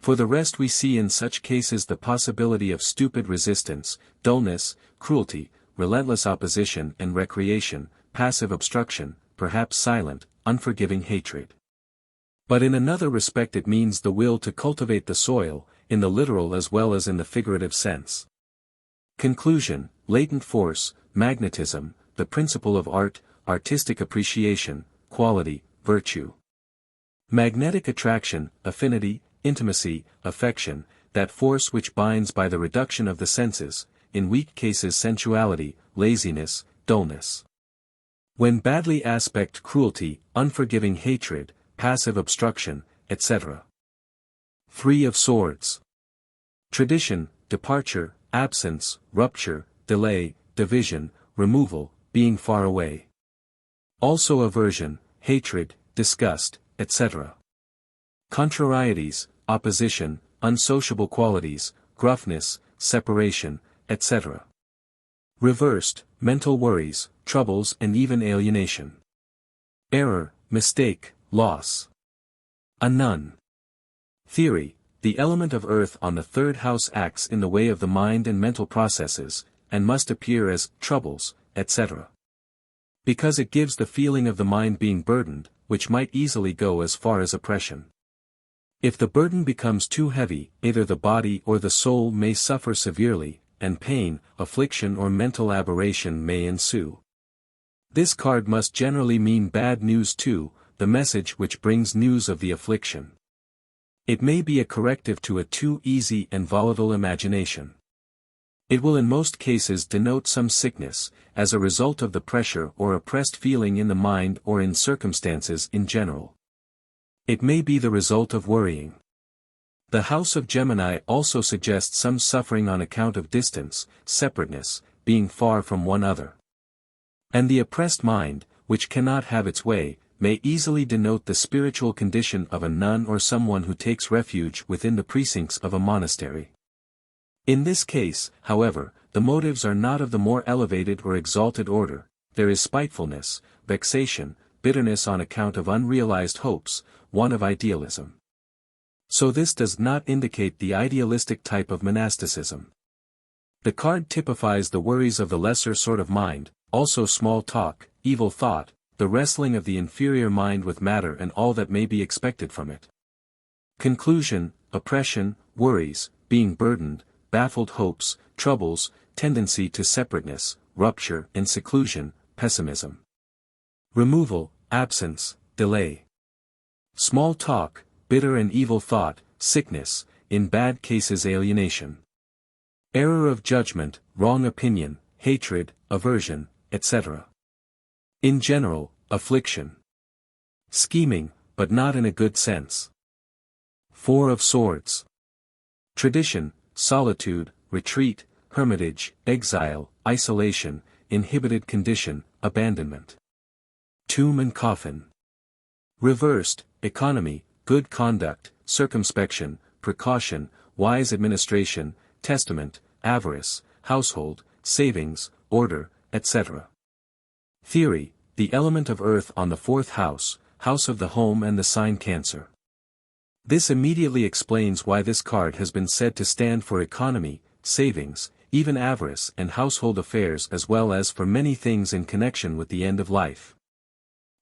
For the rest we see in such cases the possibility of stupid resistance, dullness, cruelty, relentless opposition and recreation, passive obstruction, perhaps silent, unforgiving hatred. But in another respect it means the will to cultivate the soil, in the literal as well as in the figurative sense. Conclusion: latent force, magnetism, the principle of art, artistic appreciation, quality, virtue. Magnetic attraction, affinity, intimacy, affection, that force which binds by the reduction of the senses, in weak cases sensuality, laziness, dullness. When badly aspect cruelty, unforgiving hatred, passive obstruction, etc. Three of Swords. Tradition, departure, absence, rupture, delay, division, removal, being far away. Also aversion, hatred, disgust, etc. Contrarieties, opposition, unsociable qualities, gruffness, separation, etc. Reversed, mental worries, troubles and even alienation. Error, mistake, loss. A nun. Theory: the element of earth on the third house acts in the way of the mind and mental processes, and must appear as troubles, etc. Because it gives the feeling of the mind being burdened, which might easily go as far as oppression. If the burden becomes too heavy, either the body or the soul may suffer severely, and pain, affliction or mental aberration may ensue. This card must generally mean bad news too, the message which brings news of the affliction. It may be a corrective to a too easy and volatile imagination. It will in most cases denote some sickness, as a result of the pressure or oppressed feeling in the mind or in circumstances in general. It may be the result of worrying. The house of Gemini also suggests some suffering on account of distance, separateness, being far from one other. And the oppressed mind, which cannot have its way, may easily denote the spiritual condition of a nun or someone who takes refuge within the precincts of a monastery. In this case, however, the motives are not of the more elevated or exalted order. There is spitefulness, vexation, bitterness on account of unrealized hopes, one of idealism. So this does not indicate the idealistic type of monasticism. The card typifies the worries of the lesser sort of mind, also small talk, evil thought, the wrestling of the inferior mind with matter and all that may be expected from it. Conclusion, oppression, worries, being burdened, baffled hopes, troubles, tendency to separateness, rupture and seclusion, pessimism. Removal, absence, delay. Small talk, bitter and evil thought, sickness, in bad cases alienation. Error of judgment, wrong opinion, hatred, aversion, etc. In general, affliction. Scheming, but not in a good sense. Four of Swords. Tradition, solitude, retreat, hermitage, exile, isolation, inhibited condition, abandonment. Tomb and coffin. Reversed, economy, good conduct, circumspection, precaution, wise administration, testament, avarice, household, savings, order, etc. Theory, the element of earth on the fourth house, house of the home and the sign Cancer. This immediately explains why this card has been said to stand for economy, savings, even avarice and household affairs as well as for many things in connection with the end of life.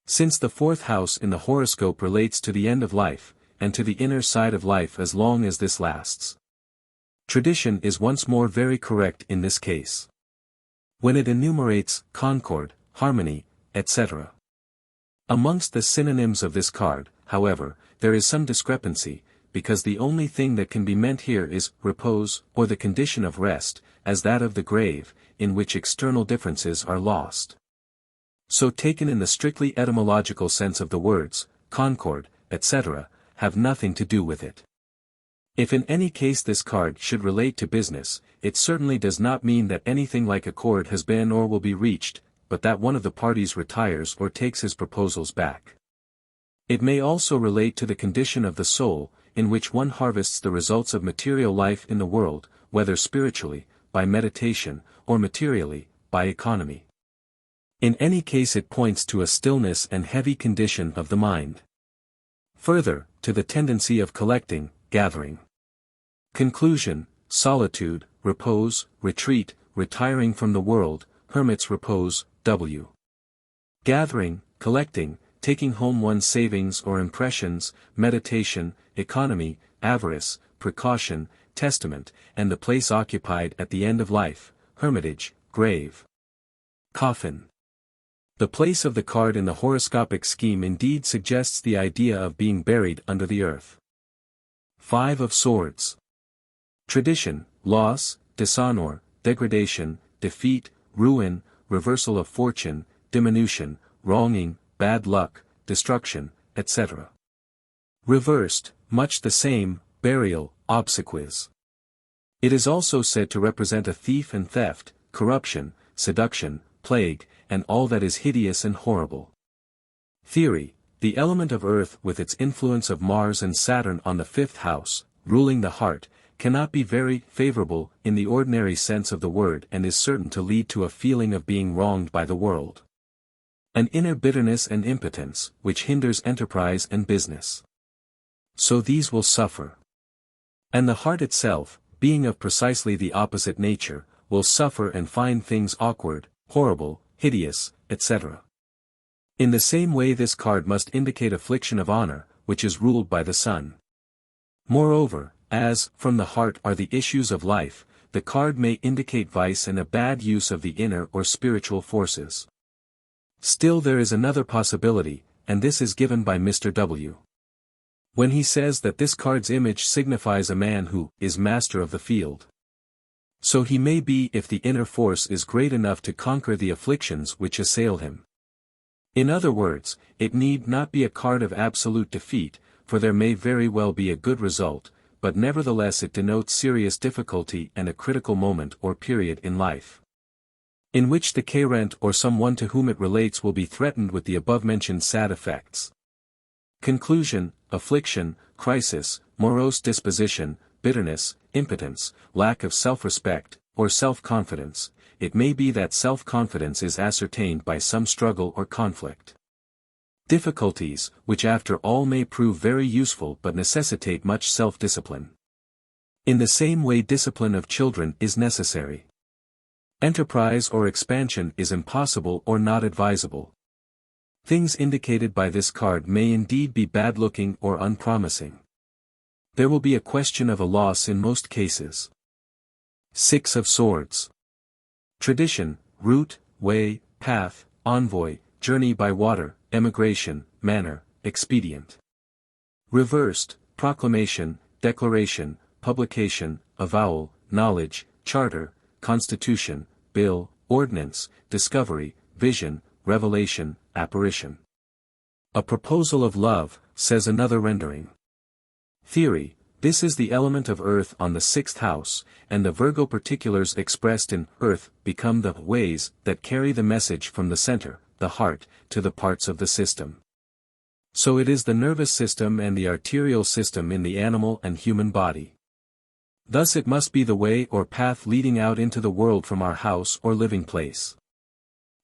Since the fourth house in the horoscope relates to the end of life, and to the inner side of life as long as this lasts. Tradition is once more very correct in this case. When it enumerates concord, harmony, etc. Amongst the synonyms of this card, however, there is some discrepancy, because the only thing that can be meant here is repose, or the condition of rest, as that of the grave, in which external differences are lost. So taken in the strictly etymological sense of the words, concord, etc., have nothing to do with it. If in any case this card should relate to business, it certainly does not mean that anything like accord has been or will be reached, but that one of the parties retires or takes his proposals back. It may also relate to the condition of the soul, in which one harvests the results of material life in the world, whether spiritually, by meditation, or materially, by economy. In any case it points to a stillness and heavy condition of the mind. Further, to the tendency of collecting, gathering. Conclusion, solitude, repose, retreat, retiring from the world, hermit's repose, W. Gathering, collecting, taking home one's savings or impressions, meditation, economy, avarice, precaution, testament, and the place occupied at the end of life, hermitage, grave. Coffin. The place of the card in the horoscopic scheme indeed suggests the idea of being buried under the earth. Five of Swords. Tradition, loss, dishonor, degradation, defeat, ruin, reversal of fortune, diminution, wronging, bad luck, destruction, etc. Reversed, much the same, burial, obsequies. It is also said to represent a thief and theft, corruption, seduction, plague, and all that is hideous and horrible. Theory, the element of earth with its influence of Mars and Saturn on the fifth house, ruling the heart, cannot be very favorable in the ordinary sense of the word and is certain to lead to a feeling of being wronged by the world. An inner bitterness and impotence, which hinders enterprise and business. So these will suffer. And the heart itself, being of precisely the opposite nature, will suffer and find things awkward, horrible, hideous, etc. In the same way this card must indicate affliction of honor, which is ruled by the sun. Moreover, as, from the heart are the issues of life, the card may indicate vice and a bad use of the inner or spiritual forces. Still there is another possibility, and this is given by Mr. W. When he says that this card's image signifies a man who is master of the field. So he may be if the inner force is great enough to conquer the afflictions which assail him. In other words, it need not be a card of absolute defeat, for there may very well be a good result, but nevertheless it denotes serious difficulty and a critical moment or period in life, in which the Chariot or someone to whom it relates will be threatened with the above-mentioned sad effects. Conclusion: affliction, crisis, morose disposition, bitterness, impotence, lack of self-respect, or self-confidence. It may be that self-confidence is ascertained by some struggle or conflict. Difficulties, which after all may prove very useful but necessitate much self-discipline. In the same way discipline of children is necessary. Enterprise or expansion is impossible or not advisable. Things indicated by this card may indeed be bad-looking or unpromising. There will be a question of a loss in most cases. Six of Swords. Tradition, route, way, path, envoy, journey by water, emigration, manner, expedient. Reversed, proclamation, declaration, publication, avowal, knowledge, charter, constitution, bill, ordinance, discovery, vision, revelation, apparition. A proposal of love, says another rendering. Theory: this is the element of earth on the sixth house, and the Virgo particulars expressed in earth become the ways that carry the message from the center, the heart, to the parts of the system. So it is the nervous system and the arterial system in the animal and human body. Thus it must be the way or path leading out into the world from our house or living place.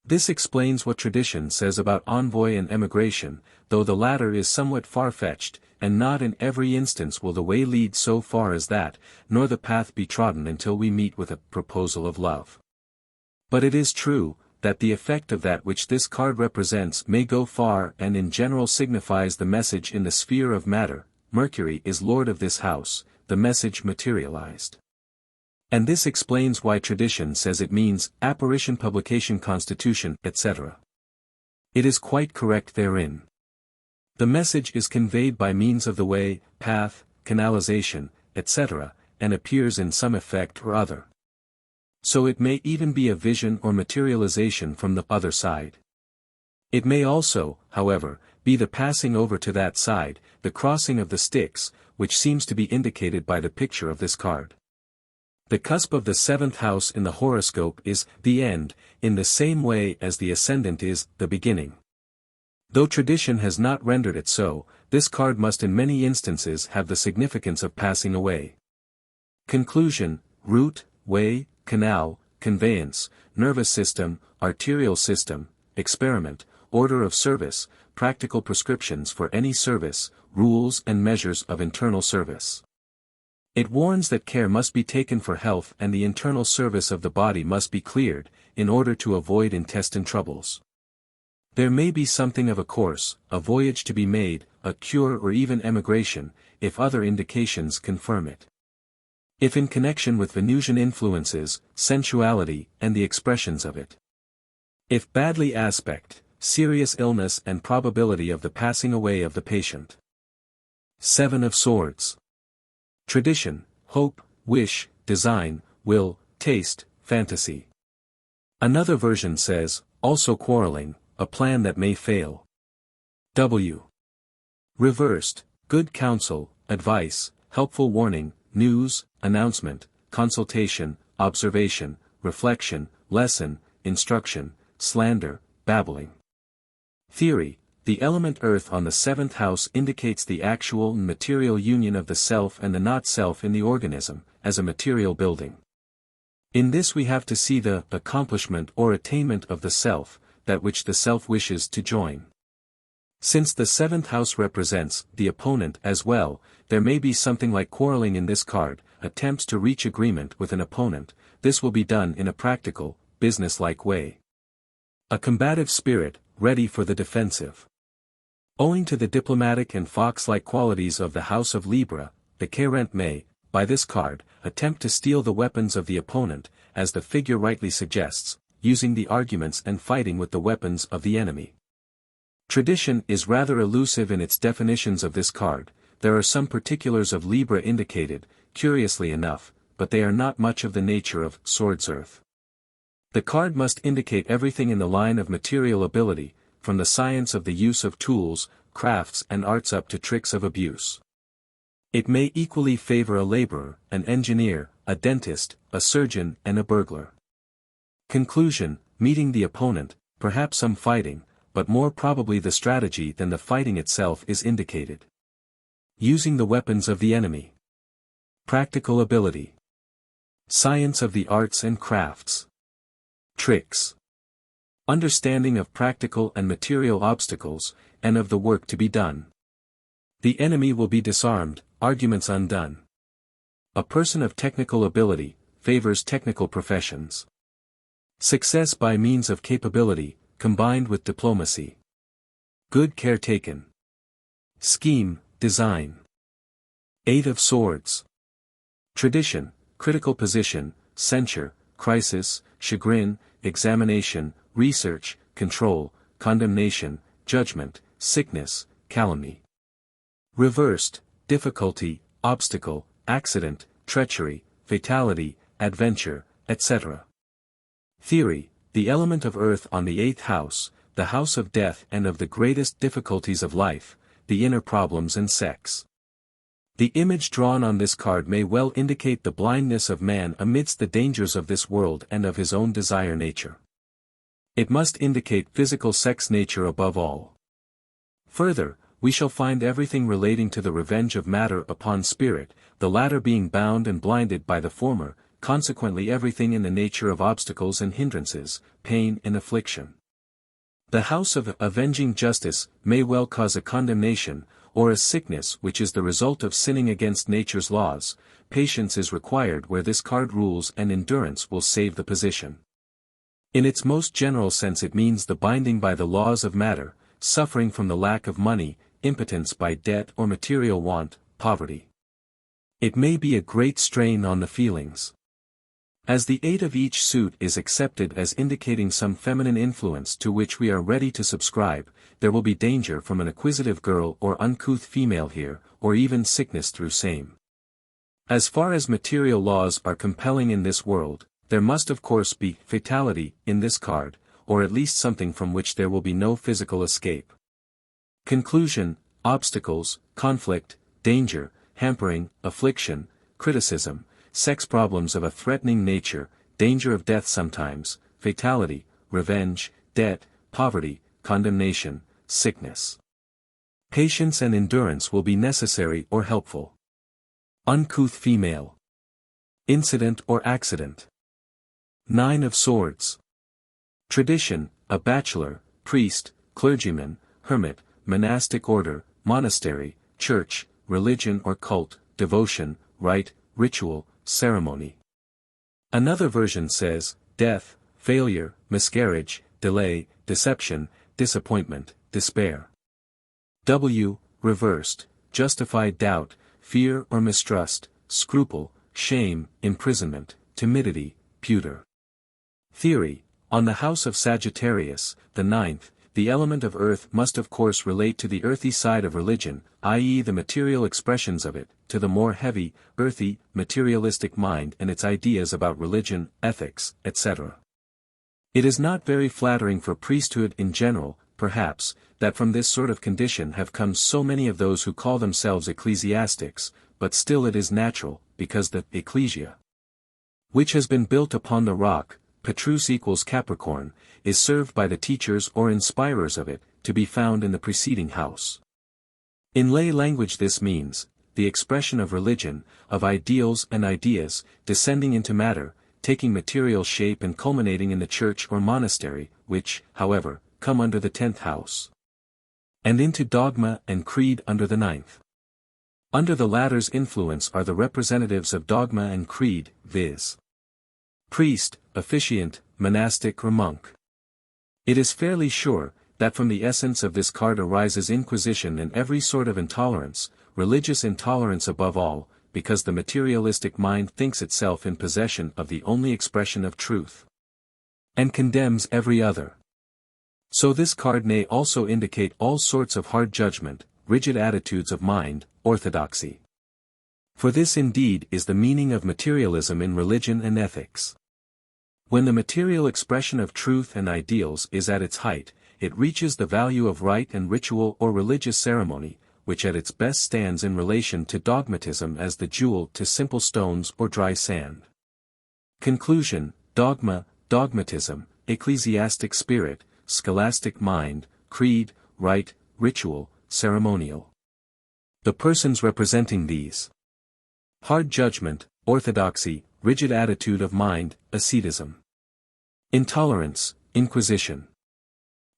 This explains what tradition says about envoy and emigration, though the latter is somewhat far-fetched, and not in every instance will the way lead so far as that, nor the path be trodden until we meet with a proposal of love. But it is true, that the effect of that which this card represents may go far and in general signifies the message in the sphere of matter. Mercury is lord of this house, the message materialized. And this explains why tradition says it means apparition, publication, constitution, etc. It is quite correct therein. The message is conveyed by means of the way, path, canalization, etc., and appears in some effect or other. So it may even be a vision or materialization from the other side. It may also, however, be the passing over to that side, the crossing of the sticks, which seems to be indicated by the picture of this card. The cusp of the seventh house in the horoscope is the end, in the same way as the ascendant is the beginning. Though tradition has not rendered it so, this card must in many instances have the significance of passing away. Conclusion: route, way, canal, conveyance, nervous system, arterial system, experiment, order of service, practical prescriptions for any service, rules and measures of internal service. It warns that care must be taken for health and the internal service of the body must be cleared, in order to avoid intestine troubles. There may be something of a course, a voyage to be made, a cure or even emigration, if other indications confirm it. If in connection with Venusian influences, sensuality, and the expressions of it. If badly aspect, serious illness and probability of the passing away of the patient. Seven of Swords. Tradition, hope, wish, design, will, taste, fantasy. Another version says, also quarreling, a plan that may fail. W. Reversed, good counsel, advice, helpful warning, news, announcement, consultation, observation, reflection, lesson, instruction, slander, babbling. Theory: the element earth on the seventh house indicates the actual and material union of the self and the not-self in the organism, as a material building. In this we have to see the accomplishment or attainment of the self, that which the self wishes to join. Since the seventh house represents the opponent as well, there may be something like quarreling in this card, attempts to reach agreement with an opponent. This will be done in a practical, business-like way. A combative spirit, ready for the defensive. Owing to the diplomatic and fox-like qualities of the house of Libra, the Chariot may, by this card, attempt to steal the weapons of the opponent, as the figure rightly suggests, using the arguments and fighting with the weapons of the enemy. Tradition is rather elusive in its definitions of this card. There are some particulars of Libra indicated, curiously enough, but they are not much of the nature of swords earth. The card must indicate everything in the line of material ability, from the science of the use of tools, crafts and arts up to tricks of abuse. It may equally favor a laborer, an engineer, a dentist, a surgeon and a burglar. Conclusion: meeting the opponent, perhaps some fighting, but more probably the strategy than the fighting itself is indicated. Using the weapons of the enemy. Practical ability. Science of the arts and crafts. Tricks. Understanding of practical and material obstacles, and of the work to be done. The enemy will be disarmed, arguments undone. A person of technical ability, favors technical professions. Success by means of capability, combined with diplomacy. Good care taken. Scheme, design. Eight of Swords. Tradition, critical position, censure, crisis, chagrin, examination, research, control, condemnation, judgment, sickness, calumny. Reversed, difficulty, obstacle, accident, treachery, fatality, adventure, etc. Theory, the element of earth on the 8th house, the house of death and of the greatest difficulties of life, the inner problems and sex. The image drawn on this card may well indicate the blindness of man amidst the dangers of this world and of his own desire nature. It must indicate physical sex nature above all. Further, we shall find everything relating to the revenge of matter upon spirit, the latter being bound and blinded by the former, consequently everything in the nature of obstacles and hindrances, pain and affliction. The house of avenging justice may well cause a condemnation, or a sickness which is the result of sinning against nature's laws. Patience is required where this card rules and endurance will save the position. In its most general sense it means the binding by the laws of matter, suffering from the lack of money, impotence by debt or material want, poverty. It may be a great strain on the feelings. As the 8 of each suit is accepted as indicating some feminine influence to which we are ready to subscribe, there will be danger from an acquisitive girl or uncouth female here, or even sickness through same. As far as material laws are compelling in this world, there must of course be fatality in this card, or at least something from which there will be no physical escape. Conclusion, obstacles, conflict, danger, hampering, affliction, criticism, sex problems of a threatening nature, danger of death sometimes, fatality, revenge, debt, poverty, condemnation, sickness. Patience and endurance will be necessary or helpful. Uncouth female. Incident or accident. 9 of Swords. Tradition, a bachelor, priest, clergyman, hermit, monastic order, monastery, church, religion or cult, devotion, rite, ritual, ceremony. Another version says, death, failure, miscarriage, delay, deception, disappointment, despair. W, reversed, justified doubt, fear or mistrust, scruple, shame, imprisonment, timidity, pewter. Theory, on the house of Sagittarius, the 9th, the element of earth must of course relate to the earthy side of religion, i.e. the material expressions of it, to the more heavy, earthy, materialistic mind and its ideas about religion, ethics, etc. It is not very flattering for priesthood in general, perhaps, that from this sort of condition have come so many of those who call themselves ecclesiastics, but still it is natural, because the ecclesia, which has been built upon the rock, Petrus equals Capricorn, is served by the teachers or inspirers of it, to be found in the preceding house. In lay language this means, the expression of religion, of ideals and ideas, descending into matter, taking material shape and culminating in the church or monastery, which, however, come under the 10th house. And into dogma and creed under the 9th. Under the latter's influence are the representatives of dogma and creed, viz. Priest, officiant, monastic or monk. It is fairly sure, that from the essence of this card arises inquisition and every sort of intolerance, religious intolerance above all, because the materialistic mind thinks itself in possession of the only expression of truth. And condemns every other. So this card may also indicate all sorts of hard judgment, rigid attitudes of mind, orthodoxy. For this indeed is the meaning of materialism in religion and ethics. When the material expression of truth and ideals is at its height, it reaches the value of rite and ritual or religious ceremony, which at its best stands in relation to dogmatism as the jewel to simple stones or dry sand. Conclusion: dogma, dogmatism, ecclesiastic spirit, scholastic mind, creed, rite, ritual, ceremonial. The persons representing these: hard judgment, orthodoxy, rigid attitude of mind, asceticism. Intolerance, inquisition.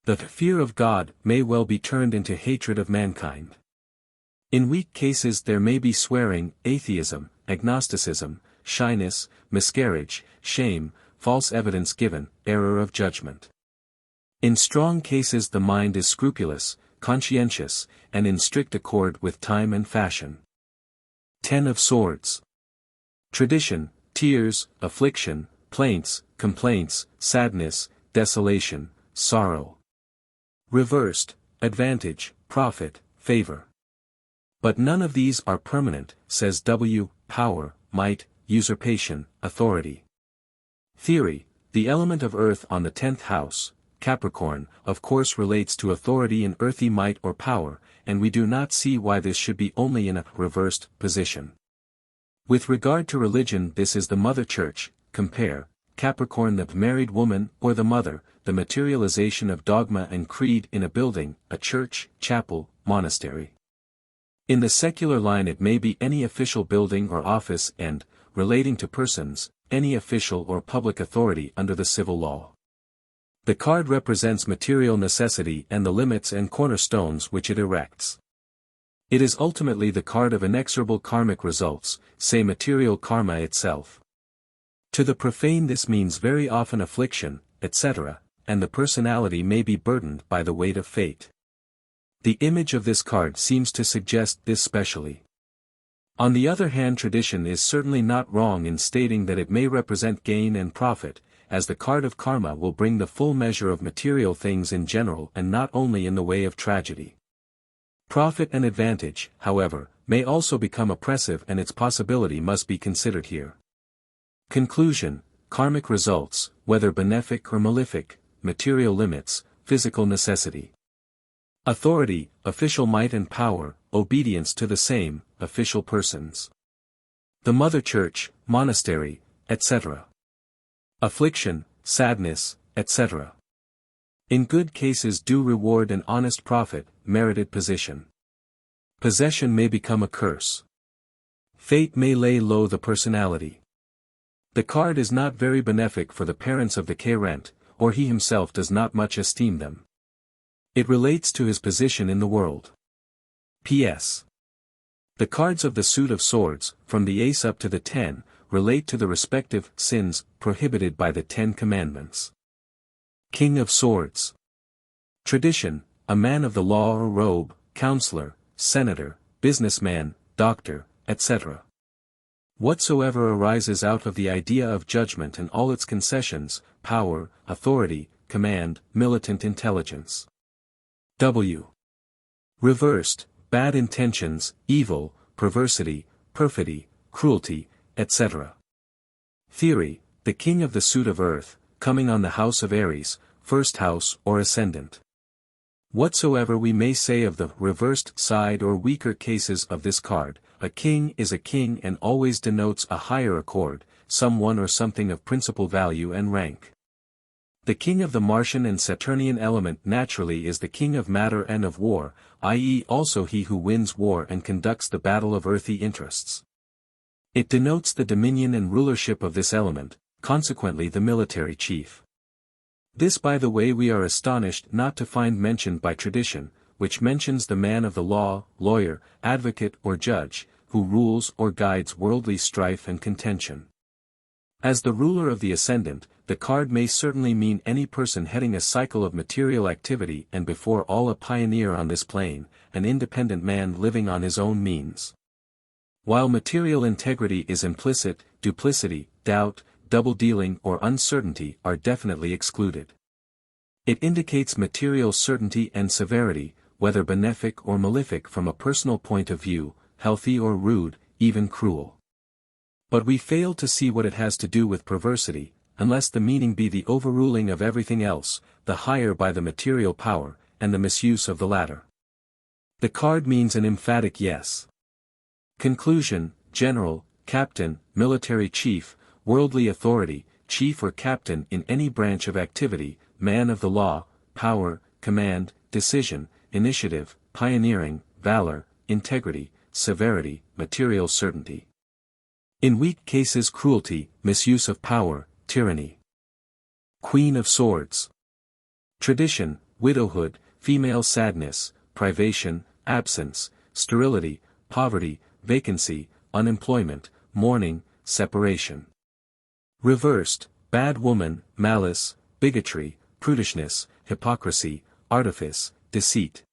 The fear of God may well be turned into hatred of mankind. In weak cases there may be swearing, atheism, agnosticism, shyness, miscarriage, shame, false evidence given, error of judgment. In strong cases the mind is scrupulous, conscientious, and in strict accord with time and fashion. 10 of Swords. Tradition, tears, affliction, plaints, complaints, sadness, desolation, sorrow. Reversed, advantage, profit, favor. But none of these are permanent, says W. Power, might, usurpation, authority. Theory: the element of earth on the 10th house, Capricorn, of course relates to authority and earthy might or power, and we do not see why this should be only in a reversed position. With regard to religion, this is the Mother Church. Compare Capricorn, the married woman, or the mother, the materialization of dogma and creed in a building, a church, chapel, monastery. In the secular line it may be any official building or office and, relating to persons, any official or public authority under the civil law. The card represents material necessity and the limits and cornerstones which it erects. It is ultimately the card of inexorable karmic results, say material karma itself. To the profane this means very often affliction, etc., and the personality may be burdened by the weight of fate. The image of this card seems to suggest this specially. On the other hand, tradition is certainly not wrong in stating that it may represent gain and profit, as the card of karma will bring the full measure of material things in general and not only in the way of tragedy. Profit and advantage, however, may also become oppressive, and its possibility must be considered here. Conclusion: karmic results, whether benefic or malefic, material limits, physical necessity. Authority, official might and power, obedience to the same, official persons. The Mother Church, monastery, etc. Affliction, sadness, etc. In good cases due reward and honest profit, merited position. Possession may become a curse. Fate may lay low the personality. The card is not very benefic for the parents of the Chariot, or he himself does not much esteem them. It relates to his position in the world. P.S. The cards of the suit of swords, from the ace up to the 10, relate to the respective sins prohibited by the 10 commandments. King of Swords. Tradition: a man of the law or robe, counselor, senator, businessman, doctor, etc. Whatsoever arises out of the idea of judgment and all its concessions, power, authority, command, militant intelligence. W. Reversed: bad intentions, evil, perversity, perfidy, cruelty, etc. Theory: the king of the suit of earth, coming on the house of Aries, first house or ascendant. Whatsoever we may say of the reversed side or weaker cases of this card, a king is a king and always denotes a higher accord, someone or something of principal value and rank. The king of the Martian and Saturnian element naturally is the king of matter and of war, i.e. also he who wins war and conducts the battle of earthy interests. It denotes the dominion and rulership of this element, consequently the military chief. This, by the way, we are astonished not to find mentioned by tradition, which mentions the man of the law, lawyer, advocate or judge, who rules or guides worldly strife and contention. As the ruler of the ascendant, the card may certainly mean any person heading a cycle of material activity and before all a pioneer on this plane, an independent man living on his own means. While material integrity is implicit, duplicity, doubt, double-dealing or uncertainty are definitely excluded. It indicates material certainty and severity, whether benefic or malefic from a personal point of view, healthy or rude, even cruel. But we fail to see what it has to do with perversity, unless the meaning be the overruling of everything else, the higher by the material power, and the misuse of the latter. The card means an emphatic yes. Conclusion: general, captain, military chief, worldly authority, chief or captain in any branch of activity, man of the law, power, command, decision, initiative, pioneering, valor, integrity, severity, material certainty. In weak cases cruelty, misuse of power, tyranny. Queen of Swords. Tradition, widowhood, female sadness, privation, absence, sterility, poverty, vacancy, unemployment, mourning, separation. Reversed, bad woman, malice, bigotry, prudishness, hypocrisy, artifice, deceit.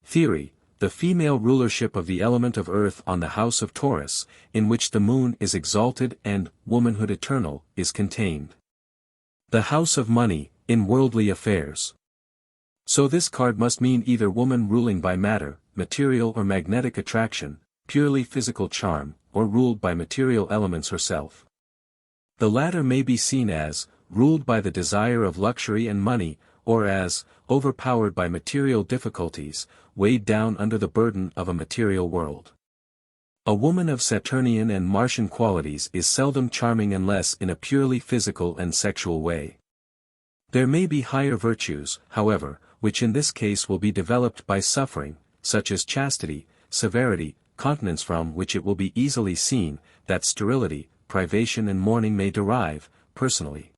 Theory, the female rulership of the element of earth on the house of Taurus, in which the moon is exalted and womanhood eternal is contained. The house of money, in worldly affairs. So this card must mean either woman ruling by matter, material or magnetic attraction, purely physical charm, or ruled by material elements herself. The latter may be seen as, ruled by the desire of luxury and money, or as, overpowered by material difficulties, weighed down under the burden of a material world. A woman of Saturnian and Martian qualities is seldom charming unless in a purely physical and sexual way. There may be higher virtues, however, which in this case will be developed by suffering, such as chastity, severity, continence, from which it will be easily seen that sterility, privation and mourning may derive, personally.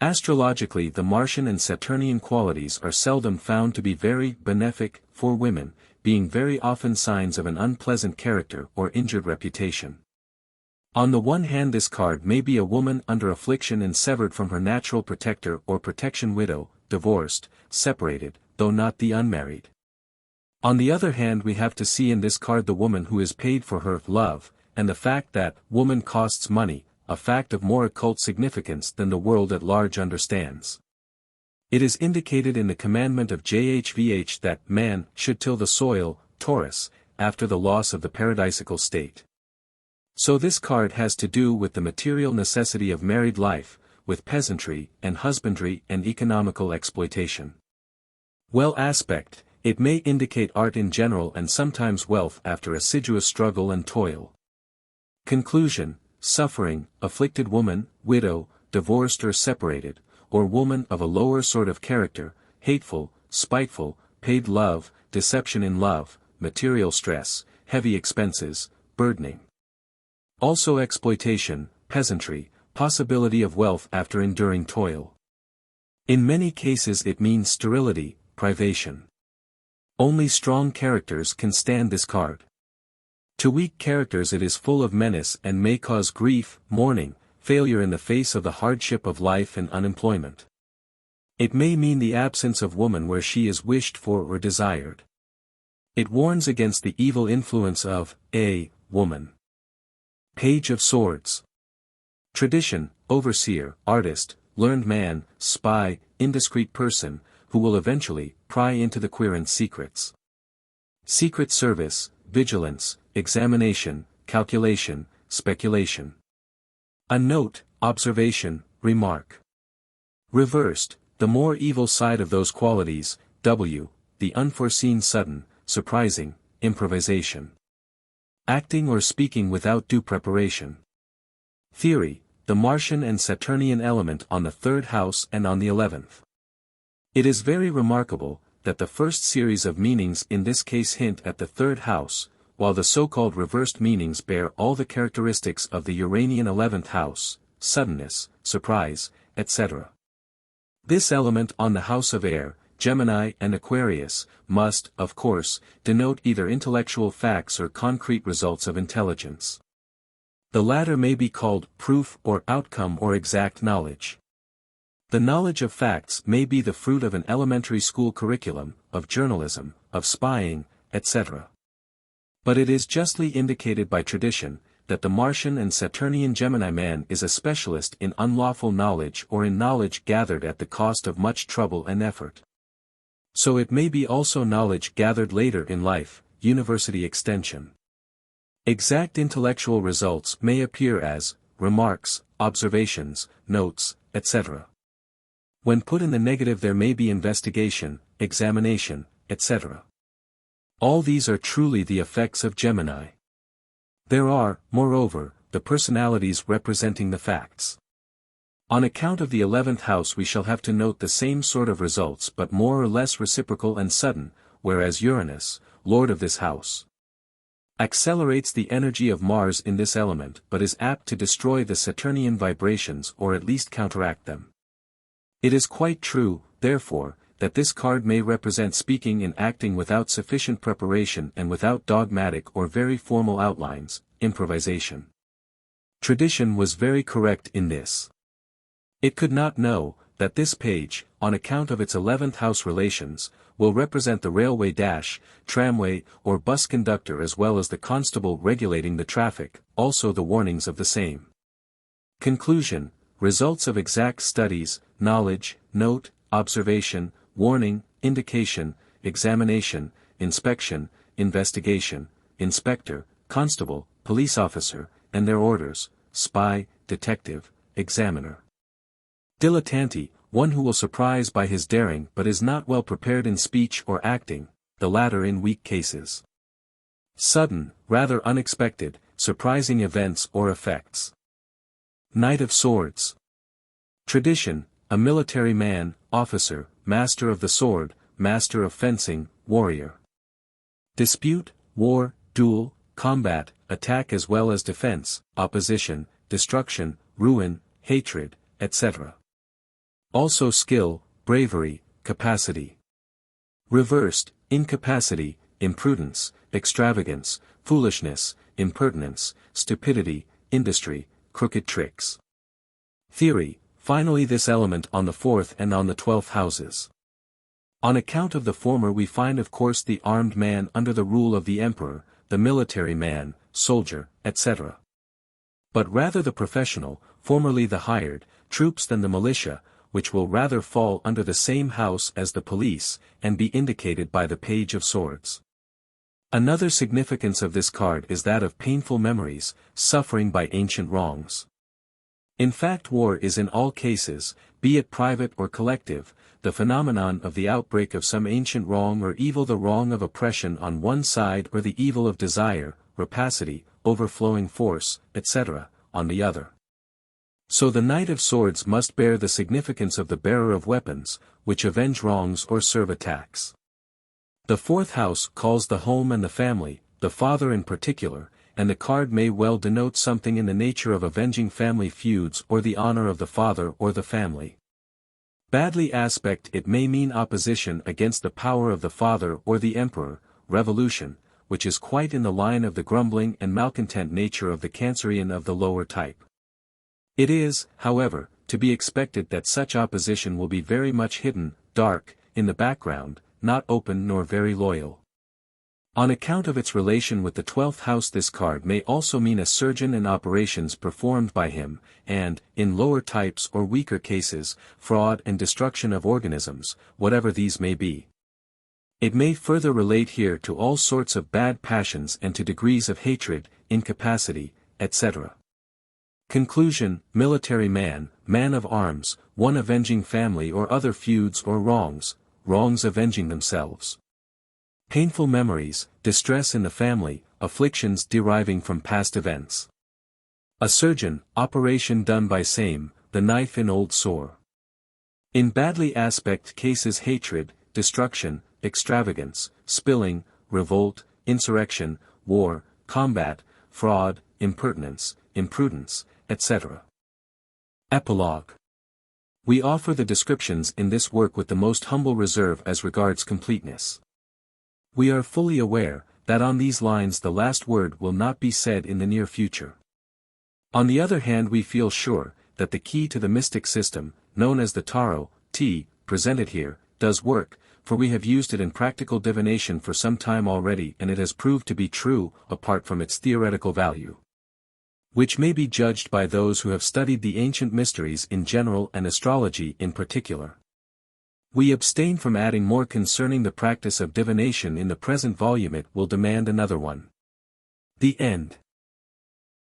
Astrologically, the Martian and Saturnian qualities are seldom found to be very benefic for women, being very often signs of an unpleasant character or injured reputation. On the one hand, this card may be a woman under affliction and severed from her natural protector or protection, widow, divorced, separated, though not the unmarried. On the other hand, we have to see in this card the woman who is paid for her love, and the fact that woman costs money, a fact of more occult significance than the world at large understands. It is indicated in the commandment of JHVH that man should till the soil, Taurus, after the loss of the paradisical state. So this card has to do with the material necessity of married life, with peasantry and husbandry and economical exploitation. Well aspect, it may indicate art in general and sometimes wealth after assiduous struggle and toil. Conclusion, suffering, afflicted woman, widow, divorced or separated, or woman of a lower sort of character, hateful, spiteful, paid love, deception in love, material stress, heavy expenses, burdening. Also exploitation, peasantry, possibility of wealth after enduring toil. In many cases it means sterility, privation. Only strong characters can stand this card. To weak characters it is full of menace and may cause grief, mourning, failure in the face of the hardship of life and unemployment. It may mean the absence of woman where she is wished for or desired. It warns against the evil influence of a woman. Page of Swords. Tradition, overseer, artist, learned man, spy, indiscreet person, who will eventually pry into the querent's secrets. Secret service, vigilance, examination, calculation, speculation. A note, observation, remark. Reversed, the more evil side of those qualities, the unforeseen, sudden, surprising, improvisation. Acting or speaking without due preparation. Theory, the Martian and Saturnian element on the third house and on the 11th. It is very remarkable that the first series of meanings in this case hint at the third house, while the so-called reversed meanings bear all the characteristics of the Uranian 11th house, suddenness, surprise, etc. This element on the house of air, Gemini and Aquarius, must, of course, denote either intellectual facts or concrete results of intelligence. The latter may be called proof or outcome or exact knowledge. The knowledge of facts may be the fruit of an elementary school curriculum, of journalism, of spying, etc. But it is justly indicated by tradition, that the Martian and Saturnian Gemini man is a specialist in unlawful knowledge or in knowledge gathered at the cost of much trouble and effort. So it may be also knowledge gathered later in life, university extension. Exact intellectual results may appear as remarks, observations, notes, etc. When put in the negative there may be investigation, examination, etc. All these are truly the effects of Gemini. There are, moreover, the personalities representing the facts. On account of the 11th house we shall have to note the same sort of results but more or less reciprocal and sudden, whereas Uranus, lord of this house, accelerates the energy of Mars in this element but is apt to destroy the Saturnian vibrations or at least counteract them. It is quite true, therefore, that this card may represent speaking and acting without sufficient preparation and without dogmatic or very formal outlines, improvisation. Tradition was very correct in this. It could not know that this page, on account of its 11th house relations, will represent the railway dash, tramway or bus conductor as well as the constable regulating the traffic, also the warnings of the same. Conclusion: results of exact studies, knowledge, note, observation, warning, indication, examination, inspection, investigation, inspector, constable, police officer, and their orders, spy, detective, examiner. Dilettante, one who will surprise by his daring but is not well prepared in speech or acting, the latter in weak cases. Sudden, rather unexpected, surprising events or effects. Knight of Swords. Tradition, a military man, officer, master of the sword, master of fencing, warrior. Dispute, war, duel, combat, attack as well as defense, opposition, destruction, ruin, hatred, etc. Also skill, bravery, capacity. Reversed, incapacity, imprudence, extravagance, foolishness, impertinence, stupidity, industry, crooked tricks. Theory, finally this element on the 4th and on the 12th houses. On account of the former we find of course the armed man under the rule of the emperor, the military man, soldier, etc. But rather the professional, formerly the hired, troops than the militia, which will rather fall under the same house as the police, and be indicated by the Page of Swords. Another significance of this card is that of painful memories, suffering by ancient wrongs. In fact war is in all cases, be it private or collective, the phenomenon of the outbreak of some ancient wrong or evil, the wrong of oppression on one side or the evil of desire, rapacity, overflowing force, etc., on the other. So the Knight of Swords must bear the significance of the bearer of weapons, which avenge wrongs or serve attacks. The 4th house calls the home and the family, the father in particular, and the card may well denote something in the nature of avenging family feuds or the honor of the father or the family. Badly aspect it may mean opposition against the power of the father or the emperor, revolution, which is quite in the line of the grumbling and malcontent nature of the Cancerian of the lower type. It is, however, to be expected that such opposition will be very much hidden, dark, in the background, not open nor very loyal. On account of its relation with the 12th house this card may also mean a surgeon and operations performed by him, and, in lower types or weaker cases, fraud and destruction of organisms, whatever these may be. It may further relate here to all sorts of bad passions and to degrees of hatred, incapacity, etc. Conclusion: military man, man of arms, one avenging family or other feuds or wrongs, wrongs avenging themselves. Painful memories, distress in the family, afflictions deriving from past events. A surgeon, operation done by same, the knife in old sore. In badly aspect cases hatred, destruction, extravagance, spilling, revolt, insurrection, war, combat, fraud, impertinence, imprudence, etc. Epilogue. We offer the descriptions in this work with the most humble reserve as regards completeness. We are fully aware that on these lines the last word will not be said in the near future. On the other hand we feel sure that the key to the mystic system, known as the Tarot, presented here, does work, for we have used it in practical divination for some time already and it has proved to be true, apart from its theoretical value, which may be judged by those who have studied the ancient mysteries in general and astrology in particular. We abstain from adding more concerning the practice of divination in the present volume. It will demand another one. The End.